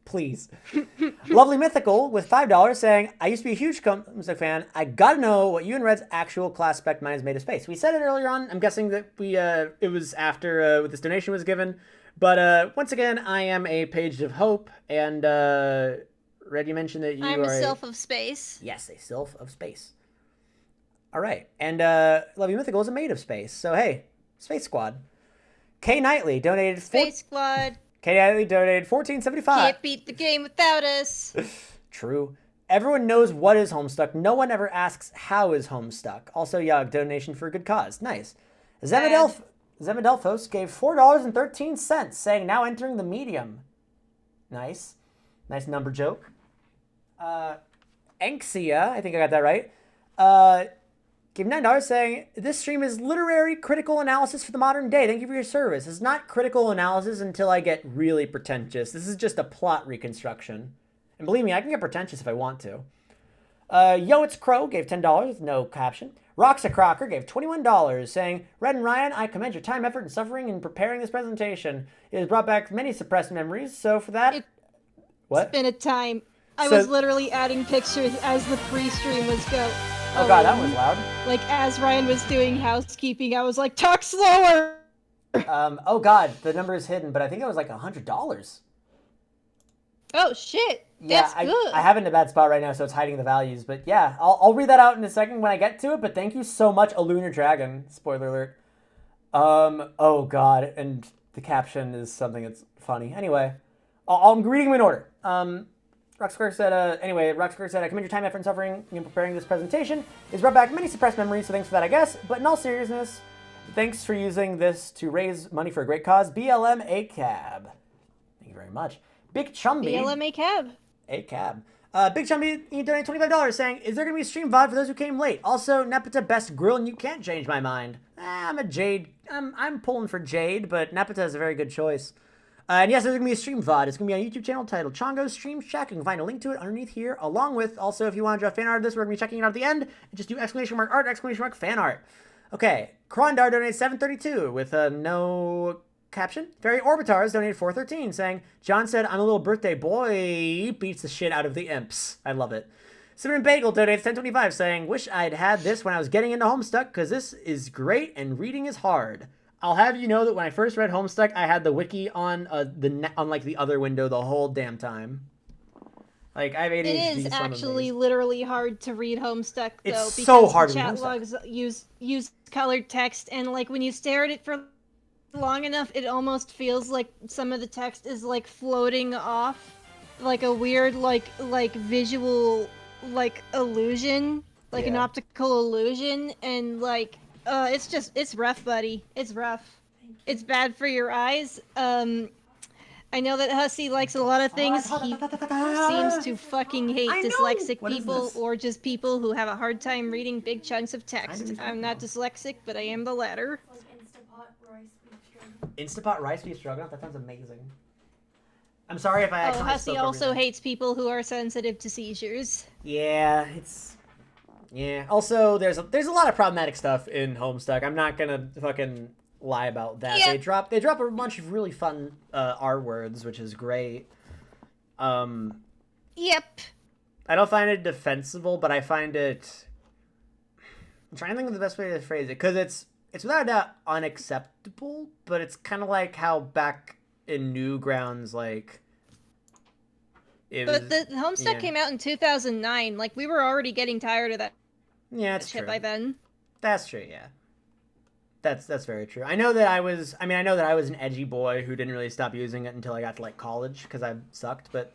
Please. Lovely Mythical with $5 saying, I used to be a huge Homestuck fan. I gotta know what you and Red's actual class spec mind is made of space. We said it earlier on. I'm guessing that it was after this donation was given. But once again, I am a Page of Hope. And Red, you mentioned that I'm a Sylph of Space. Yes, a Sylph of Space. All right. And Lovely Mythical is a Maid of Space. So hey, Space Squad. K Knightley donated Space Squad. K Knightley donated $14.75. Can't beat the game without us. True. Everyone knows what is Homestuck. No one ever asks how is Homestuck. Also, Yog donation for a good cause. Nice. Zemadelphos gave $4.13, saying now entering the medium. Nice. Nice number joke. Anxia, I think I got that right. Gave $9 saying, this stream is literary critical analysis for the modern day. Thank you for your service. It's not critical analysis until I get really pretentious. This is just a plot reconstruction. And believe me, I can get pretentious if I want to. Yo, it's Crow gave $10 with no caption. Roxa Crocker gave $21 saying, Red and Ryan, I commend your time, effort, and suffering in preparing this presentation. It has brought back many suppressed memories, so for that... What? It's been a time. I was literally adding pictures as the pre-stream was going. Oh god, that was loud. Like, as Ryan was doing housekeeping, I was like, talk slower! Oh god, the number is hidden, but I think it was like $100. Oh shit, yeah, that's good. I have it in a bad spot right now, so it's hiding the values. But yeah, I'll read that out in a second when I get to it, but thank you so much, A Lunar Dragon. Spoiler alert. Oh god, and the caption is something that's funny. Anyway, I'm reading them in order. Rocksquare said, Rocksquare said, I commend your time, effort, and suffering in preparing this presentation. It's brought back many suppressed memories, so thanks for that, I guess. But in all seriousness, thanks for using this to raise money for a great cause. BLM ACAB. Thank you very much. Big Chumby. BLM ACAB. ACAB. Big Chumby, you donated $25 saying, is there going to be a stream VOD for those who came late? Also, Nepeta best grill, and you can't change my mind. I'm a Jade. I'm pulling for Jade, but Nepeta is a very good choice. And yes, there's going to be a stream VOD. It's going to be on a YouTube channel titled Chongo Stream Shack. You can find a link to it underneath here, along with, also, if you want to draw fan art of this, we're going to be checking it out at the end. Just do !art, !fan art. Okay, Krondar donated $7.32 with no caption. Fairy Orbitars donated 413 saying, John said, I'm a little birthday boy, beats the shit out of the imps. I love it. Cinnamon Bagel donates 1025 saying, wish I'd had this when I was getting into Homestuck because this is great and reading is hard. I'll have you know that when I first read Homestuck, I had the wiki on like the other window the whole damn time. Like I have ADHD. It is actually literally hard to read Homestuck though, It's because so hard the to read chat Homestuck. logs use colored text, and like when you stare at it for long enough, it almost feels like some of the text is like floating off, like a weird like visual like illusion, like an Yeah. optical illusion, and like it's rough, buddy. It's rough. It's bad for your eyes. I know that Hussey likes a lot of things. He seems to fucking hate I know! dyslexic What is people this? or just people who have a hard time reading big chunks of text. I didn't I'm not dyslexic, but I am the latter. Like Instapot rice beef stroganoff. Instapot rice beef stroganoff. That sounds amazing. I'm sorry if I Oh, accidentally Hussey spoke over also you. hates people who are sensitive to seizures. Yeah, yeah. Also, there's a lot of problematic stuff in Homestuck. I'm not gonna fucking lie about that. Yeah. They drop a bunch of really fun R words, which is great. Yep. I don't find it defensible, but I find it. I'm trying to think of the best way to phrase it because it's without a doubt unacceptable, but it's kind of like how back in Newgrounds, like. But the Homestuck yeah. came out in 2009. Like, we were already getting tired of that Yeah, it's shit true. by then. That's true, yeah. That's very true. I know that I was an edgy boy who didn't really stop using it until I got to like college because I sucked, but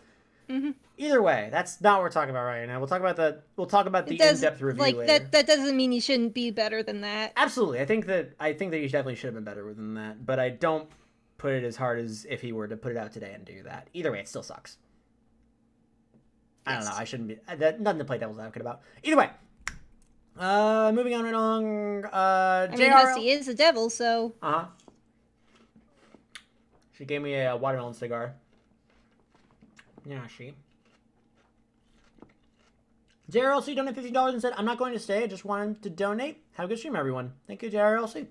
either way, that's not what we're talking about right now. We'll talk about the in-depth review like later. that doesn't mean you shouldn't be better than that. Absolutely. I think that you definitely should have been better than that, but I don't put it as hard as if he were to put it out today and do that. Either way, it still sucks. I don't know. I shouldn't be nothing to play devil's advocate about. Either way. Moving on right along. I mean, JRL. Hussey is a devil, so... Uh-huh. She gave me a watermelon cigar. Yeah, she. JRLC donated $50 and said, I'm not going to stay. I just wanted to donate. Have a good stream, everyone. Thank you, JRLC.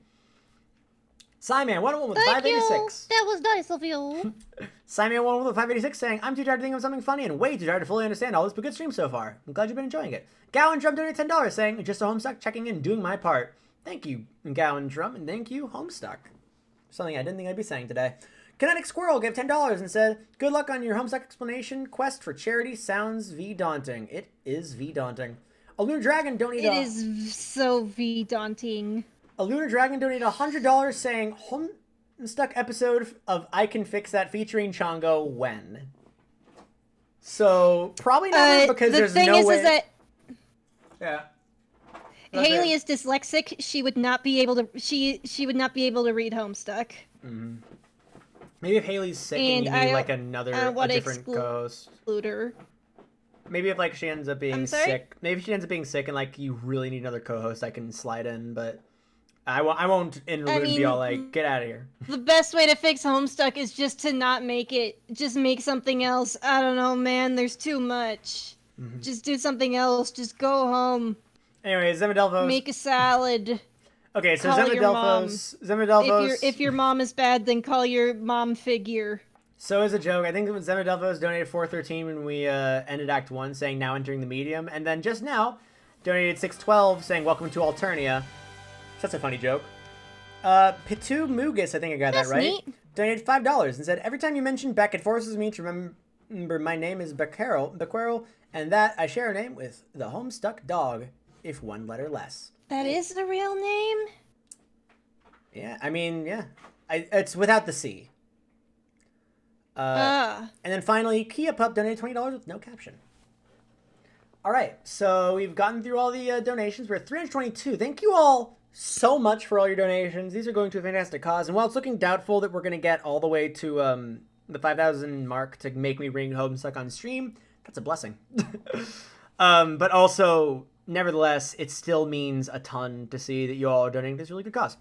Simon, 101 with Thank you! 586. That was nice of you. Simon 101 with 586 saying, I'm too tired to think of something funny and way too tired to fully understand all this, but good stream so far. I'm glad you've been enjoying it. Gowan Drum donated $10 saying, just a Homestuck, checking in, doing my part. Thank you, Gowan Drum, and thank you, Homestuck. Something I didn't think I'd be saying today. Kinetic Squirrel gave $10 and said, good luck on your Homestuck explanation quest for charity. Sounds V-daunting. It is V-daunting. A Lunar Dragon donated... It is so V-daunting. A Lunar Dragon donated $100 saying, Homestuck episode of I Can Fix That featuring Chongo when? So, probably not because there's no way... The thing is that Yeah. Haley is dyslexic. She would not be able to... She would not be able to read Homestuck. Maybe if Haley's sick and you need like a different co-host. Exclude her. Maybe if like she ends up being I'm sorry? sick. Maybe if she ends up being sick and like you really need another co-host, I can slide in, but I won't interlude and be all like, get out of here. The best way to fix Homestuck is just to not make it. Just make something else. I don't know, man. There's too much. Just do something else. Just go home. Anyway, Zemodelphos. Make a salad. Okay, so Call your mom. Zemodelphos. If your mom is bad, then call your mom figure. So as a joke, I think Zemodelphos donated 413 when we ended Act 1, saying now entering the medium, and then just now donated 612 saying welcome to Alternia. That's a funny joke. Pitu Mugus, I think I got That's that right. neat. Donated $5 and said, every time you mention Beck, it forces me to remember my name is Bequero, and that I share a name with the Homestuck dog, if one letter less. That is the real name? Yeah, I mean, yeah. It's without the C. And then finally, Kia Pup donated $20 with no caption. All right, so we've gotten through all the donations. We're at 322. Thank you all so much for all your donations. These are going to a fantastic cause. And while it's looking doubtful that we're going to get all the way to the 5,000 mark to make me bring Homestuck on stream, that's a blessing. But also, nevertheless, it still means a ton to see that you all are donating to this really good cause.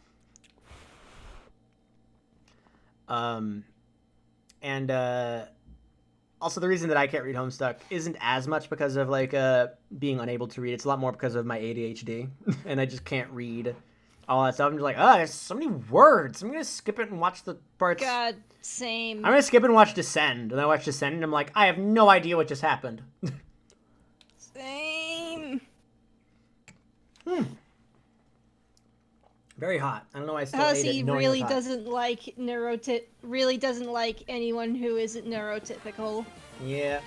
Also, the reason that I can't read Homestuck isn't as much because of like being unable to read. It's a lot more because of my ADHD, and I just can't read all that stuff. I'm just like, oh, there's so many words. I'm gonna skip it and watch the parts. God, same. I'm gonna skip and watch Descend, and then I watch Descend, and I'm like, I have no idea what just happened. Same. Very hot. I don't know why I still ate Hussey it. knowing it really was hot. doesn't like anyone who isn't neurotypical. Yeah.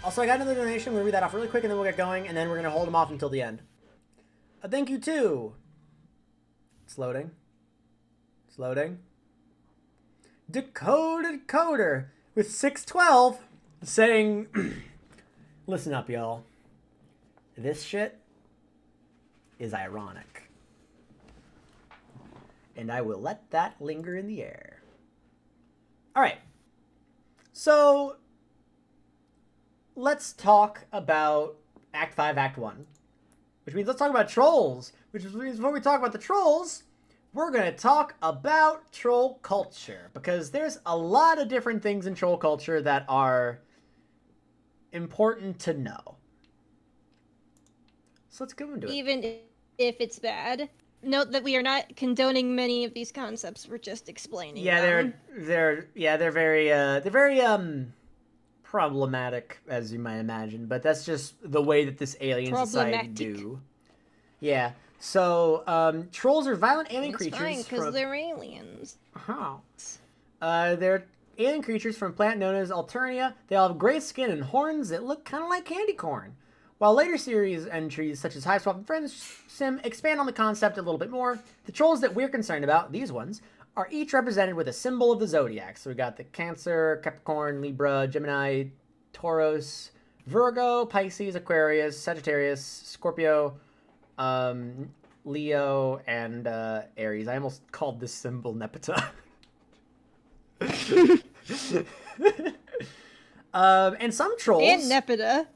Also, I got another donation. We'll read that off really quick, and then we'll get going, and then we're gonna hold them off until the end. Thank you too. It's loading. It's loading. Decoder with 612 saying, listen up, y'all. This shit is ironic. And I will let that linger in the air. All right. So, let's talk about Act 5, Act 1. Which means let's talk about trolls. Which means before we talk about the trolls, we're going to talk about troll culture. Because there's a lot of different things in troll culture that are important to know. So let's go into it. Even if it's bad. Note that we are not condoning many of these concepts. We're just explaining them. They're very problematic, as you might imagine. But that's just the way that this alien society do. Yeah. So trolls are violent alien creatures. Fine, because they're aliens. Oh. They're alien creatures from a planet known as Alternia. They all have gray skin and horns that look kind of like candy corn. While later series entries such as Hive Swap and Friends Sim expand on the concept a little bit more, the trolls that we're concerned about, these ones, are each represented with a symbol of the zodiac. So we got the Cancer, Capricorn, Libra, Gemini, Taurus, Virgo, Pisces, Aquarius, Sagittarius, Scorpio, Leo, and Aries. I almost called this symbol Nepeta. And some trolls... And Nepeta.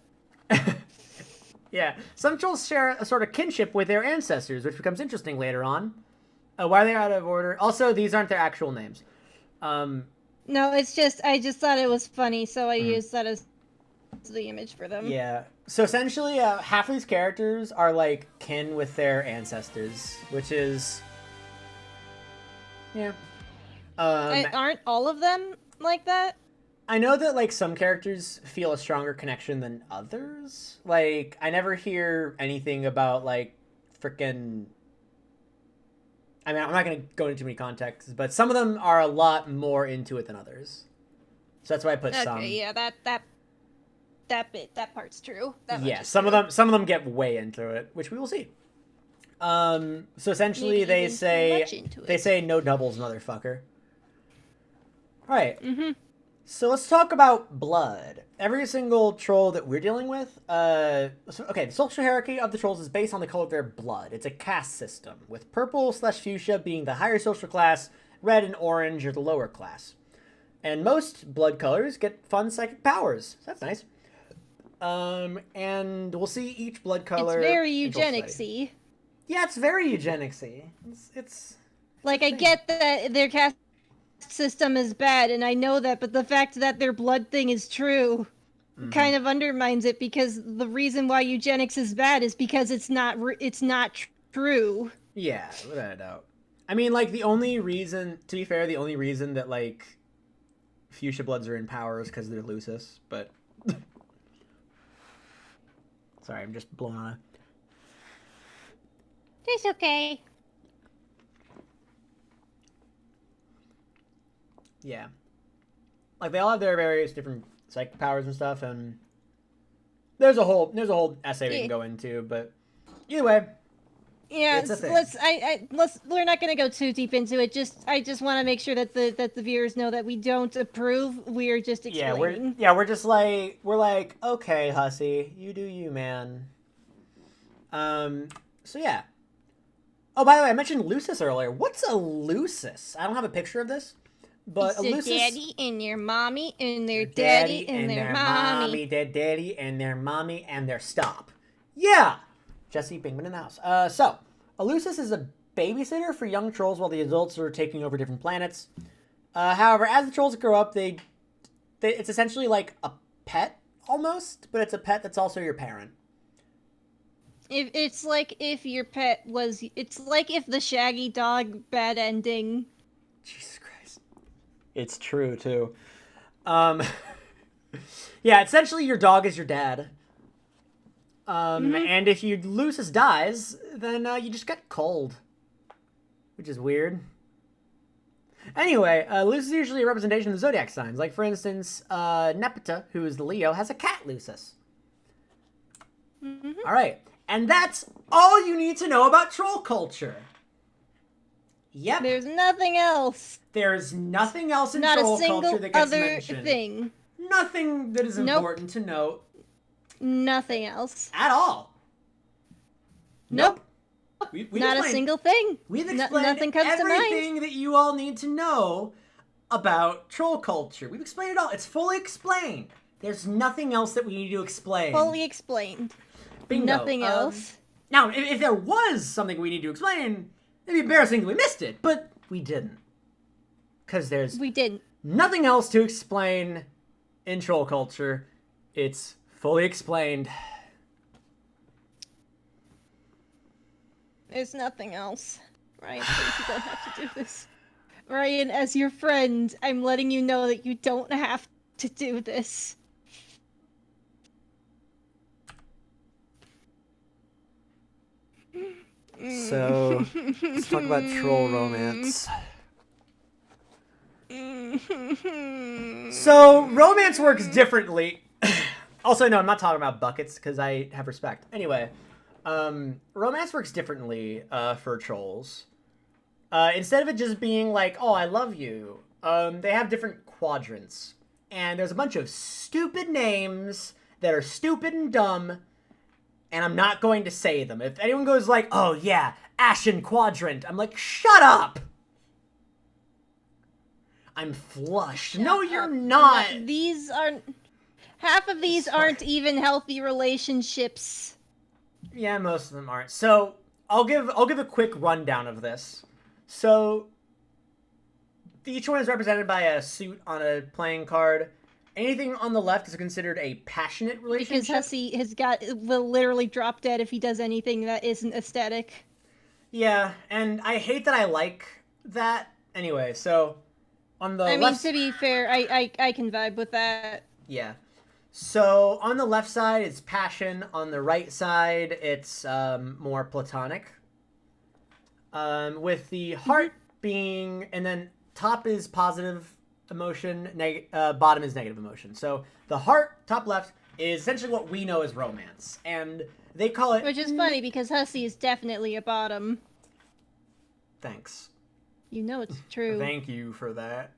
Yeah, some trolls share a sort of kinship with their ancestors, which becomes interesting later on. Why are they out of order? Also, these aren't their actual names. No, it's just, I just thought it was funny, so I used that as the image for them. Yeah. So essentially, half of these characters are like kin with their ancestors, which is... Yeah. Aren't all of them like that? I know that, like, some characters feel a stronger connection than others. Like, I never hear anything about, like, frickin'... I mean, I'm not going to go into too many contexts, but some of them are a lot more into it than others. So that's why I put some. Okay, yeah, that part's true. Yeah, some of them get way into it, which we will see. So essentially Maybe they even say too much into it. say no doubles, motherfucker. All right. Mm-hmm. So let's talk about blood. Every single troll that we're dealing with, the social hierarchy of the trolls is based on the color of their blood. It's a caste system, with purple/fuchsia being the higher social class, red and orange are the lower class. And most blood colors get fun psychic powers. So that's nice. And we'll see each blood color. It's very in troll eugenicsy. study. Yeah, it's very eugenicsy. It's like, I get that their caste system is bad, and I know that, but the fact that their blood thing is true kind of undermines it, because the reason why eugenics is bad is because it's not true. Yeah, without a doubt. I mean, like, the only reason that, like, fuchsia bloods are in power is because they're Lucis, but... Sorry, I'm just blowing on it. It's okay. Yeah. Like, they all have their various different psychic powers and stuff, and there's a whole essay we can go into, but either way, yeah, it's a thing. we're not gonna go too deep into it. I just want to make sure that the viewers know that we don't approve. We're just explaining. We're like, okay, Hussy, you do you, man. So yeah. Oh, by the way, I mentioned Lucis earlier. What's a Lucis? I don't have a picture of this. But it's their daddy and their mommy and their daddy and their mommy. Their daddy and their mommy and their stop. Yeah! Jesse Pinkman in the house. So, a Lucis is a babysitter for young trolls while the adults are taking over different planets. However, as the trolls grow up, it's essentially like a pet, almost, but it's a pet that's also your parent. If it's like if your pet was, it's like if the Shaggy dog bad ending. Jesus Christ. It's true too. Yeah, essentially your dog is your dad. And if Lucis dies, then you just get cold, which is weird. Anyway, Lucis is usually a representation of the zodiac signs. Like, for instance, Nepeta, who is the Leo, has a cat Lucis. All right. And that's all you need to know about troll culture. Yep. There's nothing else. There's nothing else in Not troll a single culture that gets other mentioned. thing. Nothing that is important to note Nothing else. at all. Nope. We Not a explained- single thing. We've explained nothing comes to mind. everything that you all need to know about troll culture. We've explained it all. It's fully explained. There's nothing else that we need to explain. Fully explained. Bingo. Nothing else. Now, if there was something we need to explain, it'd be embarrassing that we missed it, but we didn't. Because there's We didn't. nothing else to explain in troll culture. It's fully explained. There's nothing else. Ryan, please, you don't have to do this. Ryan, as your friend, I'm letting you know that you don't have to do this. So, let's talk about troll romance. So, romance works differently. Also, no, I'm not talking about buckets, because I have respect. Anyway, romance works differently for trolls. Instead of it just being like, oh, I love you, they have different quadrants. And there's a bunch of stupid names that are stupid and dumb, and I'm not going to say them. If anyone goes like, oh yeah, Ashen Quadrant, I'm like, shut up! I'm flushed. No, you're not! These aren't... Half of these aren't even healthy relationships. Yeah, most of them aren't. So, I'll give a quick rundown of this. So, each one is represented by a suit on a playing card. Anything on the left is considered a passionate relationship. Because Hussey will literally drop dead if he does anything that isn't aesthetic. Yeah, and I hate that I like that. Anyway, so on the I mean, left, to be fair, I can vibe with that. yeah. So on the left side, it's passion. On the right side, it's more platonic. With the heart being, and then top is positive emotion, bottom is negative emotion. So the heart, top left, is essentially what we know as romance, and they call it. Which is funny because Hussey is definitely a bottom. Thanks. You know it's true. Thank you for that.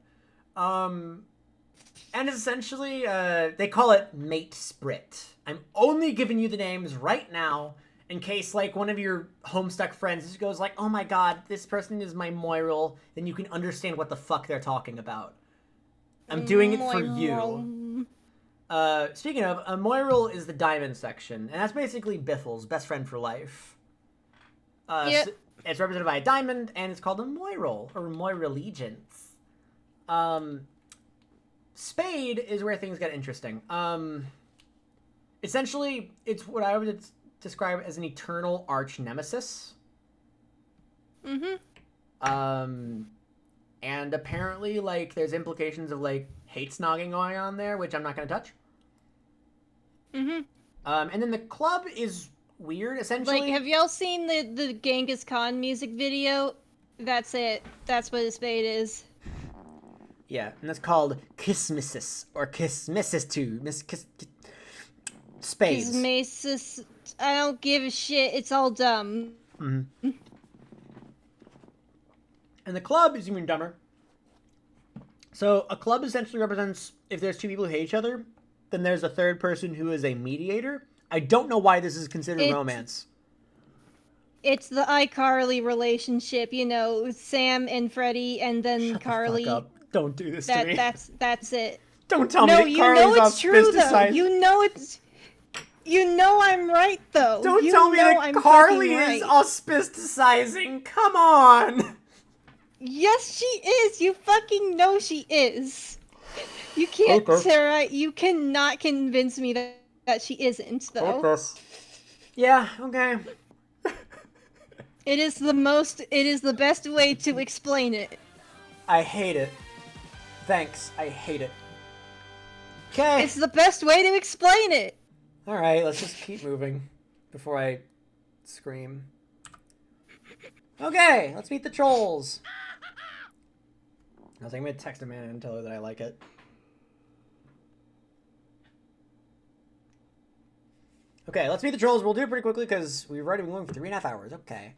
And essentially, they call it mate sprit. I'm only giving you the names right now in case, like, one of your Homestuck friends just goes like, oh my god, this person is my moiral, then you can understand what the fuck they're talking about. I'm doing it for you. Speaking of, a moiral is the diamond section, and that's basically Biffle's best friend for life. Yep. So it's represented by a diamond, and it's called a moiral, or moiralegiance. Spade is where things get interesting. Essentially, it's what I would describe as an eternal arch nemesis. And apparently, like, there's implications of, like, hate snogging going on there, which I'm not going to touch. And then the club is weird, essentially. Like, have y'all seen the Genghis Khan music video? That's it. That's what a spade is. Yeah, and that's called Kismesis, or Kismesis 2. Spades. Kismesis. I don't give a shit. It's all dumb. And the club is even dumber. So a club essentially represents, if there's two people who hate each other, then there's a third person who is a mediator. I don't know why this is considered romance. It's the iCarly relationship, you know, Sam and Freddie, and then Shut Carly. the fuck up. Don't do this to me. That's it. Don't tell No, me you that Carly's know it's true though. auspicicized. You know I'm right though. Don't you tell me know that I'm Carly fucking is right. auspicicizing. Come on. Yes, she is. You fucking know she is. You can't, Okay. Sarah. You cannot convince me that she isn't, though. Yeah, okay. It is the best way to explain it. I hate it. Thanks, I hate it. Okay. It's the best way to explain it. Alright, let's just keep moving before I scream. Okay, let's meet the trolls. I was like, I'm gonna text Amanda and tell her that I like it. Okay, let's meet the trolls. We'll do it pretty quickly because we've already been going for 3.5 hours. Okay.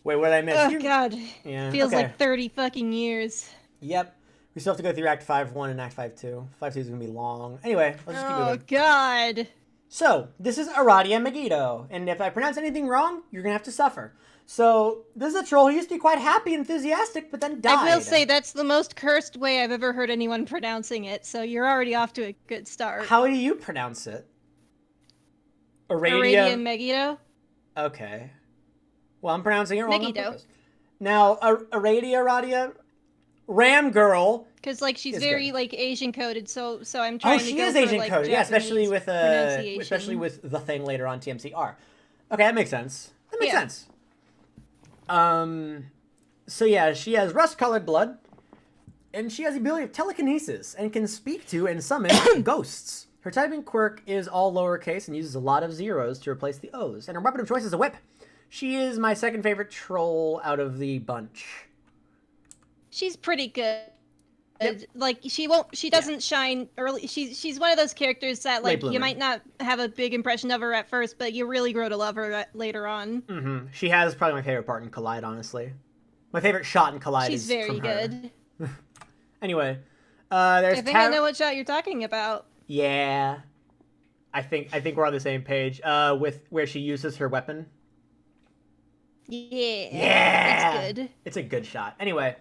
Wait, what did I miss? Oh god. Yeah. Feels okay. like 30 fucking years. Yep. We still have to go through Act 5-1 and Act 5-2. 5-2 is gonna be long. Anyway, let's just keep Oh moving. god. So, this is Aradia Megiddo, and if I pronounce anything wrong, you're gonna have to suffer. So, this is a troll who used to be quite happy and enthusiastic, but then died. I will say that's the most cursed way I've ever heard anyone pronouncing it, so you're already off to a good start. How do you pronounce it? Aradia Megiddo? Okay. Well, I'm pronouncing it wrong on Megiddo. purpose. Now, Aradia, Ram Girl. Because like she's Is very good. like Asian coded, so I'm trying Oh, to she go is for, Asian like, coded. Yeah, especially Japanese with pronunciation. the thing later on TMCR. Okay, that makes sense. That makes Yeah. sense. So yeah, she has rust-colored blood, and she has the ability of telekinesis and can speak to and summon ghosts. Her typing quirk is all lowercase and uses a lot of zeros to replace the O's. And her weapon of choice is a whip. She is my second favorite troll out of the bunch. She's pretty good. Yep. Like she doesn't shine early. She's one of those characters that Late like bloomer. you might not have a big impression of her at first, but you really grow to love her later on. Mm-hmm. She has probably my favorite part in Collide, honestly. My favorite shot in Collide She's is very from her. good. Anyway, there's I think I know what shot you're talking about. Yeah, I think we're on the same page. With where she uses her weapon. Yeah. Yeah, It's good. It's a good shot. Anyway,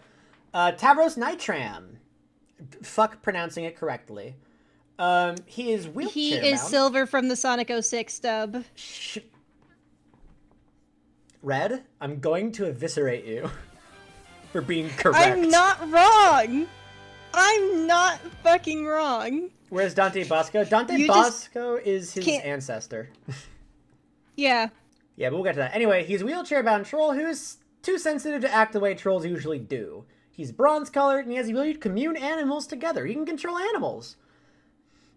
Tavros Nitram. Fuck pronouncing it correctly. He is wheelchair He is bound. Silver from the Sonic 06 dub. Red, I'm going to eviscerate you for being correct. I'm not wrong. I'm not fucking wrong. Where's Dante Bosco? Dante You just Bosco is his can't- ancestor. Yeah. Yeah, but we'll get to that. Anyway, he's a wheelchair-bound troll who is too sensitive to act the way trolls usually do. He's bronze-colored, and he has the ability to commune animals together. He can control animals.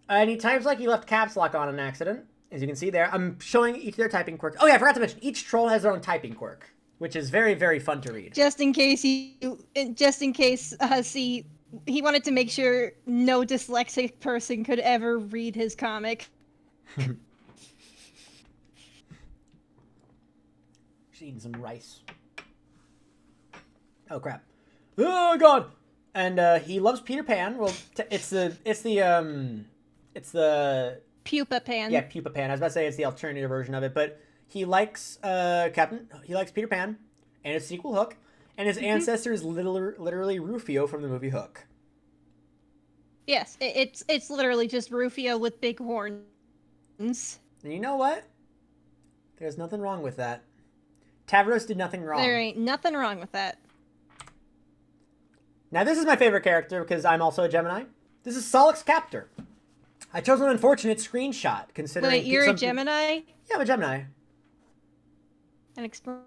And he types like he left caps lock on an accident, as you can see there. I'm showing each of their typing quirks. Oh yeah, I forgot to mention, each troll has their own typing quirk, which is very, very fun to read. Just in case see, he wanted to make sure no dyslexic person could ever read his comic. She's eating some rice. Oh crap! Oh god! And he loves Peter Pan. Well, it's the Pupa Pan. yeah, Pupa Pan. I was about to say it's the alternative version of it, but he likes he likes Peter Pan and his sequel Hook, and his ancestor is literally Rufio from the movie Hook. Yes, it's literally just Rufio with big horns. And you know what? There's nothing wrong with that. Tavros did nothing wrong. There ain't nothing wrong with that. Now this is my favorite character because I'm also a Gemini. This is Solix Captor. I chose an unfortunate screenshot considering. Wait, you're a some- Gemini? Yeah, I'm a Gemini. That explains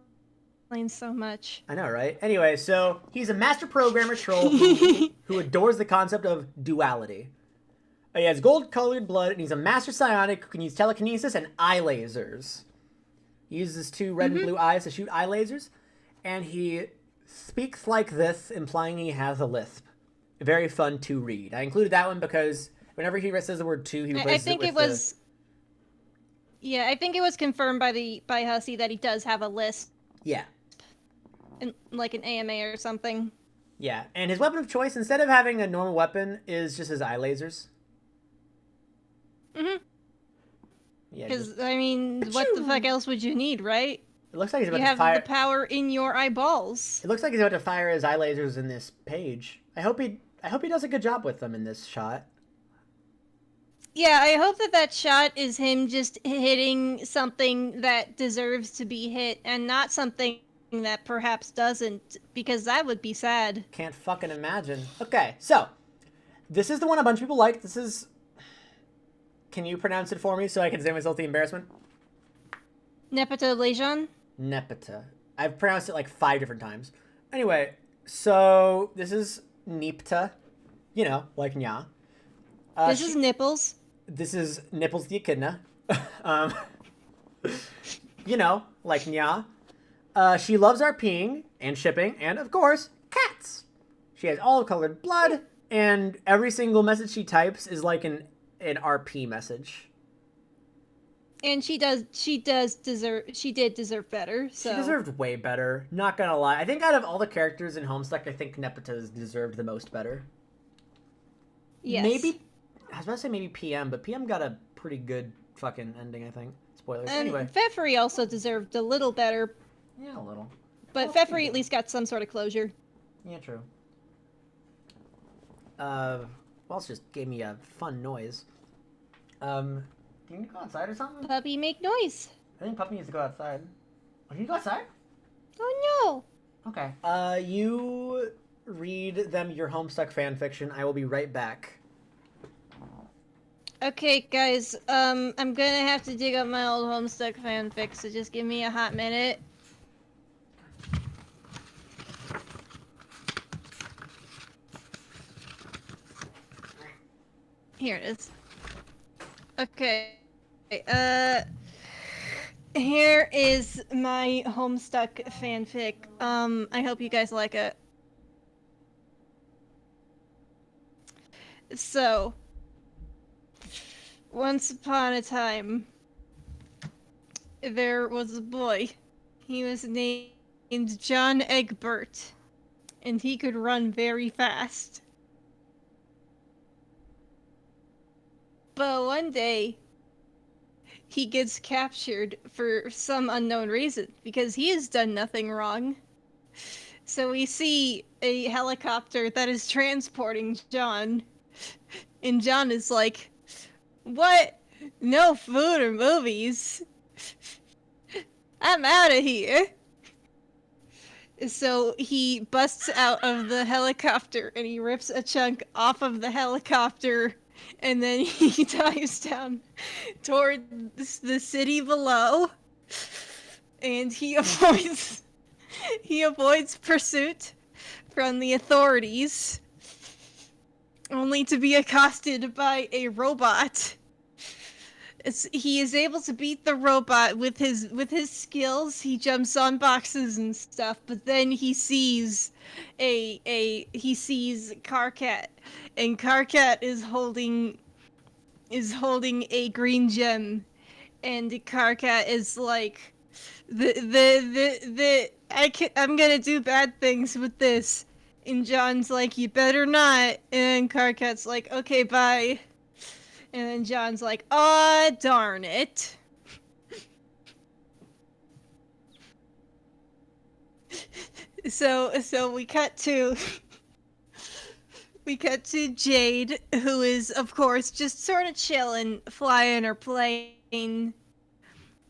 so much. I know, right? Anyway, so he's a master programmer troll who adores the concept of duality. He has gold-colored blood, and he's a master psionic who can use telekinesis and eye lasers. He uses 2 red and blue eyes to shoot eye lasers, and he speaks like this, implying he has a lisp. Very fun to read. I included that one because whenever he says the word "two," he replaces I think it with it was. Yeah, I think it was confirmed by Hussey that he does have a list, yeah. like an AMA or something. Yeah, and his weapon of choice, instead of having a normal weapon, is just his eye lasers. Mhm. Yeah, Because I mean, what the fuck else would you need, right? it looks like he's You about to have fire. the power in your eyeballs. It looks like he's about to fire his eye lasers in this page. I hope he does a good job with them in this shot. Yeah, I hope that shot is him just hitting something that deserves to be hit and not something that perhaps doesn't, because that would be sad. Can't fucking imagine. Okay, so this is the one a bunch of people like. This is. Can you pronounce it for me so I can save myself the embarrassment? Nepeta Lejon. Nepeta. I've pronounced it like 5 different times. Anyway, so this is Nipta, you know, like Nya. This is Nipples. This is Nipples the Echidna. um, you know, like Nya. She loves RPing and shipping, and of course, cats. She has olive-colored blood, and every single message she types is like an RP message. And she did deserve better. So She deserved way better. Not gonna lie. I think out of all the characters in Homestuck, I think Nepeta's deserved the most better. yes. Maybe, I was about to say maybe PM, but PM got a pretty good fucking ending, I think. Spoilers. And Anyway. Pfeffery also deserved a little better, Yeah, a little. but Pfeffery at least got some sort of closure. Yeah, true. Wells just gave me a fun noise. Do you need to go outside or something? Puppy make noise. I think Puppy needs to go outside. Oh, you go outside? Oh Okay. You read them your Homestuck fan fiction. I will be right back. no. Okay, guys. I'm gonna have to dig up my old Homestuck fanfic, so just give me a hot minute. Here it is. Okay. Here is my Homestuck fanfic. I hope you guys like it. So, once upon a time, there was a boy. He was named John Egbert, and he could run very fast. But one day, he gets captured for some unknown reason, because he has done nothing wrong. So we see a helicopter that is transporting John, and John is like, "What? No food or movies? I'm out of here." So he busts out of the helicopter and he rips a chunk off of the helicopter, and then he dives down toward the city below, and he avoids pursuit from the authorities, only to be accosted by a robot. He is able to beat the robot with his skills. He jumps on boxes and stuff, but then he sees Carcat, and Carcat is holding a green gem, and Carcat is like, I'm gonna do bad things with this. And John's like, "You better not." And Carcat's like, "Okay, bye." And then John's like, "Aw, darn it." So we cut to Jade, who is, of course, just sort of chilling, flying her plane.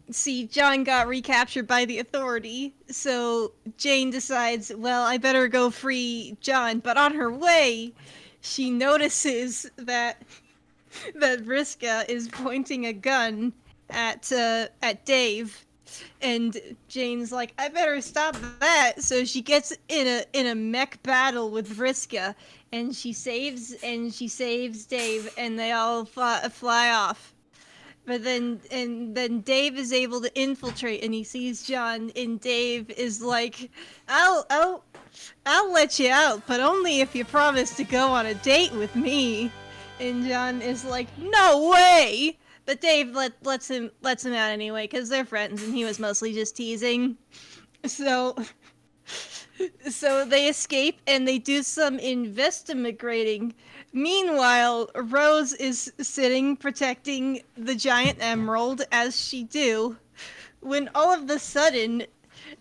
See, John got recaptured by the authority, so Jane decides, well, I better go free John. But on her way, she notices that Vriska is pointing a gun at Dave, and Jane's like, I better stop that. So she gets in a mech battle with Vriska, and she saves Dave, and they all fly off. But then Dave is able to infiltrate, and he sees John, and Dave is like, I'll let you out, but only if you promise to go on a date with me. And John is like, no way! But Dave lets him out anyway, because they're friends, and he was mostly just teasing. So they escape, and they do some investigating. Meanwhile, Rose is sitting protecting the giant emerald, as she do, when all of a sudden,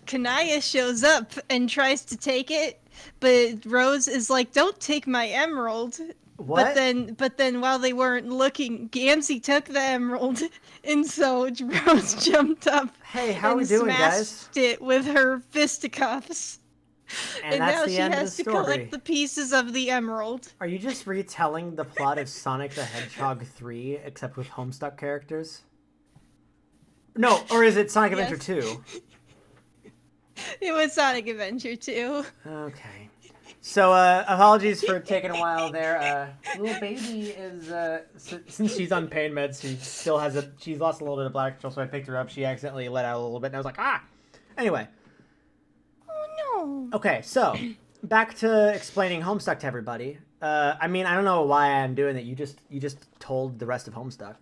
Kanaya shows up and tries to take it, but Rose is like, don't take my emerald. What? But then while they weren't looking, Gamzee took the emerald, and so Rose jumped up Hey, how and we doing, guys? smashed it with her fisticuffs. And And that's now the she end of has the to story. collect the pieces of the emerald. Are you just retelling the plot of Sonic the Hedgehog 3, except with Homestuck characters? No, or is it Sonic Yes. Adventure 2? It was Sonic Adventure 2. Okay. So, apologies for taking a while there. Little baby is, since she's on pain meds, she's lost a little bit of bladder control, so I picked her up. She accidentally let out a little bit, and I was like, ah! Anyway. Oh no. Okay, so, back to explaining Homestuck to everybody. I mean, I don't know why I'm doing that. You just told the rest of Homestuck.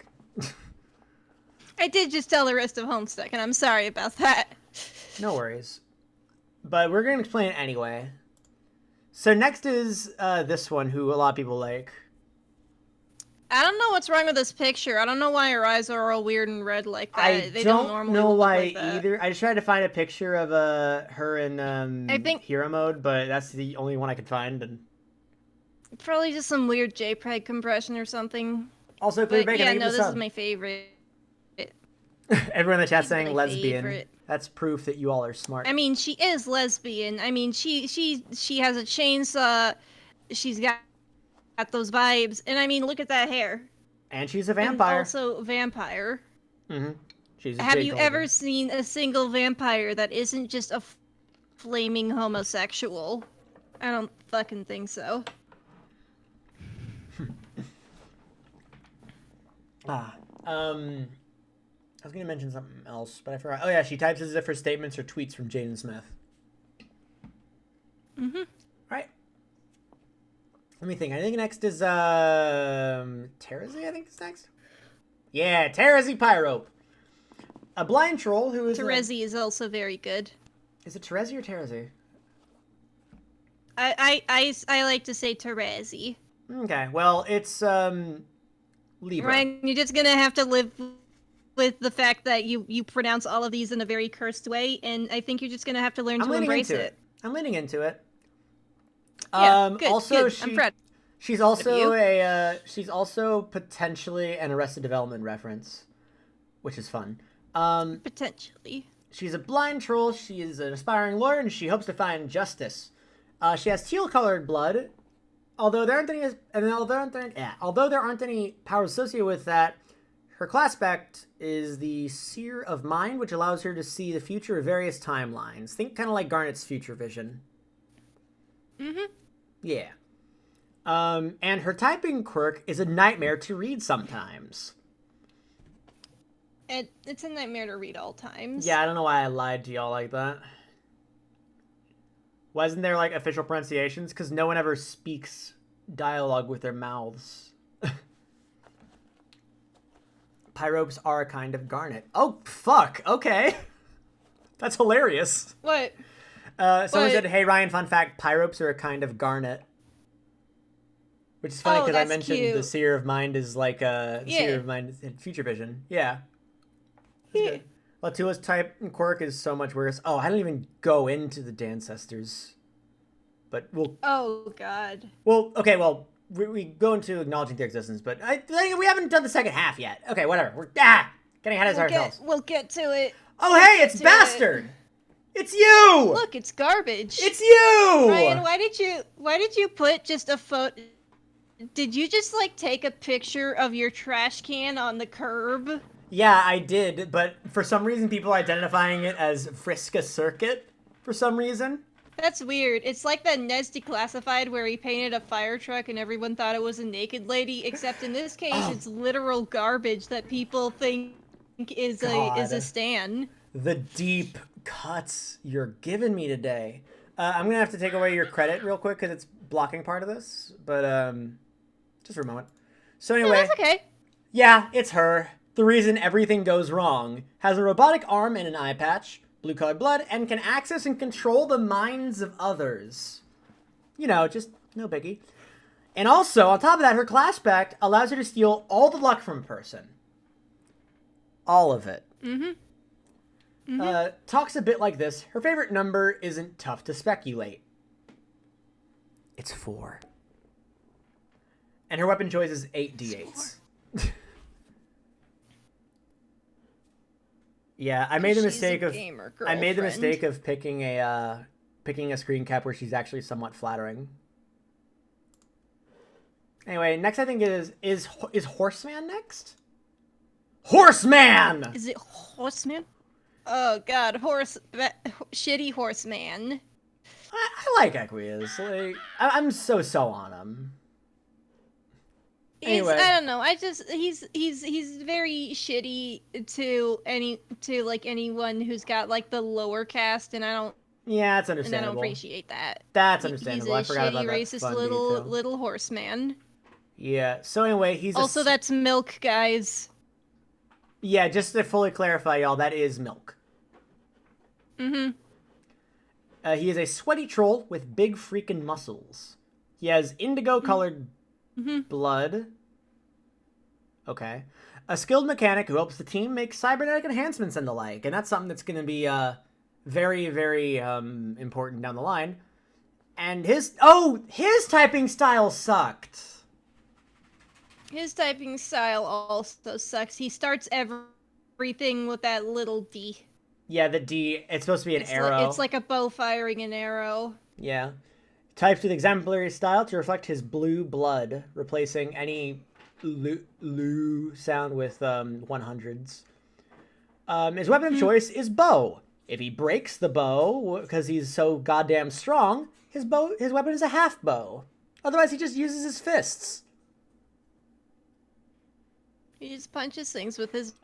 I did just tell the rest of Homestuck, and I'm sorry about that. No worries. But we're gonna explain it anyway. So next is this one, who a lot of people like. I don't know what's wrong with this picture. I don't know why her eyes are all weird and red like that. I They don't normally know look why like that. either. I just tried to find a picture of her in I think- hero mode, but that's the only one I could find. And Probably just some weird JPEG compression or something. also, Clear But Bacon, yeah, thank you no, for the this is sub. my favorite. Everyone in the chat She's saying my lesbian. favorite. That's proof that you all are smart. I mean, she is lesbian. I mean, she has a chainsaw. She's got those vibes, and I mean, look at that hair. And she's a vampire. And also vampire. Mm-hmm. She's a Have big you golden. ever seen a single vampire that isn't just a flaming homosexual? I don't fucking think so. I was gonna mention something else, but I forgot. Oh yeah, she types as if her statements are tweets from Jaden Smith. Mm-hmm. Right. Let me think. I think next is Terezi, I think is next. Yeah, Terezi Pyrope. A blind troll who is Terezi is also very good. Is it Terezi or Terezi? I like to say Terezi. Okay, well it's Libra. Ryan, you're just gonna have to live with the fact that you pronounce all of these in a very cursed way, and I think you're just gonna have to learn I'm to leaning embrace into it. I'm leaning into it. Yeah, good, Also, good. I'm proud. she's also you. she's also potentially an Arrested Development reference, which is fun. Potentially. She's a blind troll. She is an aspiring lawyer, and she hopes to find justice. She has teal-colored blood, although there aren't any powers associated with that. Her class spec is the Seer of Mind, which allows her to see the future of various timelines. Think kind of like Garnet's future vision. Mm-hmm. Yeah. And her typing quirk is a nightmare to read sometimes. It's a nightmare to read all times. Yeah, I don't know why I lied to y'all like that. Why isn't there, like, official pronunciations? Because no one ever speaks dialogue with their mouths. Pyropes are a kind of garnet. Oh, fuck. Okay. That's hilarious. What? Someone What? said, hey, Ryan, fun fact, pyropes are a kind of garnet. Which is funny Oh, because I that's mentioned cute. the Seer of Mind is like a Seer Yeah. of Mind in future vision. Yeah. That's Yeah. good. Latila's type and quirk is so much worse. Oh, I don't even go into the Dancestors. But Oh God. we go into acknowledging their existence, but I think we haven't done the second half yet. Okay, whatever. We're getting ahead of ourselves. We'll get to it. Oh, hey, it's to it. Bastard! It's you! Look, it's garbage. It's you! Ryan, why did you put just a photo? Did you just like take a picture of your trash can on the curb? Yeah, I did, but for some reason people are identifying it as Friska Circuit for some reason. That's weird. It's like that Ned's Declassified where he painted a fire truck and everyone thought it was a naked lady, except in this case it's literal garbage that people think is God. a stan. The deep cuts you're giving me today. I'm gonna have to take away your credit real quick because it's blocking part of this, but just for a moment. So No, anyway, that's okay. yeah, it's her. The reason everything goes wrong. Has a robotic arm and an eye patch, blue-colored blood, and can access and control the minds of others. You know, just no biggie. And also, on top of that, her class spec allows her to steal all the luck from a person. All of it. Talks a bit like this. Her favorite number isn't tough to speculate. It's 4. And her weapon choice is 8d8s. Yeah, I made the mistake of picking a screen cap where she's actually somewhat flattering. Anyway, next I think is Horseman next? Horseman! Is it Horseman? Oh god, shitty Horseman. I like Equius. Like, I'm so on him. Anyway. I don't know. He's very shitty to anyone who's got like the lower caste, and I don't. Yeah, that's And I understandable. don't appreciate that. That's understandable. I He's a forgot about shitty, that racist fun little detail. horseman. Yeah. So anyway, he's Also, that's Milk, guys. Yeah, just to fully clarify, y'all, that is Milk. Mm-hmm. He is a sweaty troll with big freaking muscles. He has indigo-colored blood. Okay. A skilled mechanic who helps the team make cybernetic enhancements and the like, and that's something that's going to be very, very important down the line. And his typing style sucked. His typing style also sucks. He starts everything with that little D. Yeah, the D. It's supposed to be an arrow. It's like a bow firing an arrow. Yeah. Types with exemplary style to reflect his blue blood, replacing any lu sound with 100s. His weapon of choice is bow. If he breaks the bow, because he's so goddamn strong, his weapon is a half bow. Otherwise, he just uses his fists. He just punches things with his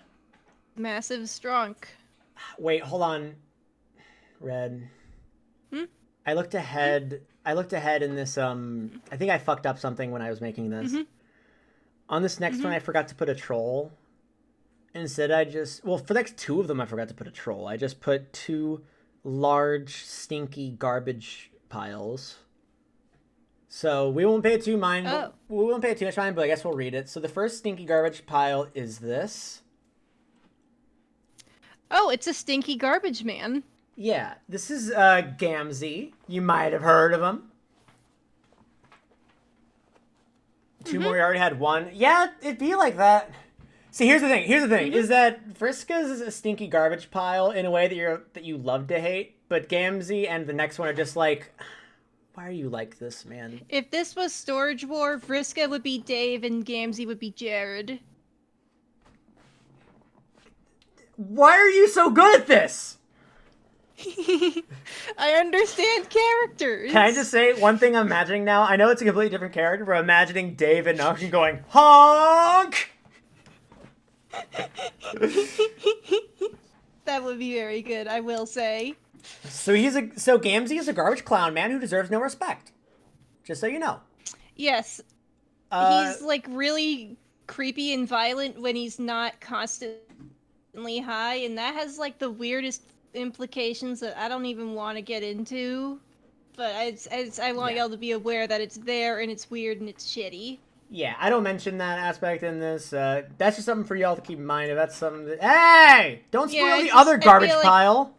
massive strong. Wait, hold on. Red. I looked ahead in this, I think I fucked up something when I was making this. On this next one, I forgot to put a troll. Instead, for the next two of them, I forgot to put a troll. I just put two large, stinky garbage piles. So we won't pay too much mind, but I guess we'll read it. So the first stinky garbage pile is this. Oh, it's a stinky garbage man. Yeah, this is Gamzee. You might have heard of him. Two more, we already had one. Yeah, it'd be like that. See, here's the thing, is that Vriska's is a stinky garbage pile in a way that you love to hate, but Gamzee and the next one are just like, why are you like this, man? If this was Storage War, Vriska would be Dave and Gamzee would be Jared. Why are you so good at this? I understand characters. Can I just say one thing I'm imagining now? I know it's a completely different character, but I'm imagining Dave and Notion going, honk! That would be very good, I will say. So Gamzee is a garbage clown man who deserves no respect. Just so you know. Yes. He's like really creepy and violent when he's not constantly high, and that has like the weirdest implications that I don't even want to get into. But I want y'all to be aware that it's there and it's weird and it's shitty. Yeah, I don't mention that aspect in this. That's just something for y'all to keep in mind. If that's something that... Hey! Don't spoil the other garbage pile!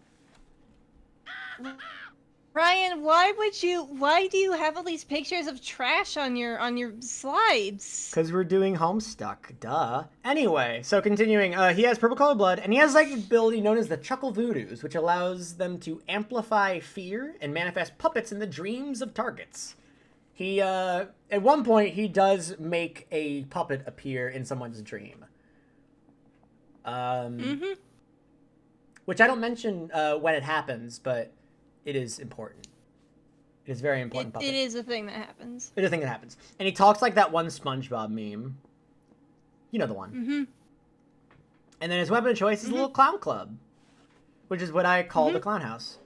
Ryan, why do you have all these pictures of trash on your slides? Because we're doing Homestuck, duh. Anyway, so continuing, he has purple colored blood, and he has like an ability known as the Chuckle Voodoos, which allows them to amplify fear and manifest puppets in the dreams of targets. He, at one point, he does make a puppet appear in someone's dream. Which I don't mention when it happens, but it is important. It is very important puppet. It is a thing that happens. It is a thing that happens. And he talks like that one SpongeBob meme. You know the one. And then his weapon of choice is a little clown club, which is what I call the clown house.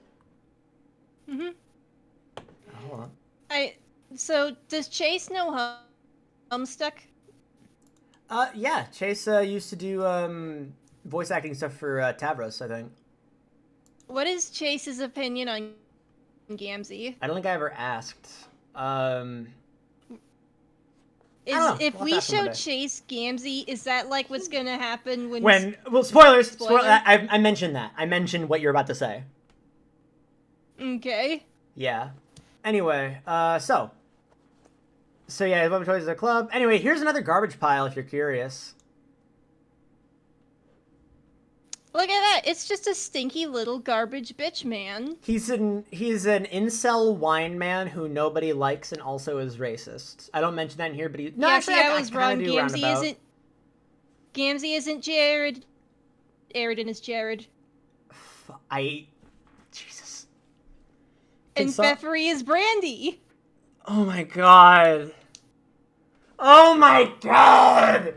Hold on. So, does Chase know Homestuck? Yeah. Chase used to do voice acting stuff for Tavros, I think. What is Chase's opinion on Gamzee? I don't think I ever asked. If we show Chase Gamzee, is that like what's gonna happen well, spoilers. I mentioned that. I mentioned what you're about to say. Okay. Yeah. Anyway, so yeah, his weapon choice is a club. Anyway, here's another garbage pile if you're curious. Look at that! It's just a stinky little garbage bitch man. He's an incel wine man who nobody likes and also is racist. I don't mention that in here, but I was wrong. Gamzee isn't. Gamzee isn't Jared. Aridin is Jared. Jesus. And Pfeffery is Brandy. Oh my god. Oh my god!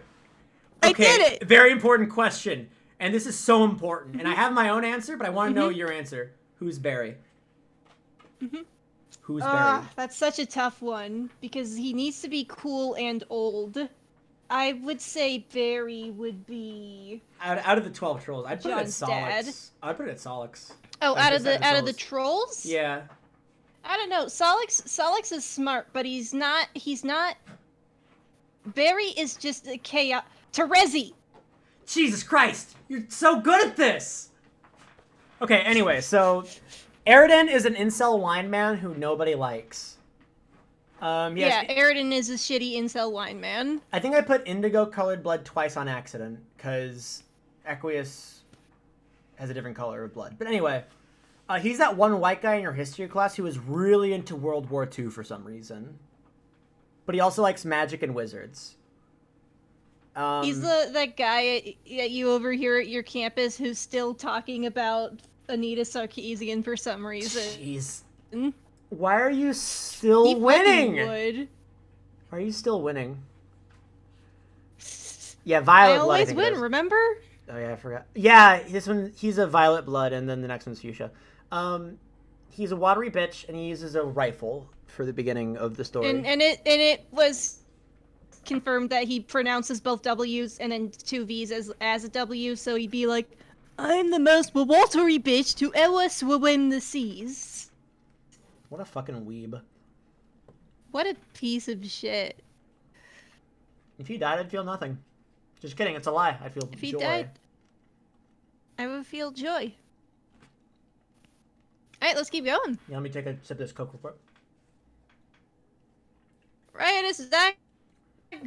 I did it! Very important question. And this is so important. And I have my own answer, but I want to know your answer. Who's Barry? Who's Barry? That's such a tough one, because he needs to be cool and old. I would say Barry would be... Out of the 12 trolls, I'd put it at John's dad. Solix. I'd put it at Solix. Oh, Like, out just of the trolls? Yeah. I don't know. Solix is smart, but he's not... Barry is just a chaos... Terezi! Jesus Christ! You're so good at this! Okay, anyway, so... Aridin is an incel wine man who nobody likes. Yeah, Aridin is a shitty incel wine man. I think I put indigo-colored blood twice on accident, because Equius has a different color of blood. But anyway, he's that one white guy in your history class who was really into World War II for some reason. But he also likes magic and wizards. He's that guy that you overhear at your campus who's still talking about Anita Sarkeesian for some reason. Jeez. Why are you still winning? Would. Why are you still winning? Yeah, violet I blood. always win, remember? Oh yeah, I forgot. Yeah, this one, he's a violet blood, and then the next one's fuchsia. He's a watery bitch, and he uses a rifle for the beginning of the story. And it was confirmed that he pronounces both W's and then two V's as a W, so he'd be like, I'm the most watery bitch to ever swim the seas. What a fucking weeb. What a piece of shit. If he died, I'd feel nothing. Just kidding, it's a lie. I'd feel If he joy. died, I would feel joy. Alright, let's keep going. Yeah, let me take a sip of this Coke real quick. Ryan, it's not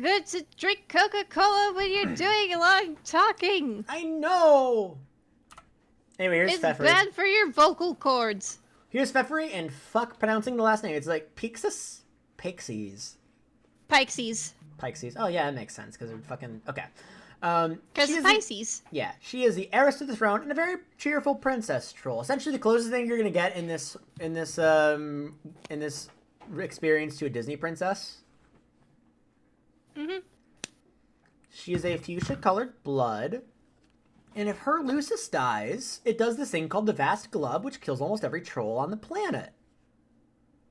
good to drink Coca-Cola when you're doing a lot of talking. I know! Anyway, here's It's Pfeffery. bad for your vocal cords. Here's Pfeffery, and fuck pronouncing the last name. It's like Pixis? Pixies. Pixies. Pixies. Oh, yeah, that makes sense, because they're fucking... Okay. Because she is Pisces. Yeah, she is the heiress to the throne and a very cheerful princess troll. Essentially, the closest thing you're gonna get in this experience to a Disney princess. Mm-hmm. She is a fuchsia-colored blood, and if her Lucis dies, it does this thing called the Vast Glub, which kills almost every troll on the planet.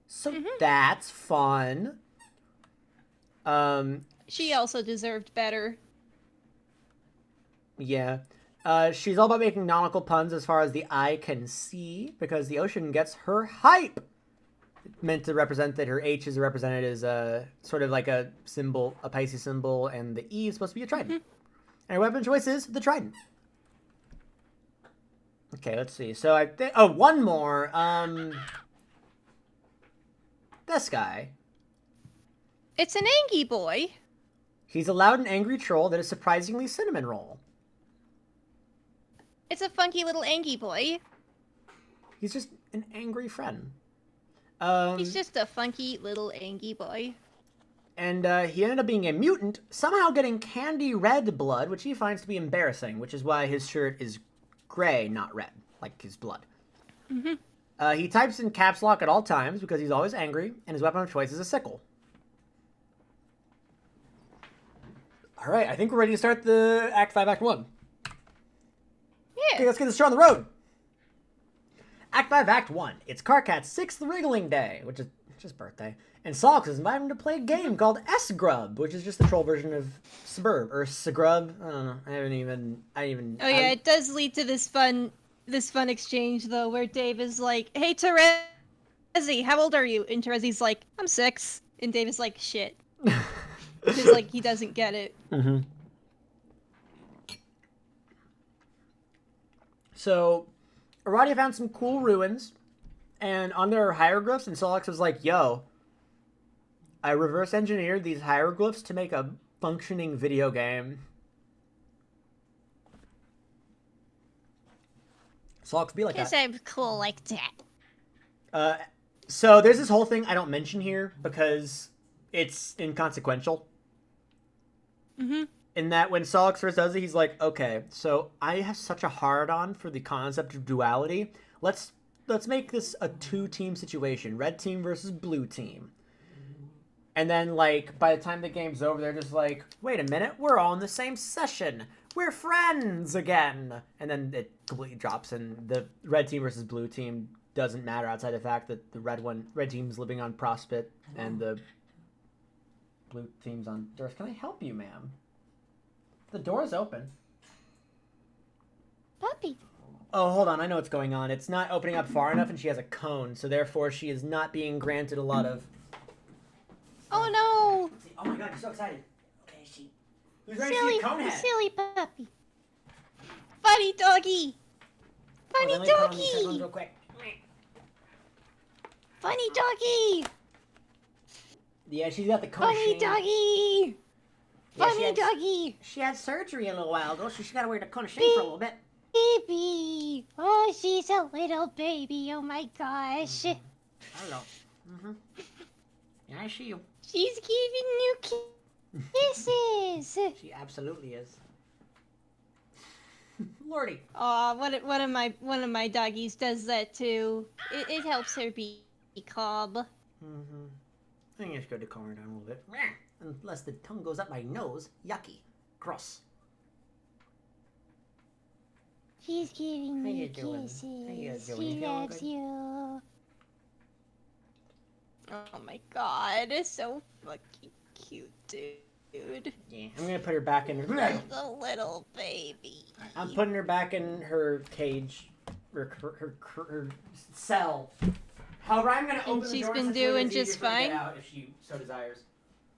So that's fun. She also deserved better. Yeah. She's all about making nautical puns as far as the eye can see, because the ocean gets her hype. Meant to represent that her H is represented as sort of like a symbol, a Pisces symbol, and the E is supposed to be a trident. And her weapon choice is the trident. Okay, let's see. So I think... Oh, one more. This guy. It's an Angie boy. He's a loud and angry troll that is surprisingly cinnamon roll. It's a funky little Angie boy. He's just an angry friend. He's just a funky little Angie boy. And he ended up being a mutant, somehow getting candy red blood, which he finds to be embarrassing, which is why his shirt is gray, not red, like his blood. He types in caps lock at all times because he's always angry, and his weapon of choice is a sickle. All right, I think we're ready to start the Act 5, Act 1. Yeah. Okay, let's get this show on the road. Act 5, Act 1. It's Carcat's 6th Wriggling Day, which is his birthday. And Solix has invited him to play a game called S-Grub, which is just the troll version of Suburb, or Sagrub. I don't know. I didn't even... Oh yeah, it does lead to this fun exchange, though, where Dave is like, hey, Terezi, how old are you? And Terezi's like, I'm 6. And Dave is like, shit. Because, like, he doesn't get it. So, Aradia found some cool ruins, and on their hieroglyphs, and Solix was like, yo, I reverse engineered these hieroglyphs to make a functioning video game. Solix be like that. Because I'm cool like that. So there's this whole thing I don't mention here because it's inconsequential. In that when Solix first does it, he's like, okay, so I have such a hard-on for the concept of duality. Let's make this a two-team situation. Red team versus blue team. And then, like, by the time the game's over, they're just like, wait a minute, we're all in the same session. We're friends again. And then it completely drops, and the red team versus blue team doesn't matter outside the fact that the red team's living on Prospit, and the blue team's on Durst. Can I help you, ma'am? The door's open. Puppy. Oh, hold on. I know what's going on. It's not opening up far enough, and she has a cone, so therefore she is not being granted a lot of... Oh no! Oh my god, you're so excited. Okay, who's ready Silly, to see Conehead? silly puppy. Funny doggy. Funny Let me put on these doggy. headphones real quick. Funny doggy. Yeah, she's got the cone Funny sheen. doggy. Yeah, Funny doggy. She had surgery a little while ago, so she's got to wear the cone sheen for a little bit. Baby. Oh, she's a little baby. Oh my gosh. Hello. Mm-hmm. Yeah, I see you. She's giving you kisses. She absolutely is. Lordy. Aw, one of my doggies does that too. It helps her be calm. Mm-hmm. I think I should go to calm her down a little bit. Unless the tongue goes up my nose. Yucky. Gross. She's giving How you you doing? kisses. How you doing? She You feeling loves good? you. Oh my god, it's so fucking cute, dude. Yeah, I'm gonna put her back in her... Like a little baby. I'm putting her back in her cage. Her cell. However, I'm gonna open the she's door been since it's doing easier just for her to get fine? out if she so desires.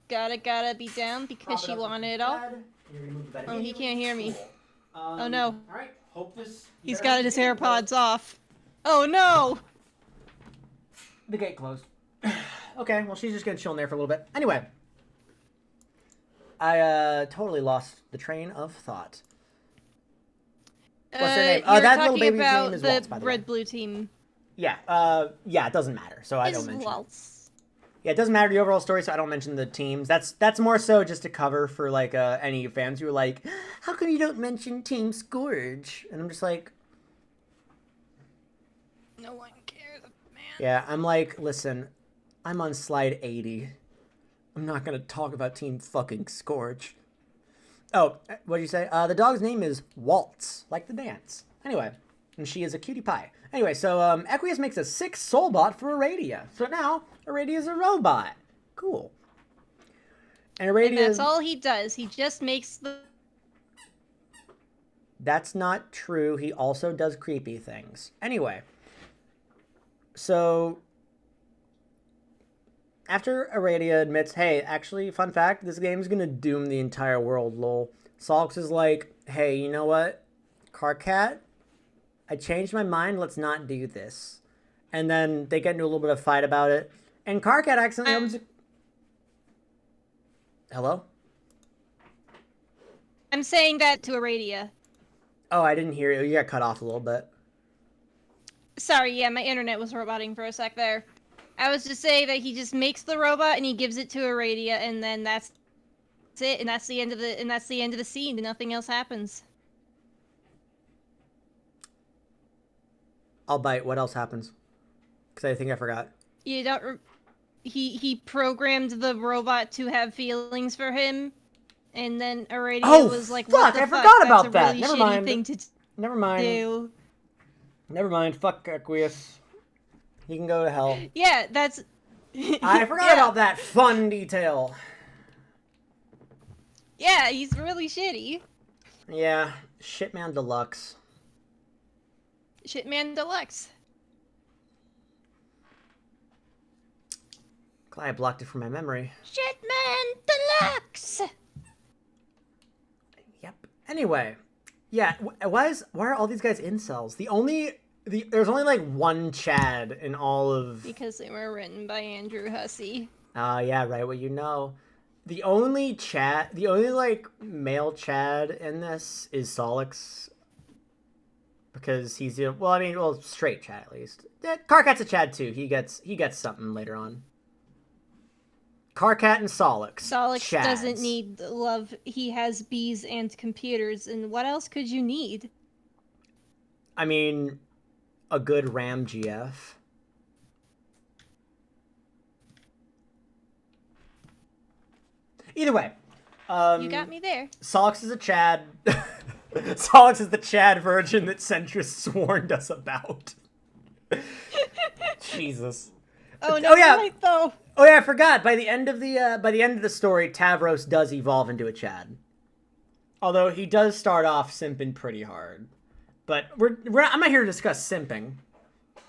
Gotta be down because Prop she it up wanted it against the all. bed. You're gonna move the bed Oh, he immediately. can't hear me. Cool. Oh, no. Alright, hope this... He's better got his the gate AirPods closed. off. Oh no! The gate closed. Okay, well, she's just gonna chill in there for a little bit. Anyway. I totally lost the train of thought. What's her name? You're That talking little baby's about name is the Waltz, by the way. red-blue team. Yeah, yeah, it doesn't matter, so I Is don't mention it. Waltz. Yeah, it doesn't matter the overall story, so I don't mention the teams. That's more so just to cover for, like, any fans who are like, how come you don't mention Team Scourge? And I'm just like... No one cares, man. Yeah, I'm like, listen, I'm on slide 80. I'm not gonna talk about Team fucking Scourge. Oh, what did you say? The dog's name is Waltz, like the dance. Anyway, and she is a cutie pie. Anyway, so Equius makes a 6 soul bot for Aradia. So now Aradia is a robot. Cool. And Aradia And that's all he does. He just makes the... That's not true. He also does creepy things. Anyway, so after Aradia admits, hey, actually, fun fact, this game's gonna doom the entire world, lol. Solix is like, hey, you know what? Carcat, I changed my mind, let's not do this. And then they get into a little bit of fight about it. And Carcat accidentally opens... Hello? I'm saying that to Aradia. Oh, I didn't hear you. You got cut off a little bit. Sorry, yeah, my internet was roboting for a sec there. I was just saying that he just makes the robot and he gives it to Aradia, and then that's it, and that's the end of the scene, and nothing else happens. I'll bite. What else happens? Because I think I forgot. You don't. He programmed the robot to have feelings for him, and then Aradia was like, "What the I fuck? forgot That's about a that. really Never shitty mind. thing to Never mind. do." Never mind. Fuck Equius. He can go to hell. Yeah, that's. I forgot about that fun detail. Yeah, he's really shitty. Yeah, Shitman Deluxe. Shitman Deluxe. Glad I blocked it from my memory. Shitman Deluxe. Yep. Anyway, yeah. Why are all these guys incels? There's only like one Chad in all of. Because they were written by Andrew Hussey. Yeah, right. Well, you know, the only like male Chad in this is Solix. Because he's straight Chad at least. Carcat's a Chad too. He gets something later on. Karkat and Solix. Solix doesn't Chads. need love. He has bees and computers. And what else could you need? I mean, a good RAM GF. Either way. You got me there. Solix is a Chad. Solix is the Chad virgin that Centrist warned us about. Jesus. Oh no! Oh, yeah. Right, though. Oh yeah, I forgot. By the end of the story, Tavros does evolve into a Chad. Although he does start off simping pretty hard. But I'm not here to discuss simping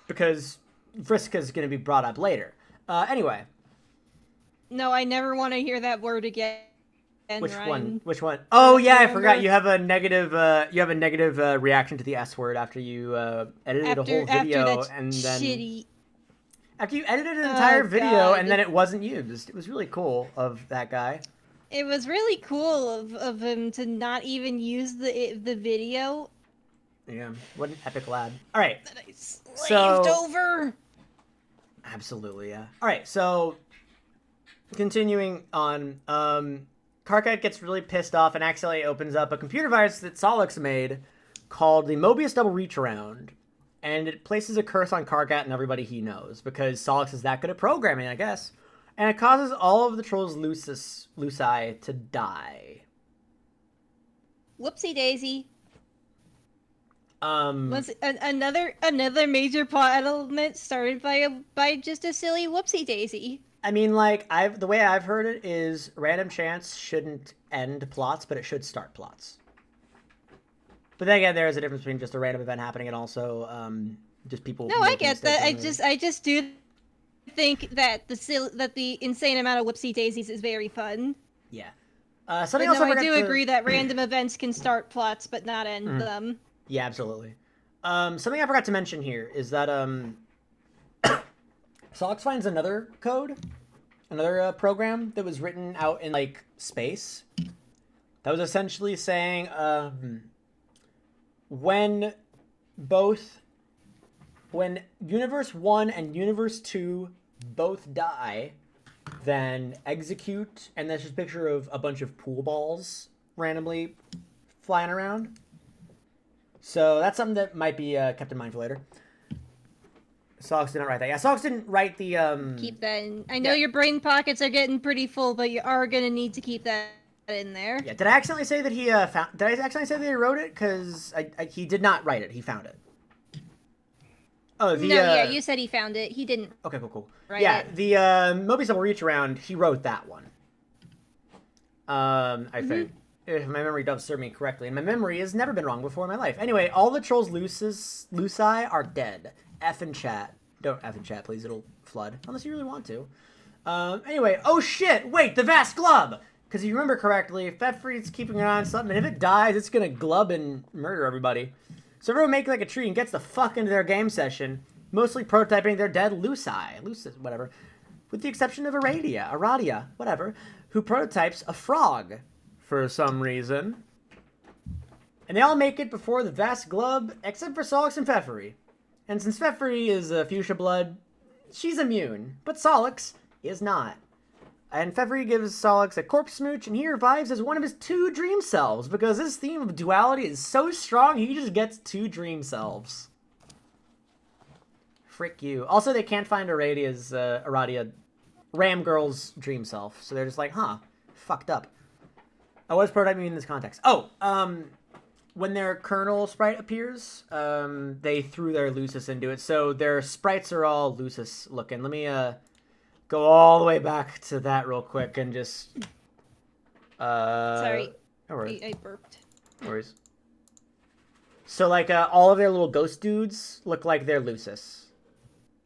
because Vriska's going to be brought up later. Anyway. No, I never want to hear that word again. Which Ryan. one? Which one? Oh yeah, I remember? forgot. You have a negative. Reaction to the S word after you edited a whole video and then shitty. after you edited an entire video God. and then it wasn't used. It was really cool of that guy. It was really cool of him to not even use the video Yeah, what an epic lad. All right, that I slaved So- over. absolutely, yeah. All right, so continuing on, Karkat gets really pissed off and accidentally opens up a computer virus that Solix made called the Mobius Double Reach Around, and it places a curse on Karkat and everybody he knows because Solix is that good at programming, I guess, and it causes all of the trolls Luci to die. Whoopsie daisy. Um, Was another major plot element started by just a silly whoopsie daisy. I mean, like, the way I've heard it is random chance shouldn't end plots, but it should start plots. But then again, there is a difference between just a random event happening and also just people. No, I making get that. mistakes. I just do think that the insane amount of whoopsie daisies is very fun. Yeah. But Something no, else I I forgot do to- agree that random events can start plots but not end them. Yeah, absolutely. Something I forgot to mention here is that Solix finds another code, another program that was written out in like space. That was essentially saying when Universe 1 and Universe 2 both die, then execute, and that's just a picture of a bunch of pool balls randomly flying around. So that's something that might be kept in mind for later. Solix did not write that. Yeah, Solix didn't write the... Keep that in. I know your brain pockets are getting pretty full, but you are going to need to keep that in there. Yeah, did I accidentally say that he found... Did I accidentally say that he wrote it? Because he did not write it. He found it. Oh, the... No, yeah, you said he found it. He didn't. Okay, cool. Write Yeah, it. the Mobius Double Reach Around, he wrote that one. I think. If my memory does serve me correctly. And my memory has never been wrong before in my life. Anyway, all the trolls Luci are dead. F in chat. Don't F in chat, please. It'll flood. Unless you really want to. Anyway, oh shit! Wait, the Vast Glub! Because if you remember correctly, Fefri's keeping an eye on something, and if it dies, it's gonna glub and murder everybody. So everyone make like a tree and gets the fuck into their game session, mostly prototyping their dead Lucis, whatever. With the exception of Aradia, whatever, who prototypes a frog, for some reason. And they all make it before the Vast Glub, except for Solix and Fefri. And since Fefri is fuchsia blood, she's immune, but Solix is not. And Fefri gives Solix a corpse smooch, and he revives as one of his 2 dream selves, because this theme of duality is so strong, he just gets 2 dream selves. Frick you. Also, they can't find Aradia, Ram Girl's dream self, so they're just like, huh, fucked up. Oh, what does prototype mean in this context? Oh, when their kernel sprite appears, they threw their Lucis into it, so their sprites are all Lucis looking. Let me go all the way back to that real quick and just Sorry. no worries. I burped. No worries. So like all of their little ghost dudes look like they're Lucis,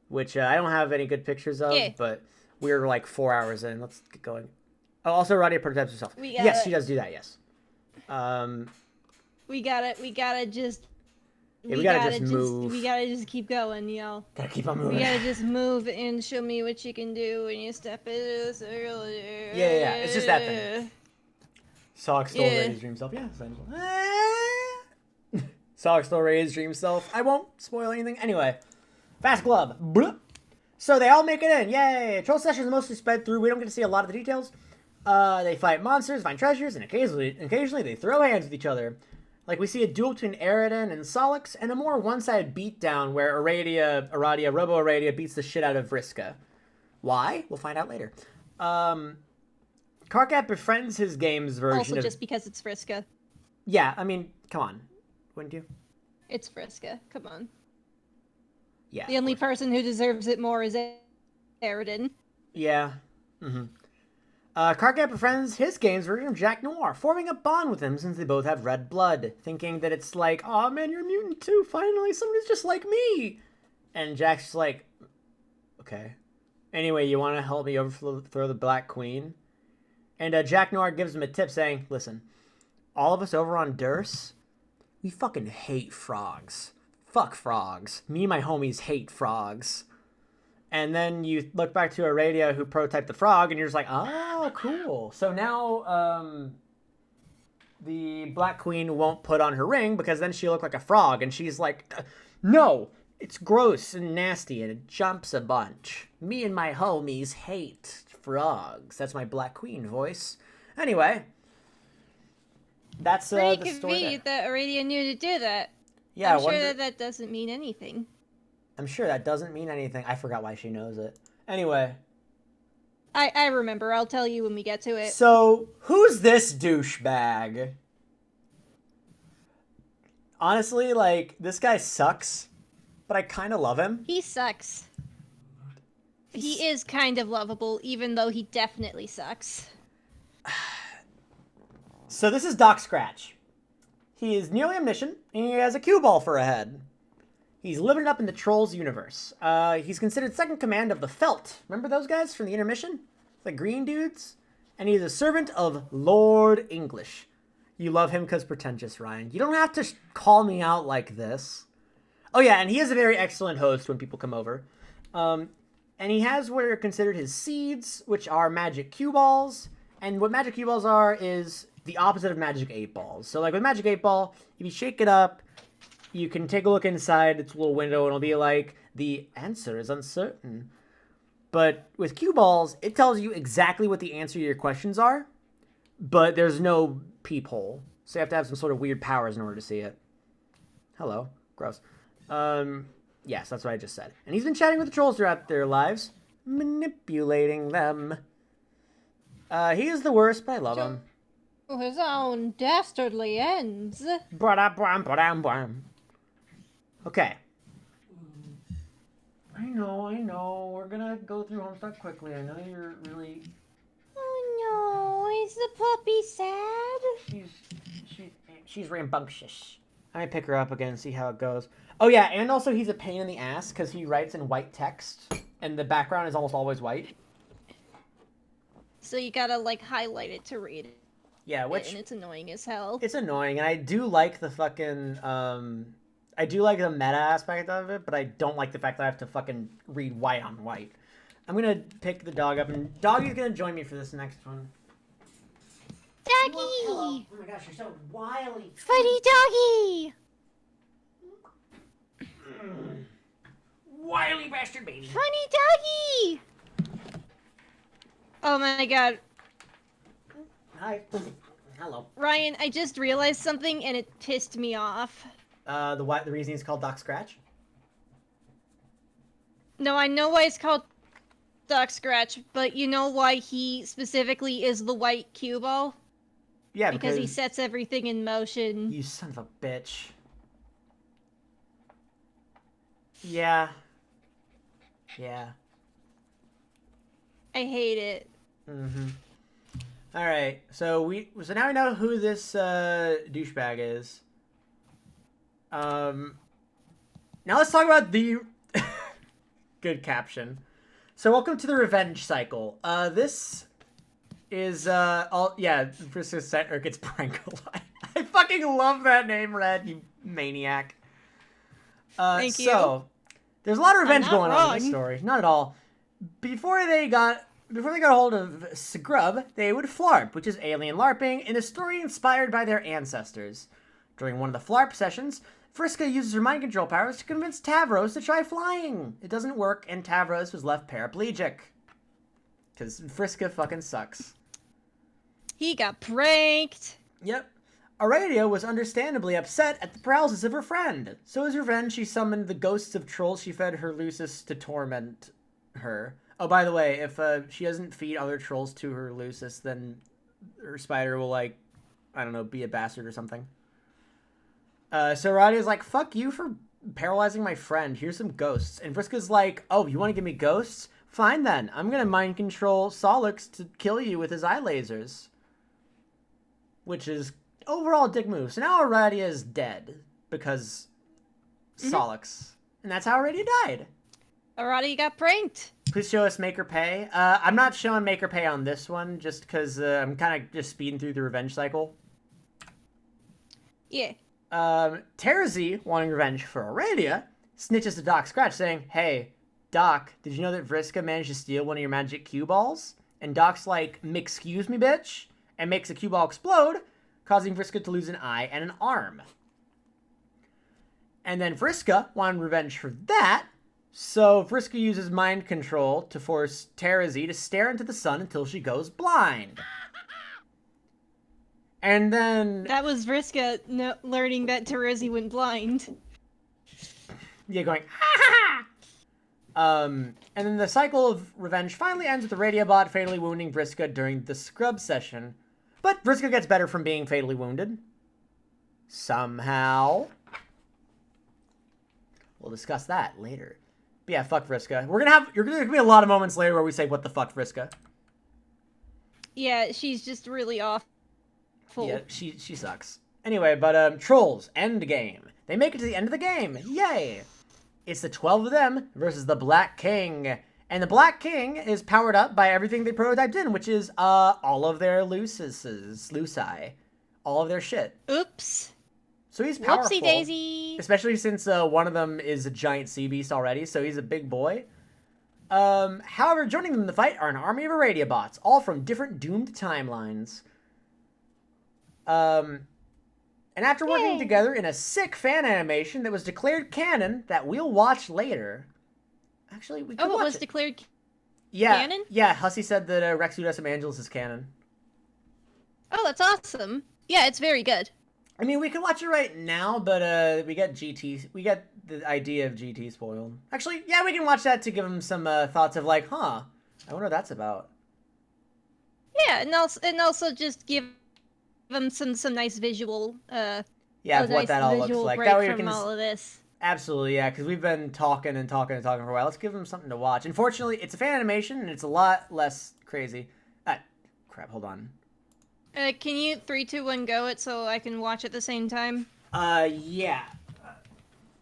which I don't have any good pictures of, Yeah. but we're like 4 hours in. Let's get going. Oh, also Radia prototypes herself. Yes, she does do that. Yes. We gotta just. Yeah, we gotta just move. We gotta just keep going, y'all. Gotta keep on moving. We gotta just move and show me what you can do when you step into this. Yeah. It's just that thing. Solix stole Yeah. Ray's dream self. Yeah. Solix stole Ray's dream self. I won't spoil anything. Anyway, Fast Glub. Bloop. So they all make it in. Yay! Troll sessions mostly sped through. We don't get to see a lot of the details. They fight monsters, find treasures, and occasionally they throw hands with each other. Like we see a duel between Aridin and Solix, and a more one-sided beatdown where Robo Aradia beats the shit out of Vriska. Why? We'll find out later. Karkat befriends his game's version Also, of... just because it's Vriska. Yeah, I mean, come on. Wouldn't you? It's Vriska. Come on. Yeah. The only person who deserves it more is Aridin. Yeah. Mm-hmm. Karkat befriends his game's version of Jack Noir, forming a bond with him since they both have red blood, thinking that it's like, aw man, you're a mutant too, finally, somebody's just like me! And Jack's just like, okay. Anyway, you want to help me overthrow the Black Queen? And Jack Noir gives him a tip saying, listen, all of us over on Durst, we fucking hate frogs. Fuck frogs. Me and my homies hate frogs. And then you look back to Aradia who prototyped the frog, and you're just like, oh, cool. So now the Black Queen won't put on her ring because then she'll look like a frog. And she's like, no, it's gross and nasty, and it jumps a bunch. Me and my homies hate frogs. That's my Black Queen voice. Anyway, that's the Pretty story there. convenient that Aradia knew to do that. Yeah, I'm sure that doesn't mean anything. I'm sure that doesn't mean anything. I forgot why she knows it. Anyway. I remember. I'll tell you when we get to it. So, who's this douchebag? Honestly, like, this guy sucks, but I kind of love him. He sucks. He is kind of lovable, even though he definitely sucks. So this is Doc Scratch. He is nearly omniscient, and he has a cue ball for a head. He's living it up in the Trolls universe. He's considered second command of the Felt. Remember those guys from the Intermission? The green dudes? And he's a servant of Lord English. You love him because pretentious, Ryan. You don't have to call me out like this. Oh yeah, and he is a very excellent host when people come over. And he has what are considered his seeds, which are magic cue balls. And what magic cue balls are is the opposite of magic 8-balls. So like with magic 8-ball, if you shake it up, you can take a look inside its little window and it'll be like, the answer is uncertain. But with cue balls, it tells you exactly what the answer to your questions are, but there's no peephole. So you have to have some sort of weird powers in order to see it. Hello. Gross. Yes, that's what I just said. And he's been chatting with the trolls throughout their lives, manipulating them. He is the worst, but I love him. His own dastardly ends. Okay. I know. We're gonna go through Homestuck quickly. I know you're really... Oh no, is the puppy sad? She's rambunctious. I might pick her up again and see how it goes. Oh yeah, and also he's a pain in the ass because he writes in white text, and the background is almost always white. So you gotta like highlight it to read it. Yeah, which... And it's annoying as hell. It's annoying, and I do like the fucking, I do like the meta aspect of it, but I don't like the fact that I have to fucking read white on white. I'm gonna pick the dog up, and Doggy's gonna join me for this next one. Doggy! Hello. Oh my gosh, you're so wily. Fighty doggy! Wily bastard baby. Funny doggy! Oh my god. Hi. Hello. Ryan, I just realized something and it pissed me off. The reason he's called Doc Scratch? No, I know why it's called Doc Scratch, but you know why he specifically is the white cue ball? Yeah, because he sets everything in motion. You son of a bitch. Yeah. Yeah. I hate it. Mm-hmm. All right, so now we know who this douchebag is. Now let's talk about the good caption. So welcome to the revenge cycle. This is Vriska Center gets Prankalite. I fucking love that name, Red, you maniac. Thank you. So there's a lot of revenge not going on in this wrong. story. Not at all. Before they got a hold of Scrub, they would flarp, which is alien LARPing, in a story inspired by their ancestors. During one of the flarp sessions, Friska uses her mind control powers to convince Tavros to try flying. It doesn't work, and Tavros was left paraplegic. Because Friska fucking sucks. He got pranked. Yep. Aurelia was understandably upset at the paralysis of her friend. So as revenge, she summoned the ghosts of trolls she fed her Lucis to torment her. Oh, by the way, if she doesn't feed other trolls to her Lucis, then her spider will, like, I don't know, be a bastard or something. So Aurelia's like, fuck you for paralyzing my friend. Here's some ghosts. And Vriska's like, oh, you want to give me ghosts? Fine then. I'm going to mind control Solix to kill you with his eye lasers. Which is overall a dick move. So now Aurelia is dead because Solix. And that's how Aurelia died. Aurelia got pranked. Please show us Make Her Pay. I'm not showing Make Her Pay on this one just because I'm kind of just speeding through the revenge cycle. Yeah. Terzi, wanting revenge for Aurelia, snitches to Doc Scratch saying, hey, Doc, did you know that Vriska managed to steal one of your magic cue balls? And Doc's like, excuse me, bitch? And makes a cue ball explode, causing Vriska to lose an eye and an arm. And then Vriska wanted revenge for that, so Vriska uses mind control to force Terzi to stare into the sun until she goes blind. And then... That was Vriska learning that Terezi went blind. Yeah, going, ha ha ha! And then the cycle of revenge finally ends with the Radiobot fatally wounding Vriska during the scrub session. But Vriska gets better from being fatally wounded. Somehow. We'll discuss that later. But yeah, fuck Vriska. You're gonna be a lot of moments later where we say, what the fuck, Vriska? Yeah, she's just really awful. Yeah, she sucks. Anyway, but Trolls, end game. They make it to the end of the game. Yay! It's the 12 of them versus the Black King. And the Black King is powered up by everything they prototyped in, which is all of their Luci. All of their shit. Oops. So he's powerful. Whoopsie daisy. Especially since one of them is a giant sea beast already, so he's a big boy. However, joining them in the fight are an army of Radiobots, all from different doomed timelines. And after working together in a sick fan animation that was declared canon that we'll watch later. Actually, we could watch it was it. declared Yeah, canon? Yeah, Hussey said that Rex Udesum Angeles is canon. Oh, that's awesome. Yeah, it's very good. I mean, we could watch it right now, but we got the idea of GT spoiled. Actually, yeah, we can watch that to give him some thoughts of like, I wonder what that's about. Yeah, and also just give them some nice visual of what that all looks like. Break That way we from can all of this. Absolutely, yeah, because we've been talking for a while. Let's give them something to watch. Unfortunately, it's a fan animation, and it's a lot less crazy. Crap, hold on. Can you 3, 2, 1 go it so I can watch at the same time? Yeah.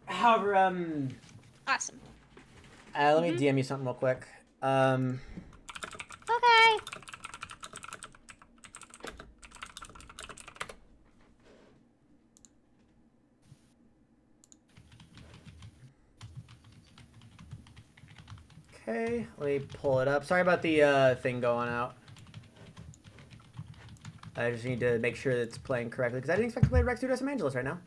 However, Awesome. let me DM you something real quick. Okay. Okay, let me pull it up. Sorry about the thing going out. I just need to make sure that it's playing correctly, because I didn't expect to play Rex Udesum Angeles right now.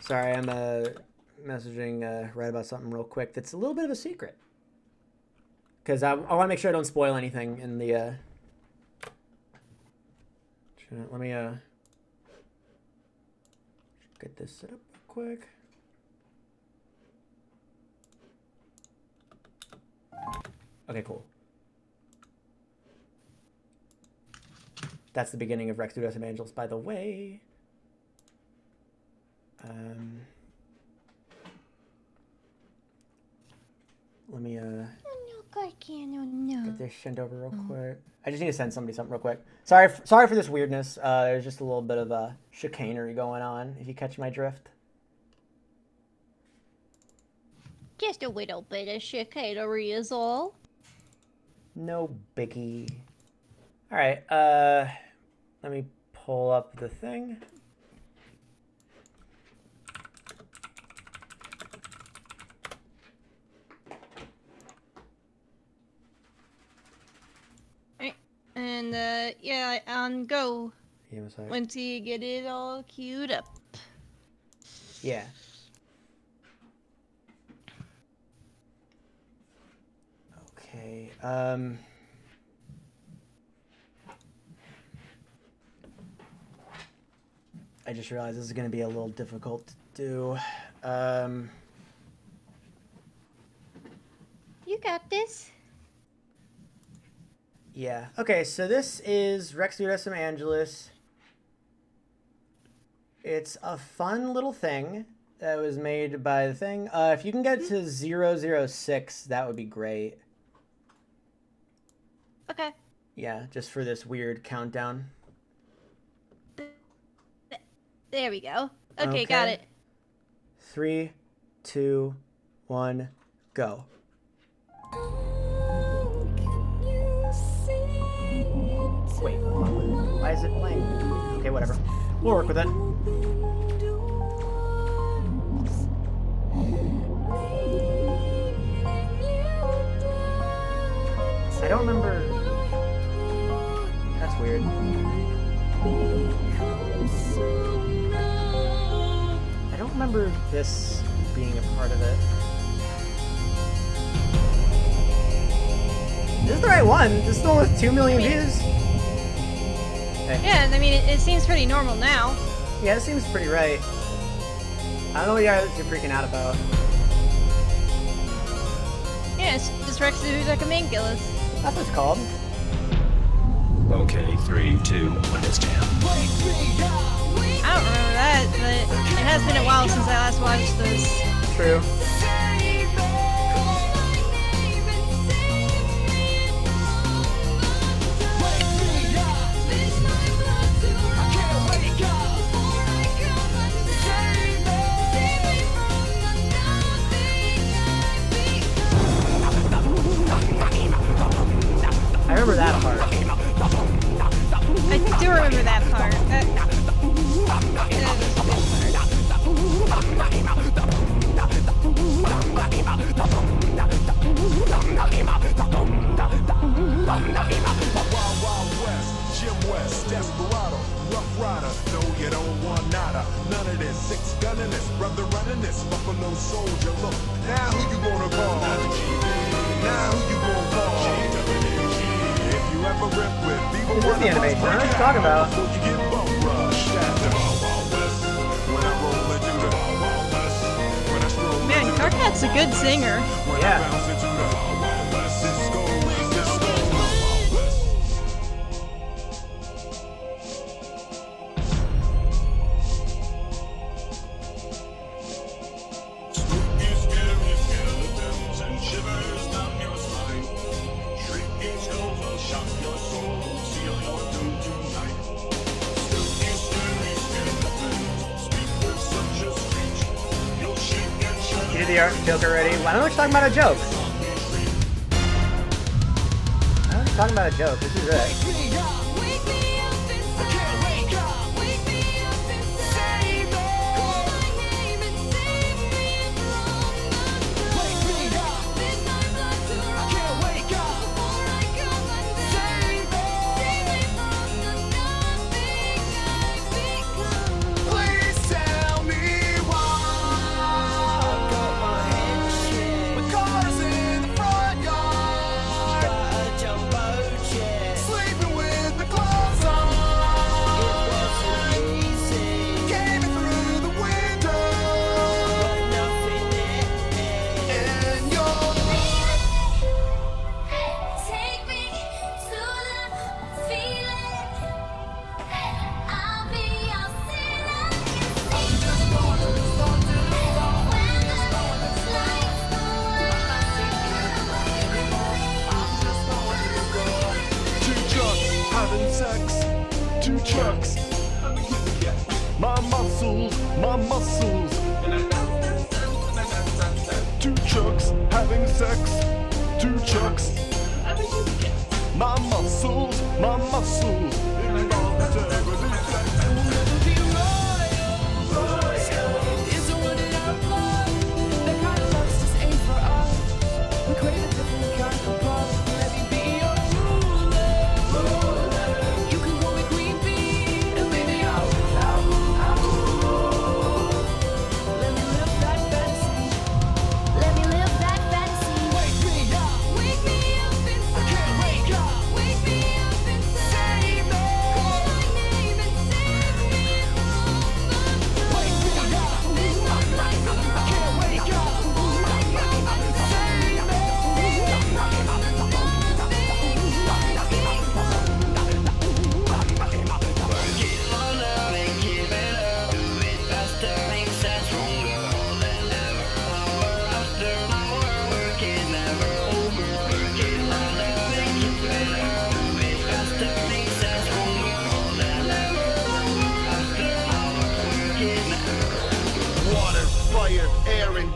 Sorry, I'm messaging right about something real quick that's a little bit of a secret. Because I want to make sure I don't spoil anything in the... Let me get this set up real quick. Okay, cool. That's the beginning of Rex Udesum Angeles, by the way. Let me get this sent over real quick. I just need to send somebody something real quick. Sorry for this weirdness. There's just a little bit of chicanery going on, if you catch my drift. Just a little bit of chicanery is all. No biggie. All right. Let me pull up the thing. Alright. And yeah, on go. Yeah, one sec. Once you get it all queued up. Yeah. Okay. I just realized this is going to be a little difficult to do. You got this. Yeah. Okay, so this is Rex Udesum Angelus. It's a fun little thing that was made by the thing. If you can get to 006, that would be great. Okay. Yeah, just for this weird countdown. There we go. Okay, got it. 3, 2, 1, go. Wait, hold on. Why is it playing? Okay, whatever. We'll work with it. I don't remember. That's weird. I don't remember this being a part of it. This is the right one. This is the one with 2 million views. Hey. Yeah, I mean, it seems pretty normal now. Yeah, it seems pretty right. I don't know what you guys are freaking out about. Yeah, it's just Rex Udesum. That's what it's called. Okay, 3, 2, 1, let's jam. I don't remember that, but it has been a while since I last watched this. True. I remember that part. I do remember that part. Wild Wild West, Jim West, Desperado, Rough Rider. No, you don't want nada. None of this. 6 gunning this, brother running this. Buffalo Soldier. Look, now who you gonna call? Now who you gonna call? If you ever rip with people, This is the animation. I don't know what you're talking about. before you get bum rushed. That's the Wild Wild West. When I roll into the Wild Wild West. When I stroll Man, into the Carcat's a good singer. when Yeah. I bounce into the Wild Wild West. Disco, disco, Wild West. Spooky, scary skeletons and shivers down your spine. Shrieking skulls will shock your soul, seal your doom tonight. Spooky, scary skeletons speak with such a screech. You'll shake and shudder. You did the joke already. Well, I don't know what you're talking about a joke. I don't know what you're talking about a joke. This is it. Please tell me why. Got my head shit. My car's in the front yard. Got a jumbo jet. Sleeping with the clothes on. It wasn't easy. Came in through the window. But nothing there. And you're Take me to the feeling. I'll be your sinner. When the lights go two trucks having sex. 2 trucks. My muscles, my muscles. 2 trucks having sex. 2 trucks. My muscles, my muscles.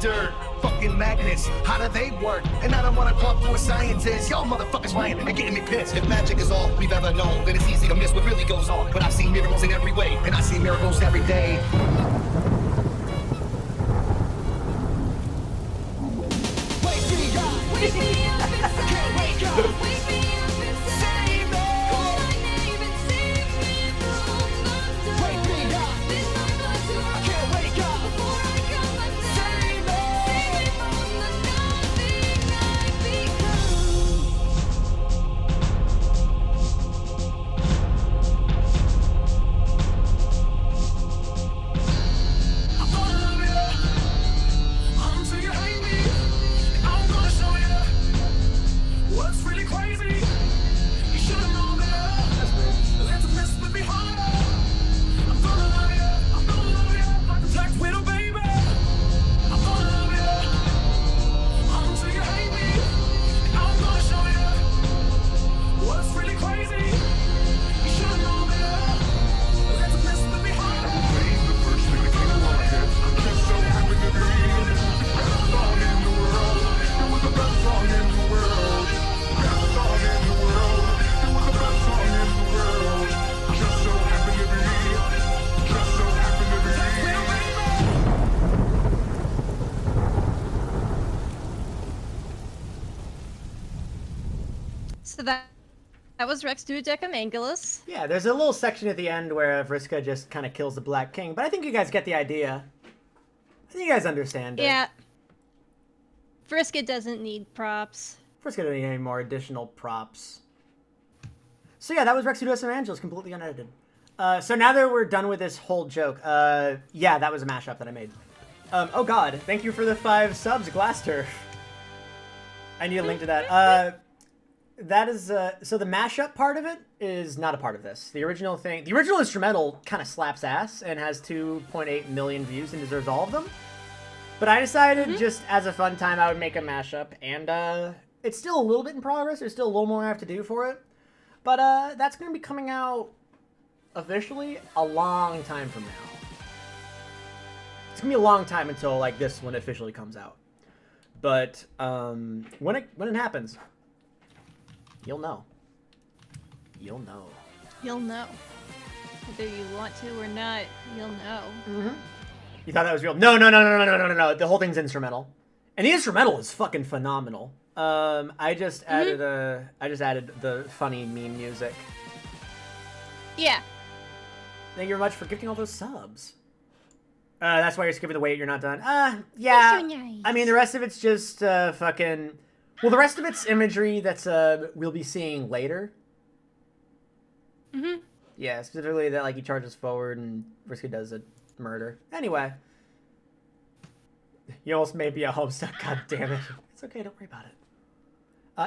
Dirt, fucking magnets, how do they work? And I don't wanna talk to a scientist. Y'all motherfuckers lying and getting me pissed. If magic is all we've ever known, then it's easy to miss what really goes on. But I've seen miracles in every way, and I see miracles every day. Wake me up inside. I can't wake up. Wake me up inside. Save me. Call my name and save me from the dark. Wake me up. This my blood to I can't wake up before I come undone. Save me. Save me from the nothing I become. I'm gonna love you until you hate me. I'm gonna show you what's really crazy. You should have known better. Let the mess with me harder. I'm gonna love you. I'm gonna love you like a black widow, baby. I'm gonna love you until you hate me. I'm gonna show you what's really crazy. You should have known better. Let the mess with me harder. The first thing that came to my head. I'm just so happy to be in it. Best song in the world. It was the best song in the world. Best song in the world. It was the best song in the world. Just so happy to be. Just so happy to be. So that was Rex Duodecimangulus. Yeah, there's a little section at the end where Vriska just kind of kills the Black King, but I think you guys get the idea. I think you guys understand it. Yeah. Vriska doesn't need props. Vriska doesn't need any more additional props. So yeah, that was Rex Duodecimangulus, completely unedited. So now that we're done with this whole joke, yeah, that was a mashup that I made. Oh god, thank you for the 5 subs, Glassturf. I need a link to that. That is, so the mashup part of it is not a part of this. The original instrumental kind of slaps ass and has 2.8 million views and deserves all of them. But I decided just as a fun time I would make a mashup, and it's still a little bit in progress. There's still a little more I have to do for it. But that's going to be coming out officially a long time from now. It's going to be a long time until like this one officially comes out. But when it happens, you'll know. You'll know. You'll know. Whether you want to or not, you'll know. Mm-hmm. You thought that was real? No. The whole thing's instrumental, and the instrumental is fucking phenomenal. I just added the funny meme music. Yeah. Thank you very much for gifting all those subs. That's why you're skipping the wait. You're not done. Yeah. So nice. I mean, the rest of it's just fucking. Well, the rest of it's imagery that's we'll be seeing later. Mhm. Yeah, specifically that like he charges forward and Vriska does a murder. Anyway, you almost made me a Homestuck. God damn it! It's okay. Don't worry about it.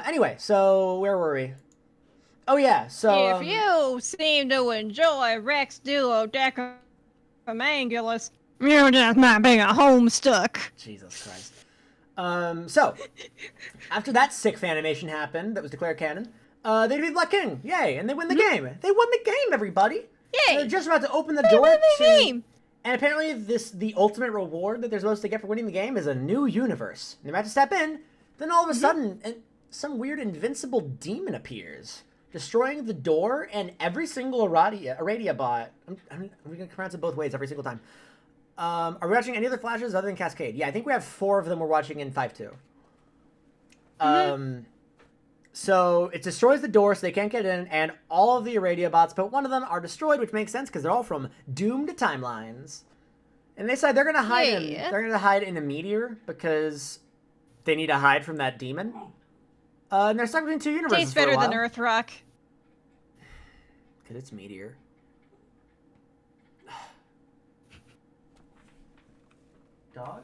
Anyway, so where were we? Oh yeah, so If you seem to enjoy Rex Duodecimangulus, you just might be a Homestuck. Jesus Christ. So after that sick fanimation happened, that was declared canon. They defeat Black King, yay, and they win the game. They won the game, everybody. Yay! They're just about to open the They door won the to. game. And apparently, the ultimate reward that they're supposed to get for winning the game is a new universe. And they're about to step in. Then all of a sudden, and some weird invincible demon appears, destroying the door and every single Aradia bot. I'm going to pronounce it both ways every single time. Are we watching any other flashes other than Cascade? Yeah, I think we have 4 of them we're watching in 5.2. So it destroys the door so they can't get in, and all of the Aradia bots, but one of them are destroyed, which makes sense because they're all from doomed timelines. And they decide they're going to hide they're going to hide in a meteor because they need to hide from that demon. And they're stuck between 2 universes. Tastes better than Earth Rock. Because it's meteor. Dog?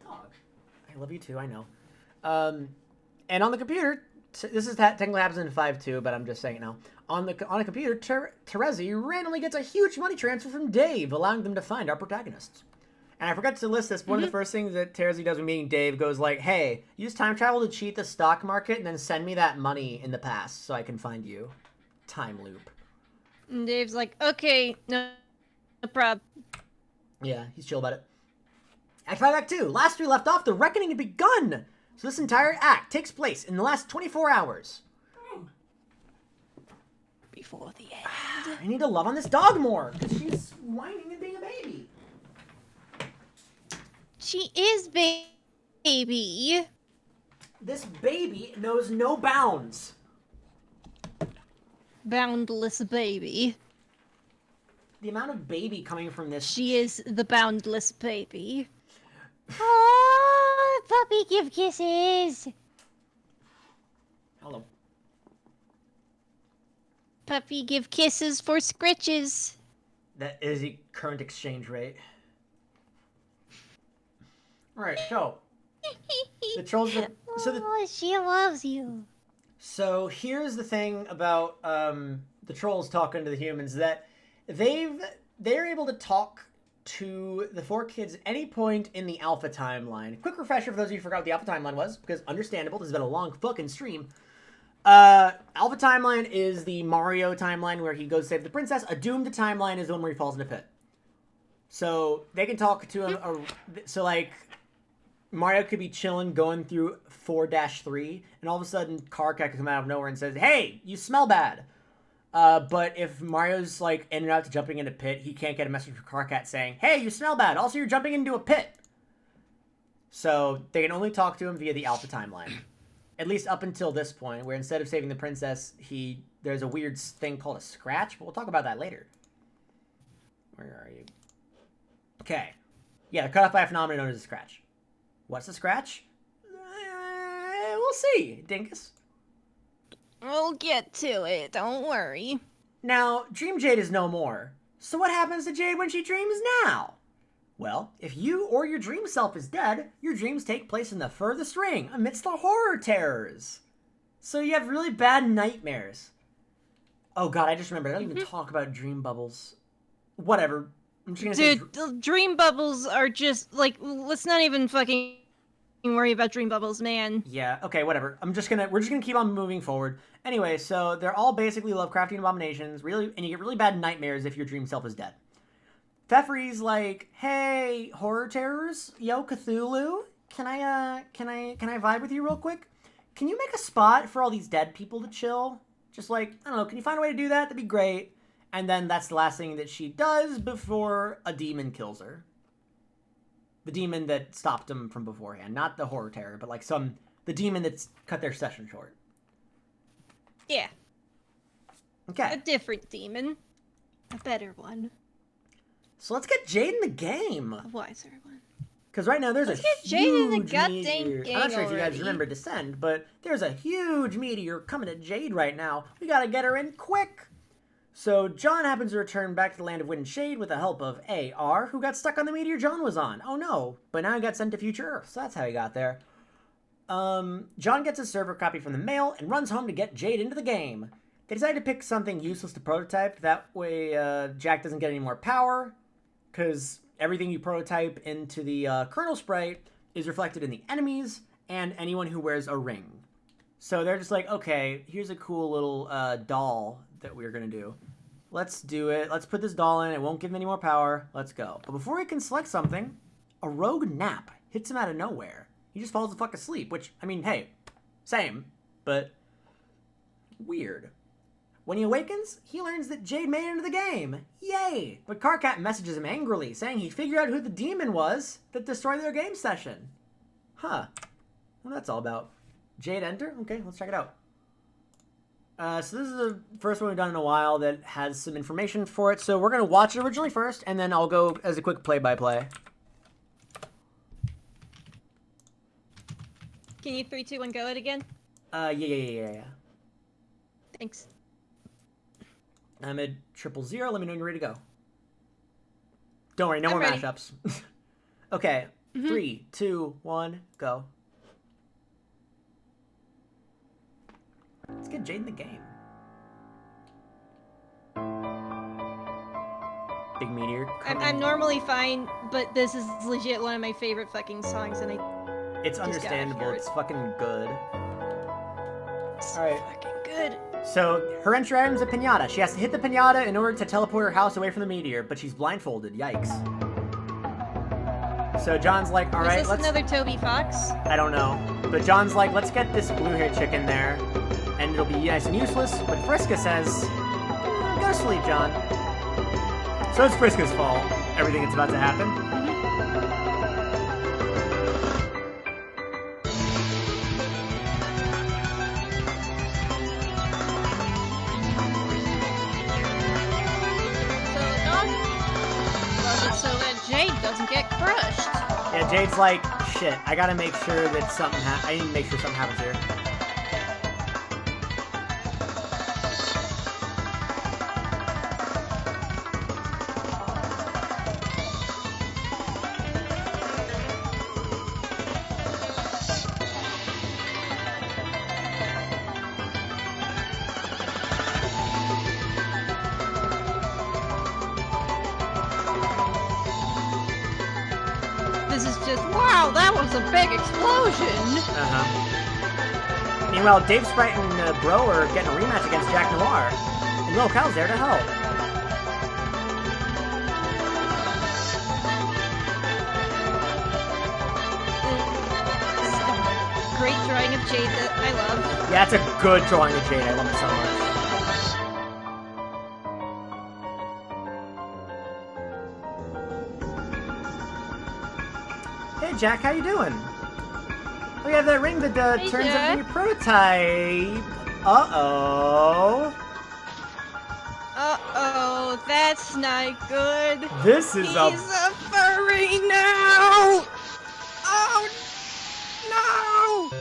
Dog. I love you too, I know. And on the computer, this is technically happens in 5.2, but I'm just saying it now. On a computer, Terezi randomly gets a huge money transfer from Dave, allowing them to find our protagonists. And I forgot to list this. One of the first things that Terezi does when meeting Dave goes like, hey, use time travel to cheat the stock market and then send me that money in the past so I can find you. Time loop. And Dave's like, okay, no problem. Yeah, he's chill about it. Act 5, Act 2. Last we left off, the reckoning had begun. So this entire act takes place in the last 24 hours. Before the end. I need to love on this dog more, because she's whining and being a baby. She is baby. This baby knows no bounds. Boundless baby. The amount of baby coming from this... She is the boundless baby. Oh, puppy give kisses. Hello. Puppy give kisses for scritches. That is the current exchange rate. Alright, so... The trolls... Oh, she loves you. So here's the thing about the trolls talking to the humans, that they're able to talk to the 4 kids at any point in the Alpha timeline. Quick refresher for those of you who forgot what the Alpha timeline was, because understandable, this has been a long fucking stream. Alpha timeline is the Mario timeline where he goes to save the princess. A doomed timeline is the one where he falls in a pit. So they can talk to him. So like Mario could be chilling going through 4-3, and all of a sudden Karkat could come out of nowhere and says, "Hey, you smell bad." But if Mario's like en route to jumping into a pit, he can't get a message from Karkat saying, "Hey, you smell bad. Also, you're jumping into a pit." So they can only talk to him via the Alpha timeline. At least up until this point, where instead of saving the princess, there's a weird thing called a scratch, but we'll talk about that later. Where are you? Okay. Yeah, they're cut off by a phenomenon known as a scratch. What's a scratch? We'll see, Dinkus. We'll get to it, don't worry. Now, Dream Jade is no more. So what happens to Jade when she dreams now? Well, if you or your dream self is dead, your dreams take place in the furthest ring, amidst the horror terrors. So you have really bad nightmares. Oh god, I just remembered, I don't even talk about dream bubbles. Whatever. I'm just gonna say... Dude, the dream bubbles are just, like, let's not even fucking worry about dream bubbles, man. Yeah, okay, whatever. We're just gonna keep on moving forward. Anyway, so they're all basically Lovecraftian abominations, really, and you get really bad nightmares if your dream self is dead. Pfeffery's like, "Hey, horror terrors, yo Cthulhu, can I vibe with you real quick? Can you make a spot for all these dead people to chill? Just like, I don't know, can you find a way to do that? That'd be great." And then that's the last thing that she does before a demon kills her. The demon that stopped them from beforehand, not the horror terror, but like the demon that's cut their session short. Yeah. Okay. A different demon. A better one. So let's get Jade in the game. A wiser one. Because right now there's Let's a get Jade in the huge goddamn meteor. game I'm not sure if you guys already. remember Descend, but there's a huge meteor coming at Jade right now. We gotta get her in quick. So John happens to return back to the land of wind and shade with the help of AR, who got stuck on the meteor John was on. Oh no, but now he got sent to future Earth, so that's how he got there. John gets his server copy from the mail and runs home to get Jade into the game. They decide to pick something useless to prototype, that way Jack doesn't get any more power, because everything you prototype into the kernel sprite is reflected in the enemies and anyone who wears a ring. So they're just like, okay, here's a cool little doll that we're going to do. Let's do it. Let's put this doll in. It won't give him any more power. Let's go. But before he can select something, a rogue nap hits him out of nowhere. He just falls the fuck asleep, which, I mean, hey, Same, but weird. When he awakens, he learns that Jade made it into the game. Yay! But Carcat messages him angrily, saying he figured out who the demon was that destroyed their game session. Huh. What that's all about. Jade enter? Okay, let's check it out. So this is the first one we've done in a while that has some information for it. So we're going to watch it originally first, and then I'll go as a quick play-by-play. Can you 3, 2, 1 go it again? Yeah. Thanks. I'm at 000. Let me know when you're ready to go. Don't worry, no more ready. mashups. Okay, 3, 2, 1, go. Let's get Jade in the game. Big meteor. I'm normally fine, but this is legit one of my favorite fucking songs, and It's just gotta understandable. hear it. It's fucking good. it's Alright. fucking good. So, her entry item is a pinata. She has to hit the pinata in order to teleport her house away from the meteor, but she's blindfolded. Yikes. So John's like, alright, Is this another Toby Fox? I don't know. But John's like, let's get this blue-haired chick in there, and it'll be nice and useless. But Friska says, go to sleep, John. So it's Friska's fault, everything that's about to happen. So that Jade doesn't get crushed. Yeah, Jade's like, shit, I gotta make sure that something I need to make sure something happens here. This is just, wow, that was a big explosion. Uh-huh. Meanwhile, Dave Sprite and Bro are getting a rematch against Jack Noir. And Lil Cal's there to help. Great drawing of Jade that I love. Yeah, it's a good drawing of Jade. I love it so much. Hey, Jack, how you doing? We have that ring that Hey, turns out Jack. to be a prototype. Uh-oh. Uh-oh, that's not good. This is He's a... a furry now! Oh, no!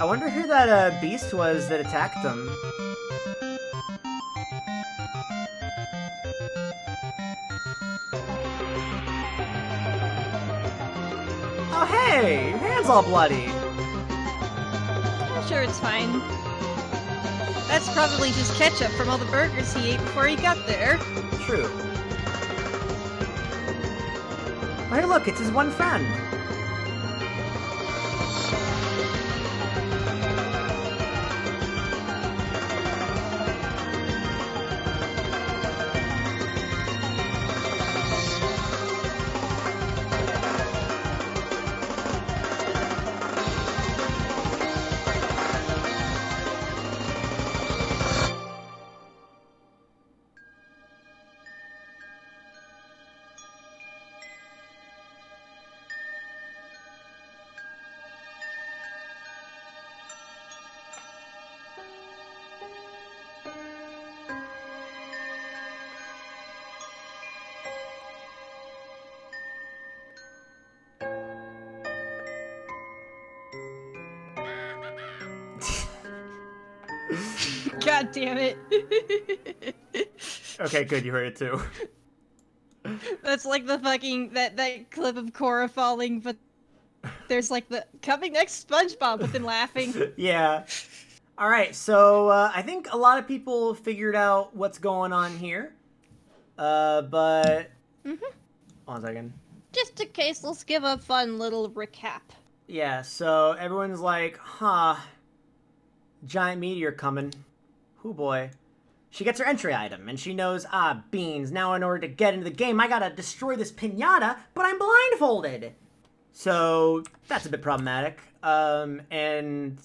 I wonder who that beast was that attacked him. Oh, hey! Your hand's all bloody. I'm sure it's fine. That's probably just ketchup from all the burgers he ate before he got there. True. Oh, hey, look, it's his one friend. God damn it. Okay, good, you heard it too. That's like the fucking, that clip of Cora falling, but there's like the coming next SpongeBob with him laughing. Yeah. Alright, so I think a lot of people figured out what's going on here. But... One second. Just in case, let's give a fun little recap. Yeah, so everyone's like, huh, giant meteor coming. Hoo boy. She gets her entry item, and she knows, beans, now in order to get into the game, I gotta destroy this pinata, but I'm blindfolded. So that's a bit problematic. And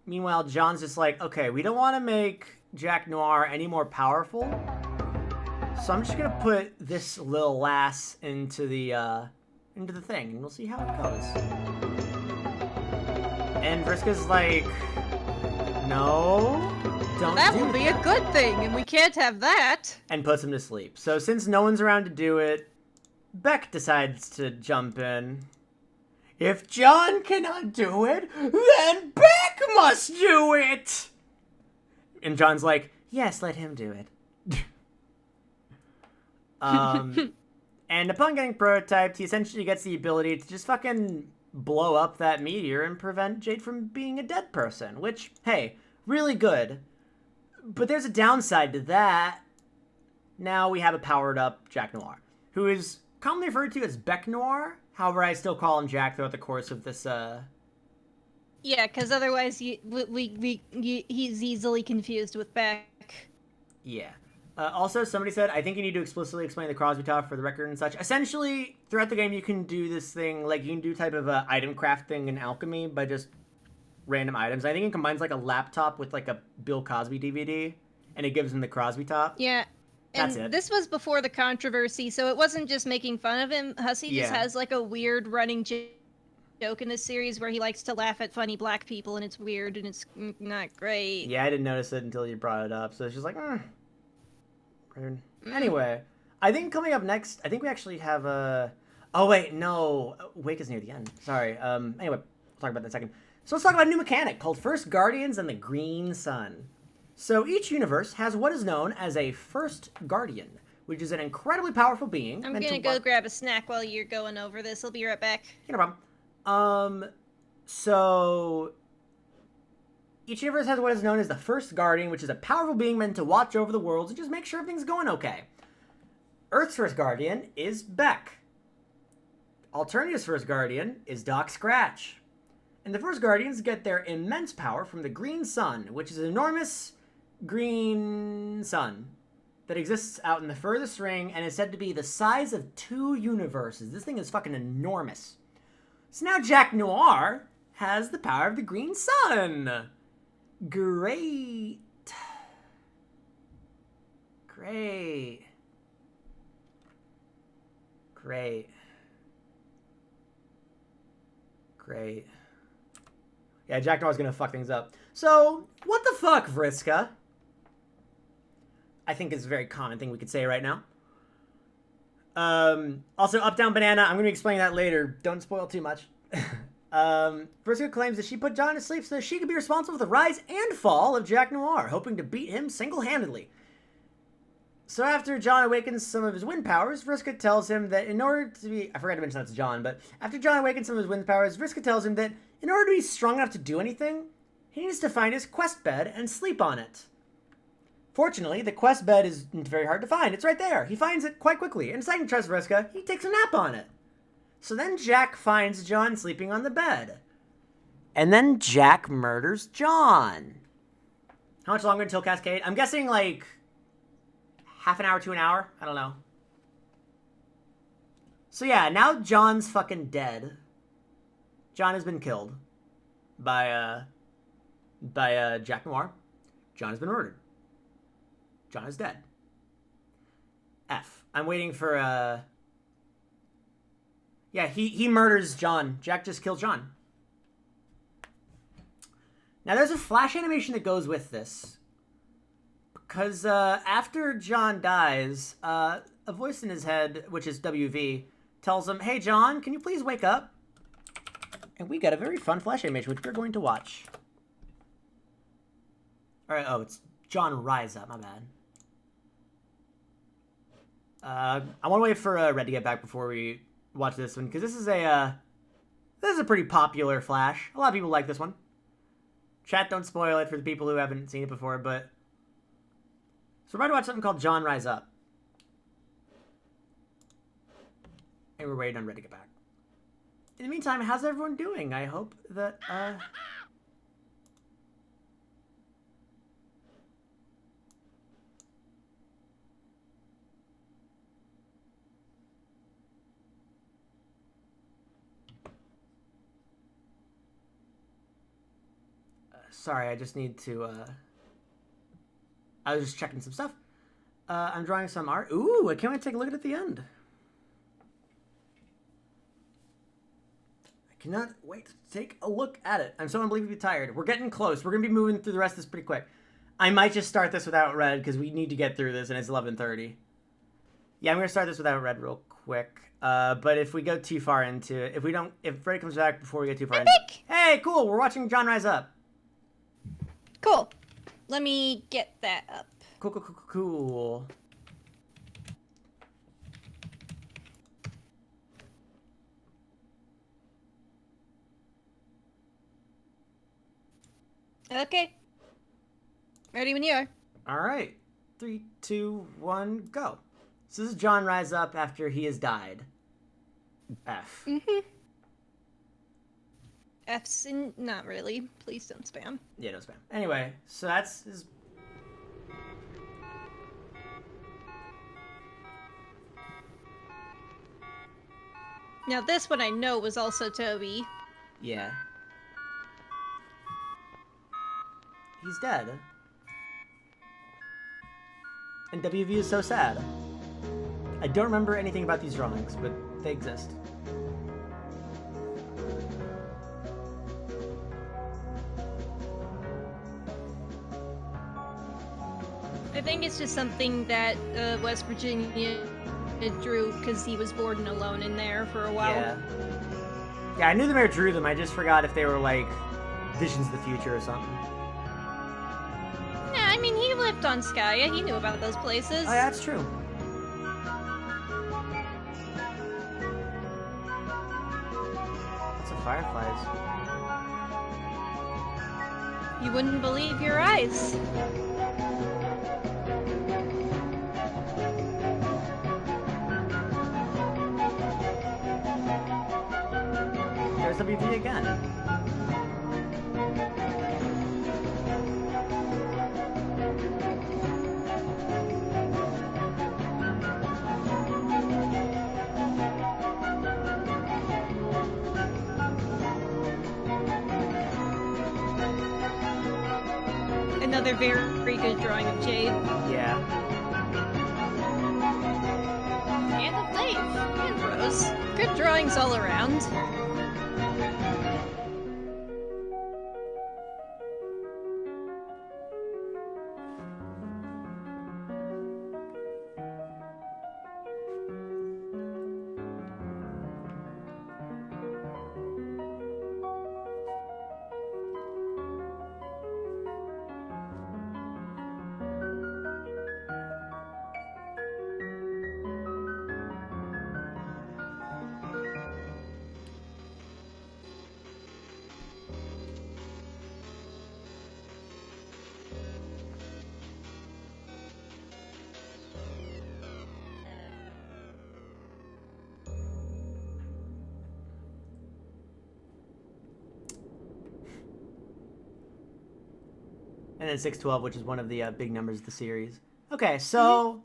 meanwhile, John's just like, okay, we don't want to make Jack Noir any more powerful, so I'm just gonna put this little lass into the thing, and we'll see how it goes. And Vriska's like, no, don't That do would be a good thing, and we can't have that. and puts him to sleep. So since no one's around to do it, Beck decides to jump in. If John cannot do it, then Beck must do it! And John's like, yes, let him do it. And upon getting prototyped, he essentially gets the ability to just fucking blow up that meteor and prevent Jade from being a dead person, which, hey, really good. But there's a downside to that. Now we have a powered up Jack Noir, who is commonly referred to as Beck Noir. However, I still call him Jack throughout the course of this, Yeah, because otherwise he's easily confused with Beck. Yeah. Also, somebody said, I think you need to explicitly explain the Crosby top for the record and such. Essentially, throughout the game, you can do this thing, like, you can do type of item crafting in alchemy by just random items. I think it combines, like, a laptop with, like, a Bill Cosby DVD, and it gives him the Crosby top. Yeah. And That's it. this was before the controversy, so it wasn't just making fun of him. Hussey just Yeah. has, like, a weird running joke in this series where he likes to laugh at funny black people, and it's weird, and it's not great. Yeah, I didn't notice it until you brought it up, so it's just like, Weird. Anyway, I think coming up next, I think we actually have a... Oh, wait, no. Wake is near the end. Sorry. Anyway, we'll talk about that in a second. So let's talk about a new mechanic called First Guardians and the Green Sun. So each universe has what is known as a First Guardian, which is an incredibly powerful being. I'm meant gonna to go grab a snack while you're going over this. I'll be right back. Yeah, no problem. So each universe has what is known as the First Guardian, which is a powerful being meant to watch over the worlds and just make sure everything's going okay. Earth's First Guardian is Beck. Alternative's First Guardian is Doc Scratch. And the First Guardians get their immense power from the Green Sun, which is an enormous green sun that exists out in the furthest ring and is said to be the size of 2 universes. This thing is fucking enormous. So now Jack Noir has the power of the Green Sun. Great. Great. Great. Great. Yeah, Jack Noir's gonna fuck things up. So, what the fuck, Vriska? I think is a very common thing we could say right now. Also, Up Down Banana, I'm gonna be explaining that later. Don't spoil too much. Vriska claims that she put John to sleep so that she could be responsible for the rise and fall of Jack Noir, hoping to beat him single-handedly. So after John awakens some of his wind powers, Vriska tells him that in order to be... I forgot to mention that's John, but after John awakens some of his wind powers, Vriska tells him that in order to be strong enough to do anything, he needs to find his quest bed and sleep on it. Fortunately, the quest bed is very hard to find. It's right there. He finds it quite quickly, and deciding to trust Vriska, he takes a nap on it. So then Jack finds John sleeping on the bed. And then Jack murders John. How much longer until Cascade? I'm guessing, like, half an hour to an hour? I don't know. So yeah, now John's fucking dead. John has been killed by Jack Noir. John has been murdered. John is dead. F. I'm waiting for, Yeah, he murders John. Jack just kills John. Now, there's a flash animation that goes with this. Because after John dies, a voice in his head, which is WV, tells him, "Hey, John, can you please wake up?" And we get a very fun flash animation, which we're going to watch. All right, oh, it's John Rise Up, my bad. I want to wait for Red to get back before we watch this one, because this is a pretty popular Flash. A lot of people like this one. Chat, don't spoil it for the people who haven't seen it before, but... So we're about to watch something called John Rise Up. And we're waiting on Red to get back. In the meantime, how's everyone doing? I hope that, sorry, I just need to, I was just checking some stuff. I'm drawing some art. Ooh, I can't wait to take a look at it at the end. I cannot wait to take a look at it. I'm so unbelievably tired. We're getting close. We're going to be moving through the rest of this pretty quick. I might just start this without red because we need to get through this and it's 11:30. Yeah, I'm going to start this without red real quick. But if we go too far into it, if Red comes back before we get too far into it. Hey, cool. We're watching John rise up. Cool. Let me get that up. Cool. Okay. Ready when you are. All right. 3, 2, 1, go. So this is John rise up after he has died. F. F's in... Not really. Please don't spam. Yeah, no spam. Anyway, so that's his... Now this one I know was also Toby. Yeah. He's dead. And WV is so sad. I don't remember anything about these drawings, but they exist. I think it's just something that West Virginia drew because he was bored and alone in there for a while. Yeah, I knew the mayor drew them. I just forgot if they were like visions of the future or something. Yeah, I mean, he lived on Skya. He knew about those places. Oh, yeah, that's true. Lots of fireflies. You wouldn't believe your eyes. There's WV again. Another very good drawing of Jade. Yeah. And of Dave. And Rose. Good drawings all around. And then 612, which is one of the big numbers of the series. Okay, so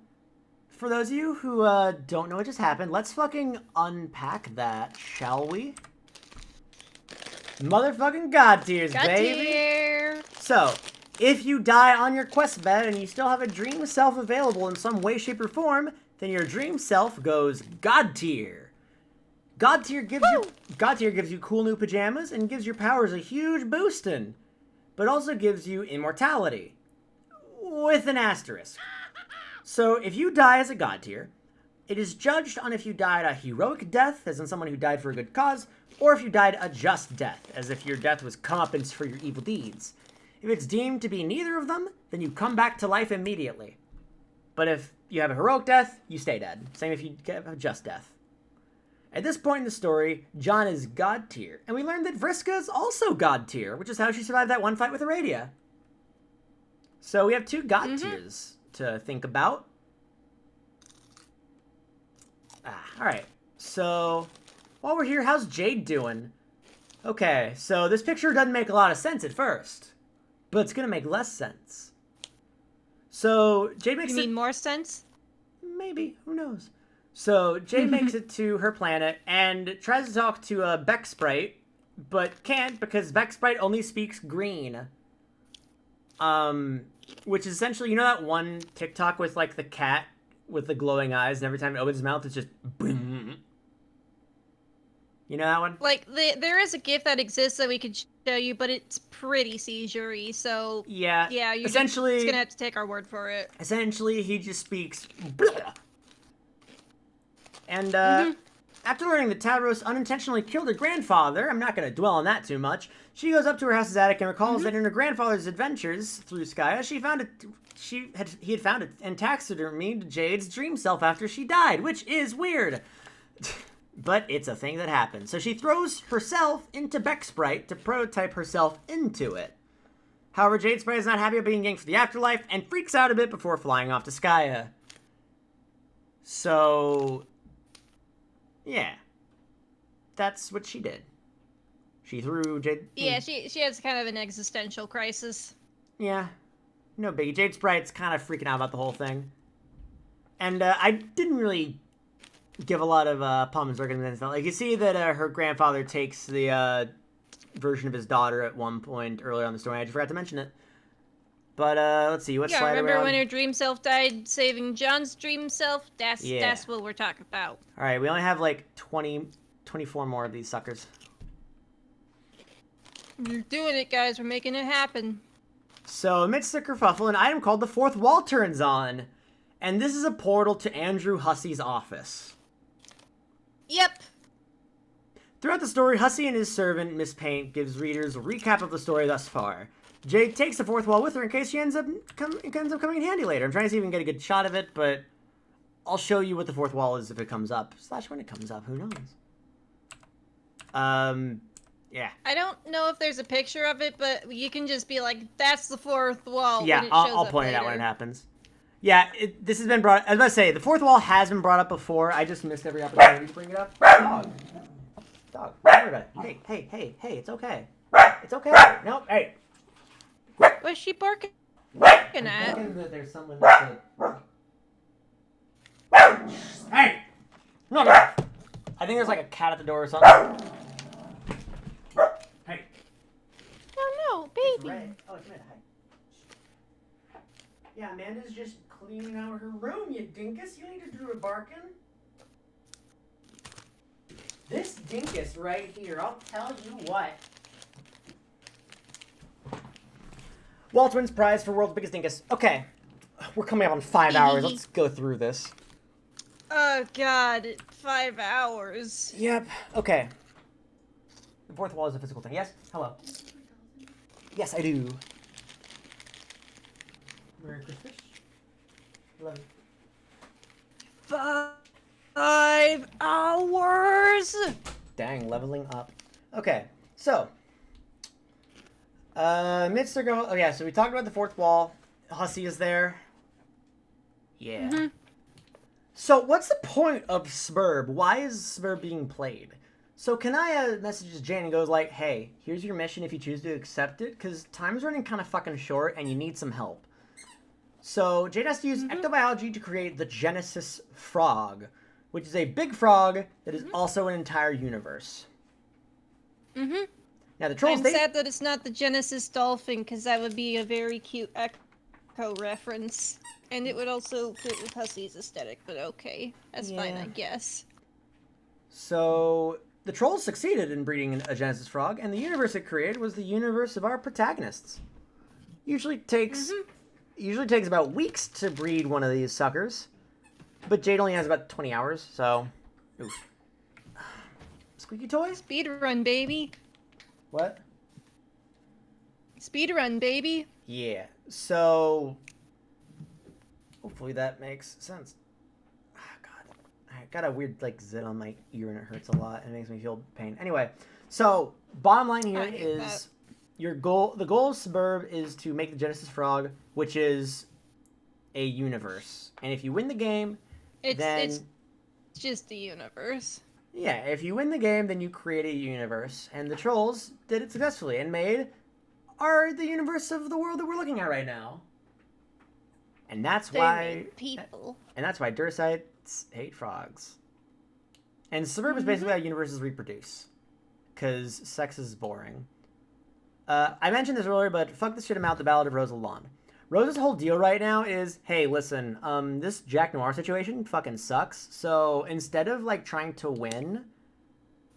for those of you who don't know what just happened, let's fucking unpack that, shall we? Motherfucking God tiers, baby! Tier. So, if you die on your quest bed and you still have a dream self available in some way, shape, or form, then your dream self goes God tier. God tier gives you cool new pajamas and gives your powers a huge boostin', but also gives you immortality, with an asterisk. So if you die as a God tier, it is judged on if you died a heroic death, as in someone who died for a good cause, or if you died a just death, as if your death was comeuppance for your evil deeds. If it's deemed to be neither of them, then you come back to life immediately. But if you have a heroic death, you stay dead. Same if you have a just death. At this point in the story, John is God tier, and we learned that Vriska is also God tier, which is how she survived that one fight with Aradia. So we have two God tiers to think about. Alright, so while we're here, how's Jade doing? Okay, so this picture doesn't make a lot of sense at first, but it's gonna make less sense. So Jade makes You mean more sense? Maybe, who knows? So Jade makes it to her planet and tries to talk to Beck Sprite, but can't because Beck Sprite only speaks green. Which is essentially, you know that one TikTok with like the cat with the glowing eyes, and every time it opens his mouth, it's just boom. You know that one? Like, there is a GIF that exists that we could show you, but it's pretty seizure-y, so... Yeah. Yeah, you're essentially, just gonna have to take our word for it. Essentially, he just speaks. And, after learning that Tavros unintentionally killed her grandfather, I'm not gonna dwell on that too much, she goes up to her house's attic and recalls that in her grandfather's adventures through Skya, he had found it and taxidermied Jade's dream self after she died, which is weird. But it's a thing that happens. So she throws herself into Beck Sprite to prototype herself into it. However, Jade Sprite is not happy about being yanked for the afterlife and freaks out a bit before flying off to Skya. So, yeah. That's what she did. She threw Jade... Yeah, she has kind of an existential crisis. Yeah. No biggie. Jade Sprite's kind of freaking out about the whole thing. And I didn't really give a lot of Palmer's arguments. Like, you see that her grandfather takes the version of his daughter at one point earlier on the story. I just forgot to mention it. But let's see. What slide remember around? when her dream self died saving John's dream self? That's what we're talking about. All right, we only have like 24 more of these suckers. We're doing it, guys. We're making it happen. So, amidst the kerfuffle, an item called the Fourth Wall turns on. And this is a portal to Andrew Hussey's office. Yep. Throughout the story, Hussey and his servant, Miss Paint, gives readers a recap of the story thus far. Jade takes the fourth wall with her in case she ends up coming in handy later. I'm trying to see if we can get a good shot of it, but I'll show you what the fourth wall is if it comes up. / when it comes up, who knows? Yeah. I don't know if there's a picture of it, but you can just be like, that's the fourth wall. Yeah, when it shows I'll up point it out when later. it happens. Yeah, this has been brought... I was about to say, the fourth wall has been brought up before. I just missed every opportunity to bring it up. Dog. Don't worry about it. Hey, it's okay. It's okay. No, hey. What's she barking at? That there's someone that's Hey! No. I think there's like a cat at the door or something. Hey. Oh no, baby. Red. Oh, it's red. Hi. Yeah, Amanda's just cleaning out her room, you dinkus. You need to do a barking. This dinkus right here, I'll tell you what. Waldman's prize for world's biggest dinkus. Okay, we're coming up on 5 hours. Let's go through this. Oh god, 5 hours. Yep. Okay. The fourth wall is a physical thing. Yes? Hello. Yes, I do. Merry Christmas. Love you. 5 hours? Dang, leveling up. Okay, so. Oh yeah, so we talked about the fourth wall. Hussey is there. Yeah. Mm-hmm. So what's the point of Sburb? Why is Sburb being played? So Kanaya messages Jane and goes like, hey, here's your mission if you choose to accept it, because time's running kind of fucking short and you need some help. So Jade has to use ectobiology to create the Genesis frog, which is a big frog that is also an entire universe. Mm-hmm. Now the trolls, I'm sad that it's not the Genesis dolphin, because that would be a very cute Echo reference. And it would also fit with Hussey's aesthetic, but okay. That's fine, I guess. So the trolls succeeded in breeding a Genesis frog, and the universe it created was the universe of our protagonists. Usually takes about weeks to breed one of these suckers, but Jade only has about 20 hours, so... Oof. Squeaky toy? Speedrun, baby. What? Speedrun, baby. Yeah, so... Hopefully that makes sense. Ah, God. I got a weird, like, zit on my ear and it hurts a lot and it makes me feel pain. Anyway, so, bottom line here is... The goal of Suburb is to make the Genesis Frog, which is a universe. And if you win the game, It's just the universe. Yeah, if you win the game, then you create a universe. And the trolls did it successfully and made the universe of the world that we're looking at right now. And that's why people. And that's why Dursites hate frogs. And Suburb is basically how universes reproduce. Because sex is boring. I mentioned this earlier, but fuck this shit about the Ballad of Rosa Lawn. Rose's whole deal right now is, hey, listen, this Jack Noir situation fucking sucks. So instead of like trying to win,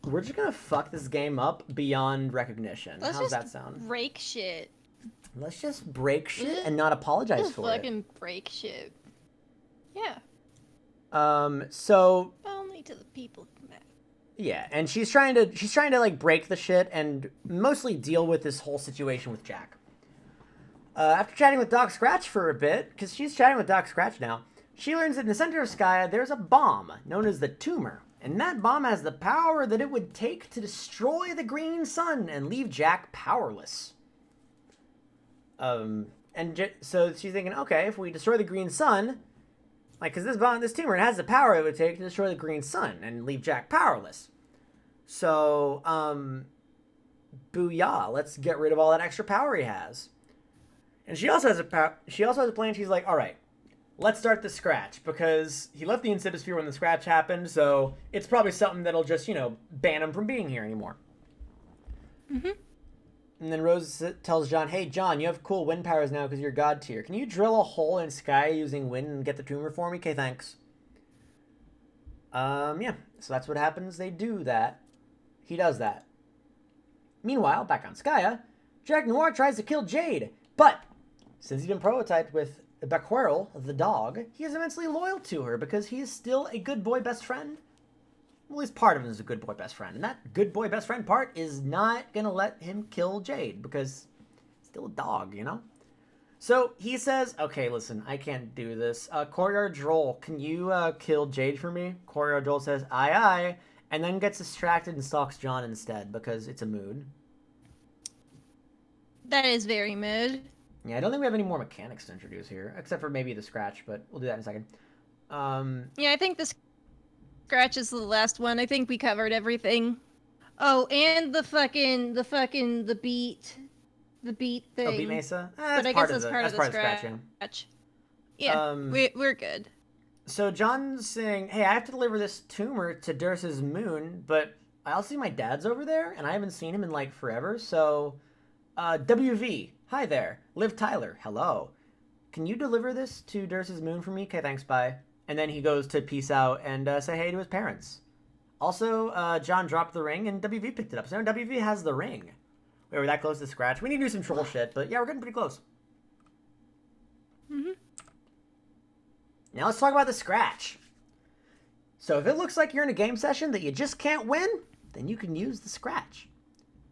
we're just gonna fuck this game up beyond recognition. Let's How's just that sound? break shit. Let's just break shit and not apologize Just for it. fucking break shit. Yeah. So Only to the people who matter. yeah, and she's trying to like break the shit and mostly deal with this whole situation with Jack. After chatting with Doc Scratch for a bit, because she's chatting with Doc Scratch now, she learns that in the center of Skya there's a bomb known as the Tumor, and that bomb has the power that it would take to destroy the Green Sun and leave Jack powerless. So she's thinking, okay, if we destroy the Green Sun, like, because this tumor, it has the power it would take to destroy the Green Sun and leave Jack powerless. So, booyah, let's get rid of all that extra power he has. And she also has a plan. She's like, all right, let's start the Scratch, because he left the Insidosphere when the Scratch happened, so it's probably something that'll just, ban him from being here anymore. Mm-hmm. And then Rose tells John, hey, John, you have cool wind powers now because you're God tier. Can you drill a hole in Skya using wind and get the tumor for me? Okay, thanks. Yeah, so that's what happens. They do that. He does that. Meanwhile, back on Skya, Jack Noir tries to kill Jade, but since he's been prototyped with Baquerel, the dog, he is immensely loyal to her because he is still a good boy best friend. Well, at least part of him is a good boy best friend. And that good boy best friend part is not going to let him kill Jade because he's still a dog, So he says, okay, listen, I can't do this. Courtyard Droll, can you kill Jade for me? Courtyard Droll says, aye, aye, and then gets distracted and stalks John instead because it's a mood. That is very mood. Yeah, I don't think we have any more mechanics to introduce here, except for maybe the Scratch, but we'll do that in a second. Yeah, I think the Scratch is the last one. I think we covered everything. Oh, and the beat thing. Oh, Beat Mesa? But I guess that's part of the Scratch. Yeah, we're good. So John's saying, hey, I have to deliver this tumor to Dursa's moon, but I also see my dad's over there, and I haven't seen him in, like, forever, so... WV, hi there. Liv Tyler, hello. Can you deliver this to Dursa's moon for me? Okay, thanks, bye. And then he goes to peace out and say hey to his parents. Also, John dropped the ring and WV picked it up. So now WV has the ring. Wait, we're that close to Scratch. We need to do some troll shit, but yeah, we're getting pretty close. Mm-hmm. Now let's talk about the Scratch. So if it looks like you're in a game session that you just can't win, then you can use the Scratch.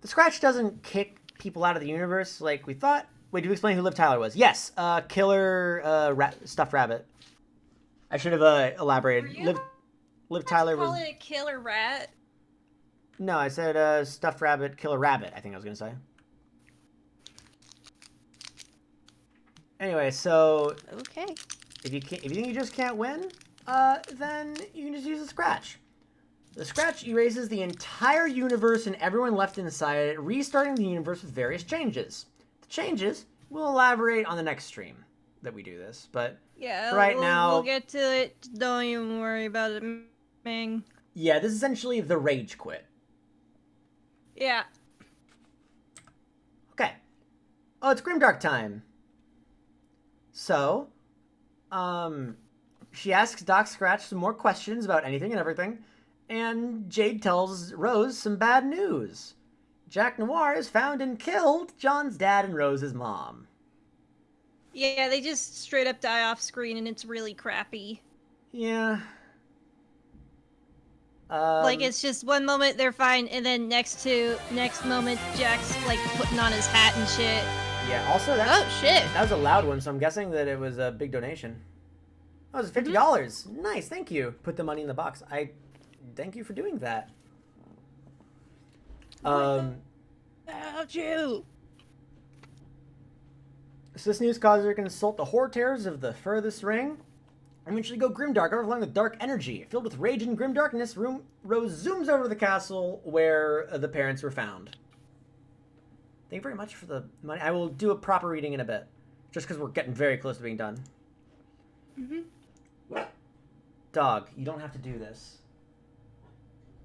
The Scratch doesn't kick people out of the universe like we thought. Wait, do you explain who Liv Tyler was? Yes, killer stuffed rabbit. I should have elaborated. Liv Tyler was... Call it a killer rat? No, I said stuffed rabbit, killer rabbit, I think I was going to say. Anyway, so... Okay. If you think you just can't win, then you can just use the Scratch. The Scratch erases the entire universe and everyone left inside it, restarting the universe with various changes. The changes, we'll elaborate on the next stream that we do this, but yeah, right now... We'll get to it. Don't even worry about it, Ming. Yeah, this is essentially the rage quit. Yeah. Okay. Oh, it's Grimdark time. So, she asks Doc Scratch some more questions about anything and everything, and Jade tells Rose some bad news. Jack Noir has found and killed John's dad and Rose's mom. Yeah, they just straight up die off screen, and it's really crappy. Yeah. Like, it's just one moment they're fine, and then next moment Jack's, like, putting on his hat and shit. Yeah, also Oh, shit. that was a loud one, so I'm guessing that it was a big donation. Oh, it was $50. Nice, thank you. Put the money in the box. I thank you for doing that. How'd you? So this news causes her to consult the horror terrors of the furthest ring, and eventually go grimdark, overflowing with dark energy. Filled with rage and grim darkness, Rose zooms over to the castle where the parents were found. Thank you very much for the money. I will do a proper reading in a bit, just because we're getting very close to being done. Dog, you don't have to do this.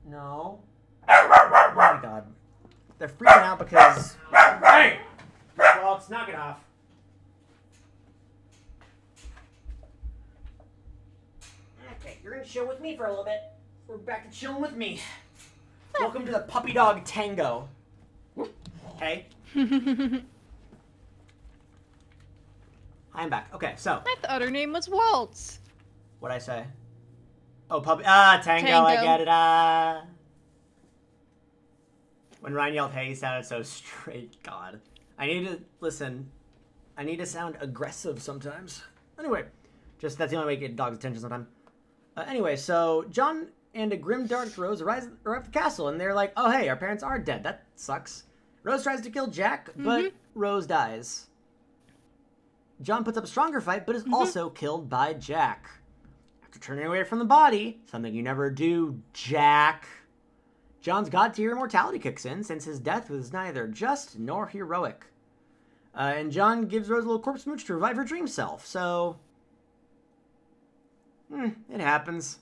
No. Oh my god. They're freaking out because Hey! Well, knock it off. Okay, you're gonna chill with me for a little bit. We're back to chilling with me. Welcome to the puppy dog tango. Hey. I'm back. Okay, so. I thought her name was Waltz. What'd I say? Oh, puppy. Ah, tango. I get it. When Ryan yelled, hey, he sounded so straight. God. I need to, listen, I need to sound aggressive sometimes. Anyway, just that's the only way to get dog's attention sometimes. Anyway, so John and a grim-dark Rose arrive at the castle, and they're like, oh, hey, our parents are dead. That sucks. Rose tries to kill Jack, but Rose dies. John puts up a stronger fight, but is also killed by Jack. After turning away from the body, something you never do, Jack, John's god-tier immortality kicks in, since his death was neither just nor heroic. And John gives Rose a little corpse smooch to revive her dream self, so... it happens.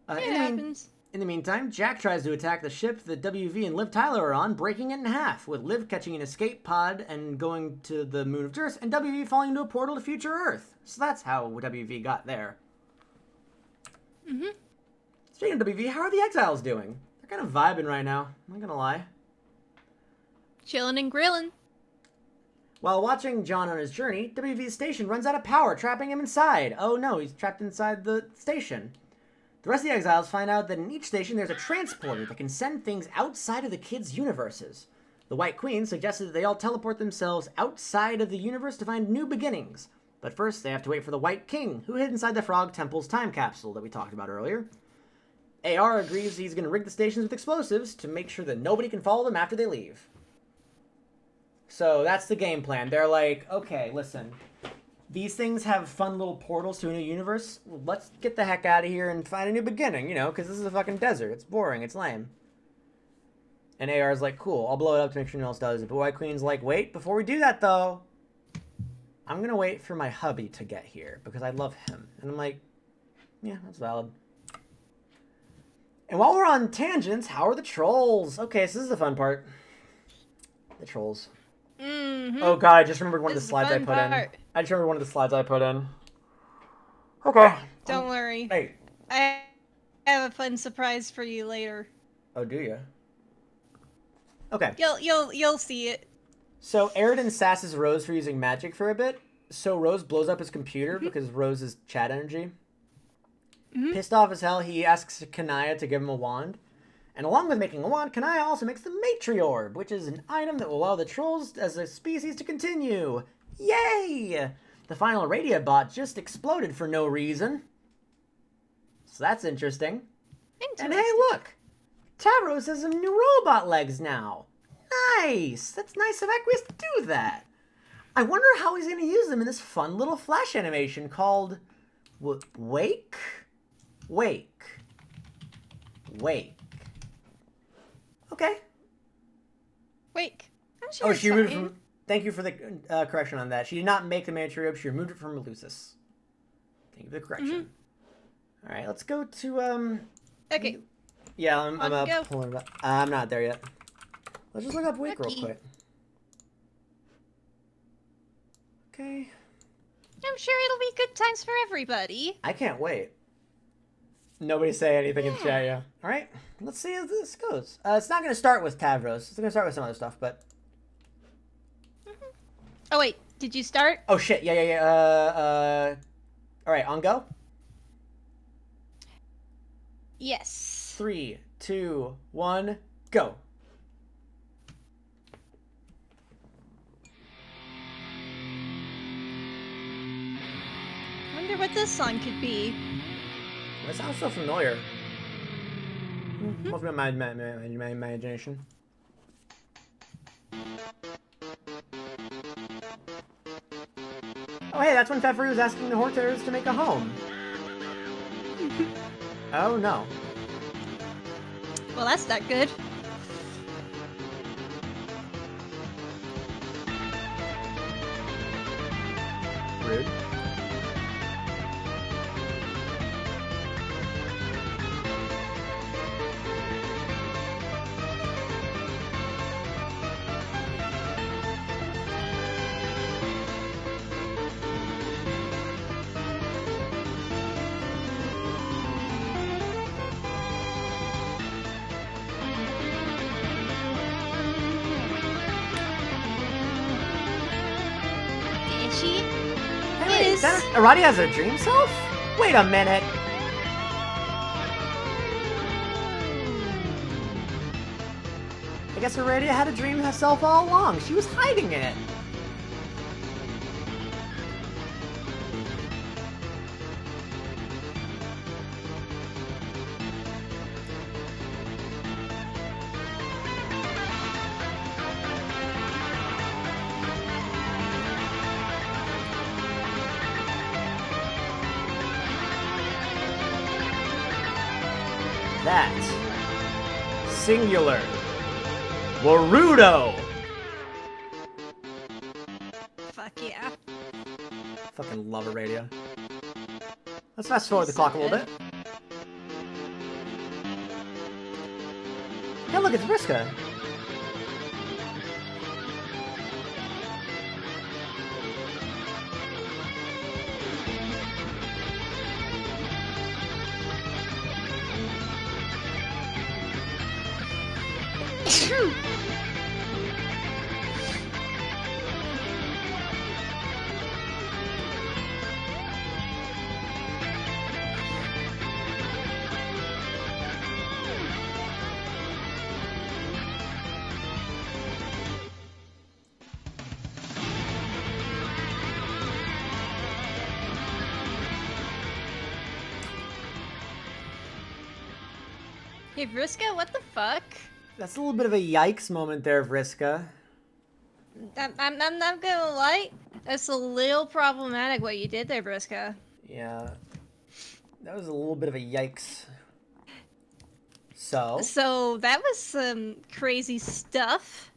It happens. In the meantime, Jack tries to attack the ship that WV and Liv Tyler are on, breaking it in half, with Liv catching an escape pod and going to the moon of Jers, and WV falling into a portal to future Earth. So that's how WV got there. Speaking of WV, how are the Exiles doing? They're kind of vibing right now, I'm not gonna lie. Chilling and grilling. While watching John on his journey, WV's station runs out of power, trapping him inside. Oh no, he's trapped inside the station. The rest of the Exiles find out that in each station there's a transporter that can send things outside of the kids' universes. The White Queen suggested that they all teleport themselves outside of the universe to find new beginnings. But first, they have to wait for the White King, who hid inside the Frog Temple's time capsule that we talked about earlier. AR agrees he's going to rig the stations with explosives to make sure that nobody can follow them after they leave. So that's the game plan. They're like, okay, listen. These things have fun little portals to a new universe. Let's get the heck out of here and find a new beginning, you know, because this is a fucking desert. It's boring. It's lame. And AR's like, cool, I'll blow it up to make sure no one else does it. But White Queen's like, wait, before we do that, though, I'm going to wait for my hubby to get here because I love him. And I'm like, yeah, that's valid. And while we're on tangents, how are the trolls? Okay, so this is the fun part. The trolls. Oh god, I just remembered one of the slides I put in. I just remembered one of the slides I put in. Okay. Don't worry. Hey. I have a fun surprise for you later. Oh, do you? Okay. You'll see it. So Aridin sasses Rose for using magic for a bit. So Rose blows up his computer because Rose is chat energy. Pissed off as hell, he asks Kanaya to give him a wand. And along with making a wand, Kanaya also makes the Matriorb, which is an item that will allow the trolls as a species to continue. Yay! The final Radia bot just exploded for no reason. So that's interesting. And hey, look! Tavros has some new robot legs now. Nice! That's nice of Equius to do that. I wonder how he's going to use them in this fun little flash animation called... Wake? Wake. Wake. Okay. Wake. I'm sure Oh, it's she removed it fine. from... Thank you for the correction on that. She did not make the Matriorb, she removed it from Eleusis. Thank you for the correction. Alright, let's go to, Okay. Yeah, I'm go. pulling it up. I'm not there yet. Let's just look up Wake real Okay. quick. Okay. I'm sure it'll be good times for everybody. I can't wait. Nobody say anything in chat, yeah. Alright, let's see how this goes. It's not going to start with Tavros. It's going to start with some other stuff, but... Oh, wait. Did you start? Oh, shit. Yeah. Alright, on go. Yes. 3, 2, 1, go. I wonder what this song could be. That sounds so familiar. Must be my imagination. Oh, hey, that's when Pfeffer was asking the Horters to make a home. Oh, no. Well, that's not good. Rude. Aradia has a dream self? Wait a minute. I guess Aradia had a dream herself all along. She was hiding it. That. Singular. Warudo! Fuck yeah. Fucking love a radio. Let's fast forward the clock a little bit. Hey, look, it's Vriska. Hey, Vriska, what the fuck? That's a little bit of a yikes moment there, Vriska. I'm not gonna lie. That's a little problematic what you did there, Vriska. Yeah. That was a little bit of a yikes. So? So that was some crazy stuff.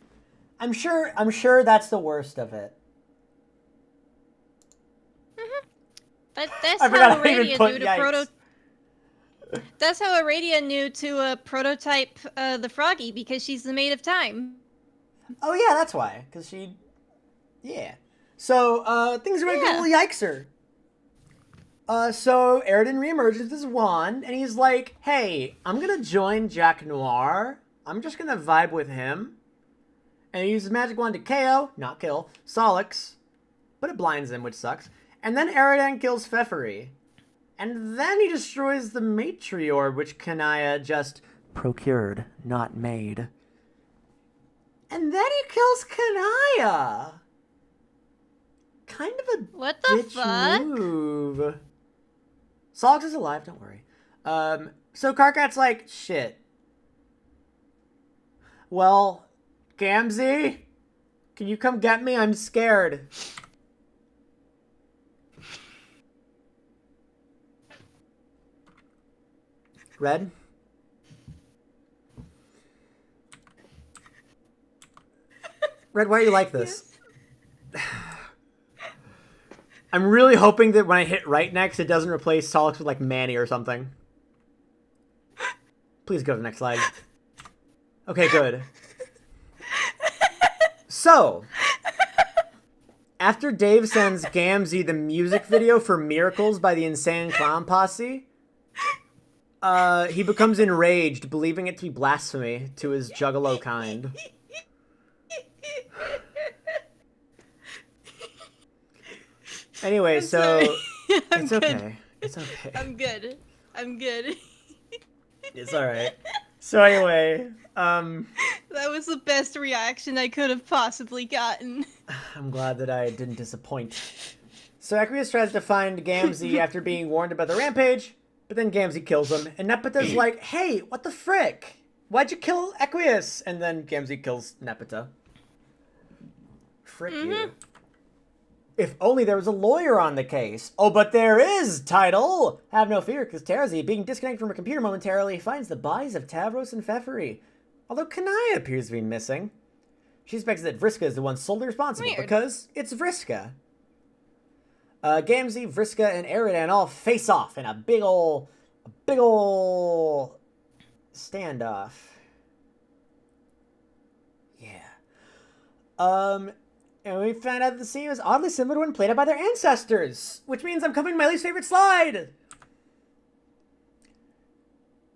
I'm sure that's the worst of it. But that's I forgot how I even Aradia put knew to yikes. That's how Aradia knew to prototype the Froggy, because she's the maid of time. Oh yeah, that's why. Cause she, yeah. So things are gonna get a little yikeser. So Aridin reemerges with his wand, and he's like, "Hey, I'm gonna join Jack Noir. I'm just gonna vibe with him." And he uses magic wand to KO, not kill, Solix, but it blinds him, which sucks. And then Aridin kills Pfeffery. And then he destroys the Matriorb, which Kanaya just procured, not made. And then he kills Kanaya. Kind of a What the bitch fuck? move. Solix is alive, don't worry. So Karkat's like, shit. Well, Gamzee, can you come get me? I'm scared. Red? Red, why are you like this? I'm really hoping that when I hit right next, it doesn't replace Solix with, like, Manny or something. Please go to the next slide. Okay, good. So, after Dave sends Gamzee the music video for Miracles by the Insane Clown Posse, he becomes enraged, believing it to be blasphemy to his juggalo kind. Anyway, so it's okay. It's okay. I'm good. I'm good. It's alright. So anyway, That was the best reaction I could have possibly gotten. I'm glad that I didn't disappoint. So Equius tries to find Gamzee after being warned about the rampage, but then Gamzee kills him, and Nepeta's like, "Hey, what the frick? Why'd you kill Equius?" And then Gamzee kills Nepeta. Frick you. If only there was a lawyer on the case. Oh, but there is, title! Have no fear, because Terzi, being disconnected from her computer momentarily, finds the bodies of Tavros and Pfeffery. Although Kanaya appears to be missing. She suspects that Vriska is the one solely responsible, Weird. because it's Vriska. Gamzee, Vriska, and Aridin all face off in a big ol' standoff. Yeah. And we found out that the scene was oddly similar to one played out by their ancestors, which means I'm coming to my least favorite slide.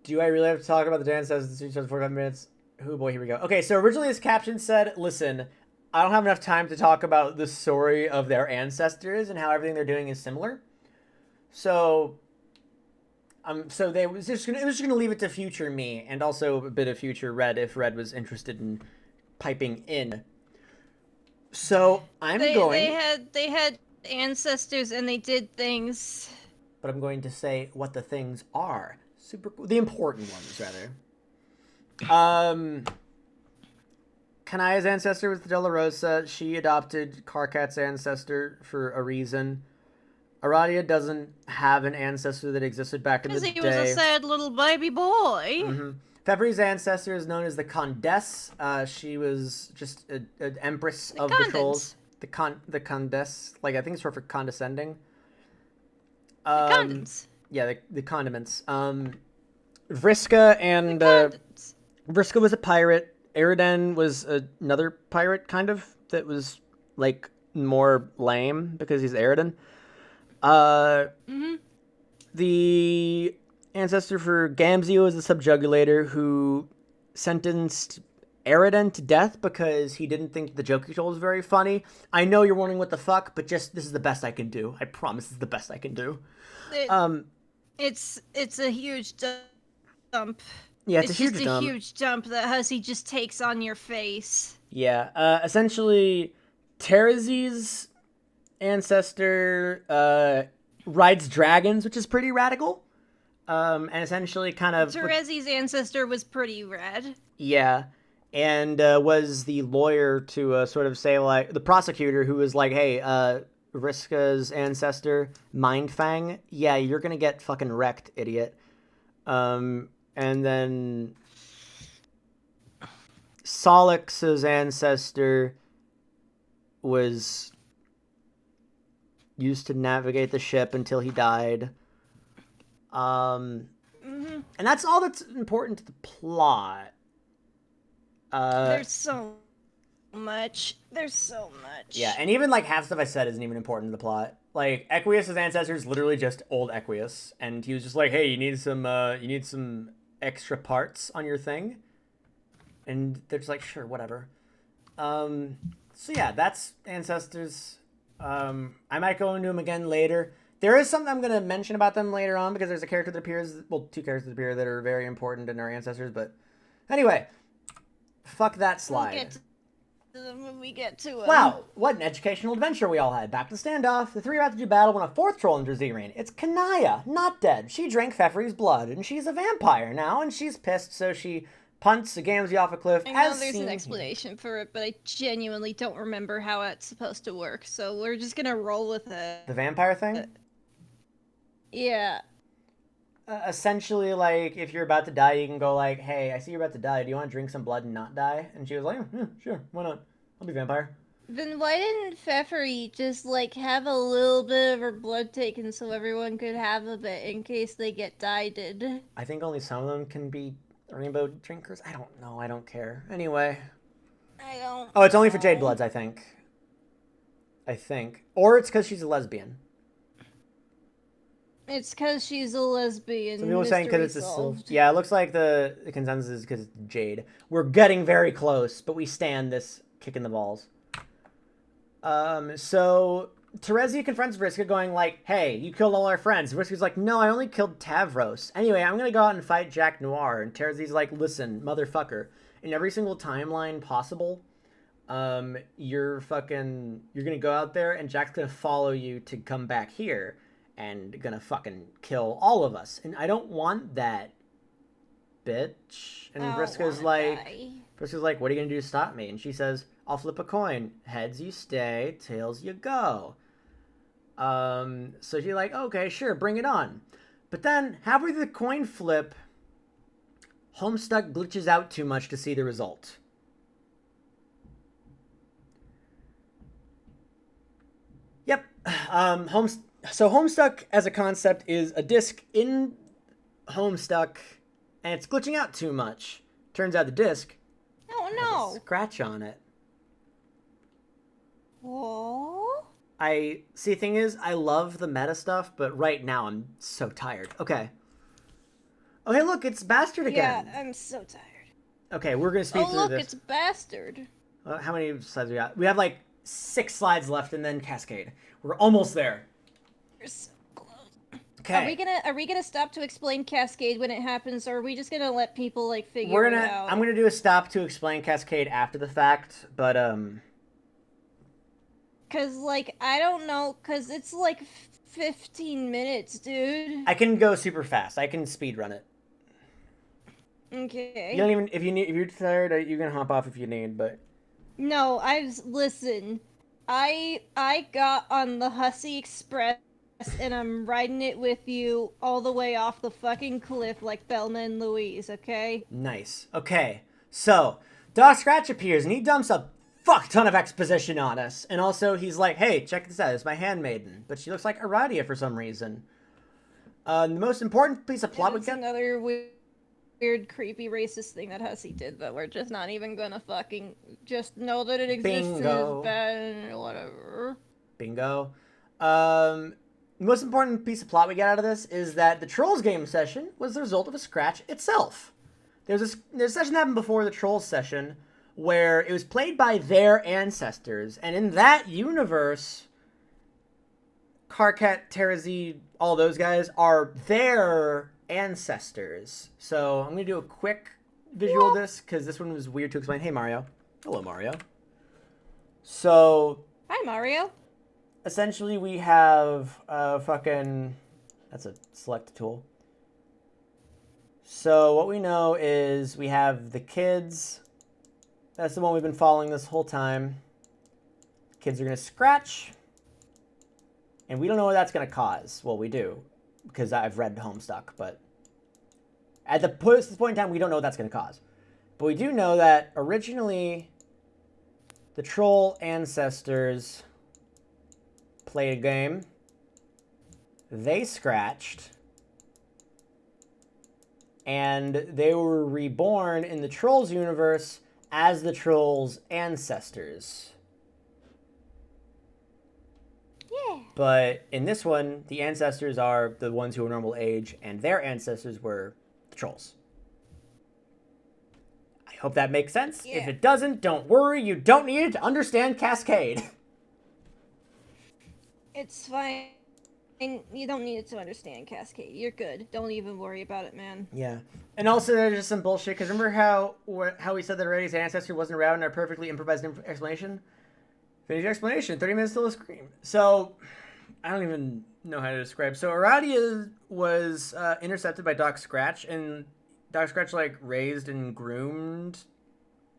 Do I really have to talk about the ancestors in 45 minutes? Oh boy, here we go. Okay, so originally this caption said, listen, I don't have enough time to talk about the story of their ancestors and how everything they're doing is similar. So they was just gonna leave it to future me, and also a bit of future Red if Red was interested in piping in. So They had ancestors and they did things. but I'm going to say what the things are. Super cool. The important ones, rather. Kanaya's ancestor was the De La Rosa. She adopted Karkat's ancestor for a reason. Aradia doesn't have an ancestor that existed back in the day. Because he was a sad little baby boy. Mm-hmm. February's ancestor is known as the Condess. She was just an empress of the trolls. The Condess. Like, I think it's short for condescending. Condiments. Yeah, the condiments. Vriska and... Vriska was a pirate. Eridan was another pirate, kind of, that was, like, more lame because he's Eridan. The ancestor for Gamzeo is the subjugulator who sentenced Eridan to death because he didn't think the joke he told was very funny. I know you're wondering what the fuck, but just this is the best I can do. I promise this is the best I can do. It's a huge jump. Yeah, it's a huge just jump. a huge jump that Hussey just takes on your face. Yeah, essentially, Terezi's ancestor rides dragons, which is pretty radical. And essentially kind of... Terezi's ancestor was pretty rad. Yeah, and was the lawyer to sort of say, like, the prosecutor who was like, hey, Vriska's ancestor, Mindfang, yeah, you're gonna get fucking wrecked, idiot. And then Solix's ancestor was used to navigate the ship until he died. And that's all that's important to the plot. There's so much. Yeah, and even like half stuff I said isn't even important to the plot. Like Equius' ancestor is literally just old Equius, and he was just like, "Hey, you need some extra parts on your thing," and they're just like, "Sure, whatever." So yeah, that's ancestors. I might go into them again later. There is something I'm gonna mention about them later on because there's a character that appears, well, two characters that appear that are very important in our ancestors. But anyway, fuck that slide. We'll get to them when we get to it. Wow, what an educational adventure we all had. Back to standoff. The three are about to do battle when a fourth troll enters the arena. It's Kanaya, not dead. She drank Pfeffery's blood, and she's a vampire now, and she's pissed, so she punts a Gamzee off a cliff. I know there's an explanation for it, but I genuinely don't remember how it's supposed to work, so we're just gonna roll with it. The vampire thing? Yeah. Essentially, like, if you're about to die, you can go like, hey, I see you're about to die. Do you want to drink some blood and not die? And she was like, yeah, sure, why not? I'll be a vampire. Then why didn't Pfeffery just, like, have a little bit of her blood taken so everyone could have a bit in case they get dieted? I think only some of them can be rainbow drinkers. I don't know. I don't care. Anyway. I don't Oh, it's only for Jade Bloods, I think. Or it's because she's a lesbian. It's because she's a lesbian. Some people are saying because it's a yeah, it looks like the consensus is because it's Jade. We're getting very close, but we stand this kick in the balls. So Terezia confronts Vriska going like, hey, you killed all our friends. Vriska's like, no, I only killed Tavros. Anyway, I'm going to go out and fight Jack Noir. And Terezia's like, listen, motherfucker. In every single timeline possible, you're going to go out there and Jack's going to follow you to come back here. And gonna fucking kill all of us. And I don't want that, bitch. And Vriska's like, what are you gonna do to stop me? And she says, I'll flip a coin. Heads you stay, tails you go. So she's like, okay, sure, bring it on. But then, halfway through the coin flip, Homestuck glitches out too much to see the result. Yep. So Homestuck as a concept is a disc in Homestuck, and it's glitching out too much. Turns out the disc has a scratch on it. Whoa. The thing is, I love the meta stuff, but right now I'm so tired. Okay. Oh, hey, look, it's Bastard again. Yeah, I'm so tired. Okay, we're going to speed through this. Oh, look, it's Bastard. How many slides we got? We have like 6 slides left and then Cascade. We're almost there. You're so close. Okay. Are we gonna stop to explain Cascade when it happens, or are we just gonna let people like figure We're it gonna. out? I'm gonna do a stop to explain Cascade after the fact, but Cause like I don't know, cause it's like 15 minutes, dude. I can go super fast. I can speed run it. Okay. You don't even if you're tired, you can hop off if you need. But No, listen. I got on the Hussey Express and I'm riding it with you all the way off the fucking cliff like Thelma and Louise, okay? nice. Okay. So Doc Scratch appears and he dumps a fuck ton of exposition on us, and also he's like, "Hey, check this out. It's my handmaiden, but she looks like Aradia for some reason." The most important piece of plot we It's get. another weird, creepy, racist thing that Hussey did that we're just not even gonna fucking just know that it exists Bingo. and is bad and whatever. Bingo. The most important piece of plot we get out of this is that the Trolls game session was the result of a scratch itself. There's a session that happened before the Trolls session where it was played by their ancestors, and in that universe, Karkat, Terezi, all those guys are their ancestors. So I'm gonna do a quick visual of this because this one was weird to explain. Hey Mario. Hello Mario. So Hi, Mario. essentially we have that's a select tool. So what we know is we have the kids. That's the one we've been following this whole time. Kids are going to scratch. And we don't know what that's going to cause. Well, we do, because I've read Homestuck, but at this point in time, we don't know what that's going to cause. But we do know that originally the troll ancestors played a game. They scratched. And they were reborn in the Trolls universe as the Trolls' ancestors. Yeah. But in this one, the ancestors are the ones who are normal age, and their ancestors were the Trolls. I hope that makes sense. Yeah. If it doesn't, don't worry. You don't need it to understand Cascade. It's fine. You don't need it to understand Cascade. You're good. Don't even worry about it, man. Yeah. And also, there's just some bullshit, because remember how we said that Arady's ancestor wasn't around in our perfectly improvised explanation? Finish your explanation. 30 minutes till the scream. So, I don't even know how to describe. So, Aradia was intercepted by Doc Scratch, and Doc Scratch, raised and groomed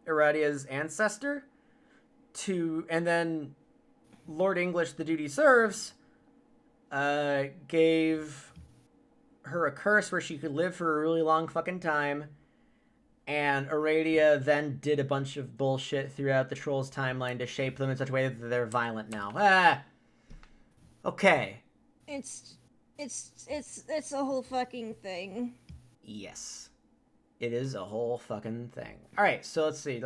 Aradia's ancestor and then Lord English, the duty serves, gave her a curse where she could live for a really long fucking time. And Aradia then did a bunch of bullshit throughout the Trolls timeline to shape them in such a way that they're violent now. Okay. It's a whole fucking thing. Yes. It is a whole fucking thing. Alright, so let's see.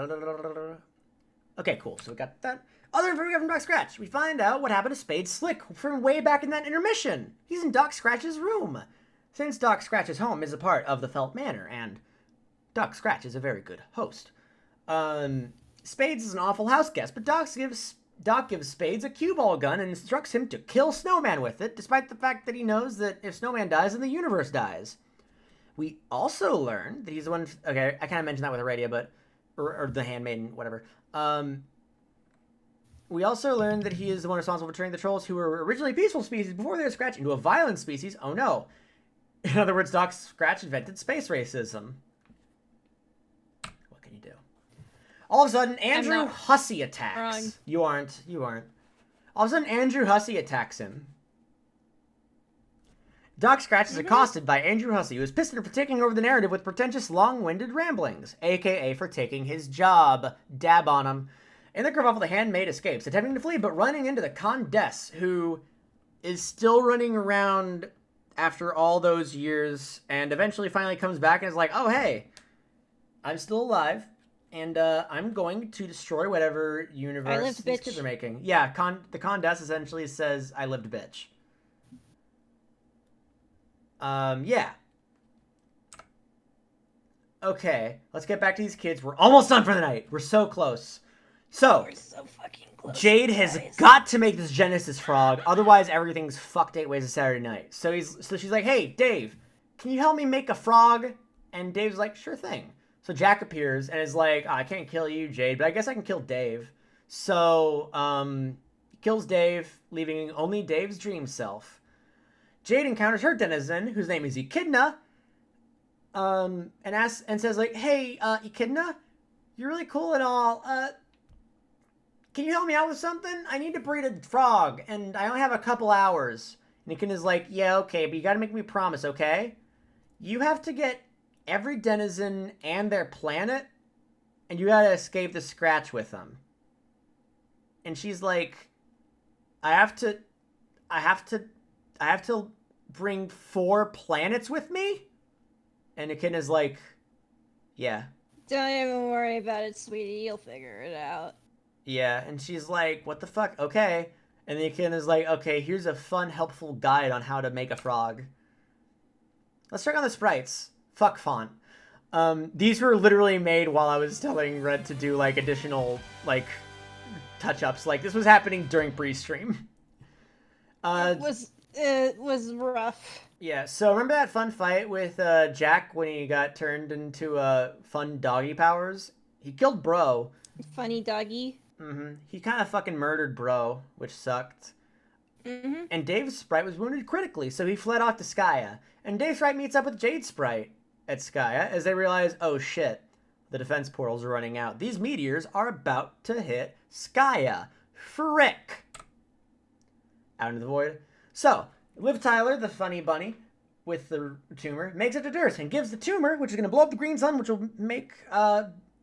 Okay, cool. So we got that. Other info we got from Doc Scratch. We find out what happened to Spade Slick from way back in that intermission. He's in Doc Scratch's room. Since Doc Scratch's home is a part of the Felt Manor, and Doc Scratch is a very good host. Spades is an awful house guest, but Doc gives Spades a cue ball gun and instructs him to kill Snowman with it, despite the fact that he knows that if Snowman dies, then the universe dies. We also learn that he's the one... Okay, I kind of mentioned that with Aradia, but... Or the Handmaiden, whatever. We also learned that he is the one responsible for turning the Trolls, who were originally peaceful species before they were Scratch, into a violent species. Oh no. In other words, Doc Scratch invented space racism. What can you do? All of a sudden, Andrew Hussey attacks. wrong. You aren't. All of a sudden, Andrew Hussey attacks him. Doc Scratch is accosted by Andrew Hussey, who is pissed at him for taking over the narrative with pretentious, long-winded ramblings, aka for taking his job. Dab on him. In the kerfuffle, the handmaid escapes, attempting to flee, but running into the Condess, who is still running around after all those years, and eventually finally comes back and is like, oh, hey, I'm still alive, and I'm going to destroy whatever universe these kids are making. Yeah, the Condess essentially says, I lived, bitch. Yeah. Okay, let's get back to these kids. We're almost done for the night. We're so close. So, We're so fucking close. Jade has guys. got to make this Genesis frog, otherwise everything's fucked 8 ways to Saturday night. So she's like, hey, Dave, can you help me make a frog? And Dave's like, sure thing. So Jack appears and is like, I can't kill you, Jade, but I guess I can kill Dave. So, he kills Dave, leaving only Dave's dream self. Jade encounters her denizen, whose name is Echidna, and says like, hey, Echidna, you're really cool and all, can you help me out with something? I need to breed a frog, and I only have a couple hours. And Echidna's like, yeah, okay, but you gotta make me a promise, okay? You have to get every denizen and their planet, and you gotta escape the scratch with them. And she's like, I have to bring 4 planets with me? And Echidna's like, yeah. Don't even worry about it, sweetie. You'll figure it out. Yeah, and she's like, what the fuck? Okay. And the Echidna's like, okay, here's a fun, helpful guide on how to make a frog. Let's check on the sprites. Fuck font. These were literally made while I was telling Red to do, like, additional, like, touch-ups. Like, this was happening during pre-stream. It was rough. Yeah, so remember that fun fight with Jack when he got turned into fun doggy powers? He killed Bro. Funny doggy. He kind of fucking murdered Bro, which sucked. And Dave's sprite was wounded critically, so he fled off to Skya. And Dave's sprite meets up with Jade's sprite at Skya as they realize, oh shit, the defense portals are running out. These meteors are about to hit Skya. Frick! Out into the void. So, Liv Tyler, the funny bunny with the tumor, makes it to Earth and gives the tumor, which is going to blow up the green sun, which will make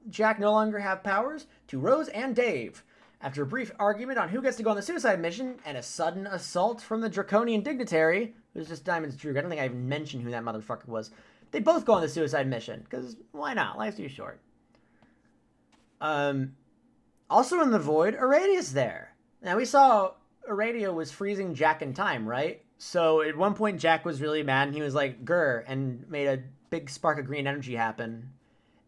Jack no longer have powers, to Rose and Dave. After a brief argument on who gets to go on the suicide mission and a sudden assault from the draconian dignitary, who's just Diamond's Droog, I don't think I even mentioned who that motherfucker was, they both go on the suicide mission, because why not? Life's too short. Also in the void, Aradia's there. Now we saw Aradia was freezing Jack in time, right? So at one point Jack was really mad and he was like, grr, and made a big spark of green energy happen.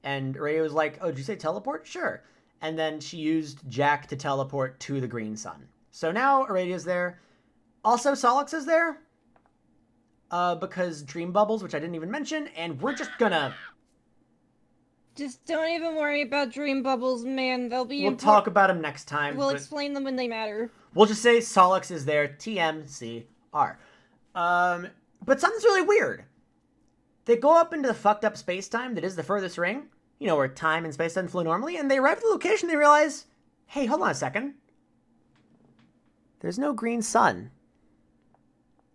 And Aradia was like, oh, did you say teleport? Sure. And then she used Jack to teleport to the green sun. So now Aradia's there. Also, Solix is there. Because Dream Bubbles, which I didn't even mention, and we're just gonna... Just don't even worry about dream bubbles, man. They'll be We'll talk about them next time. We'll but explain them when they matter. We'll just say Solix is there. TMCR. But something's really weird. They go up into the fucked up space-time that is the furthest ring. You know, where time and space-time flow normally. And they arrive at the location, they realize, hey, hold on a second. There's no green sun.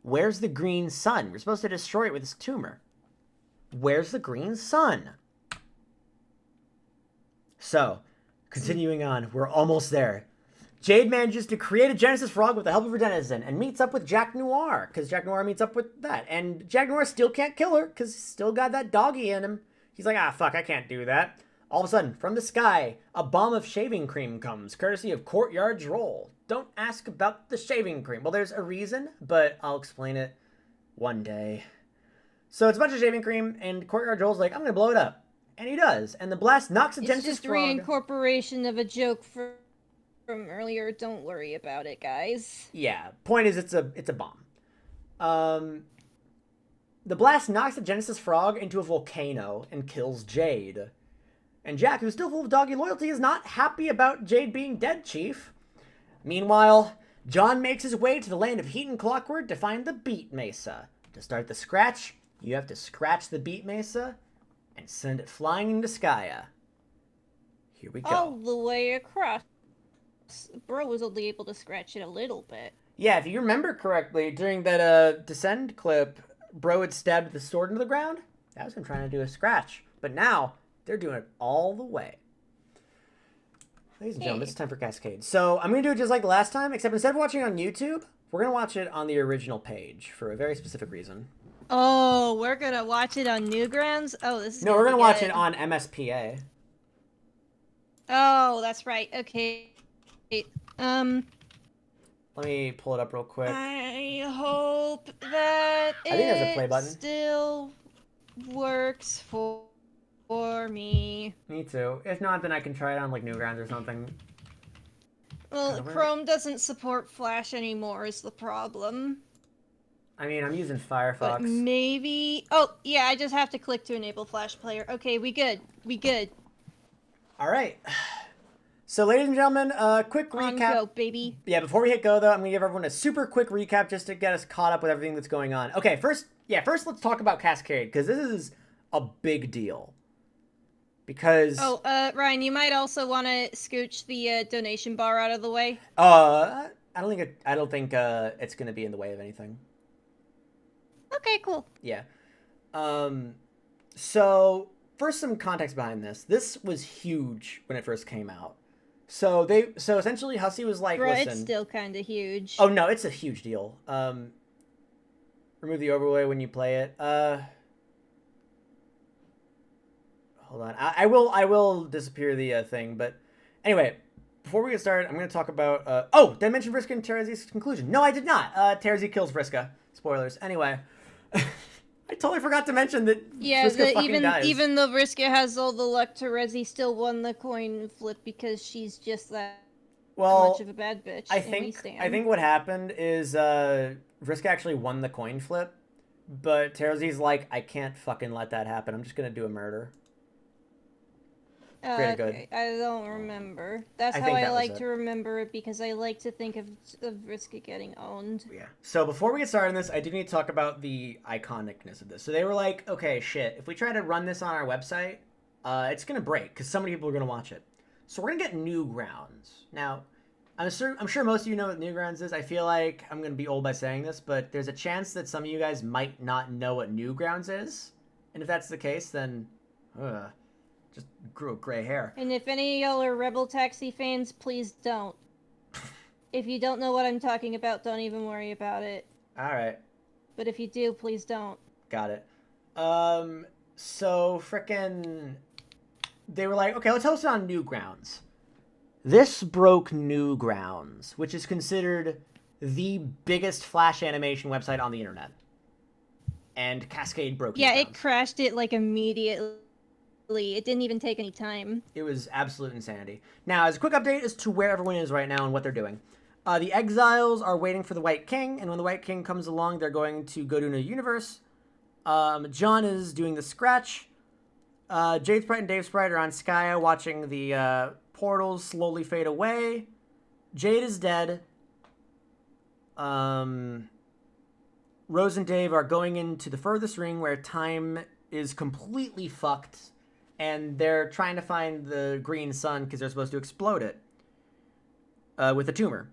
Where's the green sun? We're supposed to destroy it with this tumor. Where's the green sun? So, continuing on, we're almost there. Jade manages to create a Genesis frog with the help of her denizen and meets up with Jack Noir, because Jack Noir meets up with that. And Jack Noir still can't kill her, because he's still got that doggy in him. He's like, ah, fuck, I can't do that. All of a sudden, from the sky, a bomb of shaving cream comes, courtesy of Courtyard Droll. Don't ask about the shaving cream. Well, there's a reason, but I'll explain it one day. So it's a bunch of shaving cream, and Courtyard Droll's like, I'm going to blow it up. And he does. And the blast knocks a It's Genesis just frog. reincorporation of a joke from earlier. Don't worry about it, guys. Yeah, point is it's a bomb. The blast knocks the Genesis frog into a volcano and kills Jade. And Jack, who's still full of doggy loyalty, is not happy about Jade being dead, Chief. Meanwhile, John makes his way to the land of heat and clockwork to find the Beat Mesa. To start the scratch, you have to scratch the Beat Mesa and send it flying into Skya. Here we go. All the way across. Bro was only able to scratch it a little bit. Yeah, if you remember correctly, during that Descend clip, Bro had stabbed the sword into the ground. That was him trying to do a scratch. But now, they're doing it all the way. Ladies and gentlemen, it's time for Cascade. So, I'm going to do it just like last time, except instead of watching it on YouTube, we're going to watch it on the original page for a very specific reason. Oh, we're gonna watch it on Newgrounds? Oh, this is No, we're going to watch it on MSPA. Oh, that's right. Okay. Let me pull it up real quick. I hope that I think there's a play button. Still works for me. Me too. If not, then I can try it on like Newgrounds or something. Well, Chrome doesn't support Flash anymore is the problem. I mean, I'm using But Firefox. maybe... Oh, yeah, I just have to click to enable Flash Player. Okay, we good. We good. All right. So, ladies and gentlemen, quick On recap. go, baby. Yeah, before we hit go, though, I'm going to give everyone a super quick recap just to get us caught up with everything that's going on. Okay, first let's talk about Cascade, because this is a big deal. Because... Oh, Ryan, you might also want to scooch the donation bar out of the way. I don't think it's going to be in the way of anything. Okay, cool. Yeah. So, first, some context behind this. This was huge when it first came out. So essentially, Hussey was like, Bruh, listen. it's still kind of huge. Oh, no, it's a huge deal. Remove the overlay when you play it. Hold on. I will disappear the thing, but anyway, before we get started, I'm going to talk about... did I mention Vriska and Terzi's conclusion? No, I did not. Terzi kills Vriska. Spoilers. Anyway. I totally forgot to mention that Vriska fucking dies. Even though Vriska has all the luck, Terezi still won the coin flip because she's just that much of a bad bitch. I think what happened is Vriska actually won the coin flip, but Terzi's like, I can't fucking let that happen. I'm just going to do a murder. Pretty good. I don't remember. That's how I like to remember it because I like to think of Vriska getting owned. Yeah. So before we get started on this, I do need to talk about the iconicness of this. So they were like, okay, shit, if we try to run this on our website, it's going to break because so many people are going to watch it. So we're going to get Newgrounds. Now, I'm sure most of you know what Newgrounds is. I feel like I'm going to be old by saying this, but there's a chance that some of you guys might not know what Newgrounds is. And if that's the case, then... just grew a gray hair. And if any of y'all are Rebel Taxi fans, please don't. If you don't know what I'm talking about, don't even worry about it. Alright. But if you do, please don't. Got it. So frickin' they were like, okay, let's host it on Newgrounds. This broke Newgrounds, which is considered the biggest Flash animation website on the internet. And Cascade broke Yeah, Newgrounds. it crashed it like immediately. It didn't even take any time. It was absolute insanity. Now, as a quick update as to where everyone is right now and what they're doing. The Exiles are waiting for the White King, and when the White King comes along, they're going to go to a new universe. John is doing the Scratch. Jade Sprite and Dave Sprite are on Skya watching the portals slowly fade away. Jade is dead. Rose and Dave are going into the furthest ring where time is completely fucked. And they're trying to find the green sun because they're supposed to explode it with a tumor.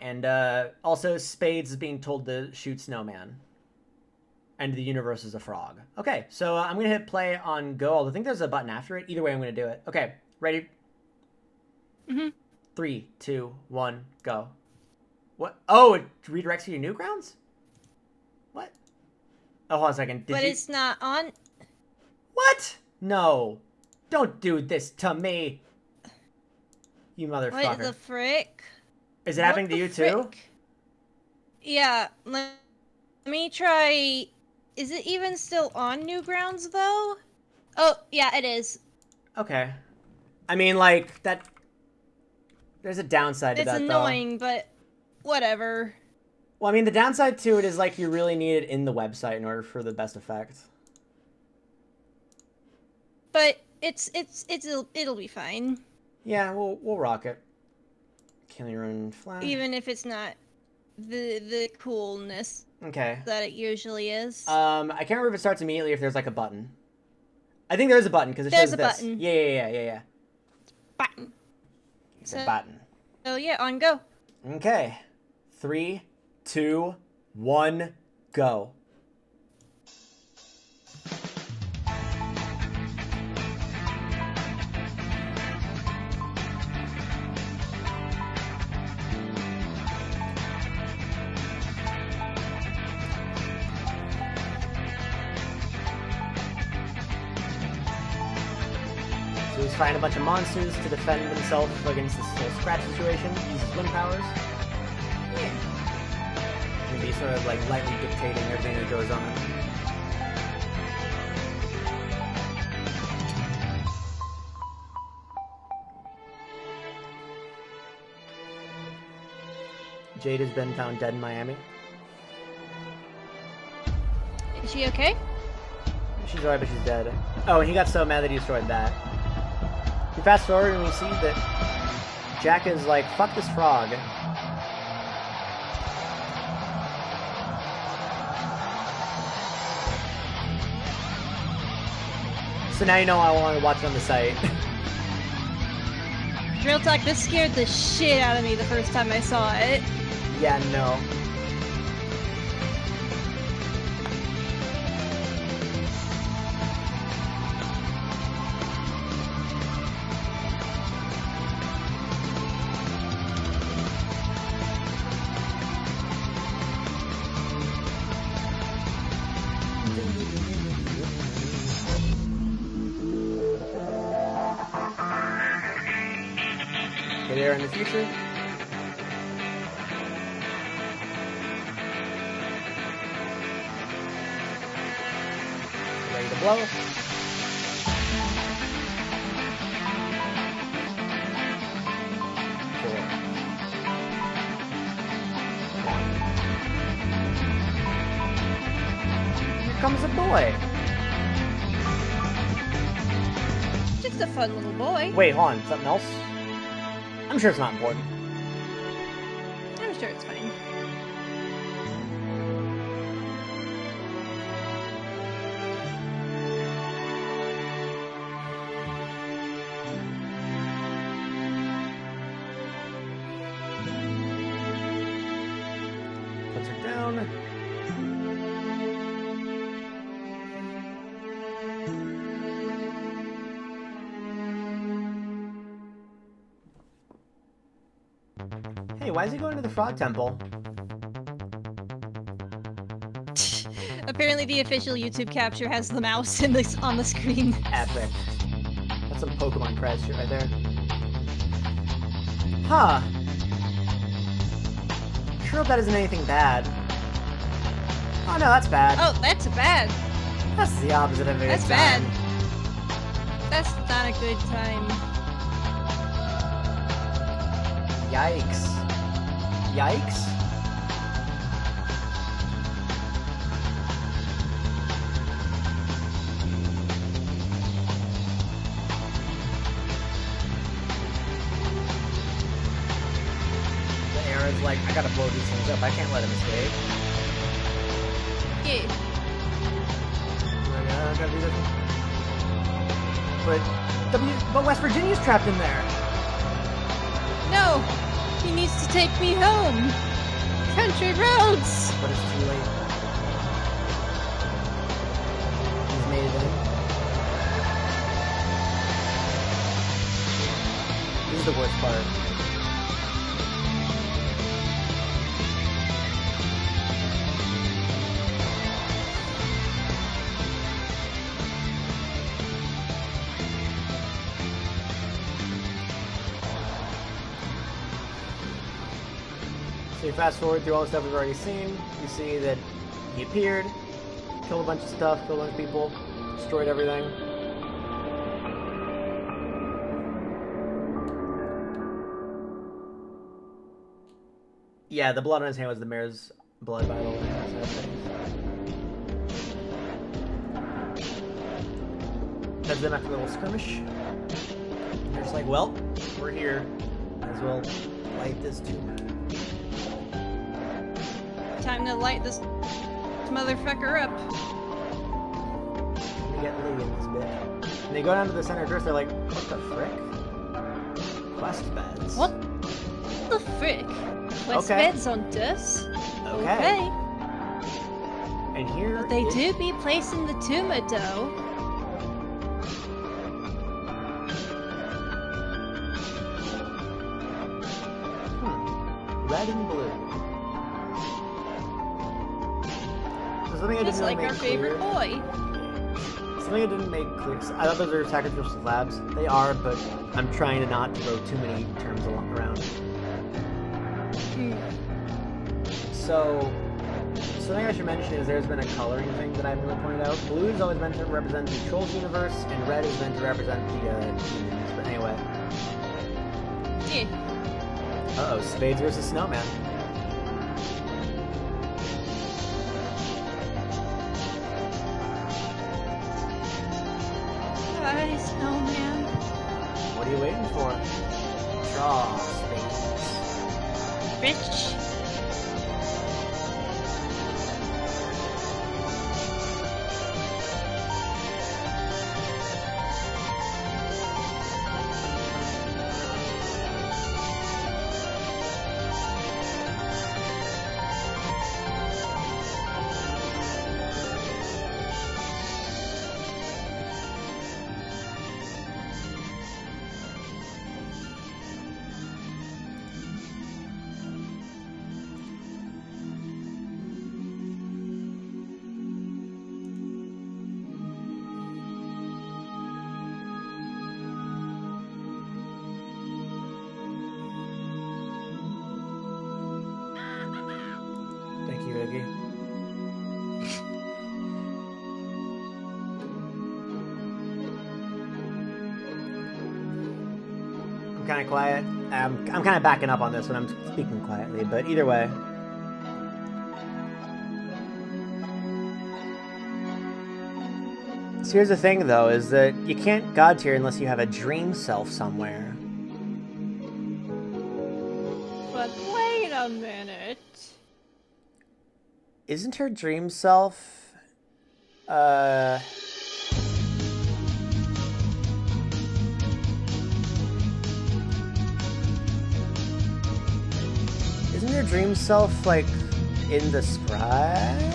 And also, Spades is being told to shoot Snowman. And the universe is a frog. Okay, so I'm going to hit play on go. I think there's a button after it. Either way, I'm going to do it. Okay, ready? Mm-hmm. 3, 2, 1, go. What? Oh, it redirects you to Newgrounds? What? Oh, hold on a second. But it's not on... What? No. Don't do this to me. You motherfucker. What the frick? Is it happening to you too? Yeah. Let me try... Is it even still on Newgrounds, though? Oh, yeah, it is. Okay. I mean, like, that... There's a downside to that, though. It's annoying, but whatever. Well, I mean, the downside to it is, like, you really need it in the website in order for the best effect. But it'll be fine. Yeah, we'll rock it. Can you run flat? Even if it's not the coolness okay that it usually is. I can't remember if it starts immediately or if there's like a button. I think there's a button because it there's shows a this. button. Yeah. Button. It's a button. So yeah, on go. Okay. 3, 2, 1, go. So he's fighting a bunch of monsters to defend himself against this whole scratch situation. Uses wind powers. Yeah. Maybe sort of like lightly dictating everything that goes on. Jade has been found dead in Miami. Is she okay? She's alright, but she's dead. Oh, and he got so mad that he destroyed that. We fast forward and we see that Jack is like, fuck this frog. So now you know I want to watch it on the site. Real talk, this scared the shit out of me the first time I saw it. Yeah, no. Okay, there in the future. Ready to blow. Four. Here comes a boy. Just a fun little boy. Wait, hold on. Something else? I'm sure it's not important. I'm sure it's fine. Puts her down. Hey, why is he going to the Frog Temple? Apparently the official YouTube capture has the mouse in this on the screen. Epic. That's some Pokemon cred shit right there. Huh. Sure hope that isn't anything bad. Oh no, that's bad. Oh, that's bad. That's the opposite of a good That's time. bad. That's not a good time. Yikes. Yikes? The air is like, I gotta blow these things up. I can't let him escape. Yeah. I gotta do this. But West Virginia's trapped in there. No! He needs to take me home! Country roads! But it's too late. He's made it in. This is the worst part. So you fast forward through all the stuff we've already seen, you see that he appeared, killed a bunch of stuff, killed a bunch of people, destroyed everything. Yeah, the blood on his hand was the mayor's blood, by the way. That's them after a little skirmish. They're just like, well, we're here. Might as well light this tumor. Time to light this motherfucker up. We get Lee in this bitch. And they go down to the center address, they're like, what the frick? Quest beds. What the frick? Quest Okay. beds on this? Okay. And here But they is- do be placing the tumor dough. Red and blue. So something I Just didn't really like make our favorite clear. boy. Something I didn't make clear. I thought those were sacrificial slabs. They are, but I'm trying to not throw too many terms around. So, something I should mention is there's been a coloring thing that I haven't really pointed out. Blue is always meant to represent the Trolls universe, and red is meant to represent the demons. But anyway. Yeah. Uh-oh, Spades versus Snowman. Bye, snowman. What are you waiting for? Draw space. Rich. Thank you, Iggy. I'm kind of quiet. I'm kind of backing up on this when I'm speaking quietly, but either way. So here's the thing, though, is that you can't god tier unless you have a dream self somewhere. But wait a minute. Isn't her dream self, isn't her dream self, like, in the sprite?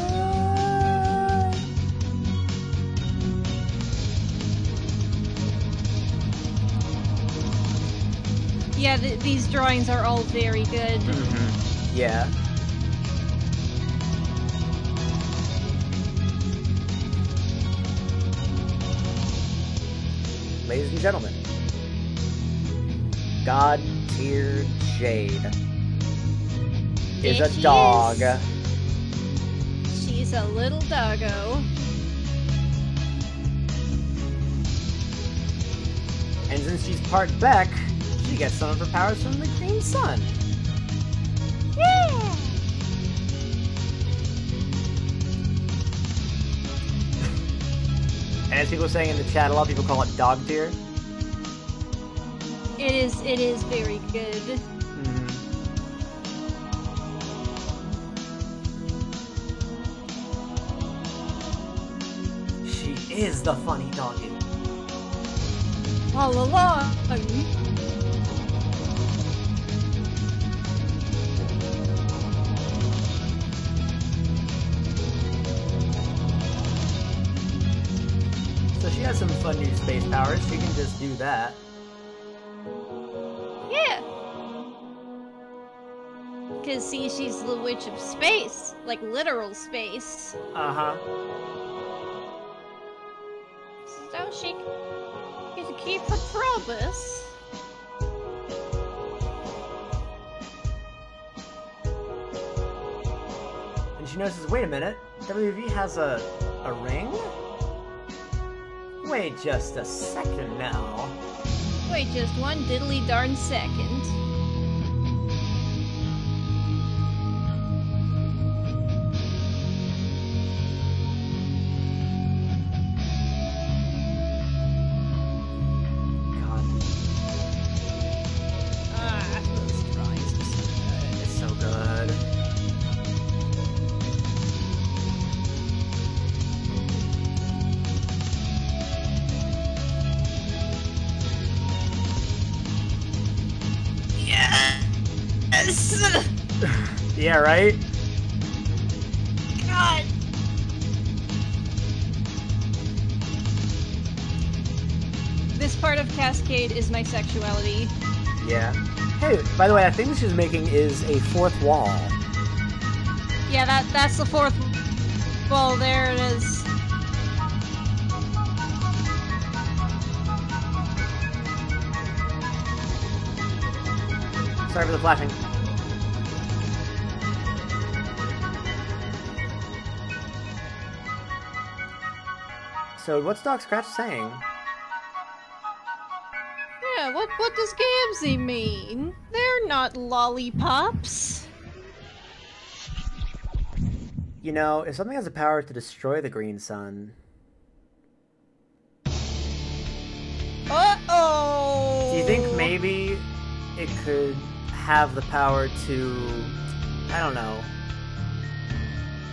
Yeah, these drawings are all very good. Mm-hmm. Yeah. Ladies and gentlemen, God-tiered Jade is There a she dog. is. She's a little doggo. And since she's part Beck, she gets some of her powers from the green sun. Yeah! And as people are saying in the chat, a lot of people call it dog tier. It is very good. She is the funny doggy. All along. So she has some fun new space powers. She can just do that. Yeah. Cause see, she's the witch of space, like literal space. Uh-huh. So she can keep her promise. And she notices, wait a minute, WV has a ring? Wait just a second now. Wait just one diddly darn second. God, Ah, those drawings are so good. it's so good. Yes! Yeah, right? God! This part of Cascade is my sexuality. Yeah. Hey, by the way, I think she's making is a fourth wall. Yeah, that's the fourth wall. There it is. Sorry for the flashing. So what's Doc Scratch saying? Yeah, what does Gamzee mean? They're not lollipops. You know, if something has the power to destroy the green sun, it could have the power to, I don't know,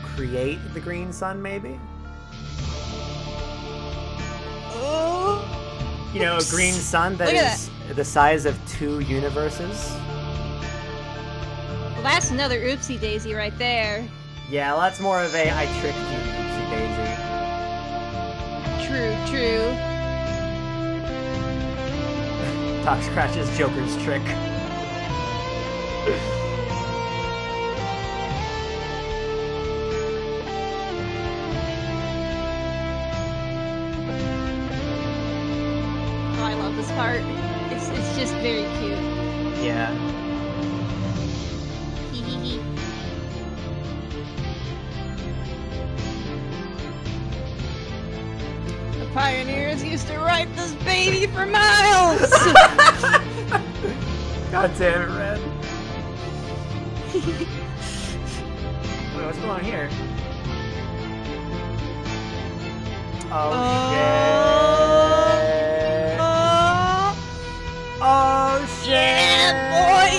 create the green sun, maybe? You know, a green sun that Look at is the size of 2 universes? Well, that's another oopsie daisy right there. Yeah, well, that's more of a I tricked you, oopsie daisy. True. Doc Scratch's Joker's trick. Oh, I love this part. It's just very cute. Yeah. Hee hee hee. The pioneers used to ride this baby for miles. God damn it, Red. Wait, what's going on here? Oh, shit. Oh, shit. Yeah, boy.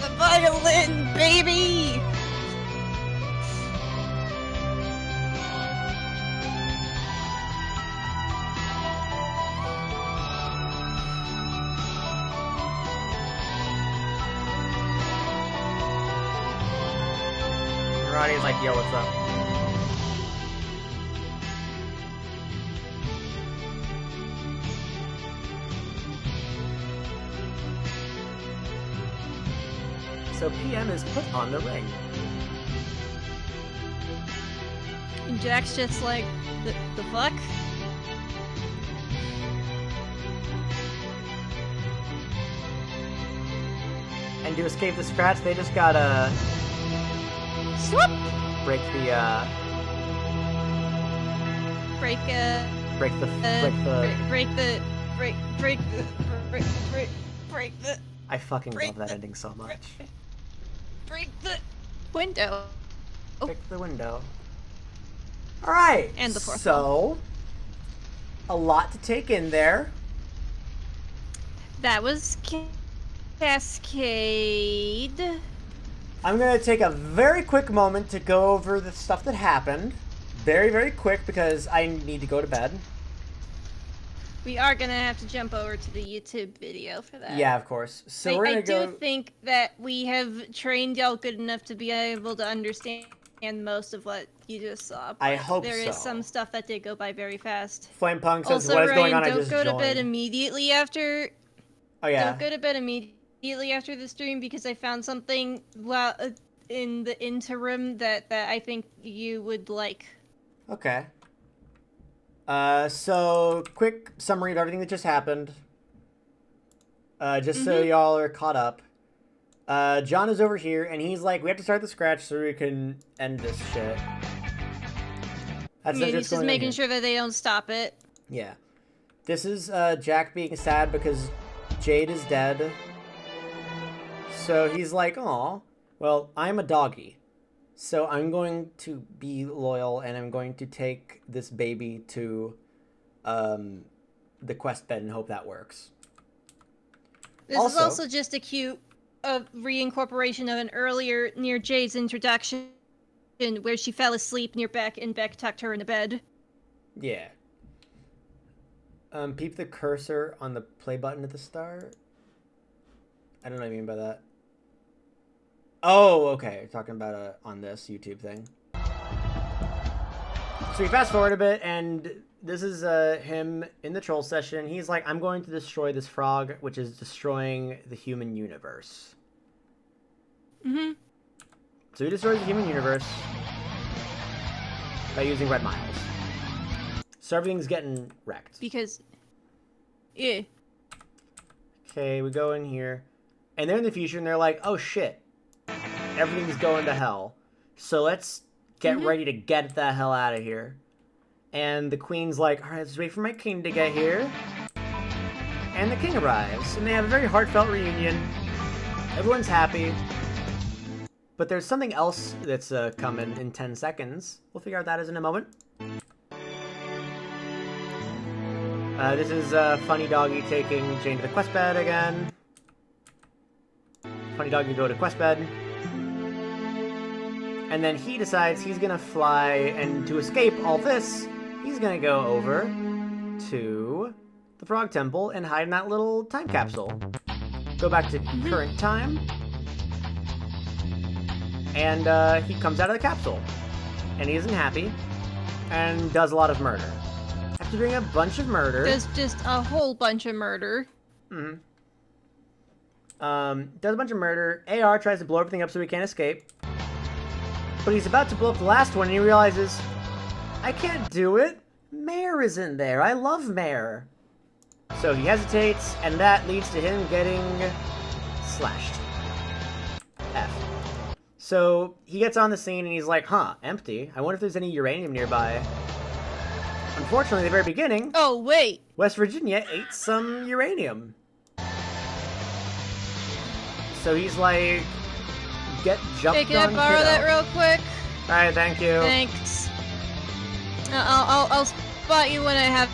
The violin, baby. Ronnie's like, yo, what's up? So PM is put on the ring. And Jack's just like, the fuck? And to escape the scratch, they just gotta Swoop! break the Break the I fucking love that ending so much. break the window. Break the window. Alright. And the fourth So a lot to take in there. That was Cascade. I'm gonna take a very quick moment to go over the stuff that happened. Very, very quick because I need to go to bed. We are gonna have to jump over to the YouTube video for that. Yeah, of course. So we're I gonna go. do think that we have trained y'all good enough to be able to understand most of what you just saw. I but hope there is so. some stuff that did go by very fast. Flame Punk says, Also, "What is Ryan, going on?" I don't just go to joined. bed immediately after. Oh yeah. Don't go to bed immediately after the stream because I found something in the interim that I think you would like. Okay. So quick summary of everything that just happened. Just so y'all are caught up. John is over here, and he's like, we have to start the scratch so we can end this shit. That's Yeah, what's he's just going on making here. sure that they don't stop it. Yeah. This is Jack being sad because Jade is dead. So he's like, aw, well, I'm a doggy. So I'm going to be loyal and I'm going to take this baby to the quest bed and hope that works. This is also just a cute reincorporation of an earlier near Jade's introduction where she fell asleep near Beck and Beck tucked her in the bed. Yeah. Peep the cursor on the play button at the start. I don't know what I mean by that. Oh, okay. You're talking about on this YouTube thing. So we fast forward a bit, and this is him in the troll session. He's like, I'm going to destroy this frog, which is destroying the human universe. Mm-hmm. So he destroys the human universe by using red miles. So everything's getting wrecked. Because, yeah. Okay, we go in here. And they're in the future, and they're like, oh shit. Everything's going to hell. So let's get ready to get the hell out of here. And the queen's like, alright, let's wait for my king to get here. And the king arrives. And they have a very heartfelt reunion. Everyone's happy. But there's something else that's coming in 10 seconds. We'll figure out that in a moment. This is Funny Doggy taking Jane to the quest bed again. Funny Doggy go to quest bed. And then he decides he's gonna fly, and to escape all this, he's gonna go over to the Frog Temple and hide in that little time capsule. Go back to current time. And he comes out of the capsule. And he isn't happy. And does a lot of murder. After doing a bunch of murder... Does just a whole bunch of murder. Mm-hmm. Does a bunch of murder. AR tries to blow everything up so he can't escape. But he's about to blow up the last one and he realizes, I can't do it. Mare isn't there. I love Mare. So he hesitates, and that leads to him getting slashed. F. So he gets on the scene and he's like, huh, empty. I wonder if there's any uranium nearby. Unfortunately, at the very beginning, Oh, wait. West Virginia ate some uranium. So he's like, get jumped Hey, can on, I borrow kiddo. that real quick? Alright, thank you. Thanks. I'll spot you when I have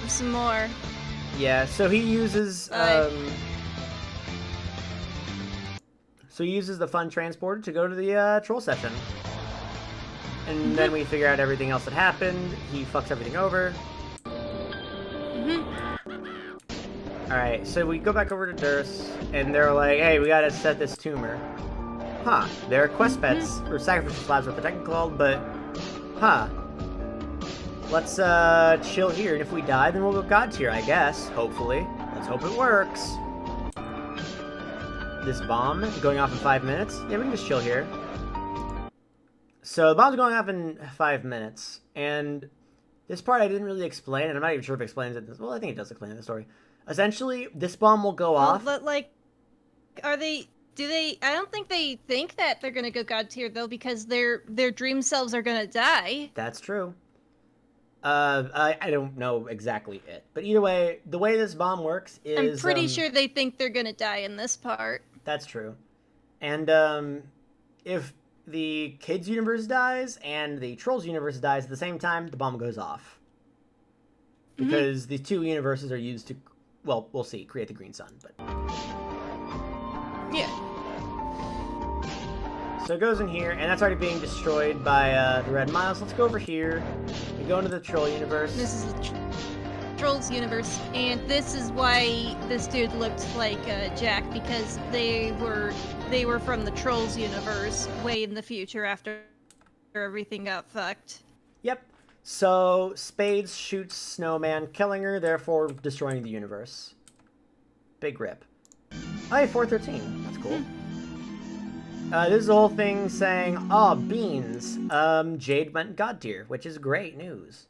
some more. Yeah, so he uses, So he uses the fun transporter to go to the troll session. And then we figure out everything else that happened. He fucks everything over. Alright, so we go back over to Durst, and they're like, hey, we gotta set this tumor. Huh, there are quest beds, or sacrificial slabs, what they're technically called, but, huh. Let's, chill here, and if we die, then we'll go God tier, I guess, hopefully. Let's hope it works. This bomb going off in 5 minutes? Yeah, we can just chill here. So the bomb's going off in 5 minutes, and this part I didn't really explain, and I'm not even sure if it explains it. Well, I think it does explain it in the story. Essentially, this bomb will go off. But, like, I don't think they think that they're gonna go God tier, though, because their dream selves are gonna die. That's true. I don't know exactly it. But either way, the way this bomb works is... I'm pretty sure they think they're gonna die in this part. That's true. And, if the kids' universe dies and the trolls' universe dies at the same time, the bomb goes off. Because the two universes are used to, well, we'll see, create the green sun, but... Yeah. So it goes in here, and that's already being destroyed by the red miles. Let's go over here. We go into the troll universe. This is the Trolls universe, and this is why this dude looked like Jack, because they were from the Trolls universe way in the future after everything got fucked. Yep. So Spades shoots Snowman, killing her, therefore destroying the universe. Big rip. Oh, hey, 413. That's cool. This is the whole thing saying, oh, beans. Jade went God tier, which is great news.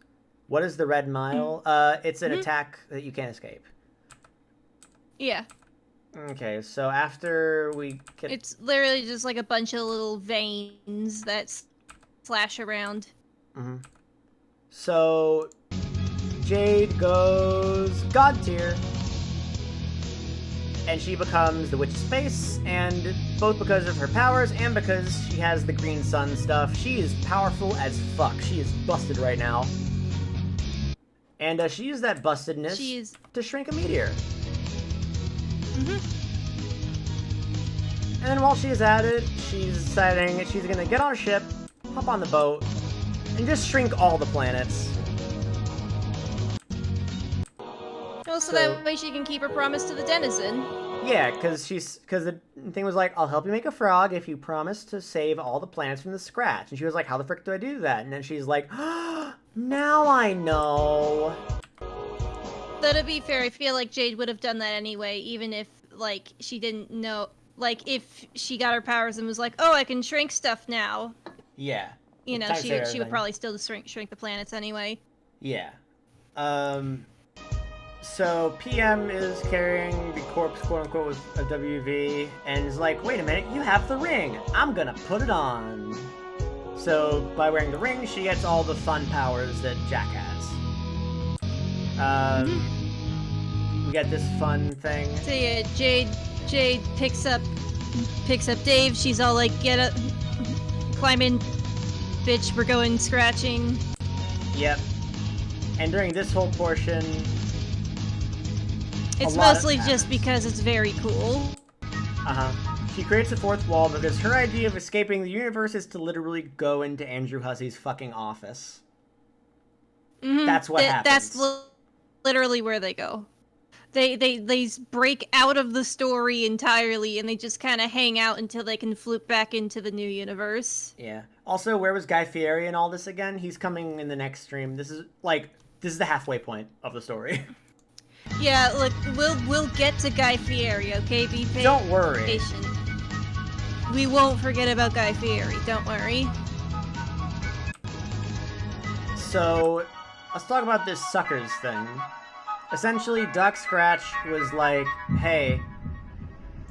What is the red mile? It's an attack that you can't escape. Yeah. Okay, so after we get... It's literally just like a bunch of little veins that slash around. So, Jade goes God tier. And she becomes the Witch's Face, and both because of her powers and because she has the green sun stuff, she is powerful as fuck. She is busted right now. And she used that bustedness to shrink a meteor. And then while she's at it, she's deciding that she's gonna get on a ship, hop on the boat, and just shrink all the planets. Also, that way she can keep her promise to the denizen. Yeah, because the thing was like, I'll help you make a frog if you promise to save all the planets from the scratch. And she was like, how the frick do I do that? And then she's like, oh, now I know. Though to be fair, I feel like Jade would have done that anyway, even if, like, she didn't know, like, if she got her powers and was like, oh, I can shrink stuff now. Yeah. You know, she would probably still shrink the planets anyway. Yeah. So PM is carrying the corpse, quote-unquote, with a WV, and is like, wait a minute, you have the ring. I'm gonna put it on. So, by wearing the ring, she gets all the fun powers that Jack has. We got this fun thing. So yeah, Jade picks up Dave. She's all like, get up, climb in, bitch, we're going scratching. Yep. And during this whole portion, It's lot mostly just happens. because it's very cool. She creates a fourth wall because her idea of escaping the universe is to literally go into Andrew Hussey's fucking office. Mhm. That's what happens. That's literally where they go. They break out of the story entirely, and they just kind of hang out until they can flip back into the new universe. Yeah. Also, where was Guy Fieri in all this again? He's coming in the next stream. This is the halfway point of the story. Yeah, look, we'll get to Guy Fieri, okay? Be patient. Don't worry. Patient. We won't forget about Guy Fieri. Don't worry. So, let's talk about this suckers thing. Essentially, Doc Scratch was like, hey,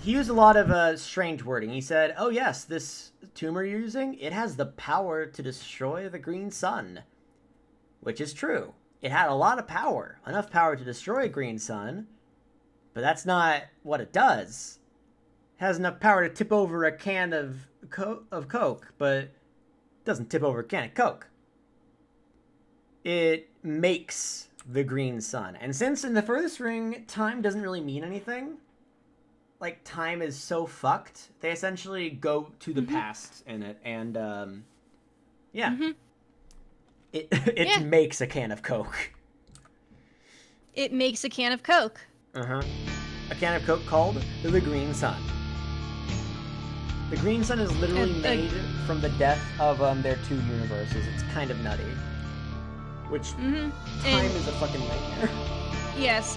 he used a lot of strange wording. He said, oh yes, this tumor you're using, it has the power to destroy the green sun. Which is true. It had a lot of power. Enough power to destroy a green sun. But that's not what it does. It has enough power to tip over a can of Coke, but it doesn't tip over a can of Coke. It makes the green sun. And since in the furthest ring, time doesn't really mean anything, like, time is so fucked, they essentially go to the past in it, and, yeah. It makes a can of Coke. It makes a can of Coke. A can of Coke called the Green Sun. The Green Sun is literally made from the death of their two universes. It's kind of nutty. Which, time is a fucking nightmare. Yes.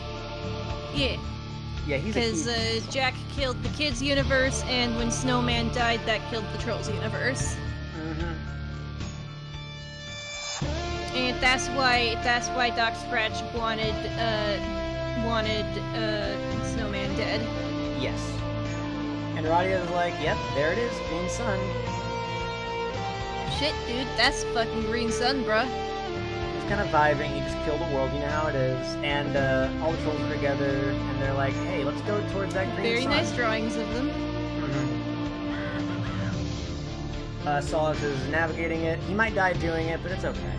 Yeah. Yeah, he's a Because huge... Jack killed the kids' universe, and when Snowman died, that killed the trolls' universe. And that's why Doc Scratch wanted Snowman dead. Yes. And Radia's like, yep, there it is, Green Sun. Shit, dude, that's fucking Green Sun, bruh. He's kind of vibing, he just killed the world, you know how it is. And all the trolls are together, and they're like, hey, let's go towards that Green Very Sun. nice drawings of them. Solus is navigating it. He might die doing it, but it's okay.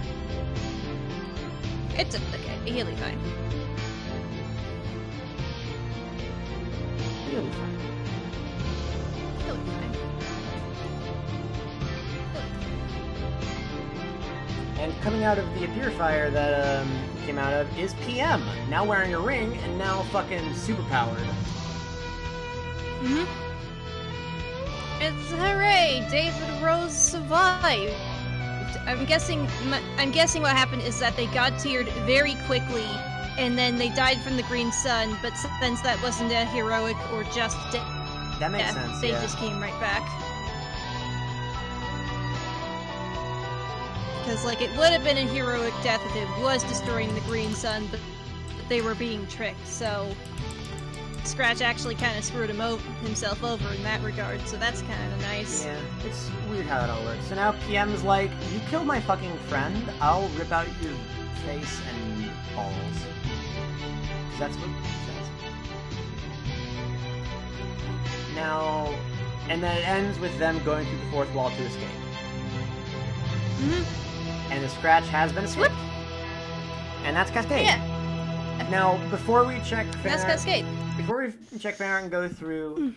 It's okay. He'll be fine. He'll be fine. He'll be fine. And coming out of the purifier that came out of is PM. Now wearing a ring and now fucking superpowered. It's hooray! David Rose survived. I'm guessing what happened is that they got tiered very quickly, and then they died from the Green Sun. But since that wasn't a heroic or just death, That makes sense. they Yeah. just came right back. Because like it would have been a heroic death if it was destroying the Green Sun, but they were being tricked. So Scratch actually kind of screwed himself over in that regard. So that's kind of nice. Yeah, it's weird how that all works. So now PM's like, you killed my fucking friend, I'll rip out your face and balls. 'Cause that's what he says. Now, and then it ends with them going through the fourth wall to escape. And the Scratch has been escaped. And that's Cascade. Yeah, Now, before we check that's fan art, Cascade. before we check fan art and go through,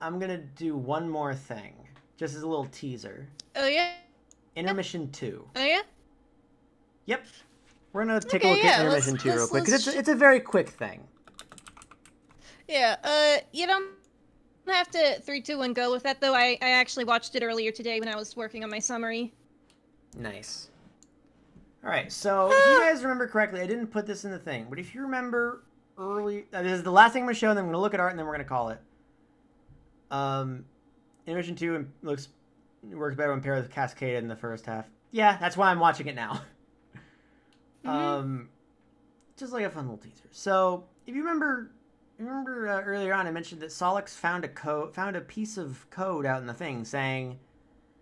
I'm gonna do one more thing, just as a little teaser. Oh yeah. Intermission 2. Oh yeah. Yep. We're gonna take Okay, a look yeah, at Intermission let's- 2 real let's- quick, because let's it's a very quick thing. Yeah. You don't have to 3, 2, 1 go with that though. I actually watched it earlier today when I was working on my summary. Nice. Alright, so if you guys remember correctly, I didn't put this in the thing, but if you remember early... this is the last thing I'm going to show, and then I'm going to look at art, and then we're going to call it. Intermission 2 works better when paired with Cascade in the first half. Yeah, that's why I'm watching it now. Just like a fun little teaser. So, if you remember earlier on, I mentioned that Solix found a piece of code out in the thing saying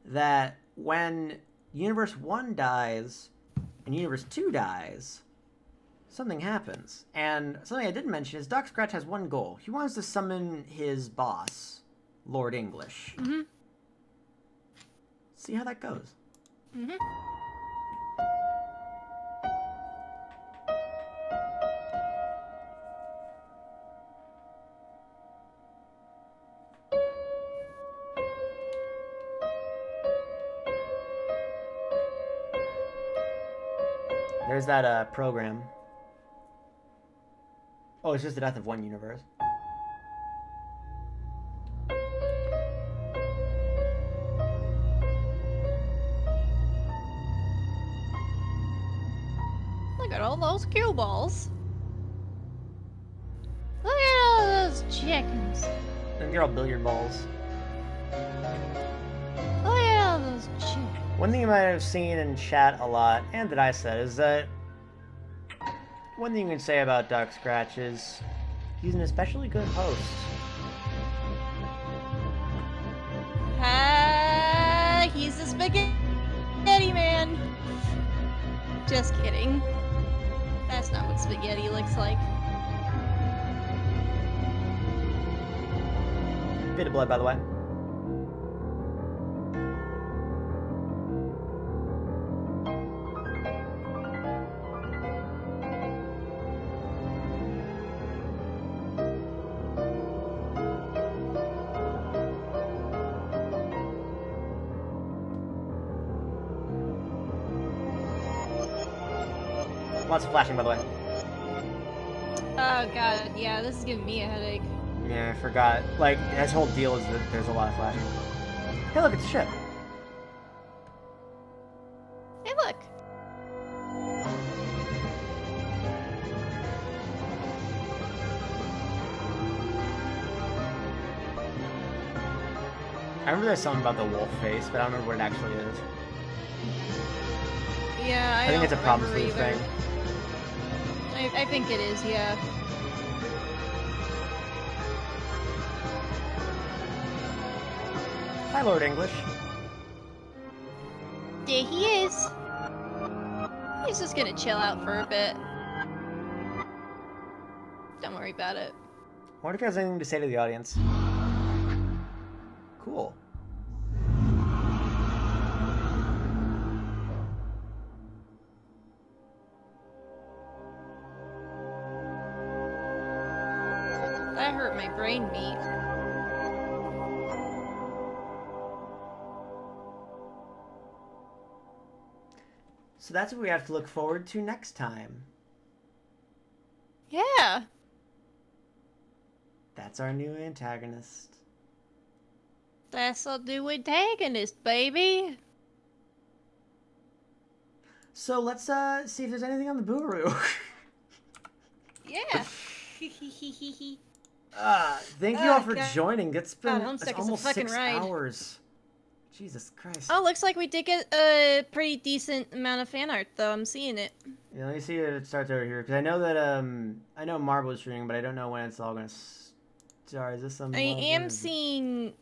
that when Universe 1 dies and Universe 2 dies, something happens. And something I didn't mention is Doc Scratch has one goal. He wants to summon his boss, Lord English. See how that goes. There's that program. Oh, it's just the death of one universe. Look at all those cue balls. Look at all those chickens. And they're all billiard balls. Look at all those chickens. One thing you might have seen in chat a lot, and that I said, is that one thing you can say about Duck Scratch is he's an especially good host. He's a spaghetti man. Just kidding. That's not what spaghetti looks like. Bit of blood, by the way. Lots of flashing, by the way. Oh god, yeah, this is giving me a headache. Yeah, I forgot. Like, his whole deal is that there's a lot of flashing. Hey, look, it's a ship. Hey, look. I remember there's something about the wolf face, but I don't remember what it actually is. Yeah, I think it's a don't problem remember sleeve either. thing. I think it is, yeah. Hi, Lord English. There he is. He's just gonna chill out for a bit. Don't worry about it. I wonder if he has anything to say to the audience. Cool. That hurt my brain meat. So that's what we have to look forward to next time. Yeah. That's our new antagonist. That's a new antagonist, baby. So let's see if there's anything on the Boogaroo. Yeah. Thank you all Oh, for God. joining. It's been God, Homestuck is a almost fucking 6 ride. hours. Jesus Christ. Oh, looks like we did get a pretty decent amount of fan art, though. I'm seeing it. Yeah, let me see if it starts over here, because I know that I know Marble is streaming, but I don't know when it's all gonna start. Is this some? I am seeing.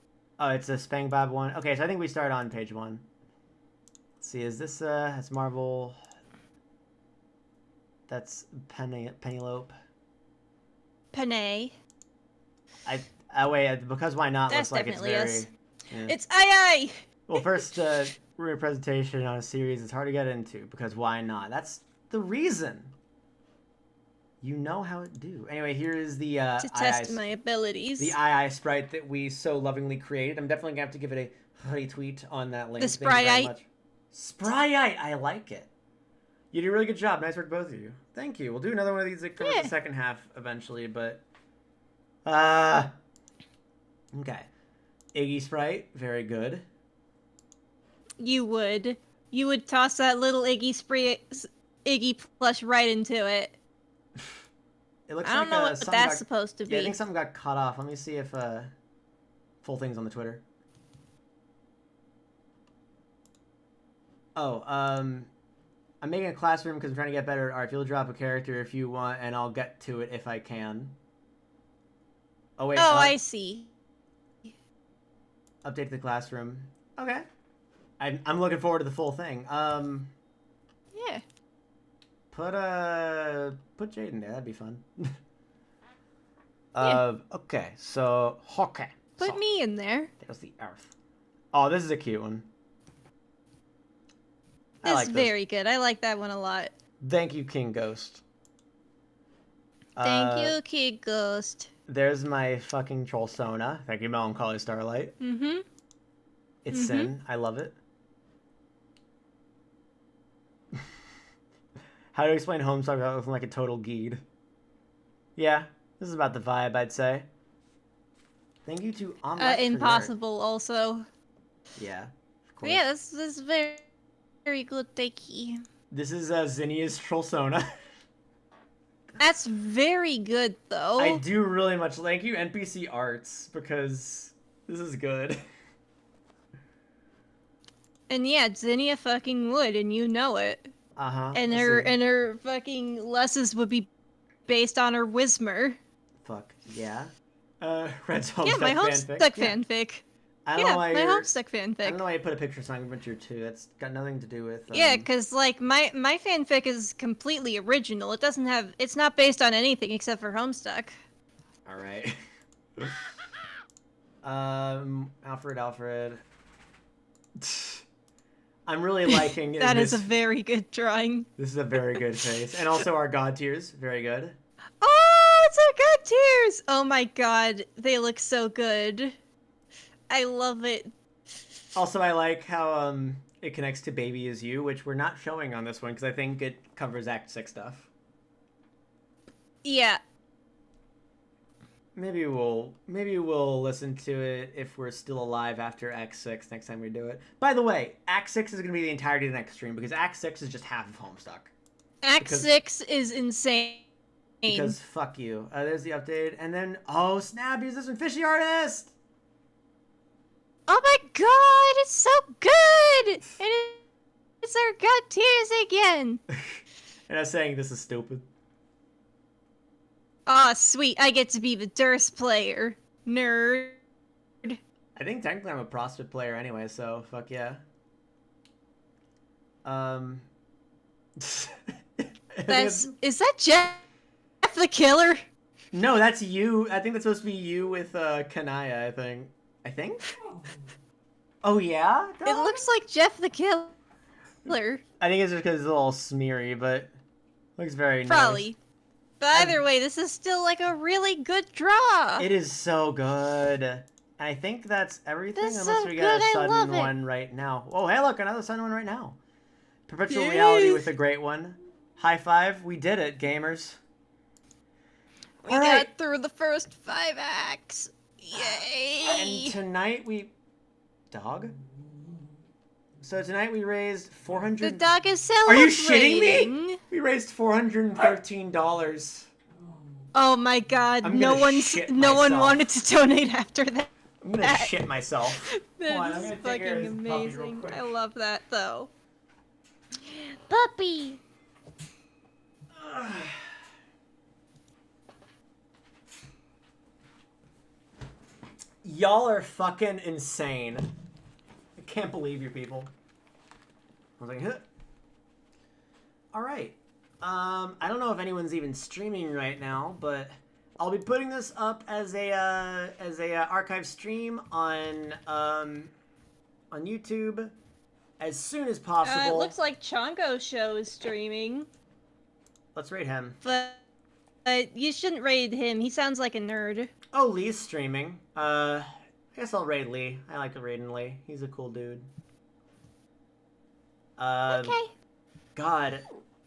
Oh, it's a Spang Bob one. Okay, so I think we start on page 1. Let's see, is this that's Marble? That's Penelope. Panay. Wait, because why not? That's Looks like it's definitely very. us. Yeah. It's aye. Well, first, we're a presentation on a series it's hard to get into, because why not? That's the reason. You know how it do. Anyway, here is the To test my abilities. the II sprite that we so lovingly created. I'm definitely gonna have to give it a retweet on that link. The Thank you very Sprite-ite. much. Sprite-ite, I like it. You did a really good job. Nice work, both of you. Thank you. We'll do another one of these like, for Yeah. the second half eventually, but okay. Iggy Sprite, very good. You would toss that little Iggy plush right into it. It looks I don't like know what something that's got- supposed to be. Yeah, I think something got cut off. Let me see if full thing's on the Twitter. Oh, I'm making a classroom because I'm trying to get better at art. You'll drop a character if you want, and I'll get to it if I can. Oh wait. Oh, I see. Update the classroom. Okay. I'm looking forward to the full thing. Yeah. Put Jaden there. That'd be fun. Yeah. Okay. So okay. Put So, me in there. there's the Earth. Oh, this is a cute one. I This like is this. very good. I like that one a lot. Thank you, King Ghost. Thank you, Kid Ghost. There's my fucking troll Sona. Thank you, Melancholy Starlight. Mm-hmm. It's Sin. I love it. How to explain Homestuck without looking like a total geed. Yeah, this is about the vibe, I'd say. Thank you to Omelette for Impossible also. Nerd. Yeah, of But course. yeah, this is very, very good, thank you. This is Zinnia's Trollsona. That's very good, though. I do really much thank you, NPC Arts, because this is good. And yeah, Zinnia fucking would, and you know it. Uh-huh. And her fucking lessons would be based on her Wismer. Fuck, yeah. Red's Homestuck Yeah, my fanfic. Homestuck Yeah. fanfic. I don't know why my you're... Homestuck I don't fanfic. know why you put a picture of Sonic Adventure 2. That's got nothing to do with... Yeah, because, like, my fanfic is completely original. It doesn't have... It's not based on anything except for Homestuck. Alright. Alfred. I'm really liking That is this. a very good drawing. This is a very good face. And also our god tiers. Very good. Oh, it's our god tears! Oh my god, they look so good. I love it. Also, I like how it connects to Baby Is You, which we're not showing on this one because I think it covers Act 6 stuff. Yeah. Maybe we'll listen to it if we're still alive after Act 6 next time we do it. By the way, Act 6 is going to be the entirety of the next stream because Act 6 is just half of Homestuck. Act 6 is insane. Because fuck you. There's the update. And then, oh snap, he's this one fishy artist! Oh my god, it's so good! And it's our god tears again! And I was saying this is stupid. Aw, sweet, I get to be the Durst player. Nerd. I think technically I'm a CrossFit player anyway, so fuck yeah. Is that Jeff the Killer? No, that's you. I think that's supposed to be you with Kanaya, I think? Oh yeah? It looks like Jeff the Killer. I think it's just because it's a little smeary, but looks very Probably. nice. But either way, this is still like a really good draw. It is so good. And I think that's everything, That's unless so we good, get a I sudden love it. one right now. Oh, hey, look, another sudden one right now. Perpetual Yay. reality with a great one. High five, we did it, gamers. We got through the first 5 acts. Yay! And tonight Dog? So tonight we raised $400... The dog is Are you celebrating. shitting me? We raised $413. Oh my god, I'm no gonna shit one myself. wanted to donate after that. I'm gonna shit myself. That Hold on, I'm is gonna take care of fucking this puppy real amazing. quick. I love that though. Puppy! Y'all are fucking insane. I can't believe you people. I was like, huh. Alright. I don't know if anyone's even streaming right now, but I'll be putting this up as a archive stream on YouTube as soon as possible. It looks like Chongo Show is streaming. Let's rate him. But you shouldn't raid him. He sounds like a nerd. Oh, Lee's streaming. I guess I'll raid Lee. I like raiding Lee. He's a cool dude. Okay. God,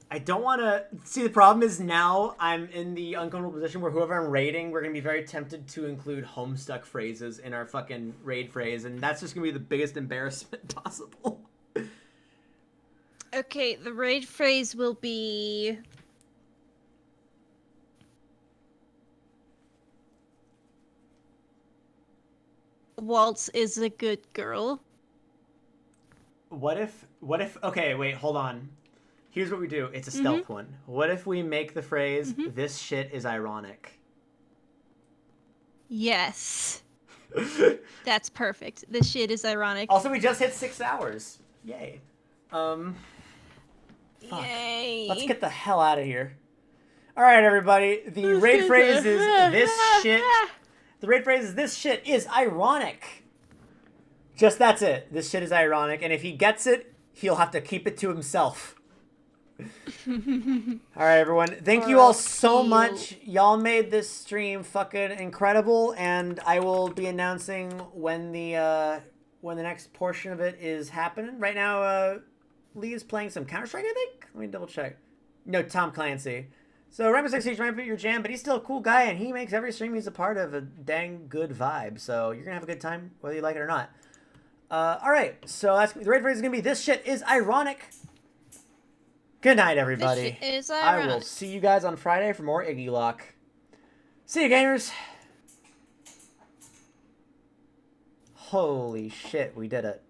I don't want to... See, the problem is now I'm in the uncomfortable position where whoever I'm raiding, we're going to be very tempted to include Homestuck phrases in our fucking raid phrase, and that's just going to be the biggest embarrassment possible. Okay, the raid phrase will be... Waltz is a good girl. What if... Okay, wait, hold on. Here's what we do. It's a stealth one. What if we make the phrase, this shit is ironic? Yes. That's perfect. This shit is ironic. Also, we just hit 6 hours. Yay. Fuck. Yay. Let's get the hell out of here. Alright, everybody. The raid phrase is, this shit... The raid phrase is, this shit is ironic. Just that's it. This shit is ironic. And if he gets it, he'll have to keep it to himself. Alright, everyone. Thank you all so much. Y'all made this stream fucking incredible. And I will be announcing when the next portion of it is happening. Right now, Lee is playing some Counter-Strike, I think? Let me double check. No, Tom Clancy. So Rainbow Six Siege might be your jam, but he's still a cool guy, and he makes every stream he's a part of a dang good vibe. So you're gonna have a good time whether you like it or not. All right. So that's, the raid phrase is gonna be "This shit is ironic." Good night, everybody. This shit is I will ironic. see you guys on Friday for more Iggy Lock. See you, gamers. Holy shit, we did it.